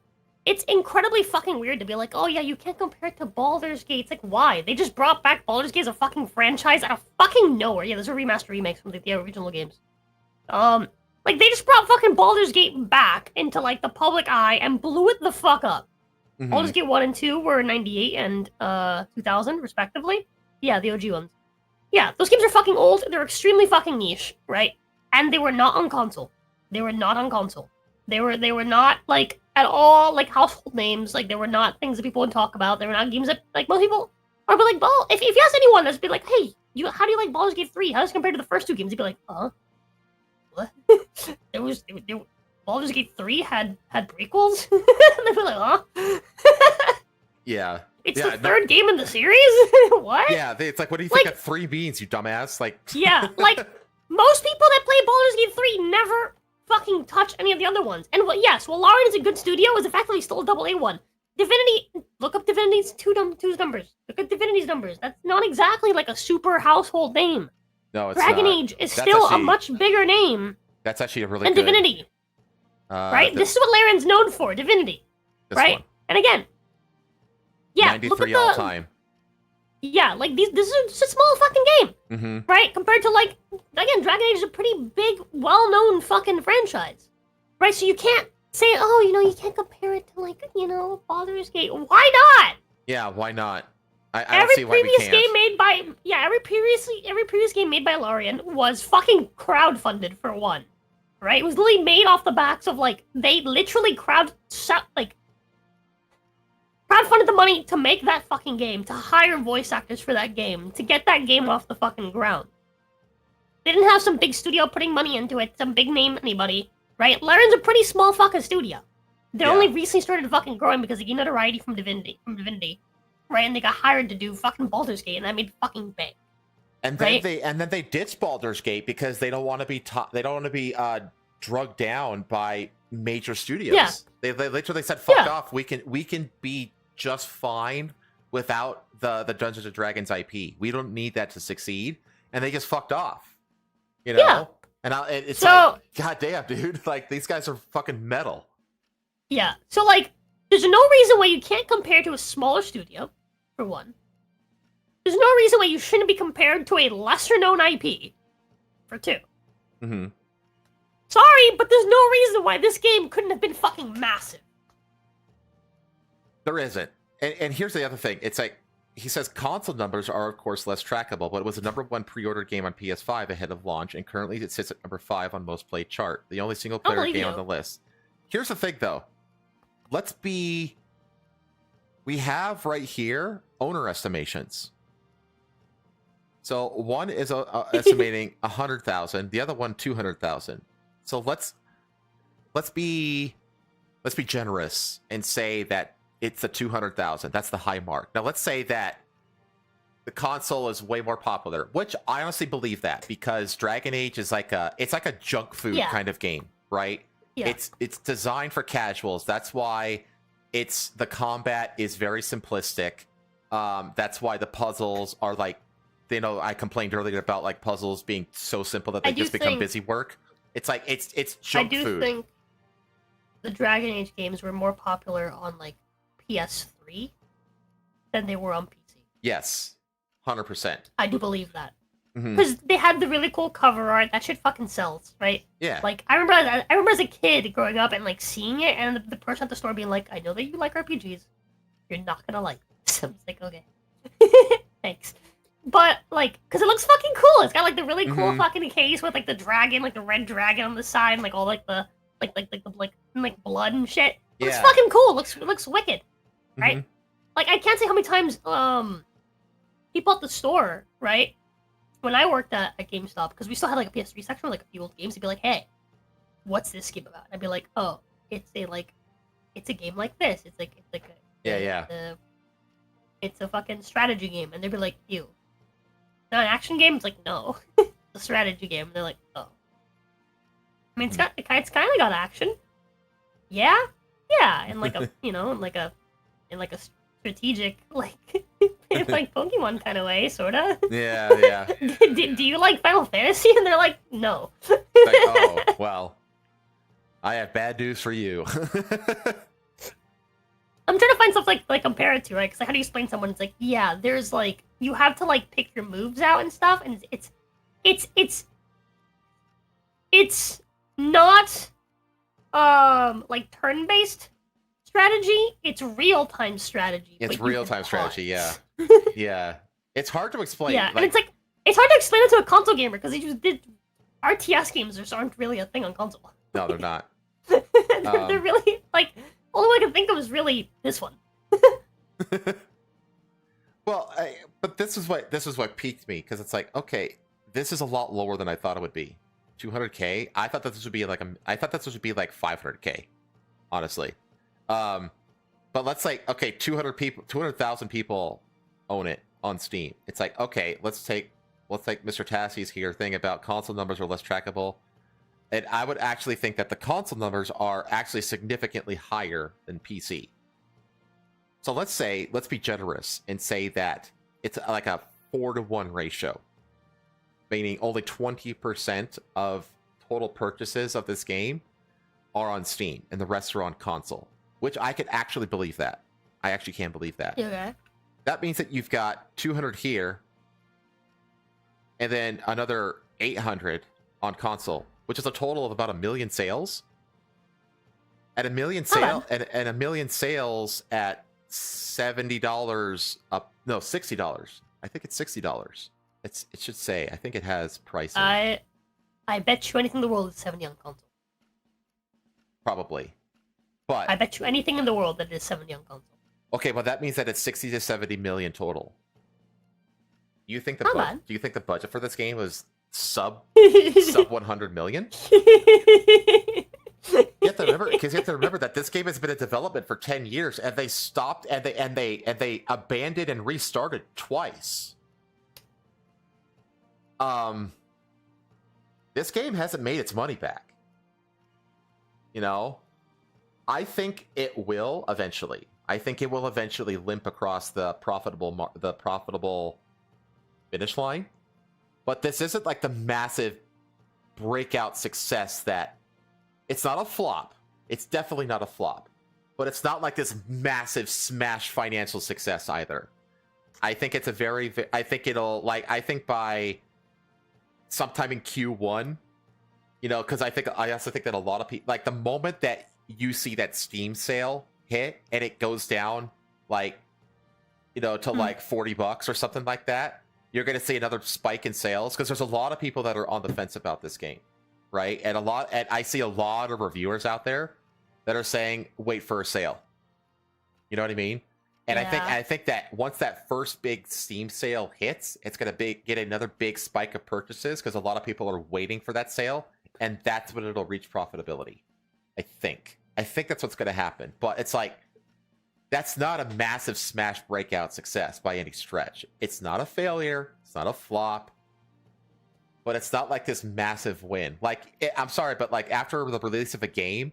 it's incredibly fucking weird to be like, oh yeah, you can't compare it to Baldur's Gate. It's like, why? They just brought back Baldur's Gate as a fucking franchise out of fucking nowhere. Yeah, those are remaster remakes from the original games. Like they just brought fucking Baldur's Gate back into like the public eye and blew it the fuck up. Baldur's Gate 1 and 2 were 98 and 2000 respectively. Yeah, the OG ones. Yeah, those games are fucking old. They're extremely fucking niche, right? And they were not on console. They were not on console. They were not like at all like household names. Like they were not things that people would talk about. They were not games that like most people are be like, well, if you ask anyone that's be like, hey, how do you like Baldur's Gate 3? How does it compare to the first two games? You'd be like, what? Baldur's Gate 3 had prequels? They'd be like, huh? Yeah. It's the third game in the series? What? Yeah, it's like, what do you think that 3 means, you dumbass? Like. Yeah, like most people that play Baldur's Gate 3 never fucking touch any of the other ones. And Larian is a good studio, is the fact that he stole a AA one. Divinity, look up Divinity's two's numbers. Look at Divinity's numbers. That's not exactly like a super household name. No, it's Dragon not. Age is still a much bigger name That's actually a really than good. Divinity. Right? This is what Larian's known for, Divinity. Right? One. And again, yeah, 93 look at all time. Yeah, like this is just a small fucking game, right? Compared to like, again, Dragon Age is a pretty big, well-known fucking franchise, right? So you can't say, oh, you can't compare it to like, Baldur's Gate. Why not? Yeah, why not? I don't see why we can't. Every previous game made by Larian was fucking crowdfunded for one, right? It was literally made off the backs of like they literally crowdfunded the money to make that fucking game, to hire voice actors for that game, to get that game off the fucking ground. They didn't have some big studio putting money into it, some big name anybody, right? Larian's a pretty small fucking studio. They only recently started fucking growing because they gained notoriety from Divinity, right? And they got hired to do fucking Baldur's Gate, and that made fucking bank. And then they ditched Baldur's Gate because they don't want to be drugged down by major studios. Yeah. They literally said, "Fuck off. We can be just fine without the Dungeons and Dragons IP. We don't need that to succeed." And they just fucked off. Yeah. And it's like, god damn, dude. Like these guys are fucking metal. Yeah. So like, there's no reason why you can't compare to a smaller studio, for one. There's no reason why you shouldn't be compared to a lesser-known IP, for two. Sorry, but there's no reason why this game couldn't have been fucking massive. There isn't. And here's the other thing. It's like, he says console numbers are, of course, less trackable, but it was the #1 pre-ordered game on PS5 ahead of launch, and currently it sits at number 5 on most played chart. The only single-player game on the list. Here's the thing, though. We have right here owner estimations. So one is estimating 100,000, the other one 200,000. So let's be generous and say that it's the 200,000. That's the high mark. Now let's say that the console is way more popular, which I honestly believe that, because Dragon Age is like a junk food kind of game, right? Yeah. It's designed for casuals. That's why the combat is very simplistic. That's why the puzzles are like, I complained earlier about like puzzles being so simple that they just become busy work. It's like it's junk food. I do think the Dragon Age games were more popular on like PS3 than they were on PC. Yes, 100%. I do believe that. Because they had the really cool cover art. That shit fucking sells, right? Yeah. Like, I remember as a kid growing up and, like, seeing it, and the person at the store being like, I know that you like RPGs. You're not gonna like this. I was like, okay. Thanks. But, like, because it looks fucking cool. It's got, like, the really cool fucking case with, like, the dragon, like, the red dragon on the side, and, like, all, like, the, like blood and shit. It looks fucking cool. It looks wicked, right? like I can't say how many times people at the store, right? When I worked at GameStop, because we still had like a PS3 section with like a few old games, they'd be like, "Hey, what's this game about?" I'd be like, "Oh, it's a game like this. It's like it's a fucking strategy game." And they'd be like, "Ew, not an action game?" It's like, "No, it's a strategy game." And they're like, "Oh." I mean, it's kind of got action. Yeah, and like a in like a strategic like like Pokemon kind of way, sorta. Yeah. Do you like Final Fantasy? And they're like, no. Like, oh, well, I have bad news for you. I'm trying to find stuff like compare it to, right? Because like, how do you explain someone? It's like, yeah, there's like you have to like pick your moves out and stuff, and it's not like turn-based strategy. It's real-time strategy. It's real-time strategy, yeah. Yeah. It's hard to explain. Yeah, and it's hard to explain it to a console gamer because RTS games aren't really a thing on console. No, they're not. They're really like all I can think of is really this one. Well, but this is what piqued me because it's like, okay, this is a lot lower than I thought it would be. 200K. I thought that this would be like 500K, honestly. But let's say, okay, 200,000 people own it on Steam. It's like, okay, let's take Mr. Tassie's here thing about console numbers are less trackable. And I would actually think that the console numbers are actually significantly higher than PC. So let's be generous and say that it's like a 4-to-1 ratio, meaning only 20% of total purchases of this game are on Steam and the rest are on console, which I could actually believe that. I actually can believe that. Okay. That means that you've got 200 here and then another 800 on console, which is a total of about 1 million sales. At $1 million and 1 million sales at $70 up, no, $60. I think it's $60. It should say. I think it has pricing. I bet you anything in the world it's 70 on console. Probably, but I bet you anything in the world that it is 70 on console. Okay, well that means that it's 60 to 70 million total. Do you think the budget for this game was sub 100 million? You have to remember that this game has been in development for 10 years, and they stopped and they abandoned and restarted twice. This game hasn't made its money back. You know, I think it will eventually. I think it will eventually limp across the profitable finish line. But this isn't like the massive breakout success that it's not a flop. It's definitely not a flop. But it's not like this massive smash financial success either. I think it's I think by sometime in Q1, you know, because I also think that a lot of people, like the moment that you see that Steam sale hit and it goes down like, you know, to like $40 or something like that, you're going to see another spike in sales because there's a lot of people that are on the fence about this game, right? And I see a lot of reviewers out there that are saying, wait for a sale. You know what I mean? And yeah. I think that once that first big Steam sale hits, it's going to get another big spike of purchases because a lot of people are waiting for that sale, and that's when it'll reach profitability. I think that's what's going to happen. But it's like, that's not a massive smash breakout success by any stretch. It's not a failure. It's not a flop. But it's not like this massive win. Like, I'm sorry, but like after the release of a game,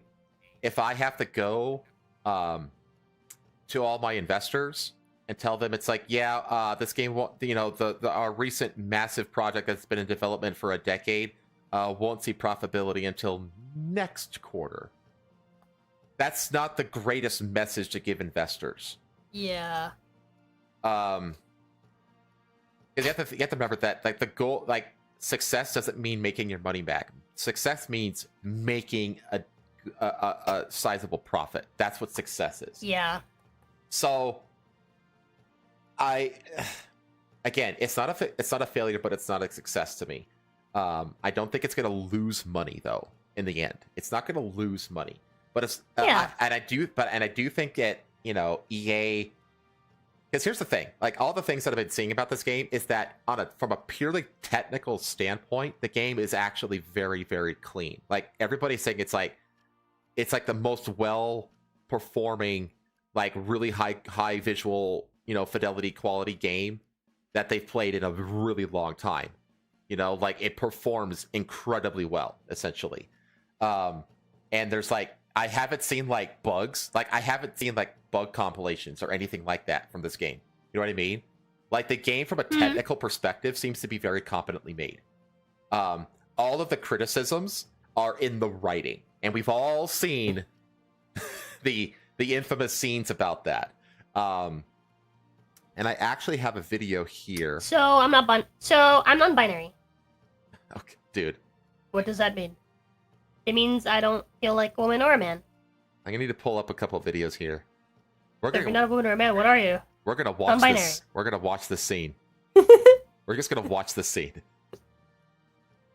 if I have to go to all my investors and tell them it's like, yeah, this game won't, you know, our recent massive project that's been in development for a decade won't see profitability until next quarter. That's not the greatest message to give investors. Yeah. Because you have to remember that like the goal, like success doesn't mean making your money back. Success means making a sizable profit. That's what success is. Yeah. So, again, it's not a failure, but it's not a success to me. I don't think it's going to lose money though. In the end, it's not going to lose money. But it's yeah. I do think that, you know, EA Because here's the thing, like all the things that I've been seeing about this game is that from a purely technical standpoint, the game is actually very, very clean. Like everybody's saying it's like the most well performing, like really high visual, fidelity quality game that they've played in a really long time. Like it performs incredibly well, essentially. And there's like, I haven't seen like bugs, like I haven't seen like bug compilations or anything like that from this game. You know what I mean? Like the game from a technical perspective seems to be very competently made. All of the criticisms are in the writing, and we've all seen the infamous scenes about that. And I actually have a video here. So I'm non-binary. Okay, dude. What does that mean? It means I don't feel like a woman or a man. I'm gonna need to pull up a couple of videos here. If you're not a woman or a man, what are you? We're gonna watch Non-binary. this. We're gonna watch this scene. We're just gonna watch this scene.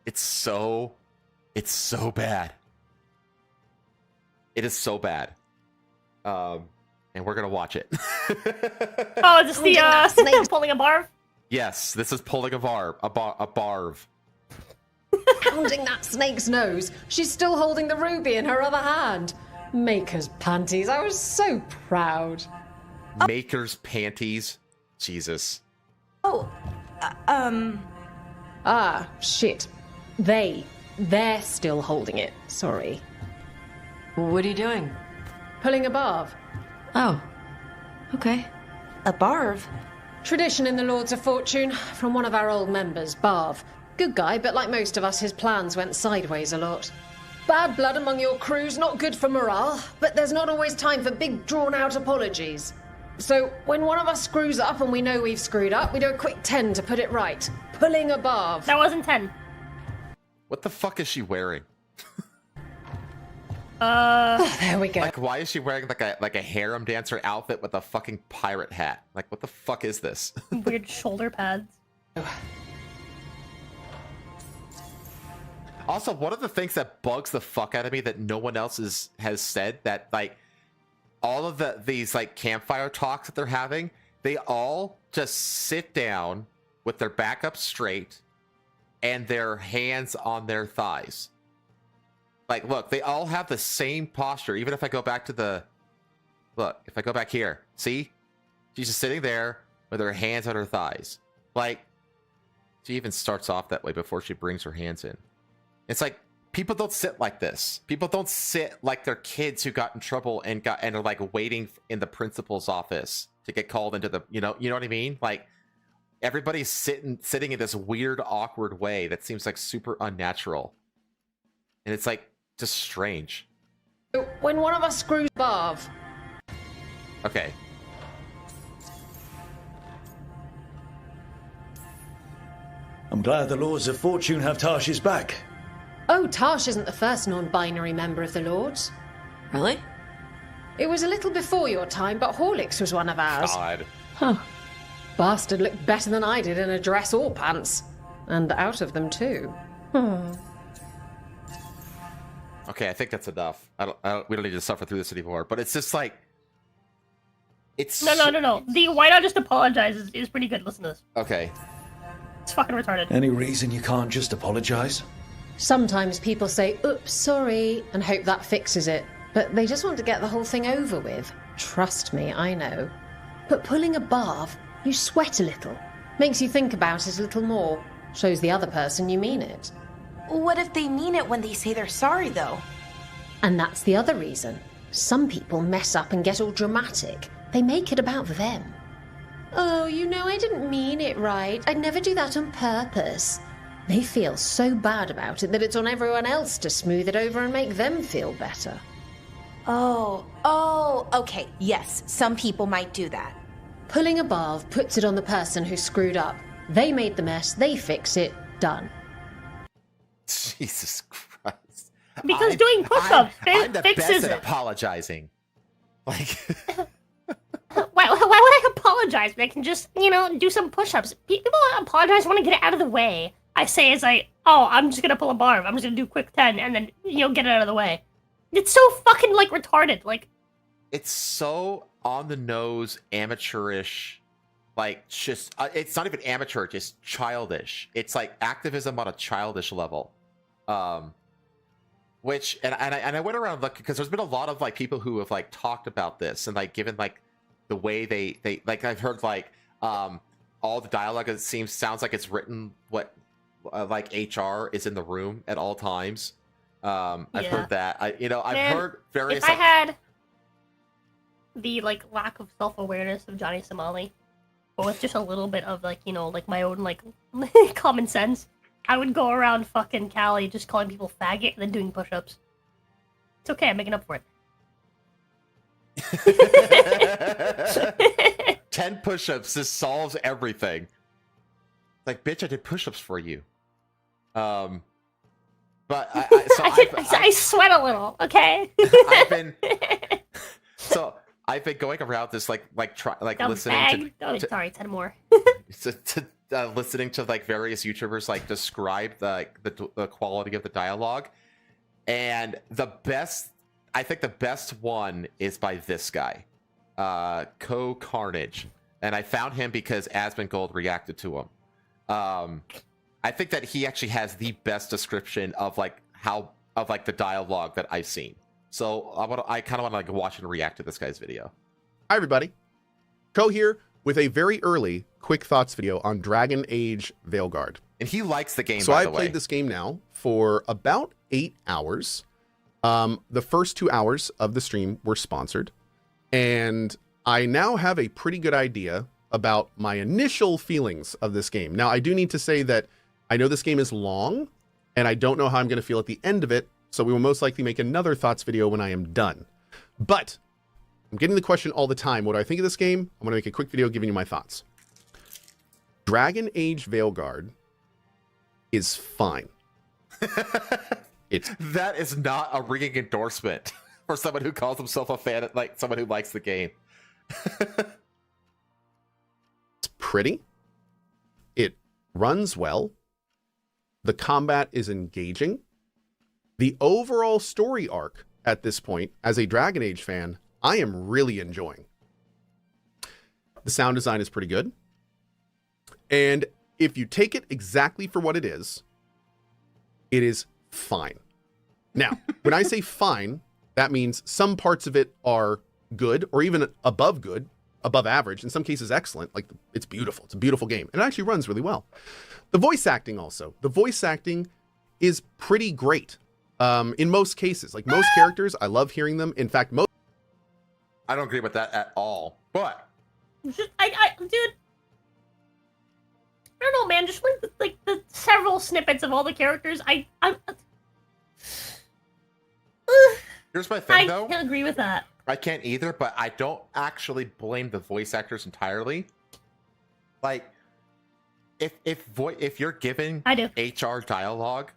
It's so bad. It is so bad. And we're gonna watch it. Oh, is this the pulling a barf? Yes, this is pulling a barv. Pounding that snake's nose. She's still holding the ruby in her other hand. Maker's panties. I was so proud. Maker's panties. Jesus. Ah, shit. They're still holding it. Sorry. What are you doing? Pulling a barv. Oh. Okay. A barv? Tradition in the Lords of Fortune from one of our old members, Barv. Good guy, but like most of us, his plans went sideways a lot. Bad blood among your crew's not good for morale, but there's not always time for big, drawn-out apologies. So, when one of us screws up and we know we've screwed up, we do a quick 10 to put it right. Pulling a barv. That wasn't 10. What the fuck is she wearing? There we go. Like, why is she wearing like a harem dancer outfit with a fucking pirate hat? Like, what the fuck is this? Weird shoulder pads. Also, one of the things that bugs the fuck out of me that no one else has said, that like all of these like campfire talks that they're having, they all just sit down with their back up straight and their hands on their thighs. Like, look, they all have the same posture. Even if I go back to if I go back here, see? She's just sitting there with her hands on her thighs. Like, she even starts off that way before she brings her hands in. It's like, people don't sit like this. People don't sit like they're kids who got in trouble and are like waiting in the principal's office to get called into the, you know what I mean? Like, everybody's sitting in this weird, awkward way that seems like super unnatural. And it's like, just strange. When one of us screws Barv. Okay. I'm glad the Lords of Fortune have Tarsh's back. Oh, Tarsh isn't the first non-binary member of the Lords. Really? It was a little before your time, but Horlicks was one of ours. God. Huh. Bastard looked better than I did in a dress or pants. And out of them, too. Okay, I think that's enough. We don't need to suffer through this anymore. But it's just like, it's No. The why not just apologize is pretty good. Listen to this. Okay. It's fucking retarded. Any reason you can't just apologize? Sometimes people say, oops, sorry, and hope that fixes it. But they just want to get the whole thing over with. Trust me, I know. But pulling a barv, you sweat a little. Makes you think about it a little more. Shows the other person you mean it. What if they mean it when they say they're sorry, though? And that's the other reason. Some people mess up and get all dramatic. They make it about them. Oh, I didn't mean it right. I'd never do that on purpose. They feel so bad about it that it's on everyone else to smooth it over and make them feel better. Oh, okay. Yes, some people might do that. Pulling a barv puts it on the person who screwed up. They made the mess, they fix it, done. Jesus Christ. Because doing push-ups I'm the fixes best at it. apologizing. Like, Why would I apologize? I can just, do some push-ups. People apologize want to get it out of the way. I say it's like, oh, I'm just gonna pull a barv. I'm just gonna do a quick 10 and then, get it out of the way. It's so fucking, retarded. Like, it's so on the nose, amateurish, like just it's not even amateur, just childish. It's like activism on a childish level. Which and I went around looking because there's been a lot of like people who have like talked about this and like given like the way they like I've heard like all the dialogue sounds like it's written like HR is in the room at all times. I've heard that. I've heard various. If I had the like lack of self-awareness of Jonny Somali, but with just a little bit of like like my own like common sense, I would go around fucking Cali just calling people faggot and then doing push-ups. It's okay, I'm making up for it. 10 push-ups, this solves everything. Like, bitch, I did push-ups for you. But I sweat a little, okay? I've been going around this like Dumb listening fag. to Sorry, 10 more. listening to like various YouTubers like describe the quality of the dialogue, and I think the best one is by this guy, Carnage, and I found him because Asmongold reacted to him. I think that he actually has the best description of like the dialogue that I've seen. So I kind of want to like watch and react to this guy's video. Hi everybody, Co here with a very early quick thoughts video on Dragon Age Veilguard. And he likes the game, so by I've the way. played this game now for about 8 hours. The first 2 hours of the stream were sponsored, and I now have a pretty good idea about my initial feelings of this game. Now, I do need to say that I know this game is long, and I don't know how I'm going to feel at the end of it, so we will most likely make another thoughts video when I am done. But I'm getting the question all the time, what do I think of this game? I'm going to make a quick video giving you my thoughts. Dragon Age Veilguard is fine. That is not a ringing endorsement for someone who calls himself a fan, like someone who likes the game. It's pretty. It runs well. The combat is engaging. The overall story arc at this point, as a Dragon Age fan, I am really enjoying. The sound design is pretty good. And if you take it exactly for what it is fine. Now, when I say fine, that means some parts of it are good or even above good, above average, in some cases excellent. Like, it's beautiful. It's a beautiful game. And it actually runs really well. The voice acting also. The voice acting is pretty great. In most cases, like most characters, I love hearing them. In fact, I don't agree with that at all. But dude, I don't know, man. Just like the several snippets of all the characters, here's my thing, though. I can't agree with that. I can't either, but I don't actually blame the voice actors entirely. Like, if you're given HR dialogue,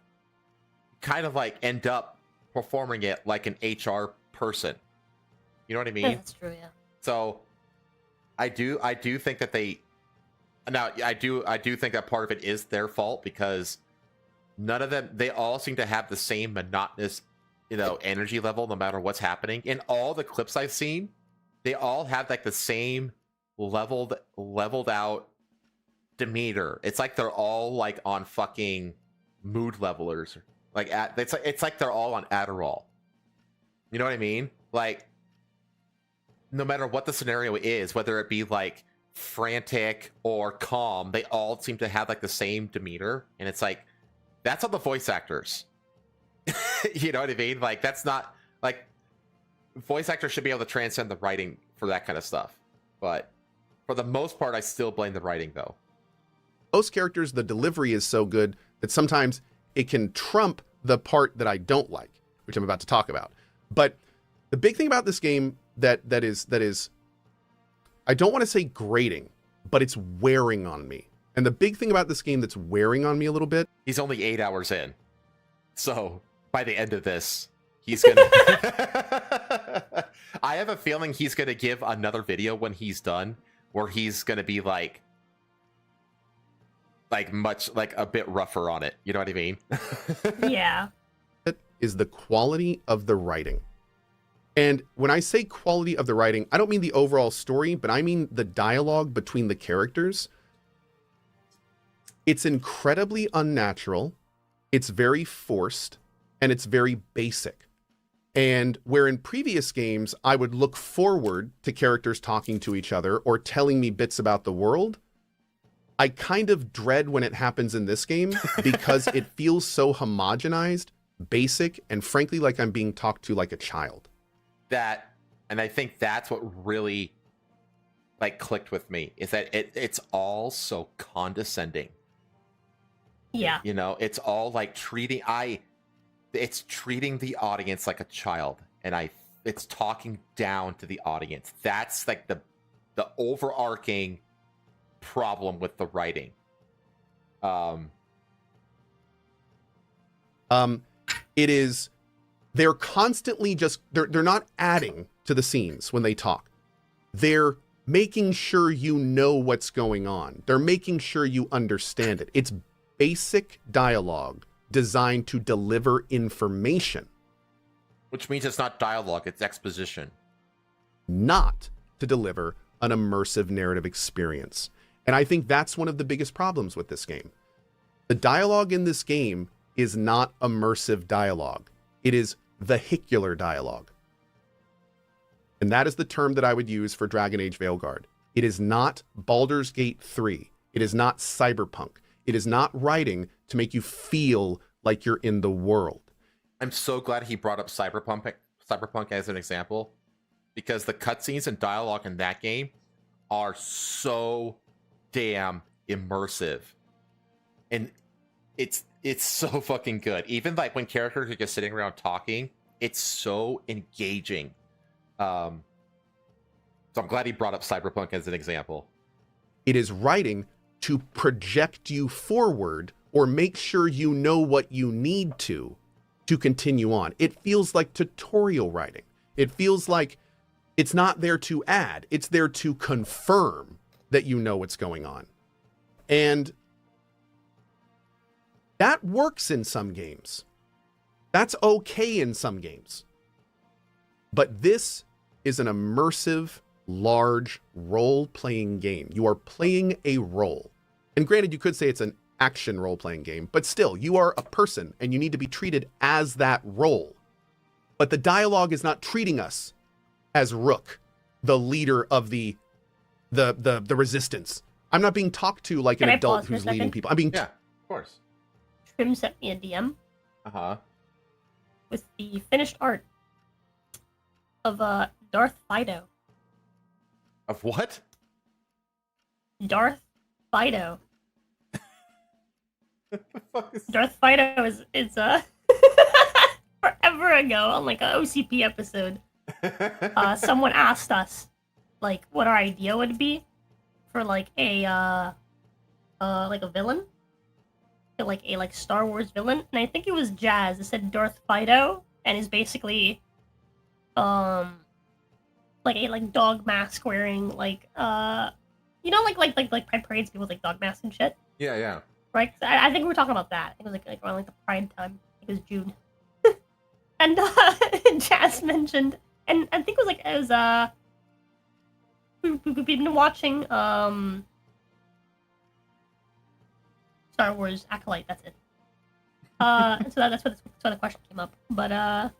kind of like end up performing it like an HR person. You know what I mean? Yeah, that's true, yeah. So I do think that I do think that part of it is their fault, because none of them, they all seem to have the same monotonous, energy level no matter what's happening. In all the clips I've seen, they all have like the same leveled out demeanor. It's like they're all like on fucking mood levelers. Like it's like they're all on Adderall. You know what I mean? Like, no matter what the scenario is, whether it be like frantic or calm, they all seem to have like the same demeanor, and it's like, that's on the voice actors. You know what I mean? Like, that's not like, voice actors should be able to transcend the writing for that kind of stuff. But for the most part, I still blame the writing, though. Most characters, the delivery is so good that sometimes it can trump the part that I don't like, which I'm about to talk about. But the big thing about this game that is, I don't want to say grating, but it's wearing on me. And the big thing about this game that's wearing on me a little bit. He's only 8 hours in. So by the end of this, he's going to... I have a feeling he's going to give another video when he's done, where he's going to be like much, like a bit rougher on it. You know what I mean? Yeah. Is the quality of the writing. And when I say quality of the writing, I don't mean the overall story, but I mean the dialogue between the characters. It's incredibly unnatural, it's very forced, and it's very basic. And where in previous games, I would look forward to characters talking to each other or telling me bits about the world, I kind of dread when it happens in this game because it feels so homogenized, basic, and frankly, like I'm being talked to like a child. And I think that's what really like clicked with me, is that it's all so condescending. Yeah. You know, it's all like it's treating the audience like a child, and it's talking down to the audience. That's like the overarching problem with the writing. It is, they're constantly just, they're not adding to the scenes when they talk. They're making sure you know what's going on. They're making sure you understand it. It's basic dialogue designed to deliver information. Which means it's not dialogue, it's exposition. Not to deliver an immersive narrative experience. And I think that's one of the biggest problems with this game. The dialogue in this game is not immersive dialogue. It is vehicular dialogue. And that is the term that I would use for Dragon Age Veilguard. It is not Baldur's Gate 3. It is not Cyberpunk. It is not writing to make you feel like you're in the world. I'm so glad he brought up Cyberpunk as an example, because the cutscenes and dialogue in that game are so damn immersive. And it's so fucking good. Even like when characters are just sitting around talking, it's so engaging. So I'm glad he brought up Cyberpunk as an example. It is writing to project you forward or make sure you know what you need to continue on. It feels like tutorial writing. It feels like it's not there to add, it's there to confirm that you know what's going on. And that works in some games. That's okay in some games. But this is an immersive, large role-playing game. You are playing a role. And granted, you could say it's an action role-playing game, but still, you are a person and you need to be treated as that role. But the dialogue is not treating us as Rook, the leader of the resistance. I'm not being talked to like an adult who's leading people. I'm being... Yeah, of course. Trim sent me a DM. Uh-huh. With the finished art of Darth Fido. Of what? Darth Fido. Darth Fido is forever ago on like an OCP episode. Someone asked us like what our idea would be for like a villain. Like a Star Wars villain, and I think it was Jazz. It said Darth Fido, and is basically like a dog mask wearing like pride parades, people with like dog masks and shit. Yeah. Right. I think we were talking about that. It was like around like the Pride time. It was June. And Jazz mentioned, and I think it was we've been watching Star Wars Acolyte, that's it. And so that's where the question came up. But I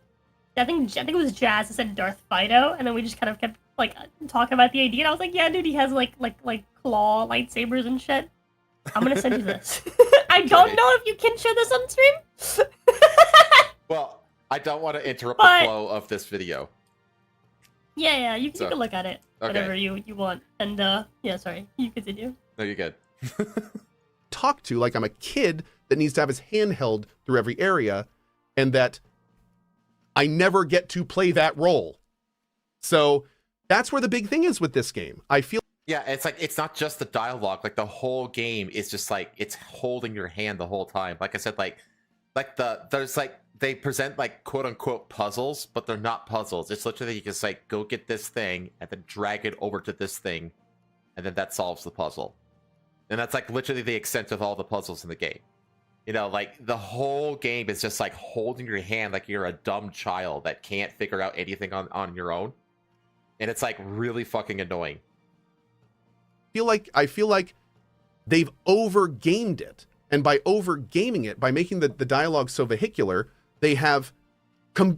think it was Jazz that said Darth Fido, and then we just kind of kept like talking about the idea. And I was like, yeah, dude, he has like claw lightsabers and shit. I'm gonna send you this. I don't know if you can share this on stream. Well, I don't want to interrupt the flow of this video. Yeah, you can look at it whenever Okay. you want. And yeah, sorry, you continue. No, you're good. Talk to like I'm a kid that needs to have his hand held through every area, and that I never get to play that role. So that's where the big thing is with this game. I feel... Yeah, it's like, it's not just the dialogue. Like the whole game is just like, it's holding your hand the whole time. Like I said, there's they present like quote unquote puzzles, but they're not puzzles. It's literally you just like go get this thing and then drag it over to this thing, and then that solves the puzzle. And that's like literally the extent of all the puzzles in the game. You know, like the whole game is just like holding your hand like you're a dumb child that can't figure out anything on your own. And it's like really fucking annoying. I feel like they've over gamed it. And by over gaming it, by making the dialogue so vehicular, they have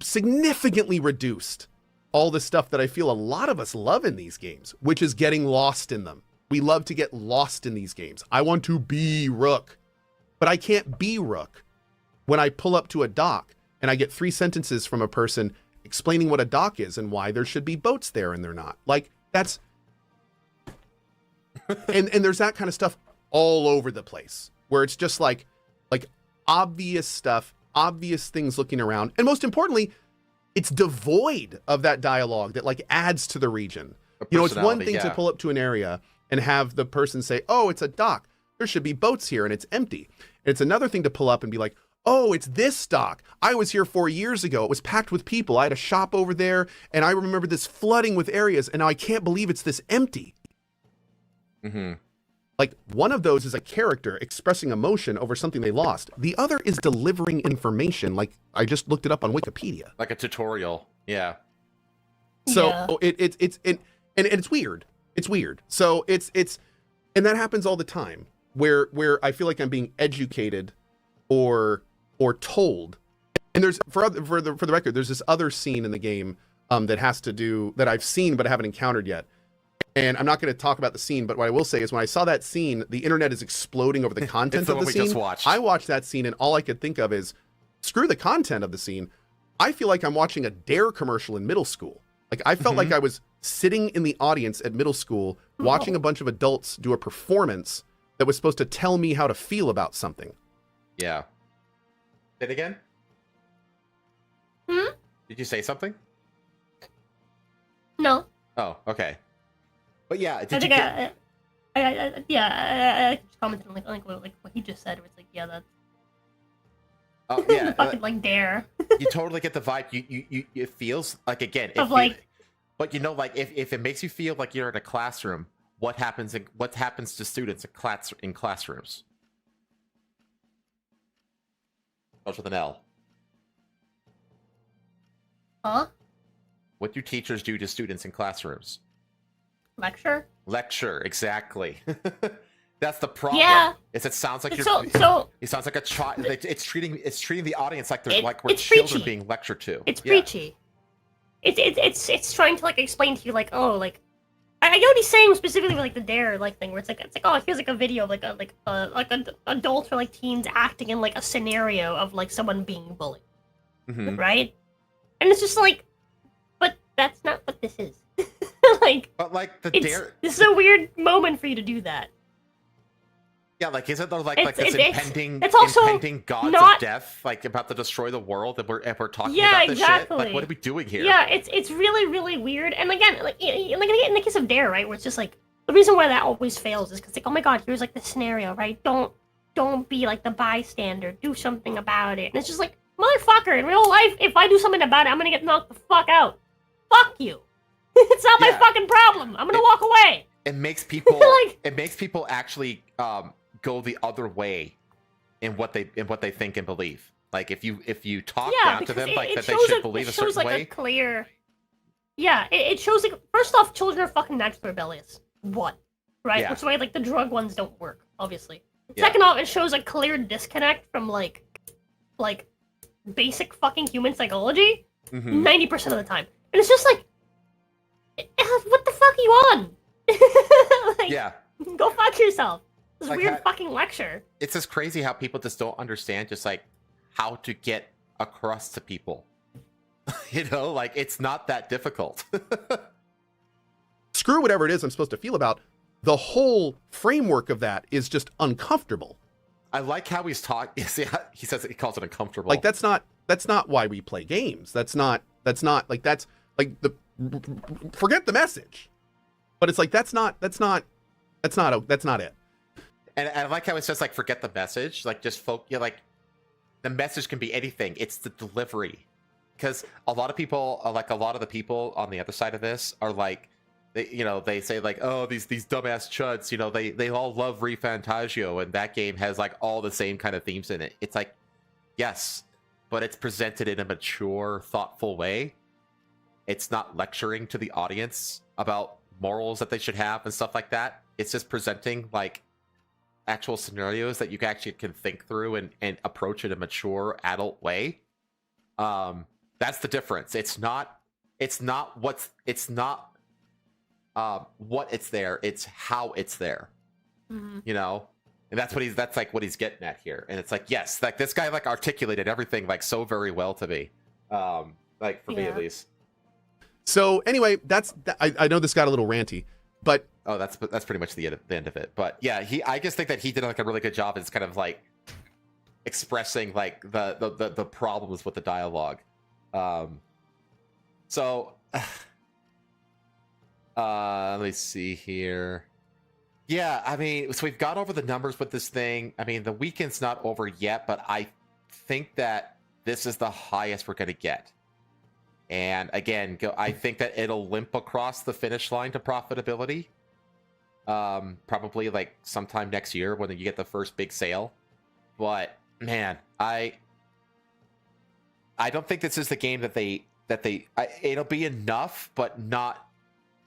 significantly reduced all the stuff that I feel a lot of us love in these games, which is getting lost in them. We love to get lost in these games. I want to be Rook, but I can't be Rook when I pull up to a dock and I get 3 sentences from a person explaining what a dock is and why there should be boats there and they're not. Like, that's... and there's that kind of stuff all over the place, where it's just like obvious stuff, obvious things looking around. And most importantly, it's devoid of that dialogue that like adds to the region. You know, it's one thing to pull up to an area and have the person say, oh, it's a dock. There should be boats here, and it's empty. And it's another thing to pull up and be like, oh, it's this dock. I was here 4 years ago. It was packed with people. I had a shop over there, and I remember this flooding with areas, and now I can't believe it's this empty. Mm-hmm. Like, one of those is a character expressing emotion over something they lost. The other is delivering information. Like, I just looked it up on Wikipedia. Like a tutorial. Yeah. So it's weird. It's weird. So and that happens all the time where I feel like I'm being educated or told. And there's for the record, there's this other scene in the game that I've seen but I haven't encountered yet. And I'm not going to talk about the scene, but what I will say is when I saw that scene, the internet is exploding over the content of the scene. Just watched. I watched that scene and all I could think of is, screw the content of the scene. I feel like I'm watching a Dare commercial in middle school. Like, I felt like I was sitting in the audience at middle school watching a bunch of adults do a performance that was supposed to tell me how to feel about something. Yeah. Say it again? Hmm? Did you say something? No. Oh, okay. But yeah, I just commented on like what he just said. Where it's like, yeah, that's. Oh yeah, fucking like Dare. You totally get the vibe. You it feels like, again, but you know, like if it makes you feel like you're in a classroom, what happens to students in classrooms? Starts with an L. Huh? What do teachers do to students in classrooms? Lecture, exactly. That's the problem. Yeah. Is it sounds like it sounds like a child. It's treating the audience like they're we're children preachy. being lectured to. It's preachy. It's trying to like explain to you like, oh, like I know what he's saying specifically with like the Dare like thing where it's like oh, it feels like a video of like adults or like teens acting in like a scenario of like someone being bullied, right? And it's just like, but that's not what this is. But like this is a weird moment for you to do that. Yeah, like isn't there like this impending gods of death, like about to destroy the world, and we're talking about this shit? Like, what are we doing here? Yeah, it's really, really weird. And again, like in the case of Dare, right, where it's just like the reason why that always fails is because like, oh my god, here's like the scenario, right? Don't be like the bystander. Do something about it. And it's just like, motherfucker, in real life, if I do something about it, I'm gonna get knocked the fuck out. Fuck you. It's not my fucking problem. I'm gonna walk away. It makes people it makes people actually go the other way in what they think and believe. Like if you talk down to them like that they should believe a certain way. It shows like, first off, children are fucking naturally rebellious. One, right? Yeah. Which is why like the drug ones don't work, obviously. Second off, it shows a clear disconnect from like basic fucking human psychology 90% of the time. And it's just like, what the fuck are you on? Go fuck yourself. This like weird fucking lecture. It's just crazy how people just don't understand just like how to get across to people. You know, like it's not that difficult. Screw whatever it is I'm supposed to feel about. The whole framework of that is just uncomfortable. I like how he's talking. He says he calls it uncomfortable. Like that's not why we play games. That's not like that's like the forget the message. But it's like that's not it. And I like how it says like forget the message, like just like the message can be anything. It's the delivery, because a lot of the people on the other side of this are like they say like, oh, these dumbass chuds, they all love ReFantagio, and that game has like all the same kind of themes in it. It's like, yes, but it's presented in a mature, thoughtful way. It's not lecturing to the audience about morals that they should have and stuff like that. It's just presenting like actual scenarios that you actually can think through and approach in a mature adult way. That's the difference. It's not what it's there, it's how it's there. And that's like what he's getting at here. And it's like, yes, like this guy like articulated everything like so very well to me. Like for me at least. So anyway, I know this got a little ranty, but that's pretty much the end of it. But yeah, I just think that he did like a really good job. It's kind of like expressing like the problems with the dialogue. So let me see here. Yeah, I mean, so we've got over the numbers with this thing. I mean, the weekend's not over yet, but I think that this is the highest we're going to get. And again, I think that it'll limp across the finish line to profitability. Probably like sometime next year when you get the first big sale. But man, I don't think this is the game that it'll be enough, but not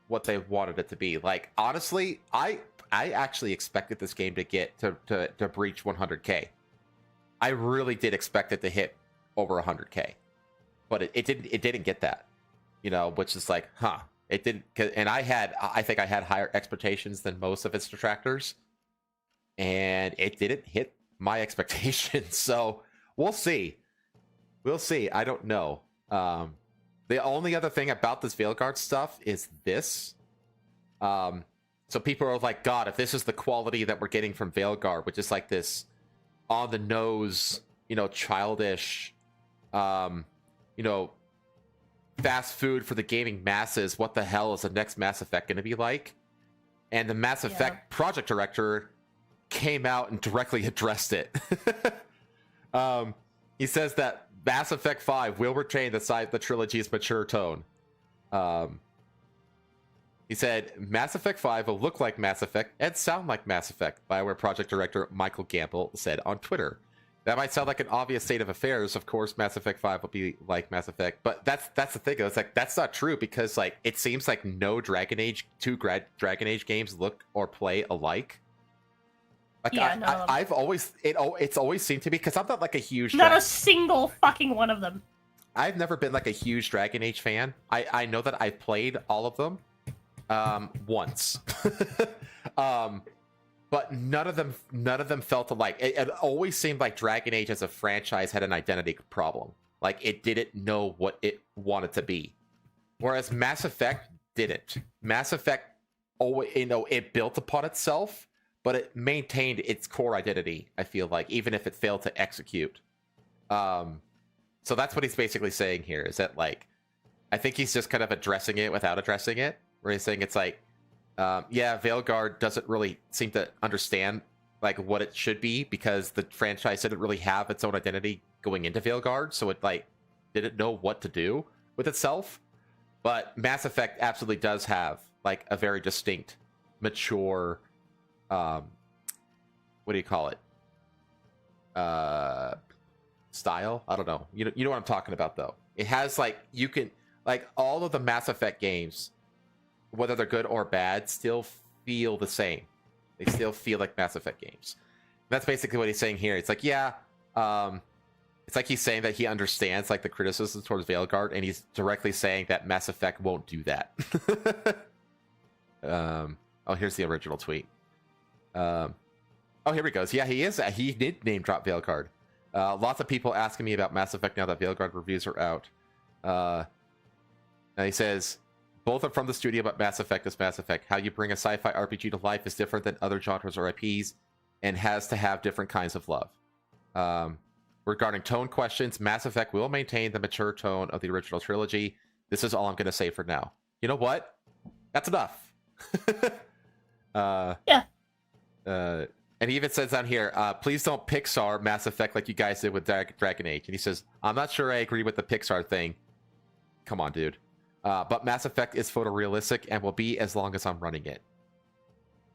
what they wanted it to be. Like honestly, I actually expected this game to get to breach 100K. I really did expect it to hit over 100K. But it didn't get that, which is like, it didn't. And I think I had higher expectations than most of its detractors, and it didn't hit my expectations. So we'll see. I don't know. The only other thing about this Veilguard stuff is this. So people are like, God, if this is the quality that we're getting from Veilguard, which is like this on the nose, childish, fast food for the gaming masses, what the hell is the next Mass Effect going to be like? And the Mass Effect project director came out and directly addressed it. He says that Mass Effect 5 will retain the trilogy's mature tone. He said, Mass Effect 5 will look like Mass Effect and sound like Mass Effect, BioWare project director Michael Gamble said on Twitter. That might sound like an obvious state of affairs. Of course, Mass Effect 5 will be like Mass Effect, but that's the thing. It's like that's not true because like it seems like no Dragon Age games look or play alike. Like I've always it's always seemed to be because I'm not like a huge a single fucking one of them. I've never been like a huge Dragon Age fan. I know that I've played all of them once. But none of them felt alike. It always seemed like Dragon Age as a franchise had an identity problem. Like it didn't know what it wanted to be. Whereas Mass Effect didn't. Mass Effect always, it built upon itself, but it maintained its core identity, I feel like, even if it failed to execute. So that's what he's basically saying here, is that like I think he's just kind of addressing it without addressing it, where he's saying it's like Veilguard doesn't really seem to understand like what it should be because the franchise didn't really have its own identity going into Veilguard, so it like didn't know what to do with itself. But Mass Effect absolutely does have like a very distinct, mature, what do you call it? Style? I don't know. You know what I'm talking about though. It has like you can like all of the Mass Effect games, whether they're good or bad, still feel the same. They still feel like Mass Effect games. That's basically what he's saying here. It's like, it's like he's saying that he understands like the criticisms towards Veilguard, and he's directly saying that Mass Effect won't do that. Here's the original tweet. Here he goes. Yeah, he did name drop Veilguard. Lots of people asking me about Mass Effect now that Veilguard reviews are out. And he says, both are from the studio, but Mass Effect is Mass Effect. How you bring a sci-fi RPG to life is different than other genres or IPs and has to have different kinds of love. Regarding tone questions, Mass Effect will maintain the mature tone of the original trilogy. This is all I'm going to say for now. You know what? That's enough. And he even says down here, please don't Pixar Mass Effect like you guys did with Dragon Age. And he says, I'm not sure I agree with the Pixar thing. Come on, dude. But Mass Effect is photorealistic and will be as long as I'm running it.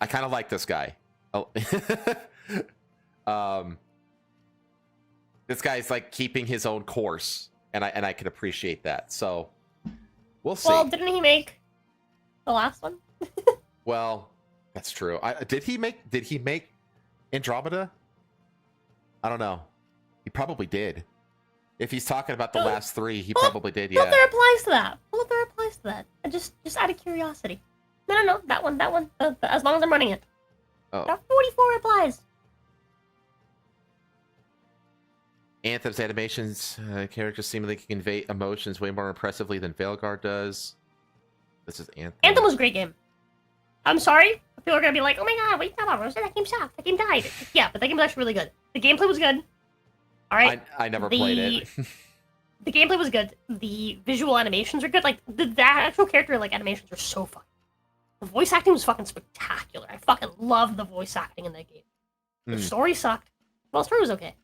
I kind of like this guy. Oh. This guy's like keeping his own course, and I can appreciate that. So we'll see. Well, didn't he make the last one? Well, that's true. Did he make Andromeda? I don't know. He probably did. If he's talking about the last three, he probably did. Yeah. Well, there applies to that. Well, there applies to that. Just out of curiosity. No. That one. As long as I'm running it. Oh. That 44 applies. Anthem's animations, characters seemingly can convey emotions way more impressively than Veilguard does. This is Anthem. Anthem was a great game. I'm sorry. People are gonna be like, "Oh my god, what are you talking about, Rosa? That game sucked. That game died." Yeah, but that game was actually really good. The gameplay was good. All right. I never played it. The gameplay was good. The visual animations are good. Like the actual character like animations are so fun. The voice acting was fucking spectacular. I fucking loved the voice acting in that game. The story sucked. Well, the story was okay.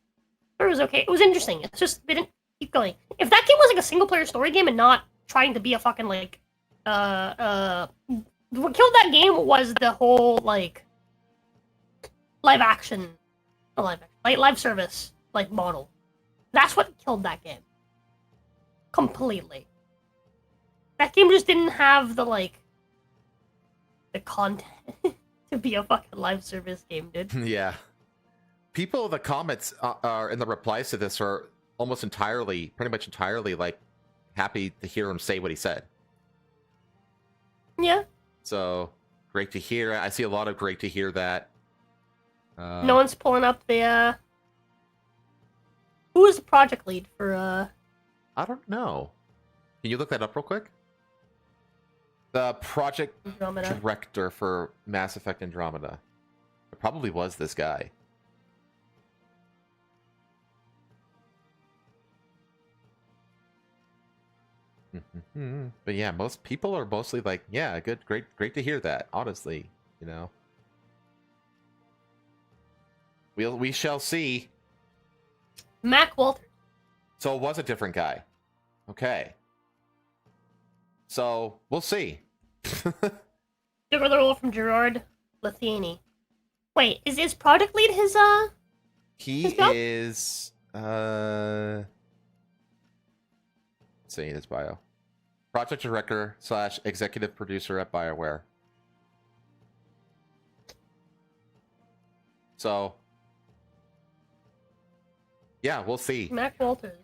It was interesting. It's just they didn't keep going. If that game was like a single player story game and not trying to be a fucking like what killed that game was the whole like live service like model. That's what killed that game. Completely. That game just didn't have the content to be a fucking live service game, dude. Yeah. People in the comments are in the replies to this are pretty much entirely like happy to hear him say what he said. Yeah. So great to hear. I see a lot of great to hear that. No one's pulling up the who is the project lead for I don't know. Can you look that up real quick? The project Andromeda. director for Mass Effect Andromeda. It probably was this guy. But yeah, most people are mostly like, yeah, good, great to hear that, honestly, you know. We shall see. Mac Walters. So it was a different guy. Okay. So we'll see. Took over the role from Gerard Lathiani. Wait, is his project lead his He is let's see his bio. Project director / executive producer at BioWare. So yeah, we'll see. Mac Walters.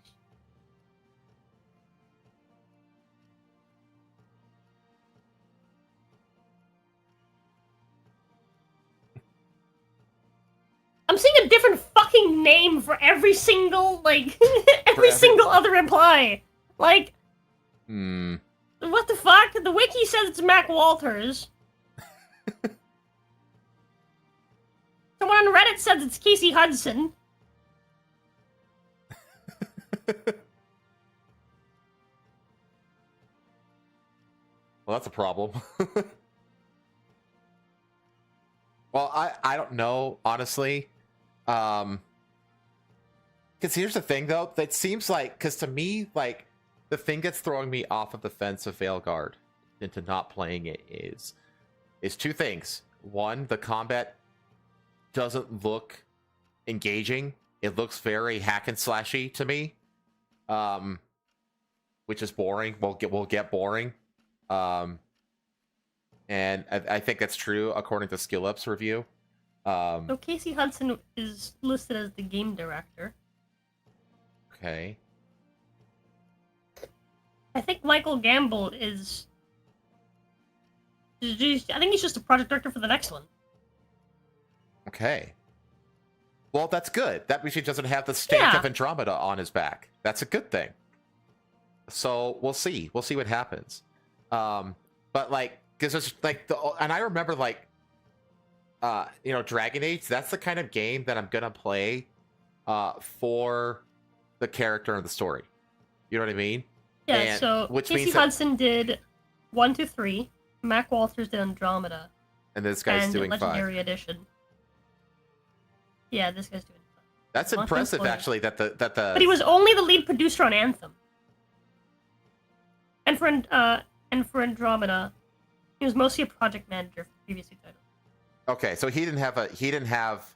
I'm seeing a different fucking name for every single, single other reply. Like, what the fuck? The wiki says it's Mac Walters. Someone on Reddit says it's Casey Hudson. Well, that's a problem. Well, I don't know, honestly. Because here's the thing, though. That seems like, because to me, like, the thing that's throwing me off of the fence of Veilguard into not playing it is two things. One, the combat doesn't look engaging. It looks very hack and slashy to me, which is boring. Will get boring. And I think that's true according to Skill Up's review. So Casey Hudson is listed as the game director. Okay. I think Michael Gamble is. I think he's just a project director for the next one. Okay. Well, that's good. That means he doesn't have the stake of Andromeda on his back. That's a good thing. So we'll see. We'll see what happens. But like, because it's like and I remember like, Dragon Age. That's the kind of game that I'm gonna play, for the character and the story. You know what I mean? Yeah. And, so which Casey means Hudson did 1, 2, 3. Mac Walters did Andromeda. And this guy's doing Legendary 5. Edition. Yeah, this guy's doing 5. That's impressive, actually. But he was only the lead producer on Anthem. And for and for Andromeda, he was mostly a project manager for previous titles. Okay, so he didn't have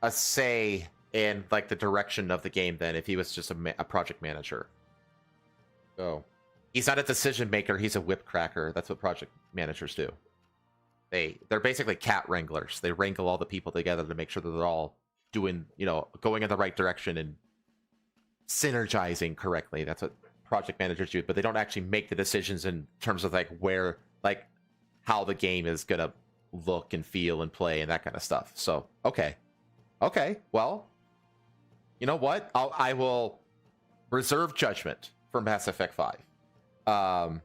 a say in like the direction of the game then if he was just a project manager. So he's not a decision maker, he's a whip cracker. That's what project managers do. They're basically cat wranglers. They wrangle all the people together to make sure that they're all doing, going in the right direction and synergizing correctly. That's what project managers do, but they don't actually make the decisions in terms of how the game is gonna look and feel and play and that kind of stuff. So okay, well, you know what? I will reserve judgment for Mass Effect 5.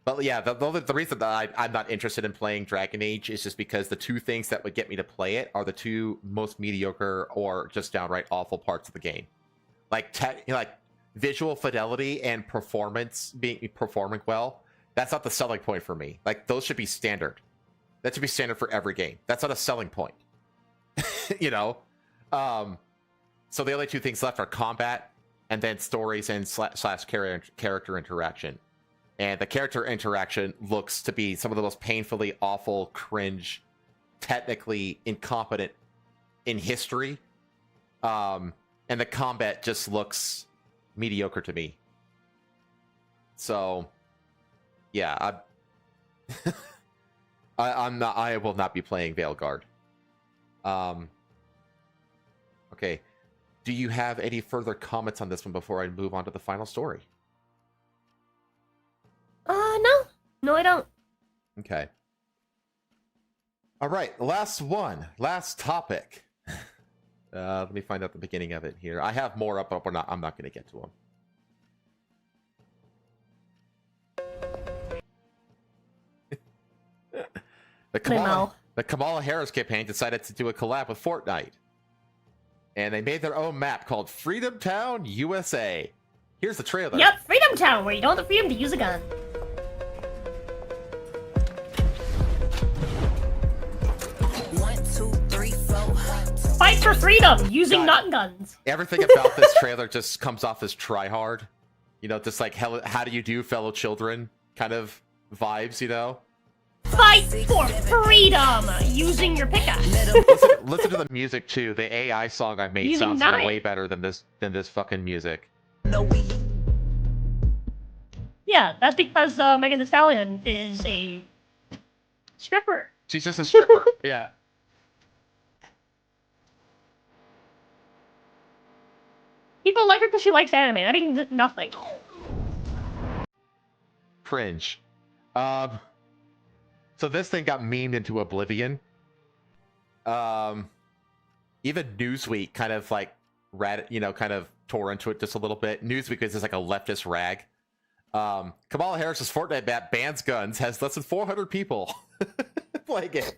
But yeah, the reason that I'm not interested in playing Dragon Age is just because the two things that would get me to play it are the two most mediocre or just downright awful parts of the game. Like visual fidelity and performing well. That's not the selling point for me. Like those should be standard. That should be standard for every game. That's not a selling point. So the only two things left are combat and then stories and slash character interaction. And the character interaction looks to be some of the most painfully awful, cringe, technically incompetent in history. And the combat just looks mediocre to me. So, yeah, I will not be playing Veilguard. Okay. Do you have any further comments on this one before I move on to the final story? No, I don't. Okay. All right, last topic. Let me find out the beginning of it here. I have more up, but I'm not going to get to them. The Kamala Harris campaign decided to do a collab with Fortnite. And they made their own map called Freedom Town, USA. Here's the trailer. Yep, Freedom Town, where you don't have the freedom to use a gun. Fight for freedom using not guns. Everything about this trailer just comes off as try hard. Just like how do you do, fellow children kind of vibes, Fight for freedom using your pickaxe. Listen to the music too. The AI song I made sounds way better than this fucking music. Yeah, that's because Megan Thee Stallion is a stripper. She's just a stripper. Yeah. People like her because she likes anime. That means nothing. Cringe. So this thing got memed into oblivion. Even Newsweek kind of kind of tore into it just a little bit. Newsweek is just like a leftist rag. Kamala Harris's Fortnite map bans guns, has less than 400 people playing it.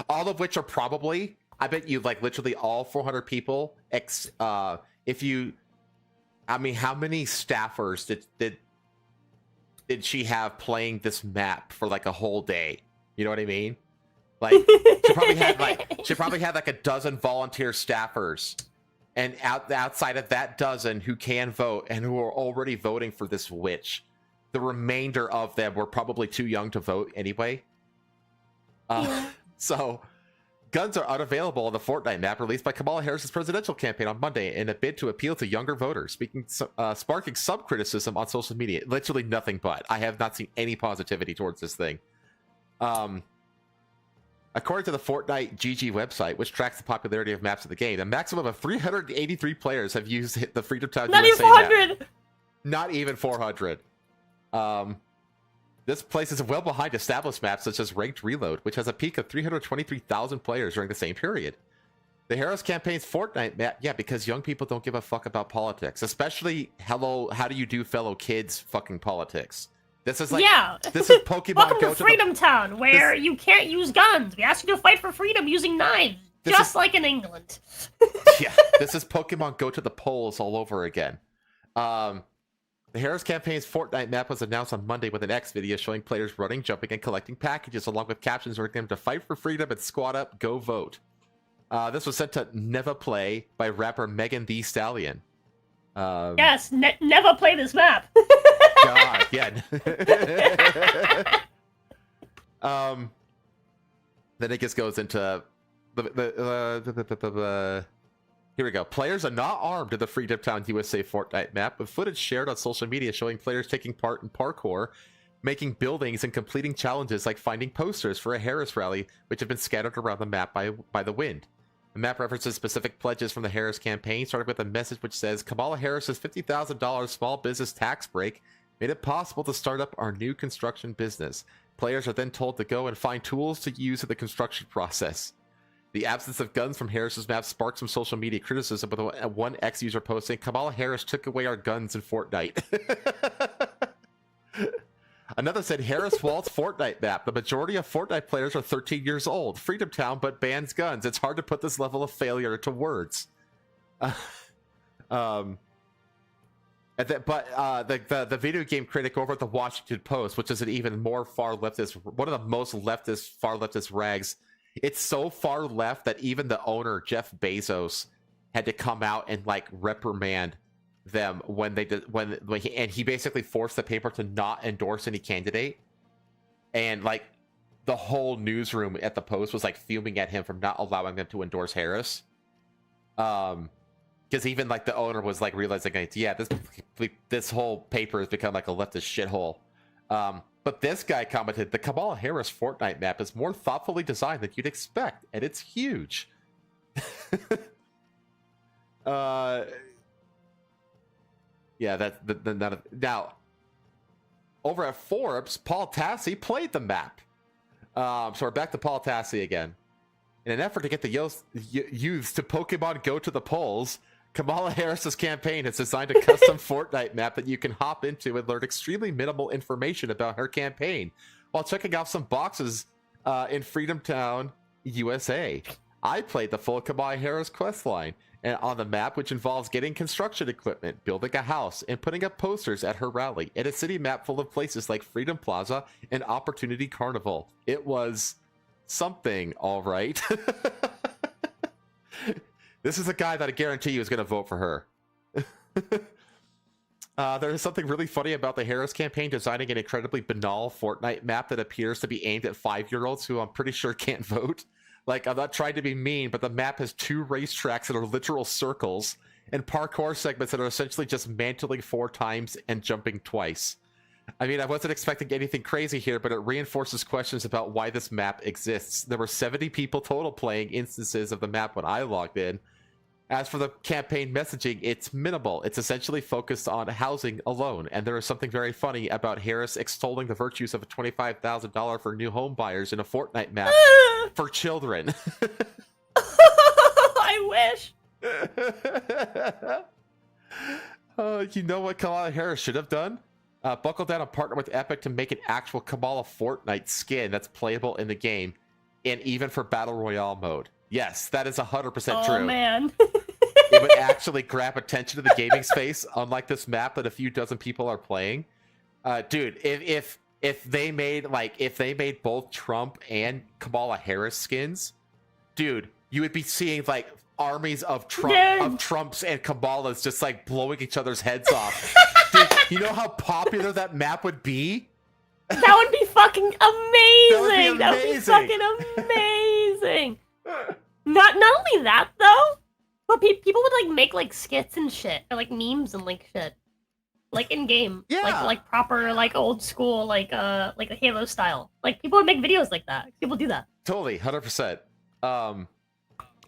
All of which are probably, I bet you, literally all 400 people. How many staffers did she have playing this map for a whole day? You know what I mean? She probably had a dozen volunteer staffers, and outside of that dozen who can vote and who are already voting for this witch, the remainder of them were probably too young to vote anyway. So guns are unavailable on the Fortnite map released by Kamala Harris's presidential campaign on Monday in a bid to appeal to younger voters, sparking some criticism on social media. Literally nothing but. I have not seen any positivity towards this thing. According to the Fortnite GG website, which tracks the popularity of maps of the game, a maximum of 383 players have used the Freedom Town Not USA even 400! map. Not even 400. This place is well behind established maps such as Ranked Reload, which has a peak of 323,000 players during the same period. The Harris campaign's Fortnite map, because young people don't give a fuck about politics, especially how do you do, fellow kids fucking politics. This is this is Pokemon Welcome Go to Freedom Town, where you can't use guns. We ask you to fight for freedom using knives, just like in England. Yeah, this is Pokemon Go to the polls all over again. The Harris campaign's Fortnite map was announced on Monday with an X video showing players running, jumping, and collecting packages, along with captions urging them to fight for freedom and squad up, go vote. This was sent to Never Play by rapper Megan Thee Stallion. Yes, never play this map. god, yeah. Then it just goes into here we go. Players are not armed in the Freedom Town USA Fortnite map, with footage shared on social media showing players taking part in parkour, making buildings, and completing challenges like finding posters for a Harris rally, which have been scattered around the map by the wind. The map references specific pledges from the Harris campaign, starting with a message which says, Kamala Harris's $50,000 small business tax break made it possible to start up our new construction business. Players are then told to go and find tools to use in the construction process. The absence of guns from Harris's map sparked some social media criticism, with one ex-user posting, Kamala Harris took away our guns in Fortnite. Another said, Harris Walt's Fortnite map. The majority of Fortnite players are 13 years old. Freedom Town, but bans guns. It's hard to put this level of failure into words. The video game critic over at the Washington Post, which is an even more far leftist, one of the most far leftist rags. It's so far left that even the owner, Jeff Bezos, had to come out and like reprimand them when they did and he basically forced the paper to not endorse any candidate, and like the whole newsroom at the Post was like fuming at him for not allowing them to endorse Harris. Because even like the owner was like realizing, like, yeah, this whole paper has become like a leftist shithole. But this guy commented, the Kamala Harris Fortnite map is more thoughtfully designed than you'd expect, and it's huge. Yeah, that's none of. Now, over at Forbes, Paul Tassi played the map. So we're back to Paul Tassi again. In an effort to get the youths to Pokemon Go to the polls, Kamala Harris's campaign has designed a custom Fortnite map that you can hop into and learn extremely minimal information about her campaign while checking off some boxes in Freedom Town, USA. I played the full Kamala Harris questline and on the map, which involves getting construction equipment, building a house, and putting up posters at her rally, and a city map full of places like Freedom Plaza and Opportunity Carnival. It was something, all right. This is a guy that I guarantee you is going to vote for her. There is something really funny about the Harris campaign designing an incredibly banal Fortnite map that appears to be aimed at 5-year-olds who I'm pretty sure can't vote. Like, I'm not trying to be mean, but the map has 2 racetracks that are literal circles and parkour segments that are essentially just mantling 4 times and jumping twice. I mean, I wasn't expecting anything crazy here, but it reinforces questions about why this map exists. There were 70 people total playing instances of the map when I logged in. As for the campaign messaging, it's minimal. It's essentially focused on housing alone, and there is something very funny about Harris extolling the virtues of a $25,000 for new home buyers in a Fortnite map for children. I wish. You know what Kamala Harris should have done? Buckle down and partner with Epic to make an actual Kamala Fortnite skin that's playable in the game, and even for Battle Royale mode. Yes, that is 100% true. Oh, man. It would actually grab attention to the gaming space, unlike this map that a few dozen people are playing. Dude, if they made both Trump and Kamala Harris skins, dude, you would be seeing like armies of Trumps and Kamalas just like blowing each other's heads off. Dude, you know how popular that map would be? That would be fucking amazing. That would be fucking amazing. Not only that though, but people would like make like skits and shit, or like memes and like shit, like in game, like proper like old school like a Halo style. Like people would make videos like that. People do that. Totally, 100%.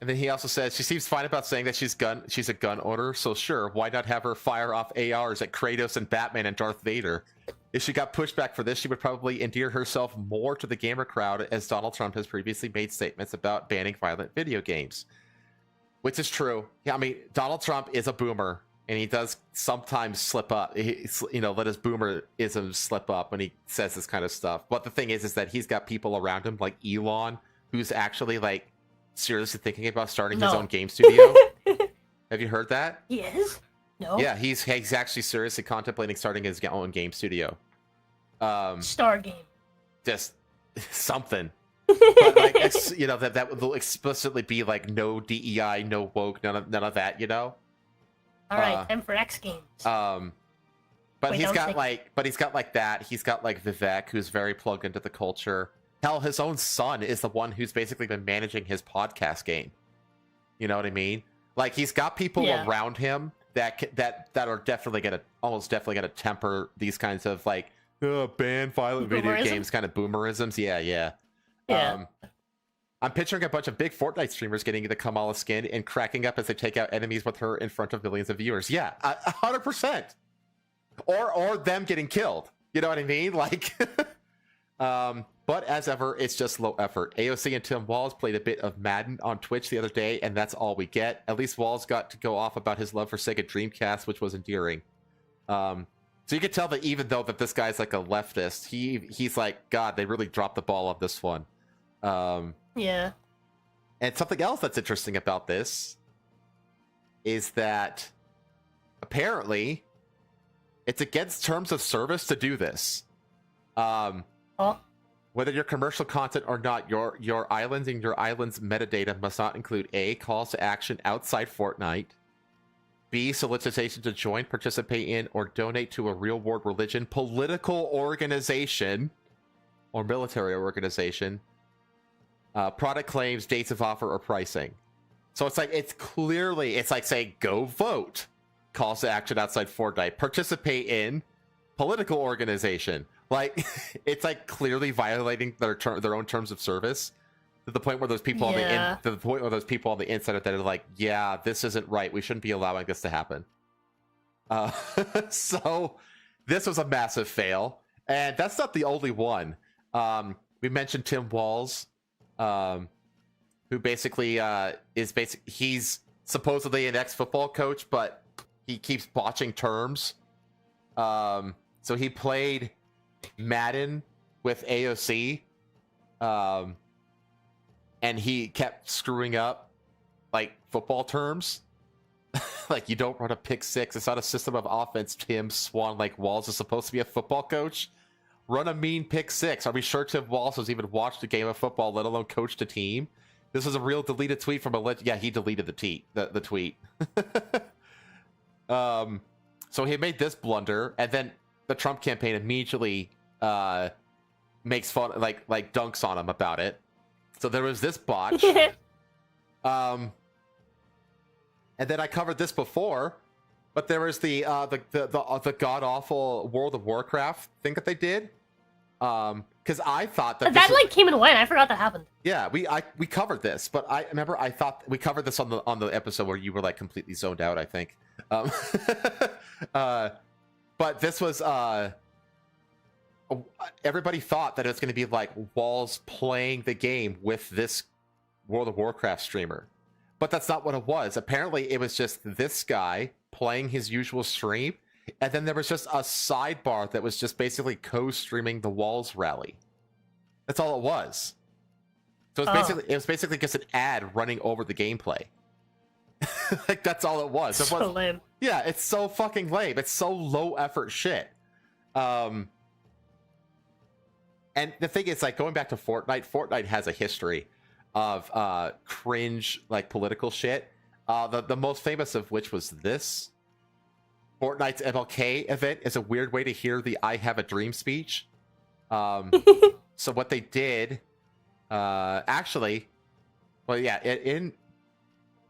And then he also says she seems fine about saying that she's a gun owner. So sure, why not have her fire off ARs at Kratos and Batman and Darth Vader? If she got pushback for this, she would probably endear herself more to the gamer crowd, as Donald Trump has previously made statements about banning violent video games. Which is true. Yeah, I mean, Donald Trump is a boomer, and he does sometimes slip up. Let his boomerism slip up when he says this kind of stuff. But the thing is that he's got people around him, like Elon, who's actually, like, seriously thinking about starting his own game studio. Have you heard that? He is? No. Yeah, he's actually seriously contemplating starting his own game studio. Star game. Just something. But like, that will explicitly be like no DEI, no woke, none of that, you know. All right, time for X Games. But Wait, he's don't got say- like that. He's got like Vivek, who's very plugged into the culture. Hell, his own son is the one who's basically been managing his podcast game. You know what I mean? Like he's got people around him that are almost definitely gonna temper these kinds of like ban violent video games kind of boomerisms. Yeah. I'm picturing a bunch of big Fortnite streamers getting into Kamala's skin and cracking up as they take out enemies with her in front of millions of viewers. Yeah, 100%. Or them getting killed. You know what I mean? Like, but as ever, it's just low effort. AOC and Tim Walls played a bit of Madden on Twitch the other day, and that's all we get. At least Walls got to go off about his love for Sega Dreamcast, which was endearing. So you can tell that even though that this guy's like a leftist, he's like, God, they really dropped the ball on this one. Yeah. And something else that's interesting about this is that apparently it's against terms of service to do this. Whether you're commercial content or not, your islands and your island's metadata must not include A, calls to action outside Fortnite, B, solicitation to join, participate in, or donate to a real-world religion, political organization, or military organization, product claims, dates of offer, or pricing. So it's like saying, go vote, calls to action outside Fortnite, participate in, political organization. Like, it's like clearly violating their own terms of service to the point where those people on the inside that are like, yeah, this isn't right. We shouldn't be allowing this to happen. So this was a massive fail, and that's not the only one. We mentioned Tim Walls, who basically he's supposedly an ex-football coach, but he keeps botching terms. So he played Madden with AOC, and he kept screwing up like football terms. Like, you don't run a pick six. It's not a system of offense. Tim Swan like Walls is supposed to be a football coach. Run a mean pick six. Are we sure Tim Walls has even watched a game of football, let alone coached a team? This is a real deleted tweet from he deleted the tweet. So he made this blunder, and then the Trump campaign immediately makes fun, like dunks on him about it. So there was this botch. And then I covered this before, but there was the god awful World of Warcraft thing that they did. Because I thought that came and went. I forgot that happened. Yeah, we covered this, but I remember I thought we covered this on the episode where you were like completely zoned out, I think. But this was everybody thought that it was going to be like Walls playing the game with this World of Warcraft streamer. But that's not what it was. Apparently, it was just this guy playing his usual stream, and then there was just a sidebar that was just basically co-streaming the Walls rally. That's all it was. So it was basically just an ad running over the gameplay. Like, that's all it was. So lame. Yeah, it's so fucking lame. It's so low effort shit. And the thing is, like, going back to Fortnite has a history of cringe, like, political shit. The most famous of which was this. Fortnite's MLK event is a weird way to hear the I Have a Dream speech. So what they did, in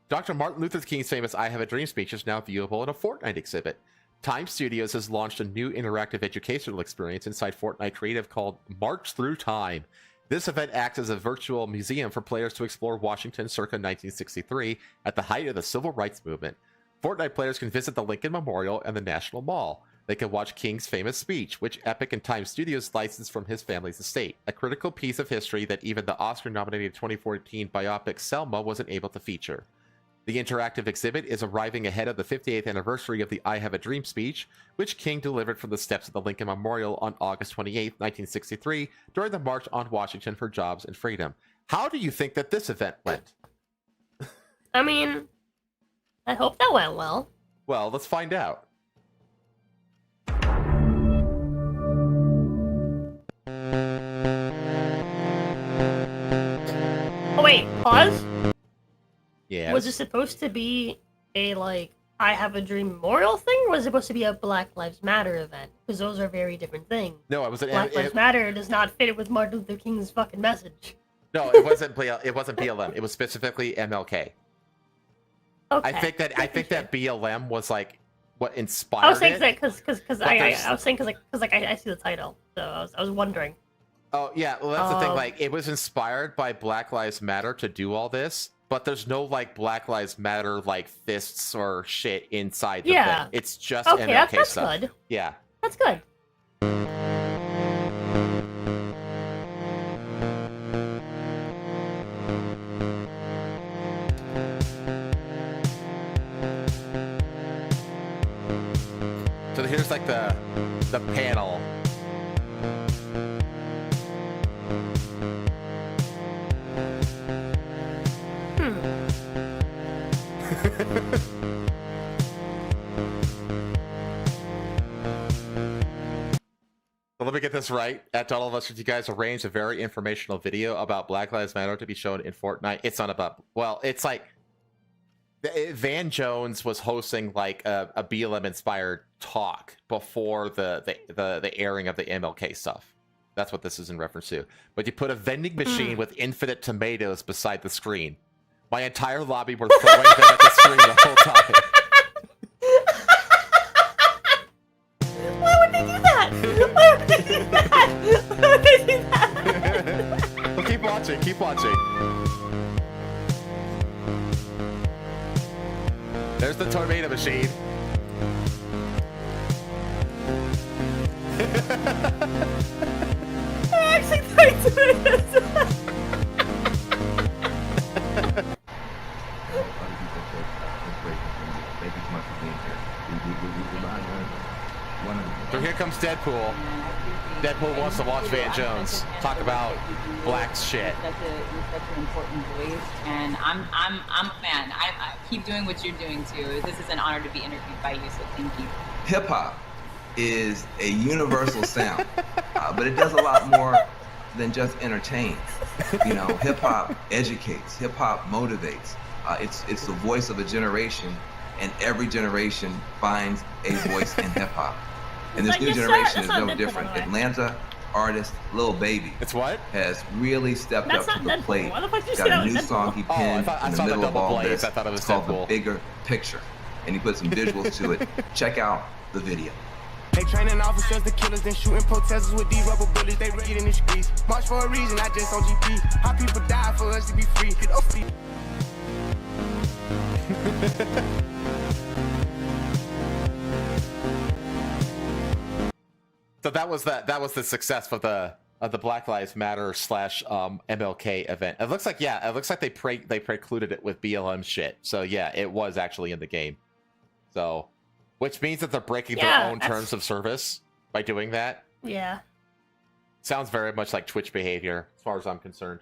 Dr. Martin Luther King's famous I Have a Dream speech is now viewable in a Fortnite exhibit. Time Studios has launched a new interactive educational experience inside Fortnite Creative called March Through Time. This event acts as a virtual museum for players to explore Washington circa 1963 at the height of the Civil Rights Movement. Fortnite players can visit the Lincoln Memorial and the National Mall. They can watch King's famous speech, which Epic and Time Studios licensed from his family's estate, a critical piece of history that even the Oscar-nominated 2014 biopic Selma wasn't able to feature. The interactive exhibit is arriving ahead of the 58th anniversary of the I Have a Dream speech, which King delivered from the steps of the Lincoln Memorial on August 28, 1963, during the March on Washington for Jobs and Freedom. How do you think that this event went? I mean, I hope that went well. Well, let's find out. Oh wait, pause? Yeah. Was it supposed to be a, like, I Have a Dream Memorial thing, or was it supposed to be a Black Lives Matter event? Because those are very different things. No, it was an Black Lives Matter does not fit with Martin Luther King's fucking message. No, it wasn't. It wasn't BLM. It was specifically MLK. Okay. I think that BLM was like what inspired. I was saying it. that because I was saying because I see the title, so I was wondering. Oh yeah, well that's the thing. Like it was inspired by Black Lives Matter to do all this, but there's no like Black Lives Matter like fists or shit inside the thing. It's just okay, MLK that's stuff. good. Yeah, that's good. So here's like the panel. So let me get this right. At Donald Lester, you guys arranged a very informational video about Black Lives Matter to be shown in Fortnite. It's not about, well, it's like Van Jones was hosting like a BLM inspired talk before the airing of the MLK stuff. That's what this is in reference to. But you put a vending machine with infinite tomatoes beside the screen. My entire lobby were throwing them at the screen the whole time. Why would they do that? Why would they do that? Why would they do that? Well, keep watching. Keep watching. There's the tomato machine. I actually throwing tomatoes. So here comes Deadpool. Deadpool wants to watch Van Jones talk about black shit. Such an important voice, and I'm a fan. I keep doing what you're doing too. This is an honor to be interviewed by you, so thank you. Hip hop is a universal sound, but it does a lot more than just entertain. You know, hip hop educates, hip hop motivates. It's the voice of a generation, and every generation finds a voice in hip hop. And this new generation is no different. Atlanta artist Lil Baby has really stepped up to the plate. Got a new song he pinned in the middle of all this. It's called The Bigger Picture, and he put some visuals to it. Check out the video. They training officers, the killers, then shooting protesters with these rubber bullets. They read in the streets. March for a reason, not just on GP. How people die for us to be free. Get off free. So that was the success of the Black Lives Matter / MLK event. It looks like they precluded it with BLM shit. So yeah, it was actually in the game. So, which means that they're breaking their own terms of service by doing that. Yeah. Sounds very much like Twitch behavior, as far as I'm concerned.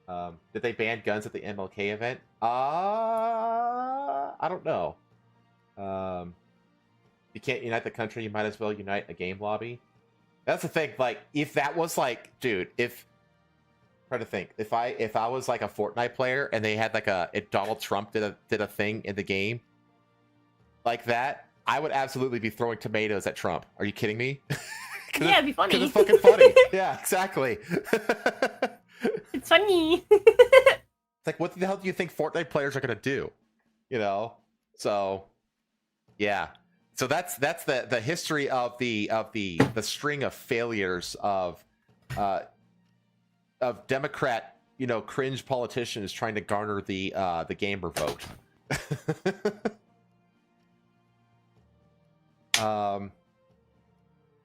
Did they ban guns at the MLK event? I don't know. You can't unite the country, you might as well unite a game lobby. That's the thing. Like, if that was like, dude, try to think. If I was like a Fortnite player and they had like if Donald Trump did a thing in the game like that, I would absolutely be throwing tomatoes at Trump. Are you kidding me? Yeah, it'd be funny. Because it's fucking funny. Yeah, exactly. It's funny. It's like, what the hell do you think Fortnite players are gonna do? You know? So, yeah. So that's the history of the string of failures of Democrat, cringe politicians trying to garner the gamer vote.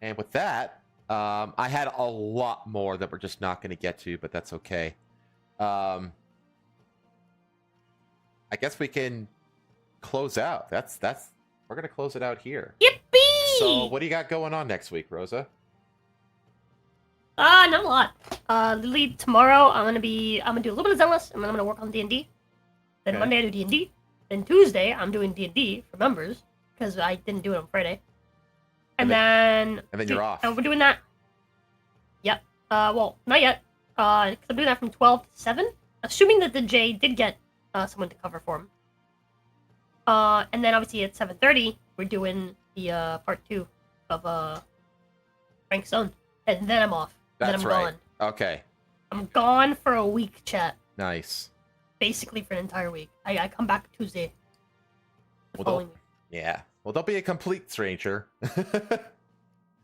And with that, I had a lot more that we're just not going to get to, but that's okay. I guess we can close out. We're going to close it out here. Yippee! So what do you got going on next week, Rosa? Not a lot. Literally tomorrow I'm gonna do a little bit of Zenless, and then I'm gonna work on D&D. Then Okay. Monday I do D&D. Then Tuesday I'm doing D&D for members because I didn't do it on Friday. And then you're off. And we're doing that. Yep. Well, not yet. 'Cause I'm doing that from 12 to 7, assuming that the J did get someone to cover for him. And then obviously at 7:30 we're doing the part 2 of Frank's Zone, and then I'm off. That's then I'm right. gone. Okay. I'm gone for a week, chat. Nice. Basically for an entire week. I come back Tuesday. The following week. Yeah. Well, don't be a complete stranger.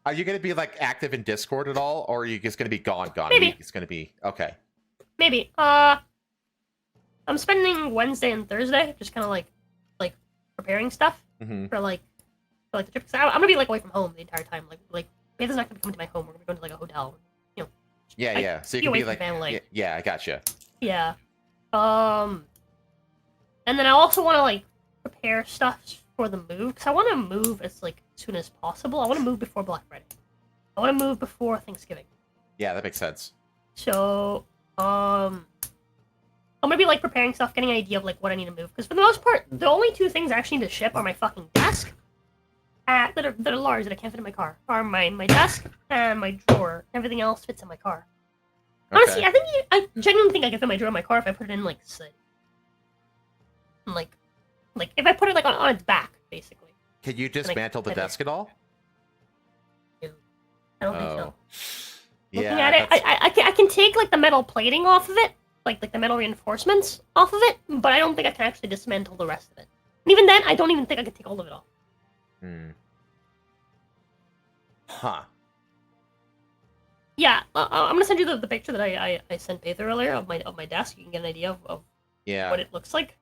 Are you going to be like active in Discord at all, or are you just going to be gone? Maybe. It's going to be okay. Maybe. I'm spending Wednesday and Thursday just kind of like preparing stuff for like the trip. 'Cause I'm gonna be like away from home the entire time. Like Beta's not gonna be coming to my home. We're gonna be going to like a hotel. You know. Yeah. So you be can away be from like, family. yeah, I gotcha. Yeah. And then I also want to like prepare stuff for the move, because I want to move as soon as possible. I want to move before Black Friday. I want to move before Thanksgiving. Yeah, that makes sense. So, I'm gonna be like preparing stuff, getting an idea of like what I need to move. Because for the most part, the only 2 things I actually need to ship are my fucking desk, that are large that I can't fit in my car. Are my desk and my drawer. Everything else fits in my car. Okay. Honestly, I genuinely think I can fit my drawer in my car if I put it in like if I put it like on its back, basically. Can you dismantle the desk at all? I don't think so. Yeah. Looking at it, I can take like the metal plating off of it, like the metal reinforcements off of it, but I don't think I can actually dismantle the rest of it. And even then, I don't even think I could take all of it off. Huh. Yeah, I'm gonna send you the picture that I sent Pather earlier of my desk. You can get an idea of what it looks like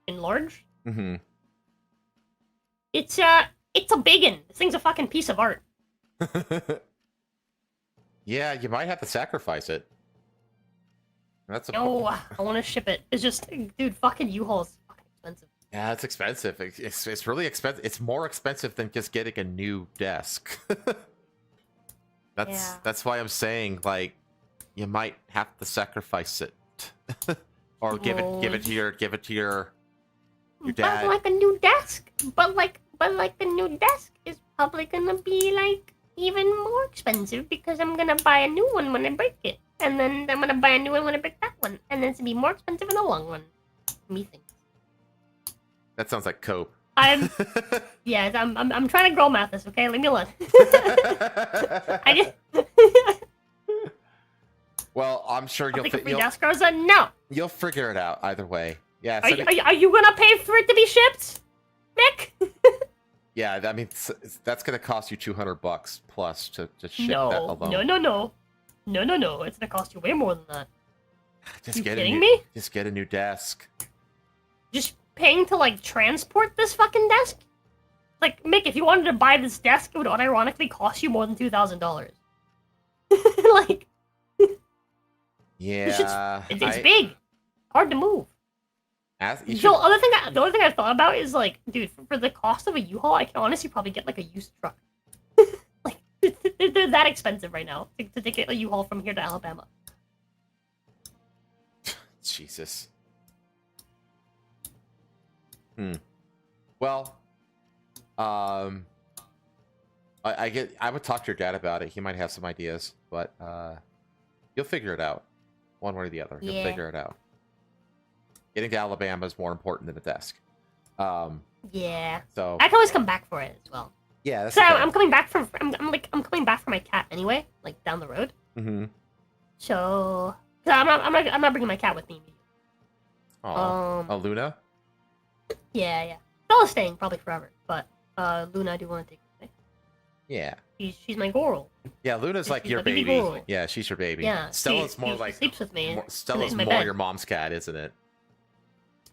enlarged. Mm-hmm. It's a biggin. This thing's a fucking piece of art. Yeah, you might have to sacrifice it. No, I want to ship it. It's just, dude, fucking U-Haul is fucking expensive. Yeah, it's expensive. It's really expensive. It's more expensive than just getting a new desk. That's why I'm saying like you might have to sacrifice it, or give it to your dad. But like a new desk, but the new desk is probably gonna be like even more expensive because I'm gonna buy a new one when I break it, and then I'm gonna buy a new one when I break that one, and then it's gonna be more expensive in the long run. Methinks. That sounds like cope. I'm trying to grow Mathis, okay? Leave me alone. Well, I'm sure you'll desk grows a no. You'll figure it out either way. Yeah. Are you gonna pay for it to be shipped, Nick? Yeah, I mean that's gonna cost you $200 plus to ship that alone. No. It's gonna cost you way more than that. Just kidding me? Just get a new desk. Just paying to like transport this fucking desk? Like, Mick, if you wanted to buy this desk, it would unironically cost you more than $2,000. Like, yeah, it's big, hard to move. The only thing I've thought about is like, dude, for the cost of a U-Haul, I can honestly probably get like a used truck. Like, they're that expensive right now to take a U-Haul from here to Alabama. Jesus. Well, I would talk to your dad about it. He might have some ideas, but you'll figure it out, one way or the other. You'll figure it out. Getting to Alabama is more important than a desk. Yeah. So I can always come back for it as well. Yeah, that's so I'm coming back from I'm coming back for my cat anyway, like down the road. Mm-hmm. So I'm not bringing my cat with me. Oh, Luna. Yeah. Bella's staying probably forever, but Luna I do want to take with me. Yeah. She's my girl. Yeah, Luna's like your baby. Girl. Yeah, she's your baby. Yeah. Stella's more like sleeps with me. Stella's more your mom's cat, isn't it?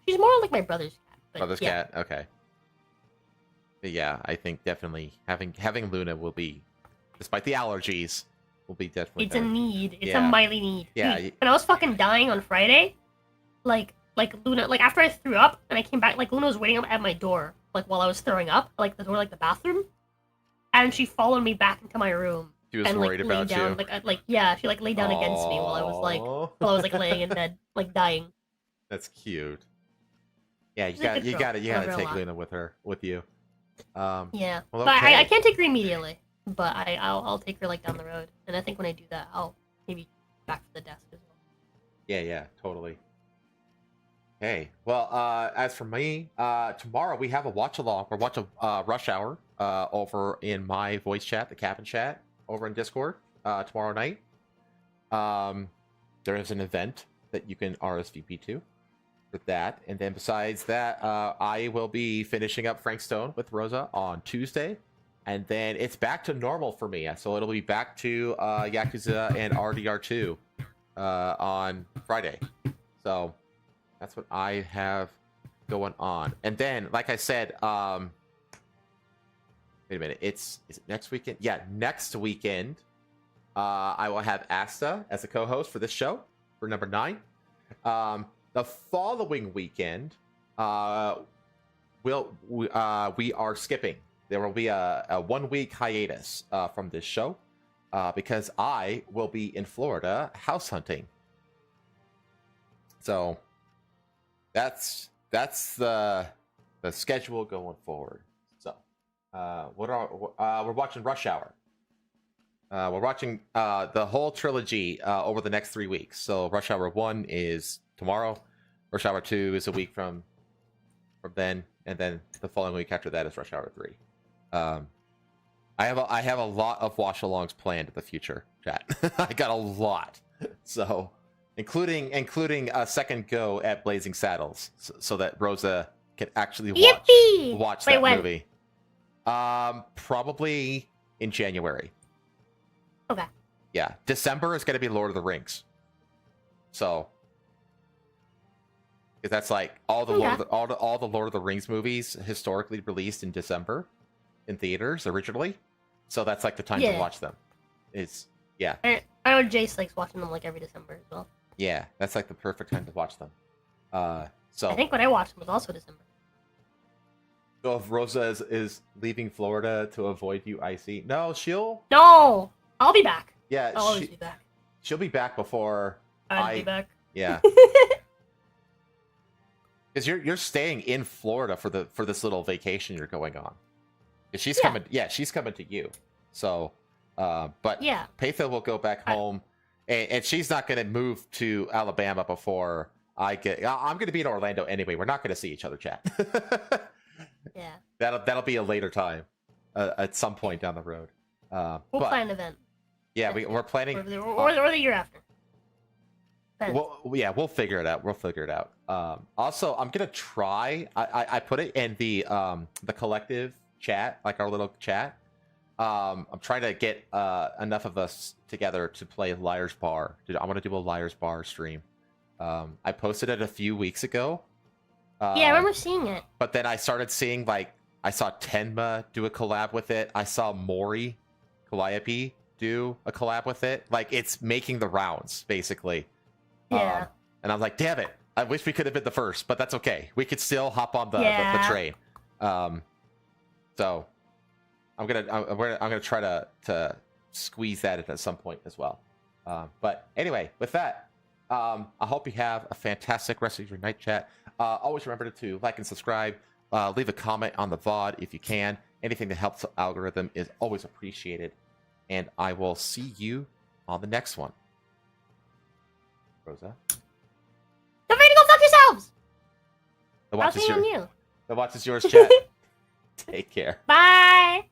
She's more like my brother's cat. Brother's cat. Okay. But yeah, I think definitely having Luna will be, despite the allergies, will be definitely. It's a need. It's a mighty need. Yeah. Dude, when I was fucking dying on Friday, like Luna, like after I threw up and I came back, like Luna was waiting up at my door, like while I was throwing up, like the door, like the bathroom, and she followed me back into my room. She was and, worried laid about down, you. She like laid down against me while I was like laying in bed, like dying. That's cute. Yeah, you got to take Luna with you. Yeah, well, but okay. I can't take her immediately. But I'll take her like down the road, and I think when I do that, I'll maybe back to the desk as well. Yeah, totally. Okay. Well, as for me, tomorrow we have a watch along. We're watching Rush Hour over in my voice chat, the cabin chat, over in Discord tomorrow night. There is an event that you can RSVP to for that, and then besides that, I will be finishing up Frank Stone with Rosa on Tuesday, and then it's back to normal for me. So it'll be back to Yakuza and RDR2 on Friday. So. That's what I have going on. And then, like I said, wait a minute. Is it next weekend? Yeah, next weekend, I will have Asta as a co-host for this show for number 9. The following weekend, we are skipping. There will be a 1-week hiatus from this show because I will be in Florida house hunting. So. That's the schedule going forward. So, we're watching Rush Hour. We're watching the whole trilogy over the next 3 weeks. So, Rush Hour 1 is tomorrow. Rush Hour 2 is a week from then, and then the following week after that is Rush Hour 3. I have a lot of watch-alongs planned in the future, chat. I got a lot. So. Including a second go at Blazing Saddles, so that Rosa can actually watch that movie. Probably in January. Okay. Yeah, December is going to be Lord of the Rings. So, because that's like all the Lord of the Rings movies historically released in December in theaters originally. So that's like the time to watch them. Yeah. I know Jace likes watching them like every December as well. Yeah, that's like the perfect time to watch them. So I think when I watched them was also December. So if Rosa is leaving Florida to avoid you, Icy, no, No, I'll be back. Yeah, I'll always be back. She'll be back before I'll be back. Yeah. Because you're staying in Florida for this little vacation you're going on. She's coming. Yeah, she's coming to you. So, but Patha will go back home. And she's not going to move to Alabama before I'm going to be in Orlando anyway. We're not going to see each other, chat. Yeah. That'll be a later time, at some point down the road. We'll plan an event. Yeah, we're planning. Or the year after. We'll figure it out. Also, I'm going to try. I put it in the collective chat, like our little chat. I'm trying to get enough of us together to play Liar's Bar. Dude, I want to do a Liar's Bar stream. I posted it a few weeks ago. Yeah, I remember seeing it. But then I started seeing, I saw Tenma do a collab with it. I saw Mori Calliope do a collab with it. It's making the rounds, basically. Yeah. And I'm like, damn it. I wish we could have been the first, but that's okay. We could still hop on the train. So... I'm gonna try to squeeze that in at some point as well. But anyway, with that, I hope you have a fantastic rest of your night, chat. Always remember to like and subscribe. Leave a comment on the VOD if you can. Anything that helps the algorithm is always appreciated. And I will see you on the next one. Rosa? Don't forget to go fuck yourselves! The watch is yours, chat. Take care. Bye!